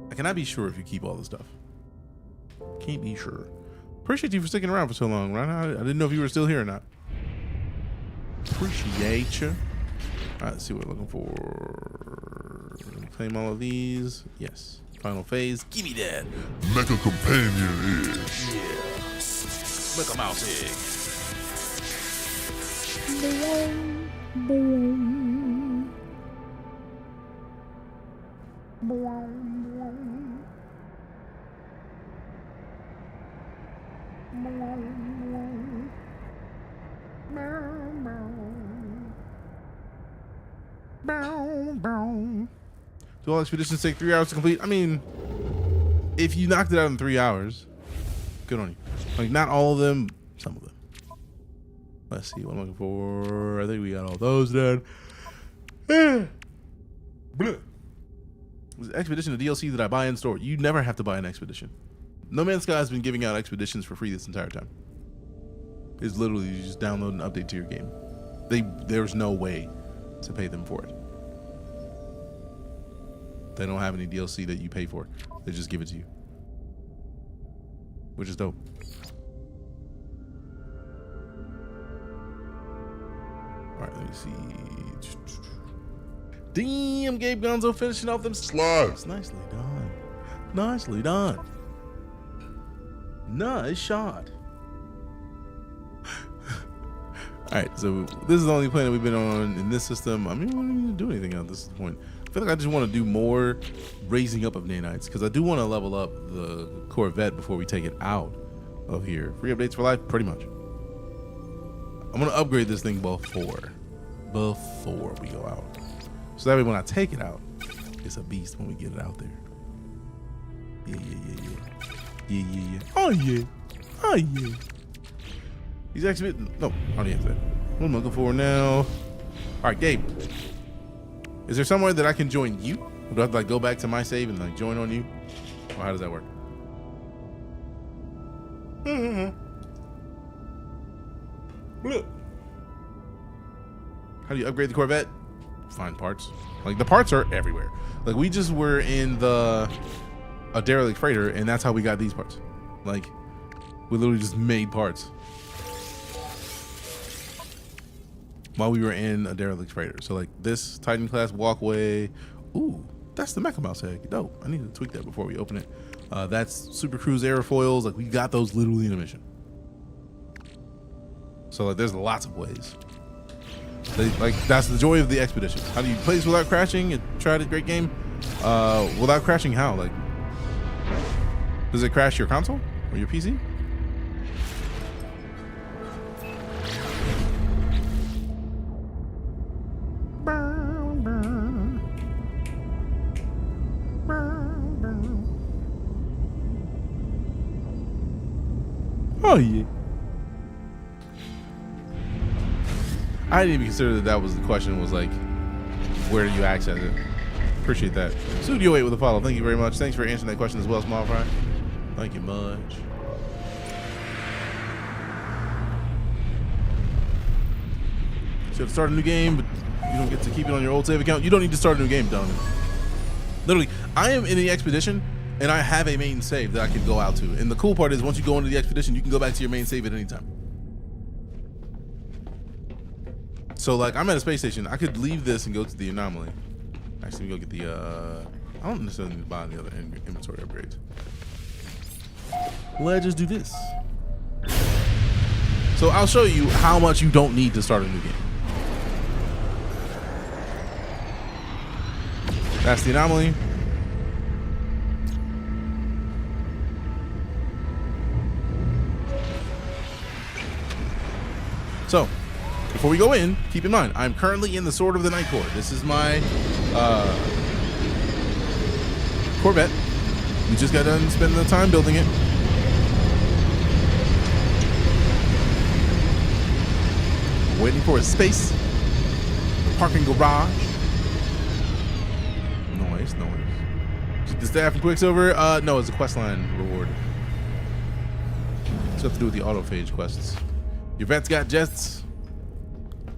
I cannot be sure if you keep all the stuff. Can't be sure. Appreciate you for sticking around for so long, Ron. I didn't know if you were still here or not. Appreciate you. All right, let's see what we're looking for. Claim all of these. Yes. Final phase. Give me that. Mecha companion is. Yeah. Look, a mouse egg. Do all expeditions take 3 hours to complete? I mean, if you knocked it out in 3 hours, good on you. Like, not all of them, some of them. Let's see what I'm looking for. I think we got all those done. Was Expedition a DLC that I buy in store? You never have to buy an expedition. NoMansSky has been giving out expeditions for free this entire time. It's literally you just download an update to your game. There's no way to pay them for it. They don't have any DLC that you pay for. They just give it to you, which is dope. All right, let me see. Damn, Gabe Gonzo finishing off them slides. Nicely done. Nicely done. Nice shot. All right, so this is the only planet we've been on in this system. I mean, we don't need to do anything at this point. I feel like I just want to do more raising up of nanites because I do want to level up the Corvette before we take it out of here. Free updates for life, pretty much. I'm gonna upgrade this thing before we go out, so that way when I take it out, it's a beast when we get it out there. Yeah. Oh yeah. He's actually no. I don't answer that. What am I looking for now? All right, Gabe. Is there somewhere that I can join you? Or do I have to like go back to my save and like join on you? Or how does that work? Look. How do you upgrade the Corvette? Find parts. Like the parts are everywhere. Like we just were in a derelict freighter and that's how we got these parts. Like we literally just made parts while we were in a derelict freighter. So like this Titan class walkway. Ooh, that's the Mecha Mouse egg. Dope. I need to tweak that before we open it. That's Super Cruise airfoils. Like we got those literally in a mission. So like there's lots of ways. Like that's the joy of the expedition. How do you play this without crashing? You tried it, great game. Without crashing how? Like does it crash your console or your PC? Oh yeah. I didn't even consider that was the question. Was like, where do you access it? Appreciate that. Studio 8 with a follow. Thank you very much. Thanks for answering that question as well, Small Fry. Thank you much. Should start a new game, but you don't get to keep it on your old save account. You don't need to start a new game, Donovan. Literally, I am in the expedition and I have a main save that I can go out to. And the cool part is once you go into the expedition, you can go back to your main save at any time. So like I'm at a space station. I could leave this and go to the anomaly. Actually, we go get the I don't necessarily need to buy the other inventory upgrades. Let's just do this. So I'll show you how much you don't need to start a new game. That's the anomaly. So, before we go in, keep in mind, I'm currently in the Sword of the Night Corps. This is my Corvette. We just got done spending the time building it. Waiting for a space. Parking garage. Noise. The staff and Quicksilver. No, it's a questline reward. It's got to do with the autophage quests. Your vet's got jets,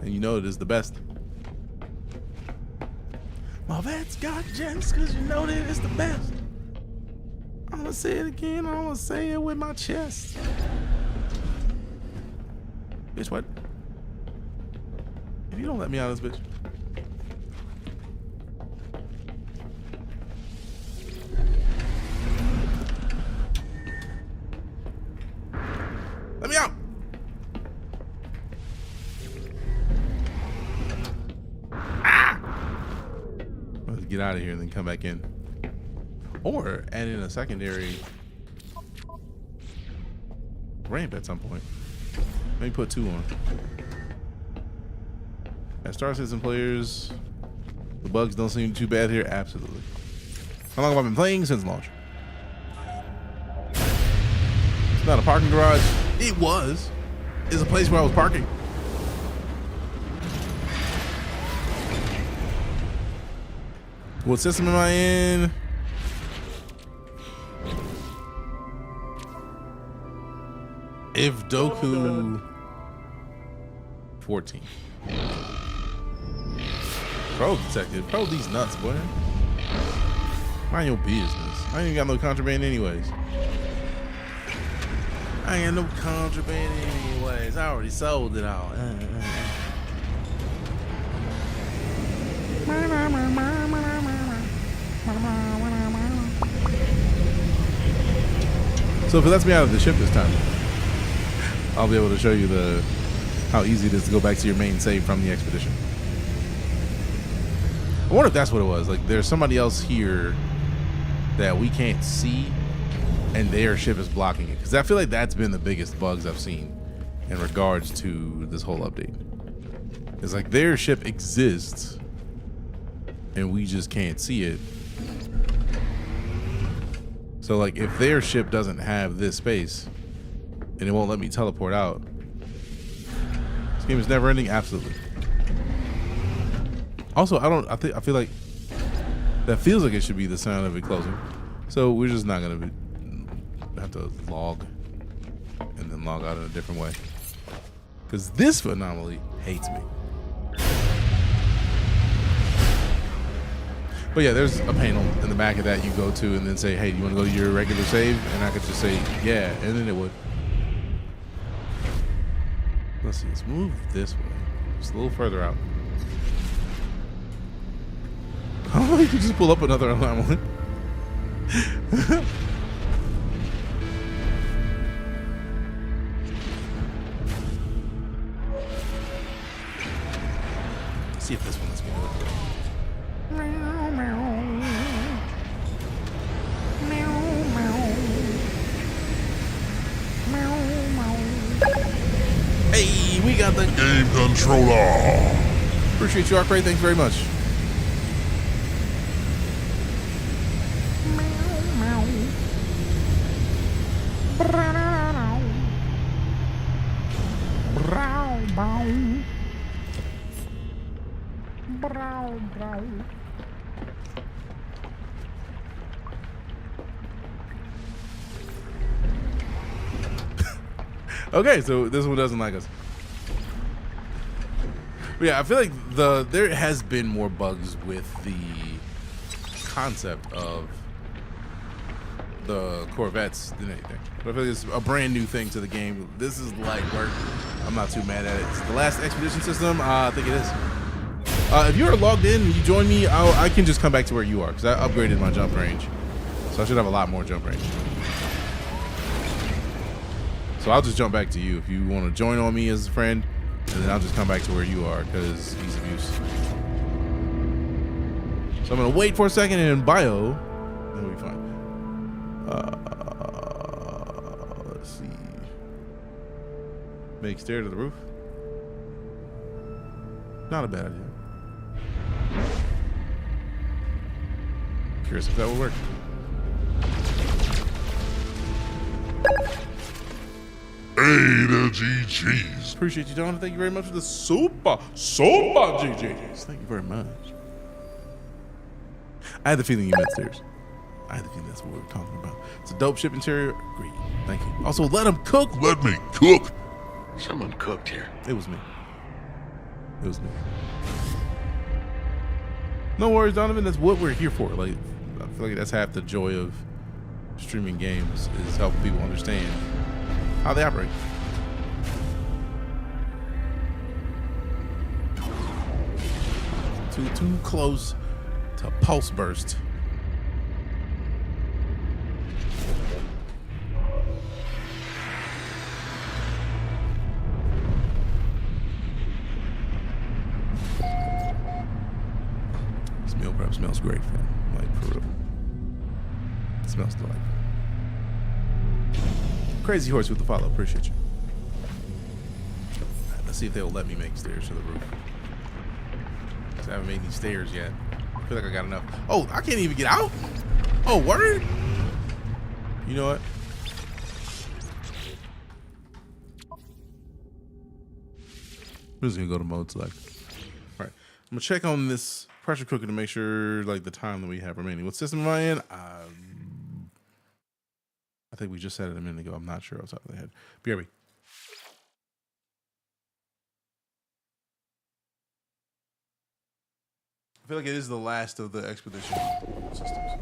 and you know it is the best. My vet's got jets, cause you know that it's the best. I'm gonna say it again. I'm gonna say it with my chest. Bitch, what? If you don't let me out of this bitch. Let me out. Let's get out of here and then come back in. Or add in a secondary ramp at some point. Maybe put 2 on. As Star Citizen players, the bugs don't seem too bad here. Absolutely. How long have I been playing? Since launch. It's not a parking garage. It was. It's a place where I was parking. What system am I in? If Doku 14. Pro detective. Pro these nuts, boy. Mind your business. I ain't got no contraband anyways. I ain't got no contraband anyways. I already sold it all. So if it lets me out of the ship this time, I'll be able to show you how easy it is to go back to your main save from the expedition. I wonder if that's what it was. Like, there's somebody else here that we can't see, and their ship is blocking it. Because I feel like that's been the biggest bugs I've seen in regards to this whole update. It's like their ship exists, and we just can't see it. So, like, if their ship doesn't have this space, and it won't let me teleport out, this game is never ending. Absolutely. Also, I feel like that feels like it should be the sound of it closing. So we're just not gonna have to log and then log out in a different way, because this anomaly hates me. But yeah, there's a panel in the back of that you go to and then say, hey, do you want to go to your regular save? And I could just say, yeah, and then it would. Let's see, let's move this way. Just a little further out. Oh, you can just pull up another anomaly. Let's see if this one lets me do it. Hey, we got the Game controller. Appreciate you, Arcray. Thanks very much. Okay, so this one doesn't like us. But yeah, I feel like there has been more bugs with the concept of the Corvettes than anything. But I feel like it's a brand new thing to the game. This is light work. I'm not too mad at it. It's the last expedition system. I think it is. If you're logged in and you join me, I can just come back to where you are, because I upgraded my jump range. So I should have a lot more jump range. So I'll just jump back to you if you want to join on me as a friend, and then I'll just come back to where you are, because ease of use. So I'm gonna wait for a second and in bio, then we'll be fine. Let's see. Make stair to the roof. Not a bad idea. Curious if that will work. Hey, the GGs. Appreciate you, Don. Thank you very much for the super GGs. Thank you very much. I had the feeling you meant stairs. I had the feeling that's what we were talking about. It's a dope ship interior. Agreed. Thank you. Also, let them cook. Let me cook. Someone cooked here. It was me. It was me. No worries, Donovan. That's what we're here for. Like, I feel like that's half the joy of streaming games is helping people understand how they operate. Too close to pulse burst. This meal prep smells great, man. Like, for real. It smells delightful. Crazy Horse with the follow. Appreciate you. Right, let's see if they'll let me make stairs to the roof. I haven't made these stairs yet. I feel like I got enough. Oh, I can't even get out? Oh, word? You know what? I'm just gonna go to mode select. All right, I'm gonna check on this pressure cooker to make sure, like, the time that we have remaining. What system am I in? I think we just said it a minute ago. I'm not sure off the top of the head. BRB. I feel like it is the last of the expedition systems.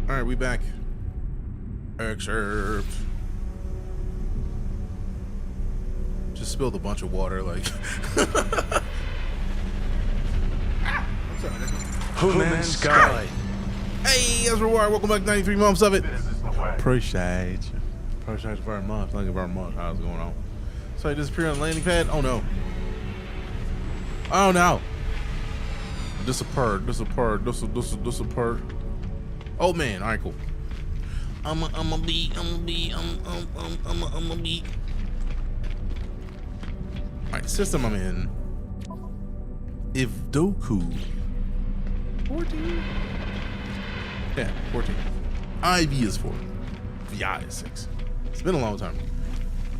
All right, we back. Excerpt. Just spilled a bunch of water, like. NoMansSky. Hey, that's reward. Welcome back, 93 months of it. Appreciate you. Appreciate you very much. Thank you very much. How's it going on? So I disappeared on the landing pad. Oh no. Oh no. Disappeared. Oh man. All right, cool. I'm a be. All right, system I'm in. If Doku 14. Yeah, 14. IV is 4. VI is 6. It's been a long time.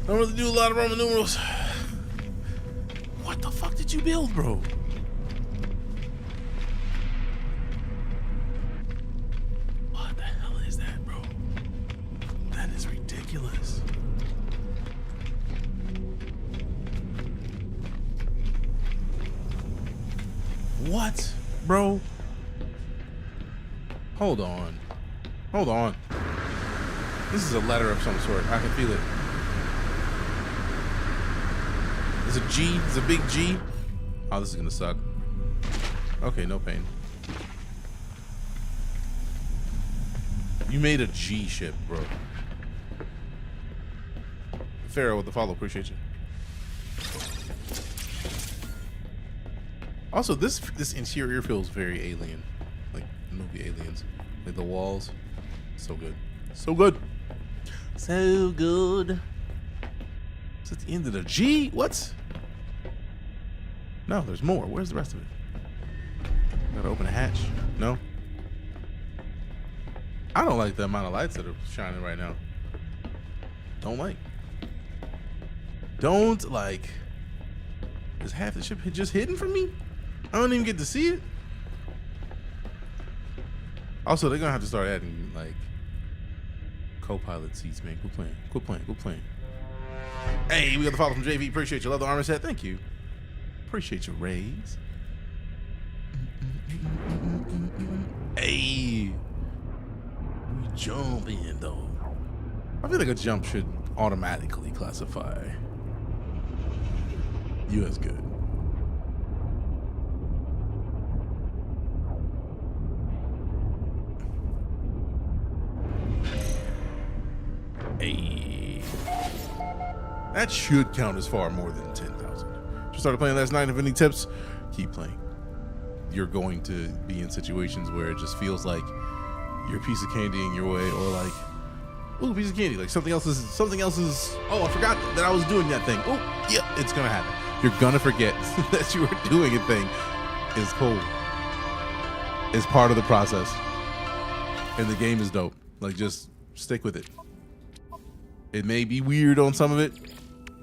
I don't really do a lot of Roman numerals. What the fuck did you build, bro? What the hell is that, bro? That is ridiculous. What, bro? Hold on. Hold on. This is a letter of some sort. I can feel it. It's a G. It's a big G. Oh, this is gonna suck. Okay, no pain. You made a G ship, bro. Pharaoh with the follow. Appreciate you. Also, this interior feels very alien, like the movie Aliens. Like the walls, so good, so good, so good. It's at the end of the G. What? No, there's more. Where's the rest of it? Gotta open a hatch. No. I don't like the amount of lights that are shining right now. Don't like. Don't like. Is half the ship just hidden from me? I don't even get to see it. Also, they're gonna have to start adding like co-pilot seats, man. Quit playing. Quit playing. Quit playing. Hey, we got the follow from JV. Appreciate you. Love the armor set. Thank you. Appreciate your raise. Hey, we jump in though. I feel like a jump should automatically classify you as good. Hey, that should count as far more than 10,000. Just started playing last night. If any tips, keep playing. You're going to be in situations where it just feels like you're a piece of candy in your way, or like, ooh, piece of candy. Like something else is. Oh, I forgot that I was doing that thing. Oh, yeah, it's gonna happen. You're gonna forget that you were doing a thing. It's cool. It's part of the process, and the game is dope. Like, just stick with it. It may be weird on some of it,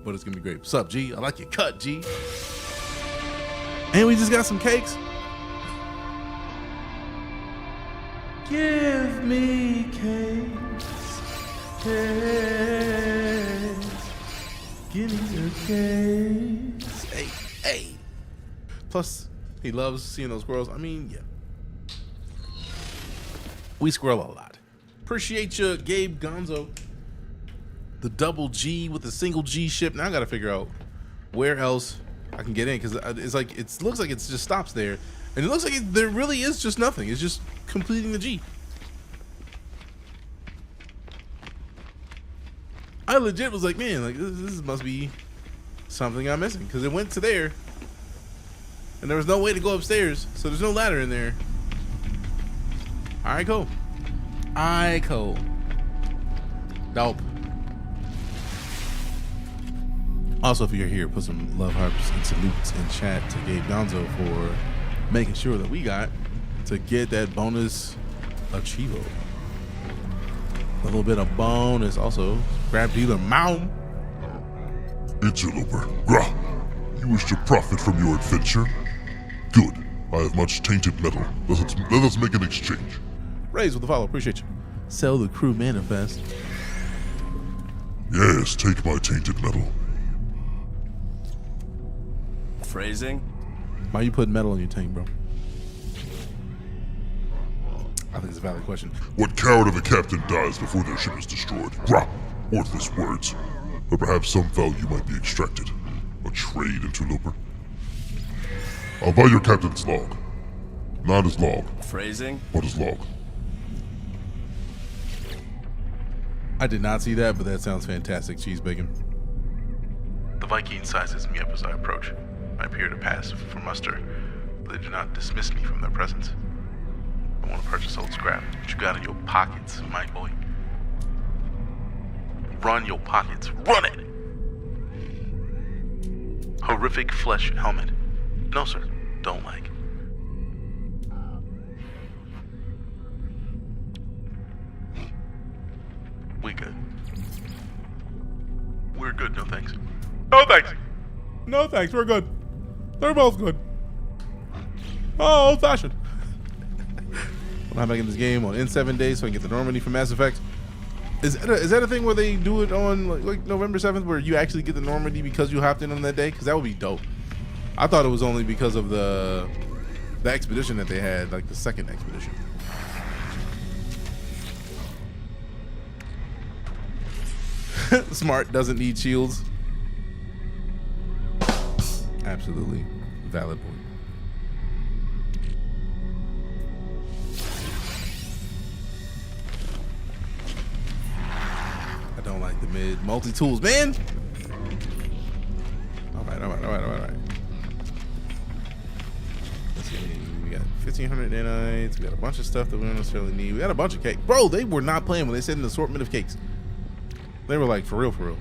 but it's gonna be great. What's up, G? I like your cut, G. And we just got some cakes. Give me cakes, cakes. Give me your cakes. Hey, hey. Plus, he loves seeing those squirrels. I mean, yeah. We squirrel a lot. Appreciate you, Gabe Gonzo. The double G with the single G ship. Now I gotta figure out where else I can get in, because it's like, it looks like it just stops there, and it looks like there really is just nothing. It's just completing the G. I legit was like, man, like this must be something I'm missing, because it went to there, and there was no way to go upstairs, so there's no ladder in there. All right, cool. All right, cool. Dope. Also, if you're here, put some love hearts and salutes in chat to Gabe Gonzo for making sure that we got to get that bonus Achievo. A little bit of bonus. Also, grab dealer Mom. Interloper. Grah. You wish to profit from your adventure? Good. I have much tainted metal. Let us make an exchange. Raise with the follow. Appreciate you. Sell the crew manifest. Yes, take my tainted metal. Phrasing? Why you putting metal in your tank, bro? I think it's a valid question. What coward of a captain dies before their ship is destroyed? Rah! Worthless words. But perhaps some value might be extracted. A trade interloper. I'll buy your captain's log. Not his log, Phrasing? but his log. I did not see that, but that sounds fantastic. Cheese bacon. The Viking sizes me up as I approach. I appear to pass for muster, but they do not dismiss me from their presence. I want to purchase old scrap. What you got in your pockets, my boy? Run your pockets. Run it! Horrific flesh helmet. No, sir. Don't like. We good. We're good, no thanks. No thanks! No thanks, we're good. They're both good. Oh, old fashioned. I'm not back in this game on in 7 days so I can get the Normandy from Mass Effect. Is that a thing where they do it on like November 7th where you actually get the Normandy because you hopped in on that day? Because that would be dope. I thought it was only because of the expedition that they had, like the second expedition. Smart doesn't need shields. Absolutely valid point. I don't like the mid multi-tools, man. All right. Let's see. We got 1,500 nanites. We got a bunch of stuff that we don't necessarily need. We got a bunch of cake. Bro, they were not playing when they said an assortment of cakes. They were like, for real.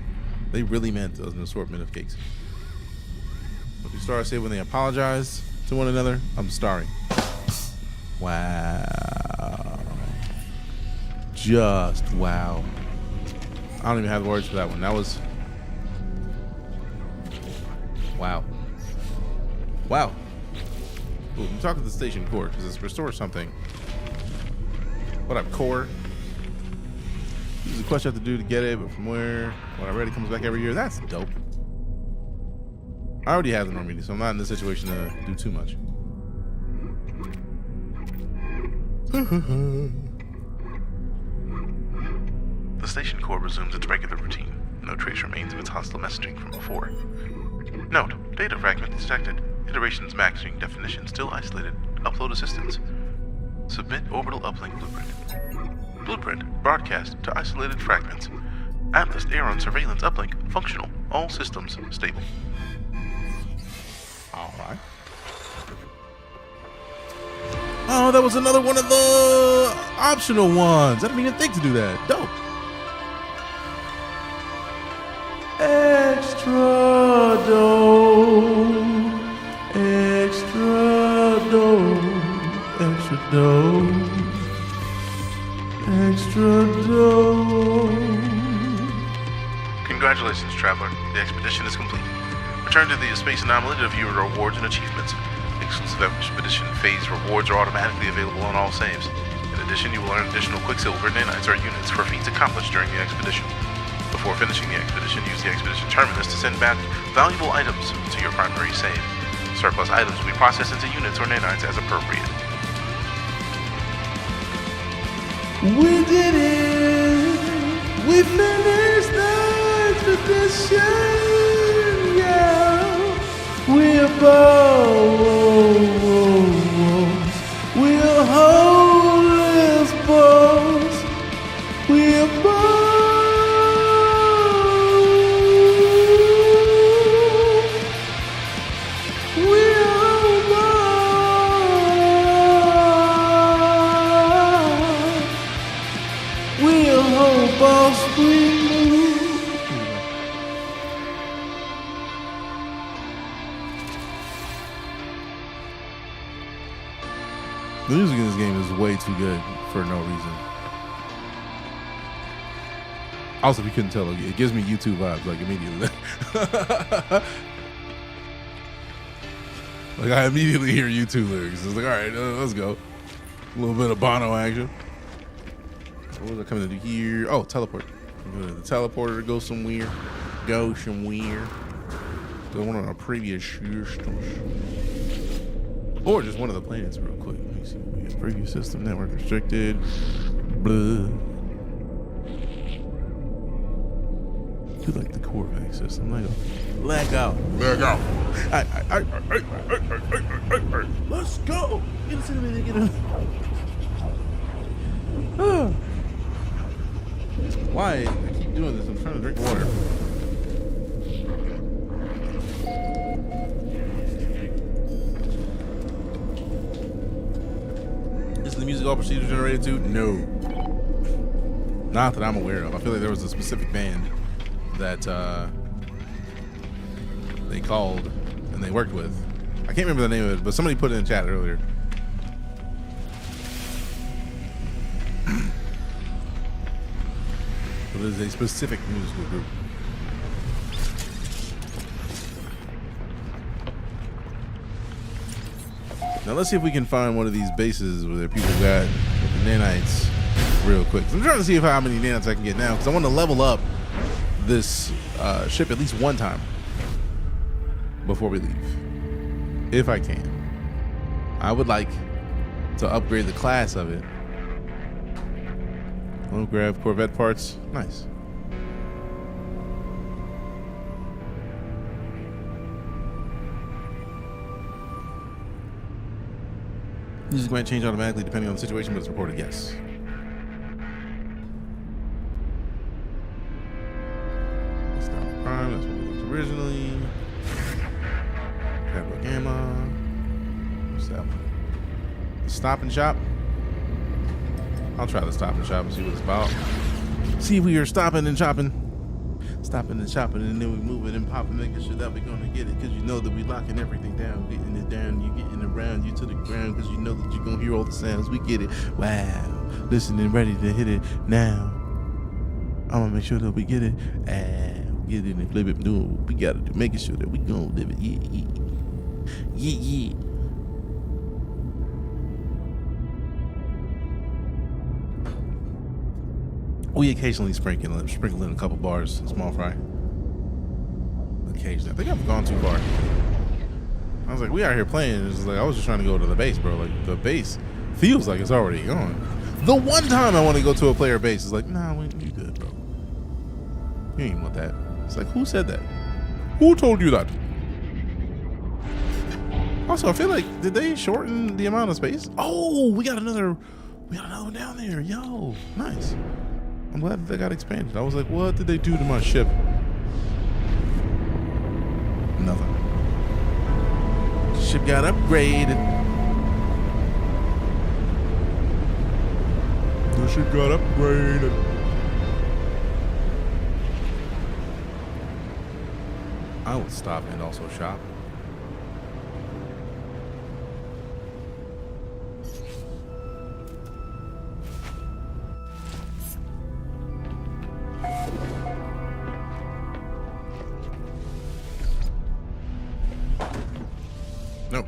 They really meant an assortment of cakes. If you start saying when they apologize to one another, I'm starring. Wow. Just wow. I don't even have the words for that one. That was wow. Ooh, I'm talking to the station core because it's restore something. What up, core? This is a question I have to do to get it, but from where? When I read it comes back every year. That's dope. I already have the Normandy, so I'm not in the situation to do too much. The station core resumes its regular routine. No trace remains of its hostile messaging from before. Note, data fragment detected. Iterations matching definition still isolated. Upload assistance. Submit orbital uplink blueprint. Blueprint broadcast to isolated fragments. Atlas Aeron surveillance uplink functional. All systems stable. All right. Oh, that was another one of the optional ones. I didn't even think to do that. Dope. Extra dough. Extra dough. Extra dough. Extra dough. Congratulations, traveler. The expedition is complete. Return to the space anomaly to view your rewards and achievements. Exclusive expedition phase rewards are automatically available on all saves. In addition, you will earn additional Quicksilver nanites or units for feats accomplished during the expedition. Before finishing the expedition, use the expedition terminus to send back valuable items to your primary save. Surplus items will be processed into units or nanites as appropriate. We did it! We finished the expedition! Yeah! We're bones! We're whole bones! We're bones! We're bones! We're whole bones! We move! The music in this game is way too good for no reason. Also, if you couldn't tell, it gives me YouTube vibes, like, immediately. Like, I immediately hear YouTube lyrics. It's like, all right, let's go. A little bit of Bono action. So what was I coming to do here? Oh, teleport. I'm going to the teleporter to go somewhere. Go somewhere. The one on our previous systems. Or just one of the planets real quick. Let me see what we got. Preview system, network restricted. Blah. You like the Corvax system. Lag out. Lag out. Let's go. Get us in there. Get in. Why? I keep doing this. I'm trying to drink water. Is the music all procedure generated too? No. Not that I'm aware of. I feel like there was a specific band that they called and they worked with. I can't remember the name of it, but somebody put it in chat earlier. But it is a specific musical group. Now let's see if we can find one of these bases where people got nanites real quick. I'm trying to see how many nanites I can get now because I want to level up this ship at least one time before we leave, if I can. I would like to upgrade the class of it. I'll grab Corvette parts. Nice. Music might change automatically depending on the situation, but it's reported yes. That's not the prime, that's what it was originally. Pepper Gamma. What's that one? The Stop and Shop. I'll try the Stop and Shop and see what it's about. See if we are stopping and shopping. Stopping and shopping, and then we moving and popping, making sure that we're gonna get it. Cause you know that we locking everything down, getting it down, you getting around, you to the ground, cause you know that you're gonna hear all the sounds. We get it. Wow. Listening, ready to hit it now. I'm gonna make sure that we get it. Get it and flip it, do what we gotta do, making sure that we gonna live it. Yeah, yeah. Yeah, yeah. We occasionally sprinkle in a couple bars, small fry. Occasionally. I think I've gone too far. I was like, we out here playing. It's like, I was just trying to go to the base, bro. Like, the base feels like it's already gone. The one time I want to go to a player base is like, nah, you good, bro. You ain't want that. It's like, who said that? Who told you that? Also, I feel like, did they shorten the amount of space? Oh, we got another one down there. Yo, nice. I'm glad that they got expanded. I was like, what did they do to my ship? Nothing. Ship got upgraded. The ship got upgraded. I would stop and also shop. Nope.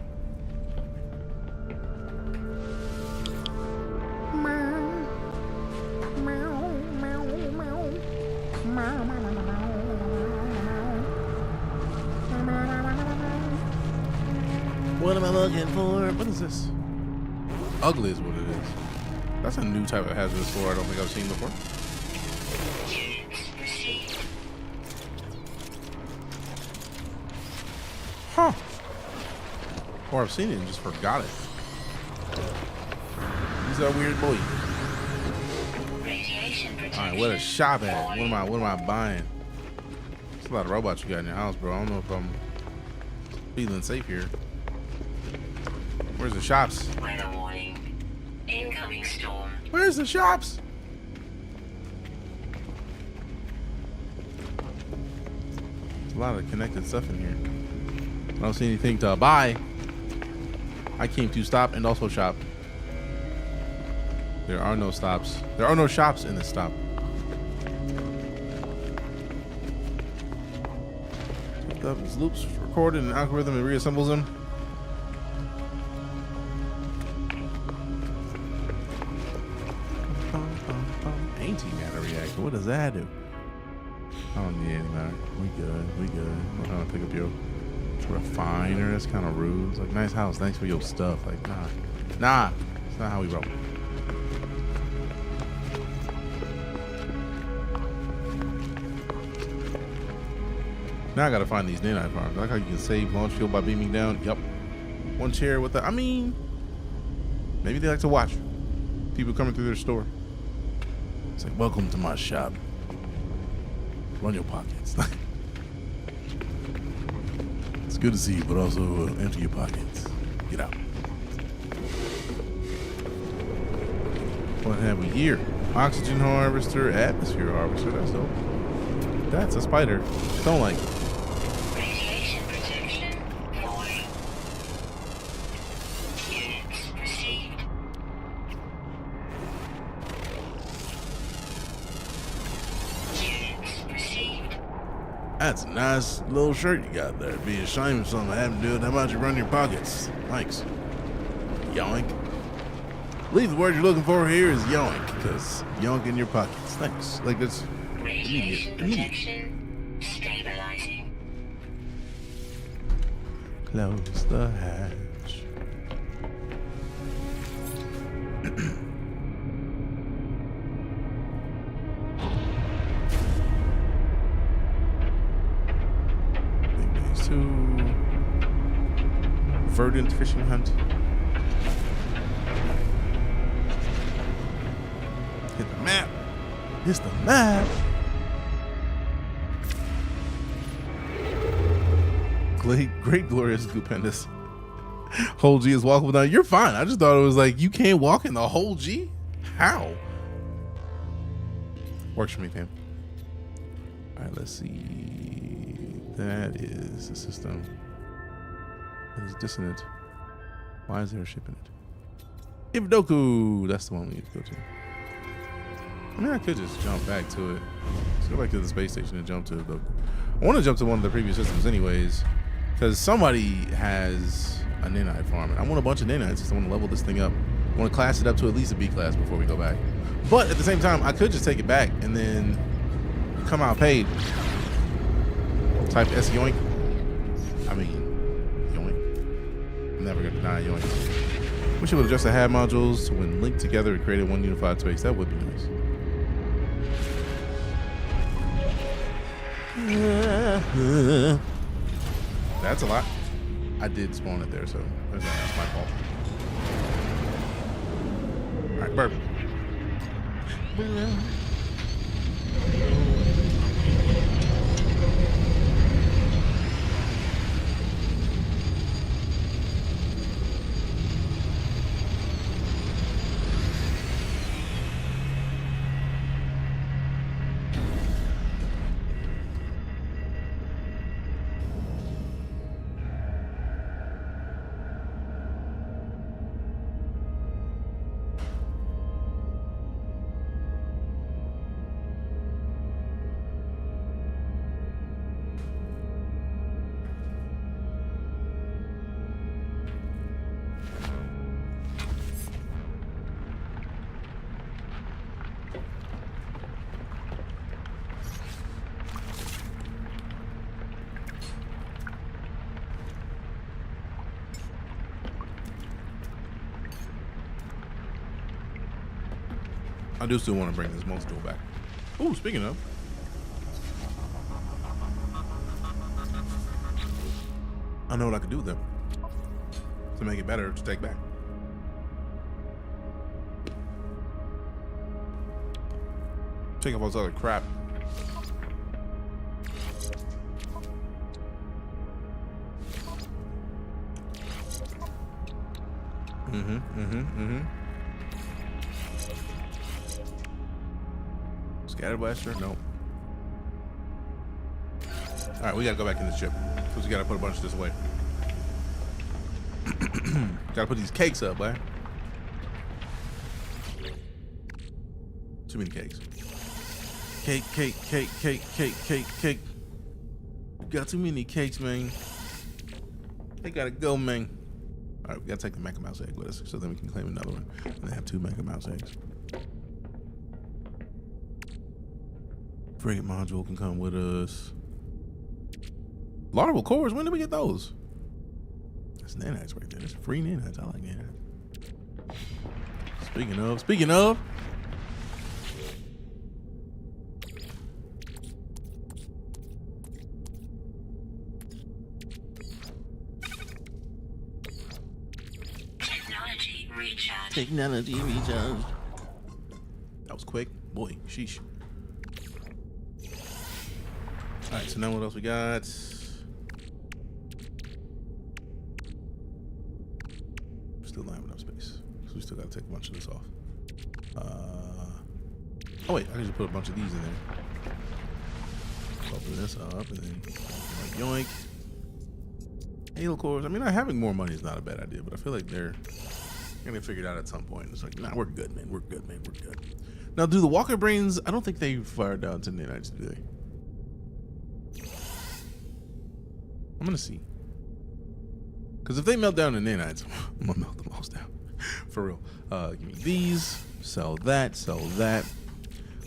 What am I looking for? What is this? Ugly is what it is. That's a new type of hazardous floor I don't think I've seen before. Huh. Or I've seen it and just forgot it. He's a weird boy. Alright, where the shop at? What am I buying? There's a lot of robots you got in your house, bro. I don't know if I'm feeling safe here. Where's the shops? Weather warning. Incoming storm. Where's the shops? There's a lot of connected stuff in here. I don't see anything to buy. I came to stop and also shop. There are no stops. There are no shops in this stop. These loops recorded an algorithm and reassembles them. Antimatter reactor. What does that do? I don't need antimatter. We good. I'm trying to pick up your Refiner, that's kind of rude. It's like, nice house, thanks for your stuff. Like, nah, it's not how we roll. Now I gotta find these nanite farms. I like how you can save launch fuel by beaming down. Yup. One chair with I mean, maybe they like to watch people coming through their store. It's like, welcome to my shop. Run your pockets. It's good to see you, but also empty your pockets. Get out. What have we here? Oxygen harvester, atmosphere harvester. That's dope. That's a spider. Don't like it. Radiation protection falling. Units received. Units received. That's a nice little shirt you got there. It'd be a shame if something happened to it. How about you run your pockets? Thanks. Yoink. I believe the word you're looking for here is yoink, because yoink in your pockets. Thanks. Like that's Radiation immediate. protection stabilizing. Close the hatch. These two. Verdant fishing hunt. Hit the map. It's the map. Great, glorious, stupendous. Whole G is walkable now. You're fine. I just thought it was like, you can't walk in the whole G? How? Works for me, fam. All right, let's see. That is the system. That is dissonant. Why is there a ship in it? Ividoku. That's the one we need to go to. I mean, I could just jump back to it. Let's go back to the space station and jump to Ividoku. I want to jump to one of the previous systems anyways, because somebody has a nanite farm, and I want a bunch of nanites because I want to level this thing up. I want to class it up to at least a B class before we go back. But at the same time, I could just take it back and then come out paid. Type S yoink. I mean, yoink. I'm never going to deny yoink. Wish it would adjust the HAB modules when linked together and created one unified space. That would be nice. That's a lot. I did spawn it there, so that's my fault. All right, bourbon. I do still want to bring this multi-tool back. Ooh, speaking of. I know what I could do with them to make it better to take back. Take off all this other crap. Scatter blaster? Nope. All right, we gotta go back in the ship because we gotta put a bunch of this away. Gotta put these cakes up, boy. Too many cakes. Cake. You got too many cakes, man. They gotta go, man. All right, we gotta take the Mecha Mouse egg with us so then we can claim another one. And they have 2 Mecha Mouse eggs. Frigate module can come with us. Laudable cores. When did we get those? That's nanites right there. That's free nanites. I like nanites. Speaking of. Technology recharge. That was quick. Boy, sheesh. Alright, so now what else we got? Still not have enough space. So we still gotta take a bunch of this off. Oh wait, I can just put a bunch of these in there. Open this up and then yoink. Halo cores. I mean, having more money is not a bad idea, but I feel like they're gonna figure it out at some point. It's like, nah, we're good, man. We're good, man. We're good. Now, do the Walker brains? I don't think they fired down to nanites, do they? I'm gonna see. Because if they melt down to nanites, I'm gonna melt them all down. For real. Give me these. Sell that. Sell that.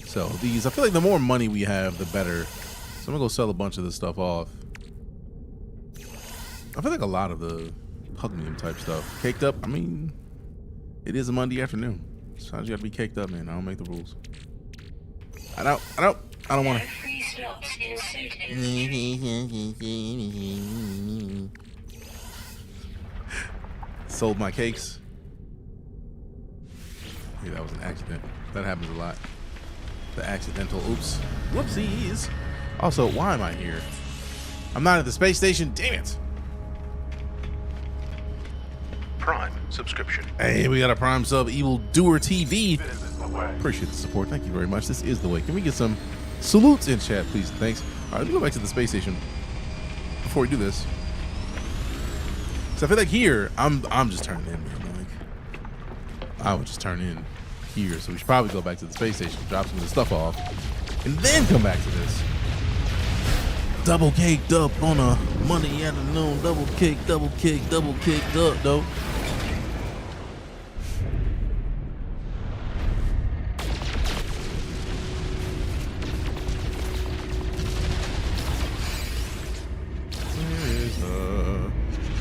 Sell these. I feel like the more money we have, the better. So I'm gonna go sell a bunch of this stuff off. I feel like a lot of the Hugnium type stuff. Caked up, I mean, it is a Monday afternoon. Sometimes you gotta be caked up, man. I don't make the rules. I don't want to. Free slots inserted. Sold my cakes. Yeah, that was an accident. That happens a lot. The accidental oops. Whoopsies. Also, why am I here? I'm not at the space station. Damn it. Prime subscription. Hey, we got a Prime sub, Evil Doer TV. Appreciate the support. Thank you very much. This is the way. Can we get some salutes in chat, please? Thanks. All right, let me go back to the space station before we do this. So I feel like here, I'm just turning in, man. Like, I would just turn in here. So we should probably go back to the space station, drop some of the stuff off, and then come back to this. Double caked up on a Monday afternoon. Double caked up, though.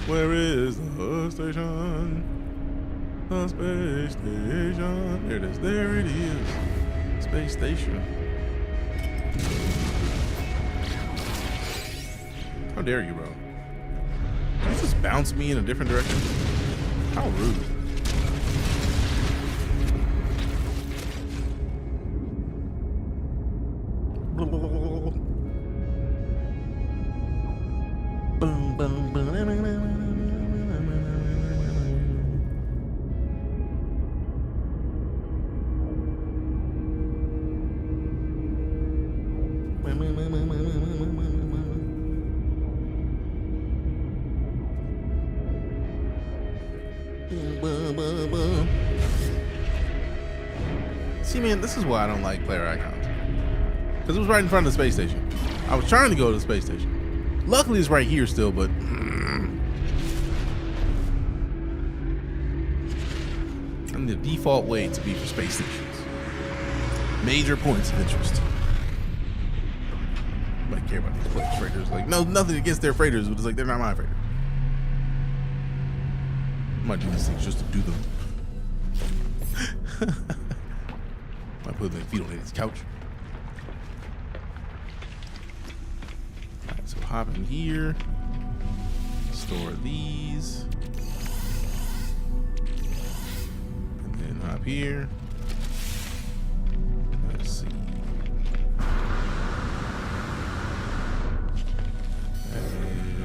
Where is the station? The space station. There it is. There it is. Space station. How dare you, bro? Did you just bounce me in a different direction? How rude. See, man, this is why I don't like player icons. Because it was right in front of the space station. I was trying to go to the space station. Luckily, it's right here still, but... and the default way to be for space stations. Major points of interest. Nobody care about these freighters. Like, no, nothing against their freighters, but it's like, they're not my freighter. I might do these things just to do them. Might put their feet on his couch. Alright, so hop in here. Store these. And then hop here. Let's see. That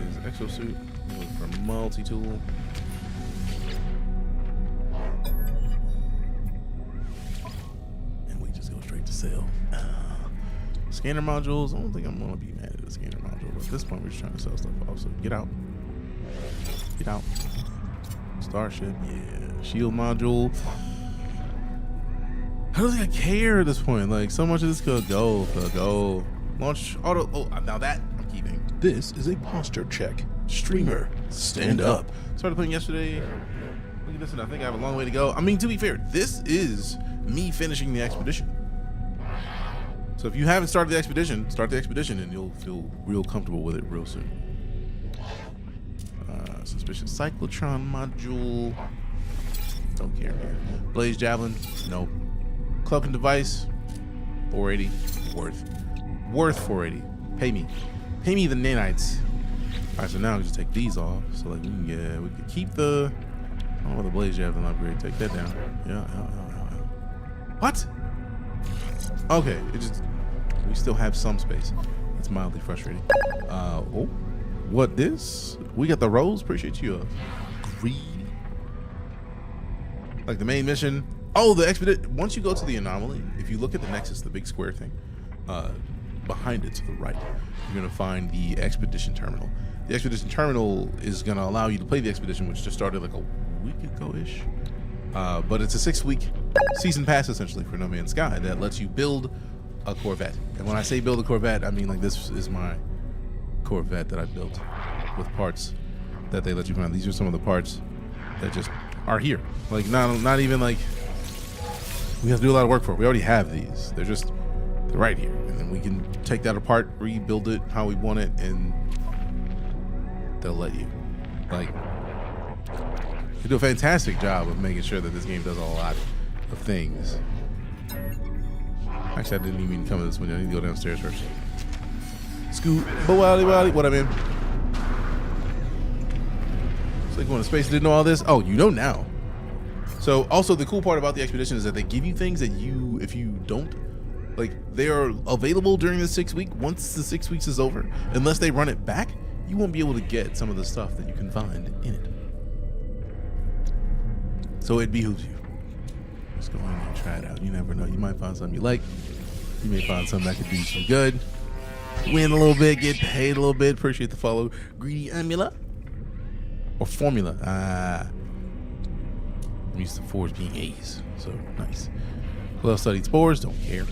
is exosuit. Look for multi-tool. Sale. Scanner modules. I don't think I'm gonna be mad at the scanner module, but at this point we're just trying to sell stuff off. So get out. Get out. Starship, yeah. Shield module. I don't think I care at this point. Like, so much of this could go. Launch auto. Oh, now that I'm keeping. This is a posture check. Streamer, stand up. Started playing yesterday. Look at this, and I think I have a long way to go. I mean, to be fair, this is me finishing the expedition. So if you haven't started the expedition, start the expedition and you'll feel real comfortable with it real soon. Suspicious cyclotron module. Don't care, man. Blaze javelin. Nope. Cloaking device. 480. Worth 480. Pay me. Pay me the nanites. Alright, so now we just take these off. So like we can keep the the blaze javelin upgrade. Take that down. Yeah. What? Okay, we still have some space. It's mildly frustrating. What this? We got the rose. Appreciate you. Greed. Like the main mission. Oh, the expedition. Once you go to the anomaly, if you look at the nexus, the big square thing, behind it to the right, you're gonna find the expedition terminal. The expedition terminal is gonna allow you to play the expedition, which just started like a week ago-ish. But it's a 6-week season pass essentially for NoMansSky that lets you build a Corvette. And when I say build a Corvette, I mean like this is my Corvette that I built with parts that they let you find. These are some of the parts that just are here. Like not even like we have to do a lot of work for it. We already have these. They're right here. And then we can take that apart, rebuild it how we want it, and they'll let you. Like, they do a fantastic job of making sure that this game does a lot of things. Actually, I didn't even mean to come to this window. I need to go downstairs first. Scoot, what I'm in. It's like going to space, didn't know all this. Oh, you know now. So also the cool part about the expedition is that they give you things that if you don't, like they are available during the 6 week. Once the 6 weeks is over, unless they run it back, you won't be able to get some of the stuff that you can find in it. So it behooves you. Just go in and try it out. You never know. You might find something you like. You may find something that could do you some good. Win a little bit, get paid a little bit. Appreciate the follow. Greedy Amula. Or Formula. I'm used to 4s being A's. So nice. Well studied spores. Don't care.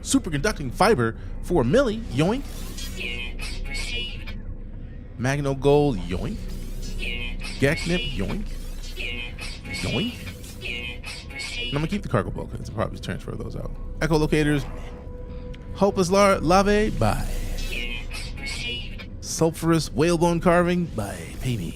Superconducting fiber for a milli. Yoink. Magno gold. Yoink. Gacknip. Yoink. Yoink. And I'm gonna keep the cargo bulk because I'll probably transfer those out. Echolocators. Hopeless lave. Bye. Sulfurous whalebone carving. Bye. Pay me.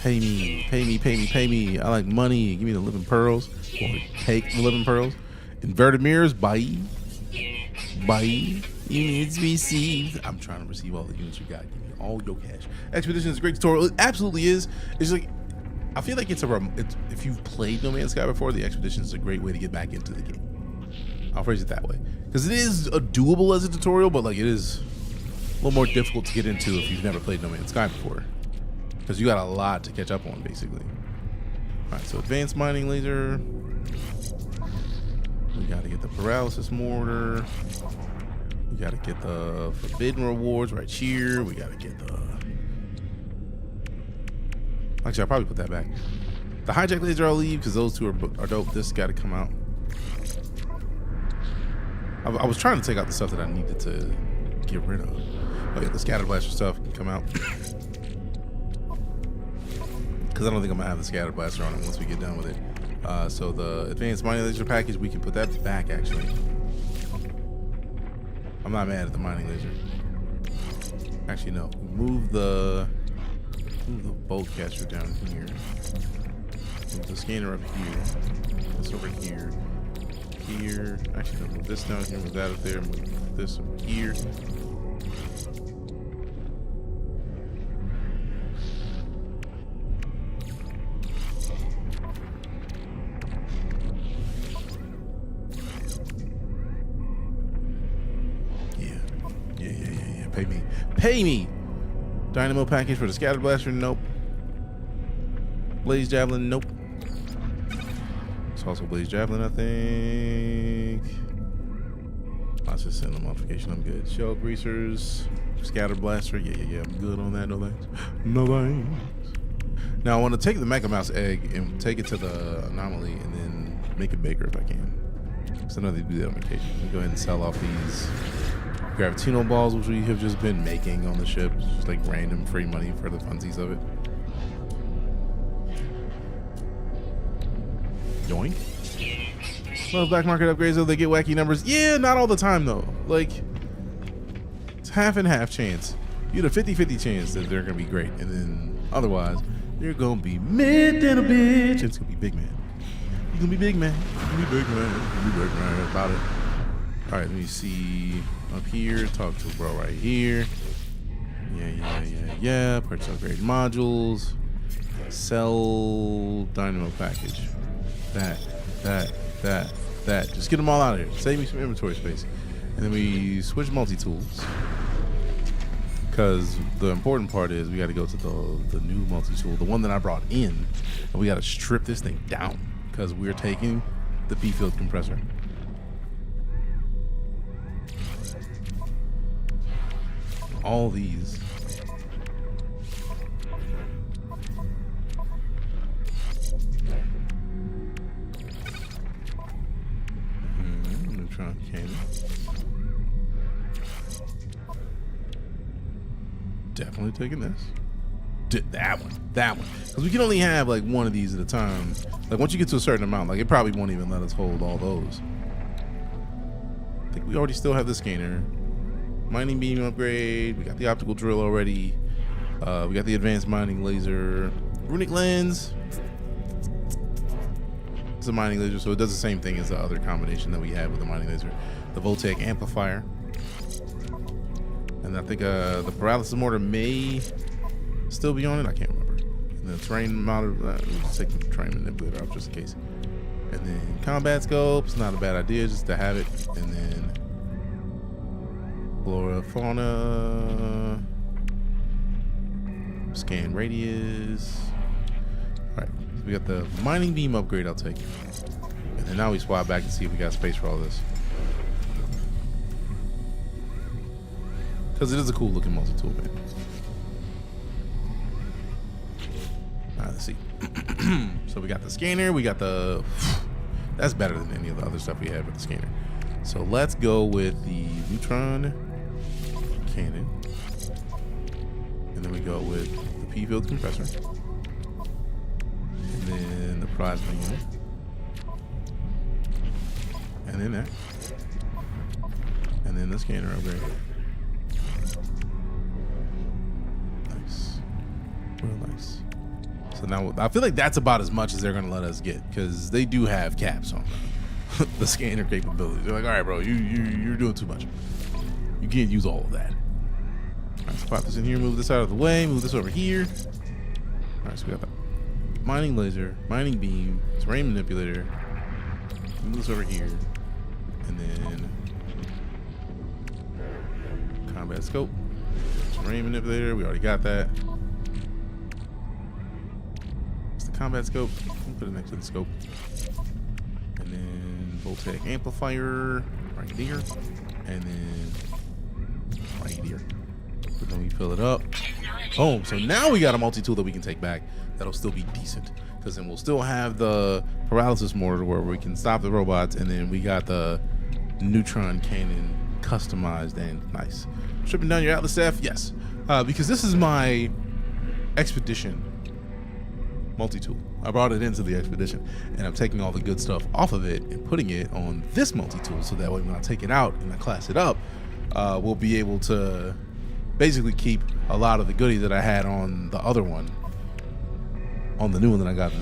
Pay me. Pay me. Pay me. Pay me. I like money. Give me the living pearls. Or take the living pearls. Inverted mirrors. Bye. Bye. Units received. I'm trying to receive all the units you got. Give me all your cash. Expedition is a great tutorial. It absolutely is. It's like, I feel like if you've played NoMansSky before, the Expedition is a great way to get back into the game. I'll phrase it that way. Because it is doable as a tutorial, but like it is a little more difficult to get into if you've never played NoMansSky before. Because you got a lot to catch up on, basically. Alright, so advanced mining laser. We gotta get the paralysis mortar. We gotta get the forbidden rewards right here. We gotta get the... Actually, I'll probably put that back. The hijack laser I'll leave because those two are dope. This gotta come out. I was trying to take out the stuff that I needed to get rid of. Oh yeah, the scatter blaster stuff can come out. Because I don't think I'm gonna have the scatter blaster on it once we get done with it. So the advanced mining laser package, we can put that back actually. I'm not mad at the mining laser. Actually, no. Move the bolt catcher down here. Move the scanner up here. This over here. Here. Actually, no, move this down here. Move that up there. Move this over here. Yeah. Pay me. Pay me! Dynamo package for the scatter blaster, nope. Blaze javelin, nope. It's also blaze javelin, I think. I'll just send the modification, I'm good. Shell greasers, scatter blaster, yeah, I'm good on that, no thanks. No thanks. Now I want to take the Mecha Mouse egg and take it to the anomaly and then make it bigger if I can. Because I know they do that on occasion. Let me go ahead and sell off these Gravitino balls, which we have just been making on the ship. It's just like random free money for the funsies of it. Yoink. Love black market upgrades though, they get wacky numbers. Yeah, not all the time though. Like, it's half and half chance. You get a 50-50 chance that they're gonna be great, and then otherwise they're gonna be mid than a bitch. It's gonna be big man. You're gonna be big man. You're gonna be big man. You're gonna be big man about it. All right, let me see up here. Talk to bro right here. Yeah. Purchase upgrade modules. Sell dynamo package. That. Just get them all out of here. Save me some inventory space. And then we switch multi-tools. Because the important part is we got to go to the new multi-tool, the one that I brought in, and we got to strip this thing down because we're taking the P-field compressor. All these. Neutron cannon. Definitely taking this. That one. Because we can only have like one of these at a time. Like once you get to a certain amount, like it probably won't even let us hold all those. I think we already still have the scanner. Mining beam upgrade. We got the optical drill already. We got the advanced mining laser. Runic lens. It's a mining laser, so it does the same thing as the other combination that we have with the mining laser. The Voltaic amplifier. And I think the paralysis mortar may still be on it. I can't remember. And the terrain model, let's take the terrain manipulator out just in case. And then combat scope. It's not a bad idea just to have it. And then flora, fauna, scan radius. All right, so we got the mining beam upgrade. I'll take it. And then now we swap back and see if we got space for all this. Because it is a cool looking multi-tool, man. All right, let's see. So we got the scanner. We got the... That's better than any of the other stuff we had with the scanner. So let's go with the neutron cannon. And then we go with the P-field compressor. And then the plasma unit. And then that. And then the scanner upgrade. Real nice. So now I feel like that's about as much as they're gonna let us get because they do have caps on the scanner capabilities. They're like, all right, bro, you're doing too much. You can't use all of that. All right, so pop this in here, move this out of the way, move this over here. All right, so we got the mining laser, mining beam, terrain manipulator. Move this over here, and then combat scope, terrain manipulator. We already got that. Combat scope, we'll put it next to the scope, and then Voltaic amplifier right here, and then right here. But then we fill it up. Boom. So now we got a multi-tool that we can take back that'll still be decent, because then we'll still have the paralysis mortar where we can stop the robots, and then we got the neutron cannon customized and nice. Stripping down your Atlas F, yes, because this is my expedition multi-tool. I brought it into the expedition and I'm taking all the good stuff off of it and putting it on this multi-tool, so that way when I take it out and I class it up, we'll be able to basically keep a lot of the goodies that I had on the other one, on the new one that I got in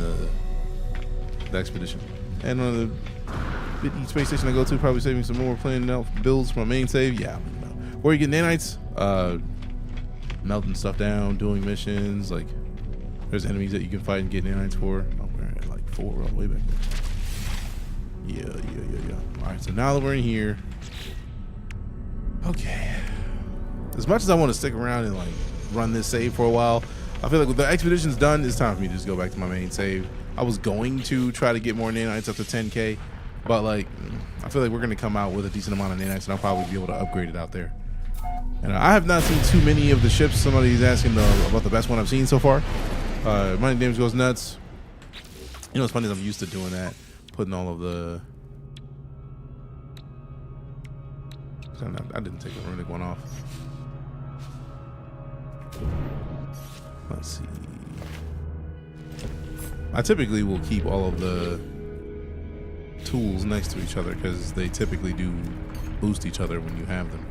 the expedition. And on the space station I go to, probably saving some more, planning out builds for my main save. Yeah, where you get nanites, melting stuff down, doing missions, like there's enemies that you can fight and get nanites for. Oh, we're at like 4 all the way back there. Yeah. All right, so now that we're in here, okay. As much as I want to stick around and like run this save for a while, I feel like with the expedition's done, it's time for me to just go back to my main save. I was going to try to get more nanites up to 10K, but like I feel like we're gonna come out with a decent amount of nanites, and I'll probably be able to upgrade it out there. And I have not seen too many of the ships. Somebody's asking about the best one I've seen so far. Mining damage goes nuts. You know, it's funny, I'm used to doing that, putting all of the... I didn't take the runic one off. Let's see. I typically will keep all of the tools next to each other because they typically do boost each other when you have them.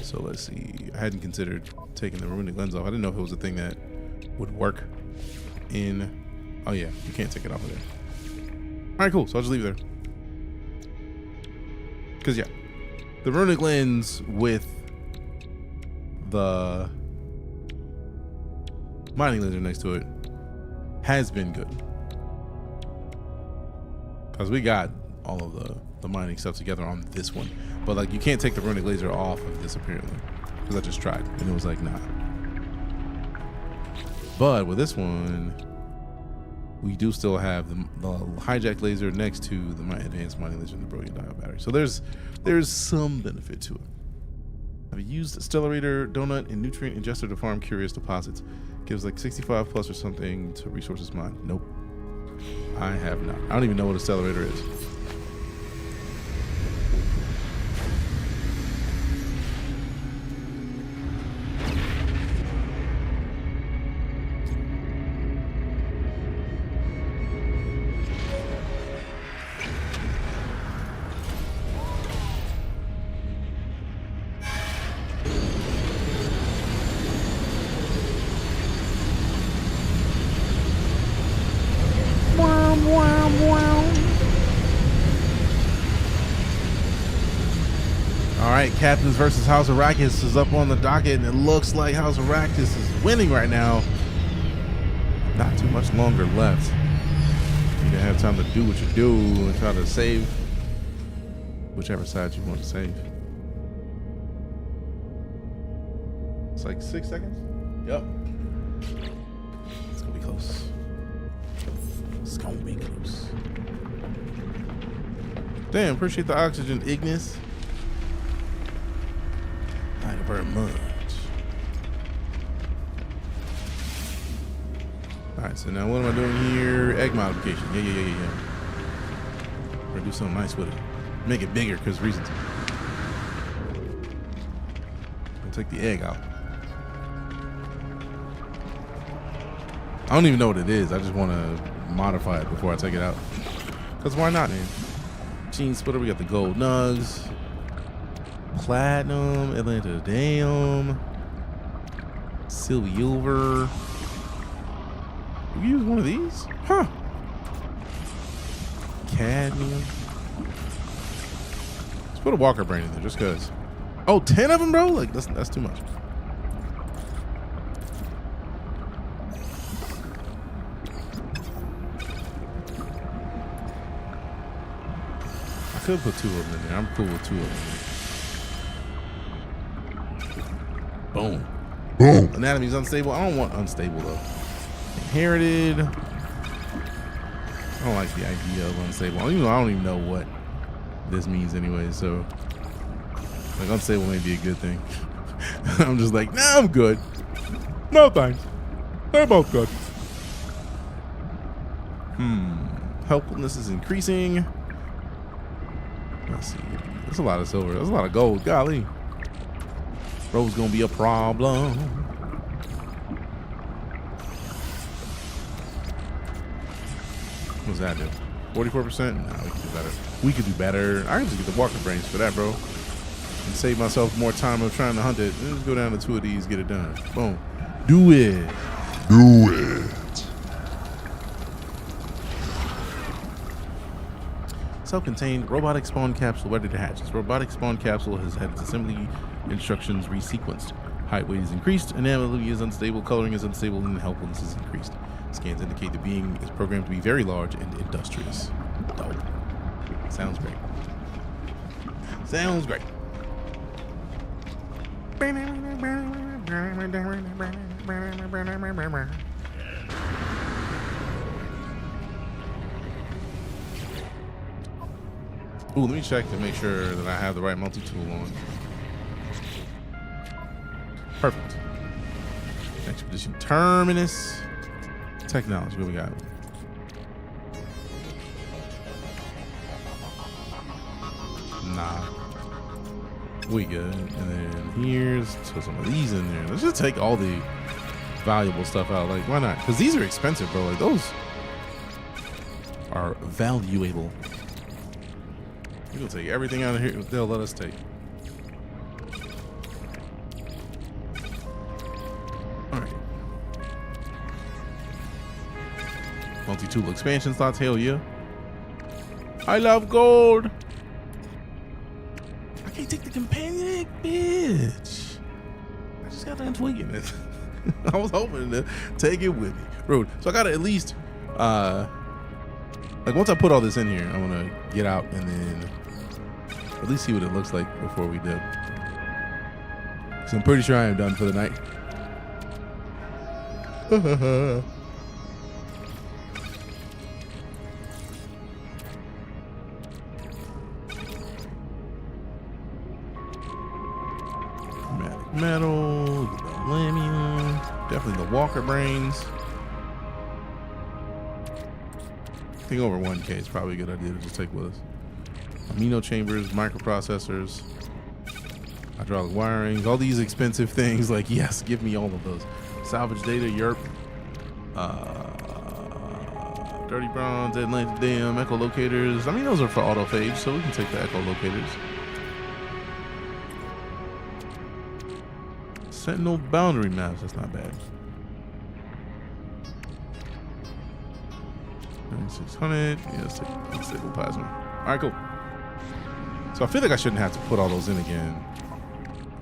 So let's see. I hadn't considered taking the runic lens off. I didn't know if it was a thing that would work in. Oh yeah, you can't take it off of there. All right, cool. So I'll just leave it there. Because yeah, the runic lens with the mining laser next to it has been good. Because we got all of the mining stuff together on this one. But like, you can't take the runic laser off of this apparently. Because I just tried and it was like, nah. But with this one, we do still have the hijack laser next to the advanced mining laser and the brilliant diode battery. So there's some benefit to it. Have you used Stellarator Donut and Nutrient Ingester to farm curious deposits? Gives like 65 plus or something to resources mined. Nope. I have not. I don't even know what a Stellarator is. Captains versus House of Arrakis is up on the docket, and it looks like House of Arrakis is winning right now. Not too much longer left. You don't have time to do what you do and try to save whichever side you want to save. It's like 6 seconds. Yep. It's gonna be close. It's gonna be close. Damn, appreciate the oxygen, Ignis. Thank you very much. Alright, so now what am I doing here? Egg modification. Yeah. We're gonna do something nice with it. Make it bigger because reasons. I'll take the egg out. I don't even know what it is. I just want to modify it before I take it out. Because why not, man? Gene splitter, we got the gold nugs. Platinum, Atlanta Dam, Silver. We use one of these? Huh. Cadmium. Let's put a Walker Brain in there just because. Oh, 10 of them, bro? Like, that's too much. I could put 2 of them in there. I'm cool with 2 of them. Boom. Boom. Anatomy's unstable. I don't want unstable though. Inherited. I don't like the idea of unstable. I don't even know what this means anyway. So, like, unstable may be a good thing. I'm just like, nah, I'm good. No thanks. They're both good. Helpfulness is increasing. Let's see. There's a lot of silver. There's a lot of gold. Golly. Bro's gonna be a problem. What's that do? 44%? Nah, we can do better. We could do better. I can just get the Walker Brains for that, bro. And save myself more time of trying to hunt it. Let's go down to 2 of these, get it done. Boom. Do it. Do it. Self-contained robotic spawn capsule ready to hatch. This robotic spawn capsule has had its assembly instructions resequenced. Height, weight is increased, anatomy is unstable, coloring is unstable, and helpfulness is increased. Scans indicate the being is programmed to be very large and industrious. Dope. Sounds great. Sounds great. Ooh, let me check to make sure that I have the right multi-tool on. Perfect. Expedition Terminus. Technology, what we got? Nah. We good. And then here's some of these in there. Let's just take all the valuable stuff out. Like, why not? Because these are expensive, bro. Like, those are valuable. We're gonna take everything out of here they'll let us take. Multi-tool expansion slots, hell yeah. I love gold. I can't take the companion egg, bitch. I just got done tweaking it. I was hoping to take it with me. Rude. So I gotta at least, like once I put all this in here, I wanna get out and then at least see what it looks like before we dip. So I'm pretty sure I am done for the night. Metal, Lamium, definitely the Walker brains. I think over 1K is probably a good idea to just take with us. Amino chambers, microprocessors, hydraulic wirings, all these expensive things. Like, yes, give me all of those. Salvage data, yerp. Dirty bronze, Atlantic dam, echolocators. I mean, those are for autophage, so we can take the echolocators. Sentinel boundary maps, that's not bad. 9600, yeah, let's take unstable plasma. All right, cool. So I feel like I shouldn't have to put all those in again.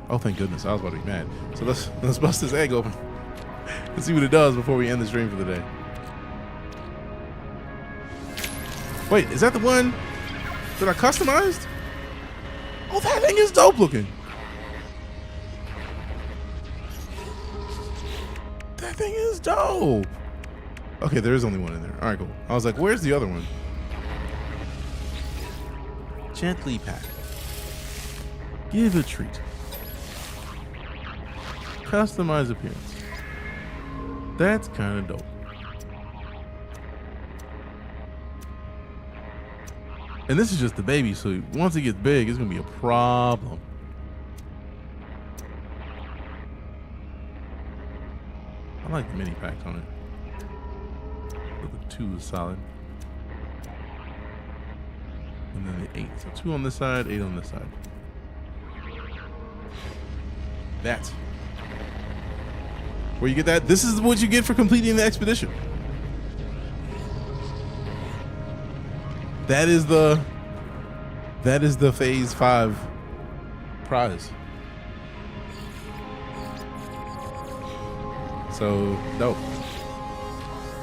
Oh, thank goodness, I was about to be mad. So let's bust this egg open and see what it does before we end the stream for the day. Wait, is that the one that I customized? Oh, that thing is dope looking. That thing is dope. Okay, there is only one in there. All right, cool. I was like, where's the other one? Gently pack. Give a treat. Customize appearance. That's kind of dope. And this is just the baby suit. Once it gets big, it's going to be a problem. I like the mini packs on it. But the 2 is solid. And then the 8. So 2 on this side, 8 on this side. That's where you get that. This is what you get for completing the expedition. That is the phase 5 prize. So dope.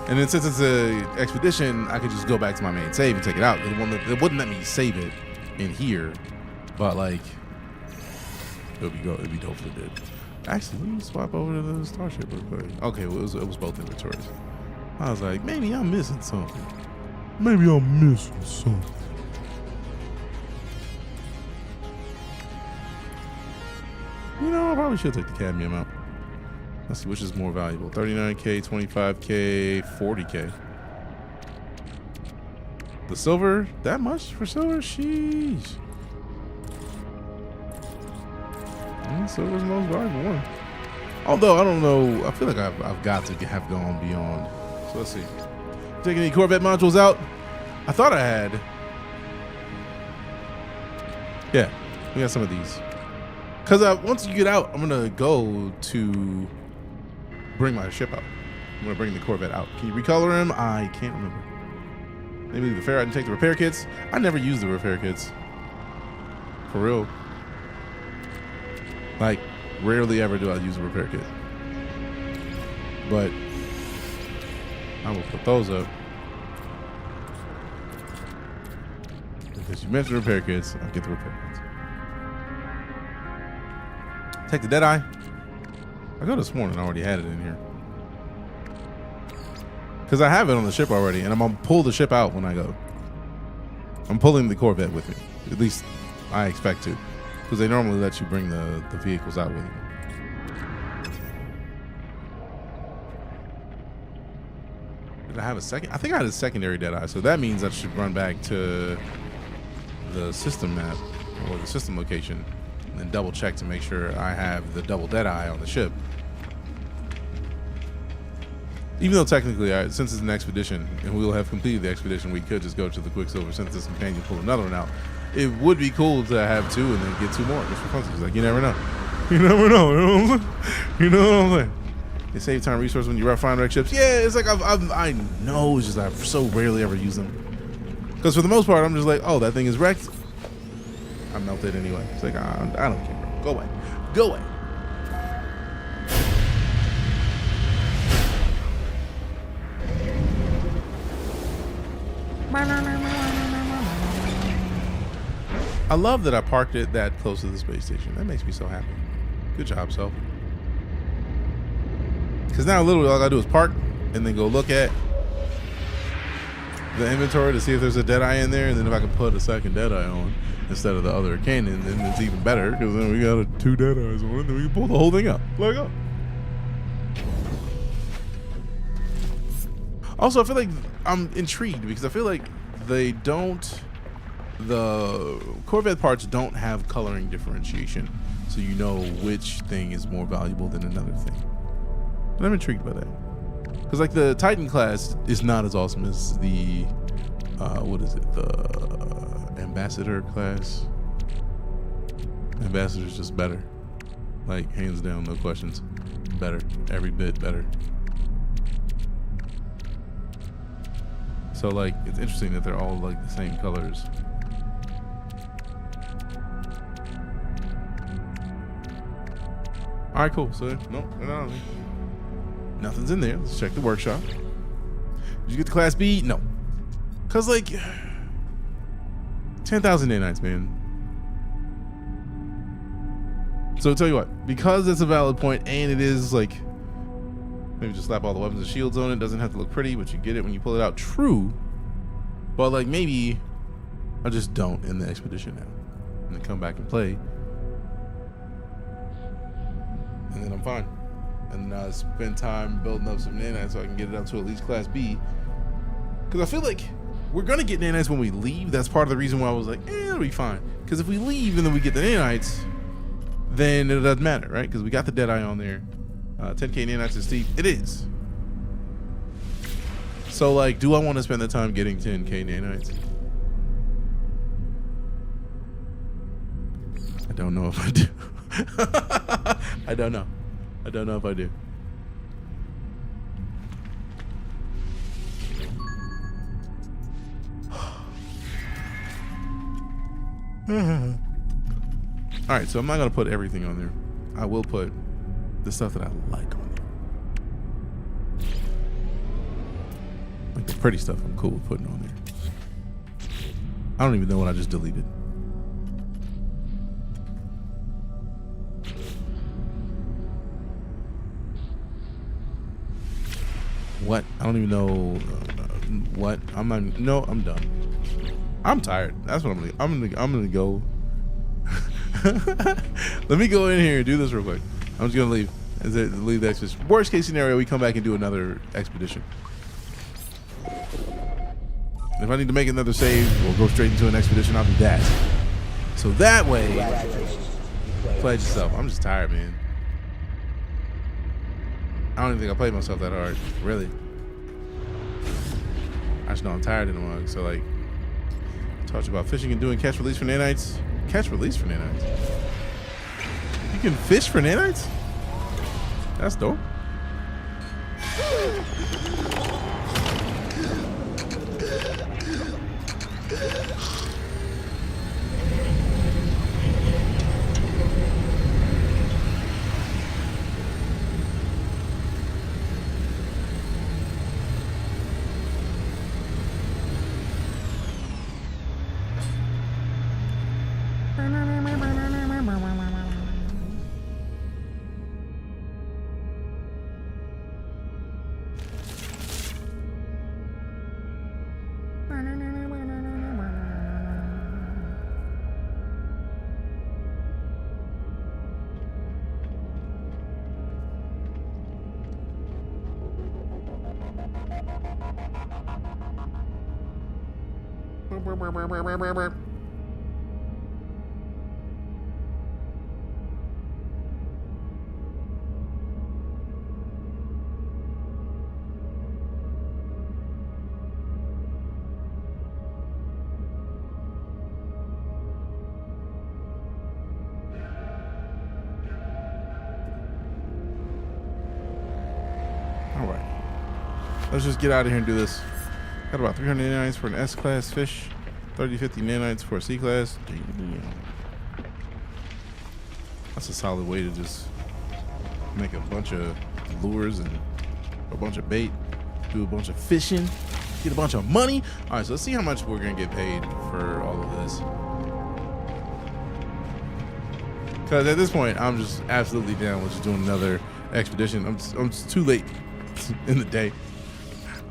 And then since it's a expedition, I could just go back to my main save and take it out. It wouldn't let me save it in here, but like it'd be dope if it did. Actually, let me swap over to the starship real quick. Okay, well, it was both inventories. I was like, maybe I'm missing something. Maybe I'm missing something. You know, I probably should take the cadmium out. Let's see which is more valuable. 39K, 25K, 40K. The silver, that much for silver? Sheesh. Silver's the most valuable one. Although, I don't know. I feel like I've got to have gone beyond. So let's see. Taking any Corvette modules out? I thought I had. Yeah, we got some of these. Because once you get out, I'm going to go to bring my ship out. I'm going to bring the Corvette out. Can you recolor him? I can't remember. Maybe the fair. I can take the repair kits. I never use the repair kits. For real. Like, rarely ever do I use a repair kit. But I will put those up. Because you mentioned repair kits, I'll get the repair kits. Take the Deadeye. I go this morning, I already had it in here. Because I have it on the ship already, and I'm going to pull the ship out when I go. I'm pulling the Corvette with me. At least I expect to. Because they normally let you bring the vehicles out with you. Did I have a second? I think I had a secondary Deadeye, so that means I should run back to the system map or the system location and then double check to make sure I have the double Deadeye on the ship. Even though technically, since it's an expedition and we'll have completed the expedition, we could just go to the Quicksilver Synthesis Companion, pull another one out. It would be cool to have 2 and then get 2 more just for funsies. Like, you never know. You never know. You know what I'm saying? They save time and resources when you find wrecked ships. Yeah, it's like I know, it's just I so rarely ever use them. Because for the most part, I'm just like, oh, that thing is wrecked. I melt it anyway. It's like, I don't care, bro. Go away. Go away. I love that I parked it that close to the space station. That makes me so happy. Good job, Self. Because now literally all I gotta do is park and then go look at the inventory to see if there's a Deadeye in there, and then if I can put a second Deadeye on instead of the other cannon, then it's even better, because then we got 2 Deadeyes on it, and then we can pull the whole thing up. Let go. Also, I feel like I'm intrigued because I feel like the Corvette parts don't have coloring differentiation, so you know which thing is more valuable than another thing. And I'm intrigued by that. Because like the Titan class is not as awesome as the, what is it? The Ambassador class. Ambassador's just better. Like hands down, no questions. Better, every bit better. So like, it's interesting that they're all like the same colors. All right, cool. So no. Nothing's in there. Let's check the workshop. Did you get the Class B? No. Cause like 10,000 nanites, man. So I'll tell you what, because it's a valid point and it is like, maybe just slap all the weapons and shields on it. Doesn't have to look pretty, but you get it when you pull it out. True. But like maybe I just don't in the expedition now. And then come back and play. And then I'm fine. And spend time building up some nanites so I can get it up to at least Class B. Because I feel like we're going to get nanites when we leave. That's part of the reason why I was like, it'll be fine. Because if we leave and then we get the nanites, then it doesn't matter, right? Because we got the Deadeye on there. 10k nanites is steep. It is. So, like, do I want to spend the time getting 10k nanites? I don't know if I do. I don't know. I don't know if I do. All right, so I'm not gonna put everything on there. I will put the stuff that I like on there. Like the pretty stuff I'm cool with putting on there. I don't even know what I just deleted. What? I don't even know what. I'm not. No, I'm done. I'm tired. That's what I'm gonna go. Let me go in here and do this real quick. I'm just gonna leave. Leave the expedition. Worst case scenario, we come back and do another expedition. If I need to make another save or go straight into an expedition, I'll do that. So that way, pledge yourself. I'm just tired, man. I don't even think I played myself that hard, really. I just know I'm tired in the morning. So like, talked about fishing and doing catch release for nanites. Catch release for nanites. You can fish for nanites? That's dope. All right. Let's just get out of here and do this. Got about 300 nanites for an S-class fish. 30-50 nanites for a C-class. Damn. That's a solid way to just make a bunch of lures and a bunch of bait. Do a bunch of fishing. Get a bunch of money. All right, so let's see how much we're going to get paid for all of this. Because at this point, I'm just absolutely down with just doing another expedition. I'm just too late in the day.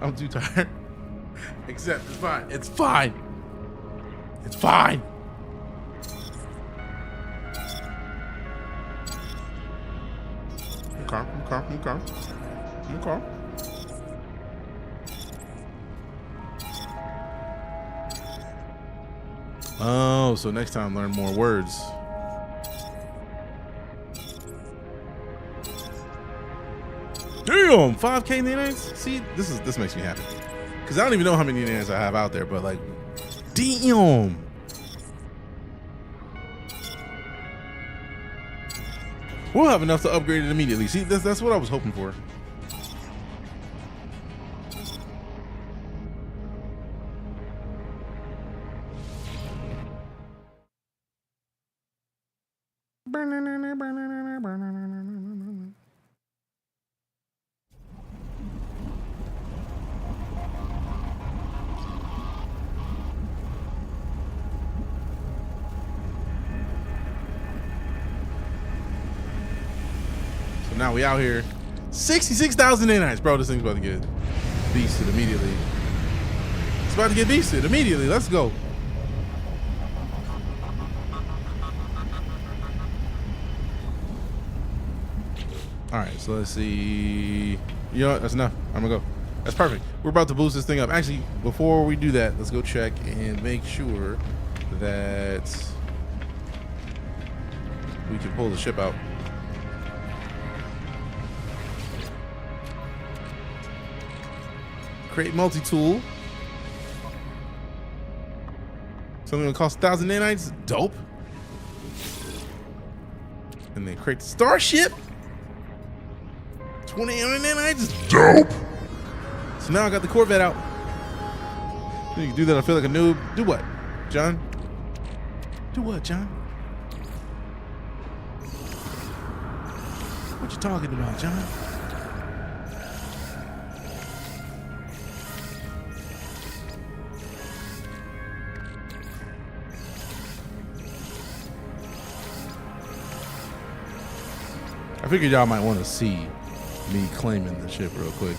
I'm too tired. Except it's fine. It's fine. It's fine. Okay. Oh, so next time learn more words. Damn, 5K nanites? See, this makes me happy. Cause I don't even know how many nanites I have out there, but like, damn. We'll have enough to upgrade it immediately. See, that's what I was hoping for. Now we out here. 66,000 nanites. Bro, this thing's about to get beasted immediately. It's about to get beasted immediately. Let's go. All right, so let's see. You know what? That's enough. I'm gonna go. That's perfect. We're about to boost this thing up. Actually, before we do that, let's go check and make sure that we can pull the ship out. Create multi-tool. Something gonna cost 1,000 nanites. Dope. And then create the starship. 2,800 nanites. Dope. So now I got the Corvette out. You can do that. I feel like a noob. Do what, John? Do what, John? What you talking about, John? I figured y'all might want to see me claiming the ship real quick.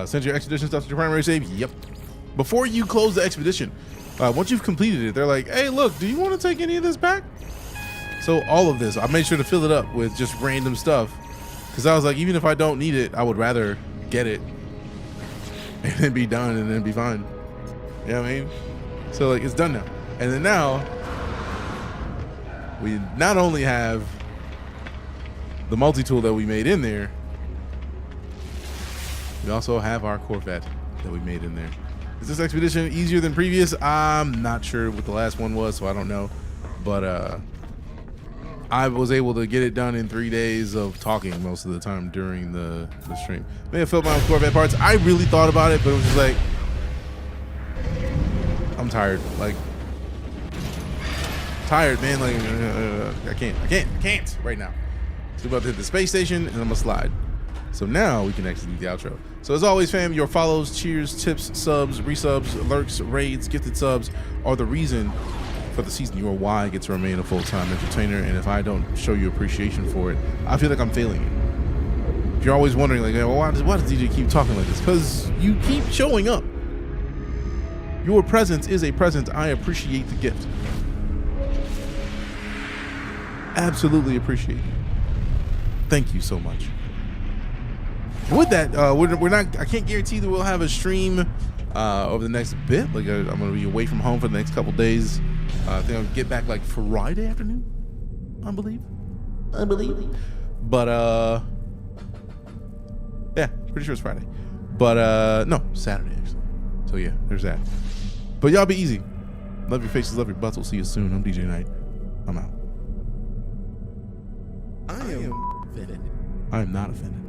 Send your expedition stuff to your primary save. Yep. Before you close the expedition, once you've completed it, they're like, hey, look, do you want to take any of this back? So all of this, I made sure to fill it up with just random stuff. Because I was like, even if I don't need it, I would rather get it and then be done and then be fine. You know what I mean? So like, it's done now. And then now, we not only have the multi-tool that we made in there, we also have our Corvette that we made in there. Is this expedition easier than previous? I'm not sure what the last one was, so I don't know. But I was able to get it done in 3 days of talking most of the time during the stream. May have filled my own Corvette parts. I really thought about it, but it was just like, I'm tired. Like, tired, man. Like, I can't right now. So we're about to hit the space station and I'm gonna slide. So now we can actually do the outro. So as always, fam, your follows, cheers, tips, subs, resubs, lurks, raids, gifted subs are the reason for the season. You are why I get to remain a full-time entertainer. And if I don't show you appreciation for it, I feel like I'm failing you. If you're always wondering, like, well, why does DJ keep talking like this? Because you keep showing up. Your presence is a present. I appreciate the gift. Absolutely appreciate it. Thank you so much. And with that, we're not. I can't guarantee that we'll have a stream over the next bit. Like I'm gonna be away from home for the next couple days. I think I'll get back like Friday afternoon. I believe. But yeah, pretty sure it's Friday. But no, Saturday actually. So yeah, there's that. But y'all be easy. Love your faces, love your butts. We'll see you soon. I'm DeejayKnight. I'm out. I am not offended.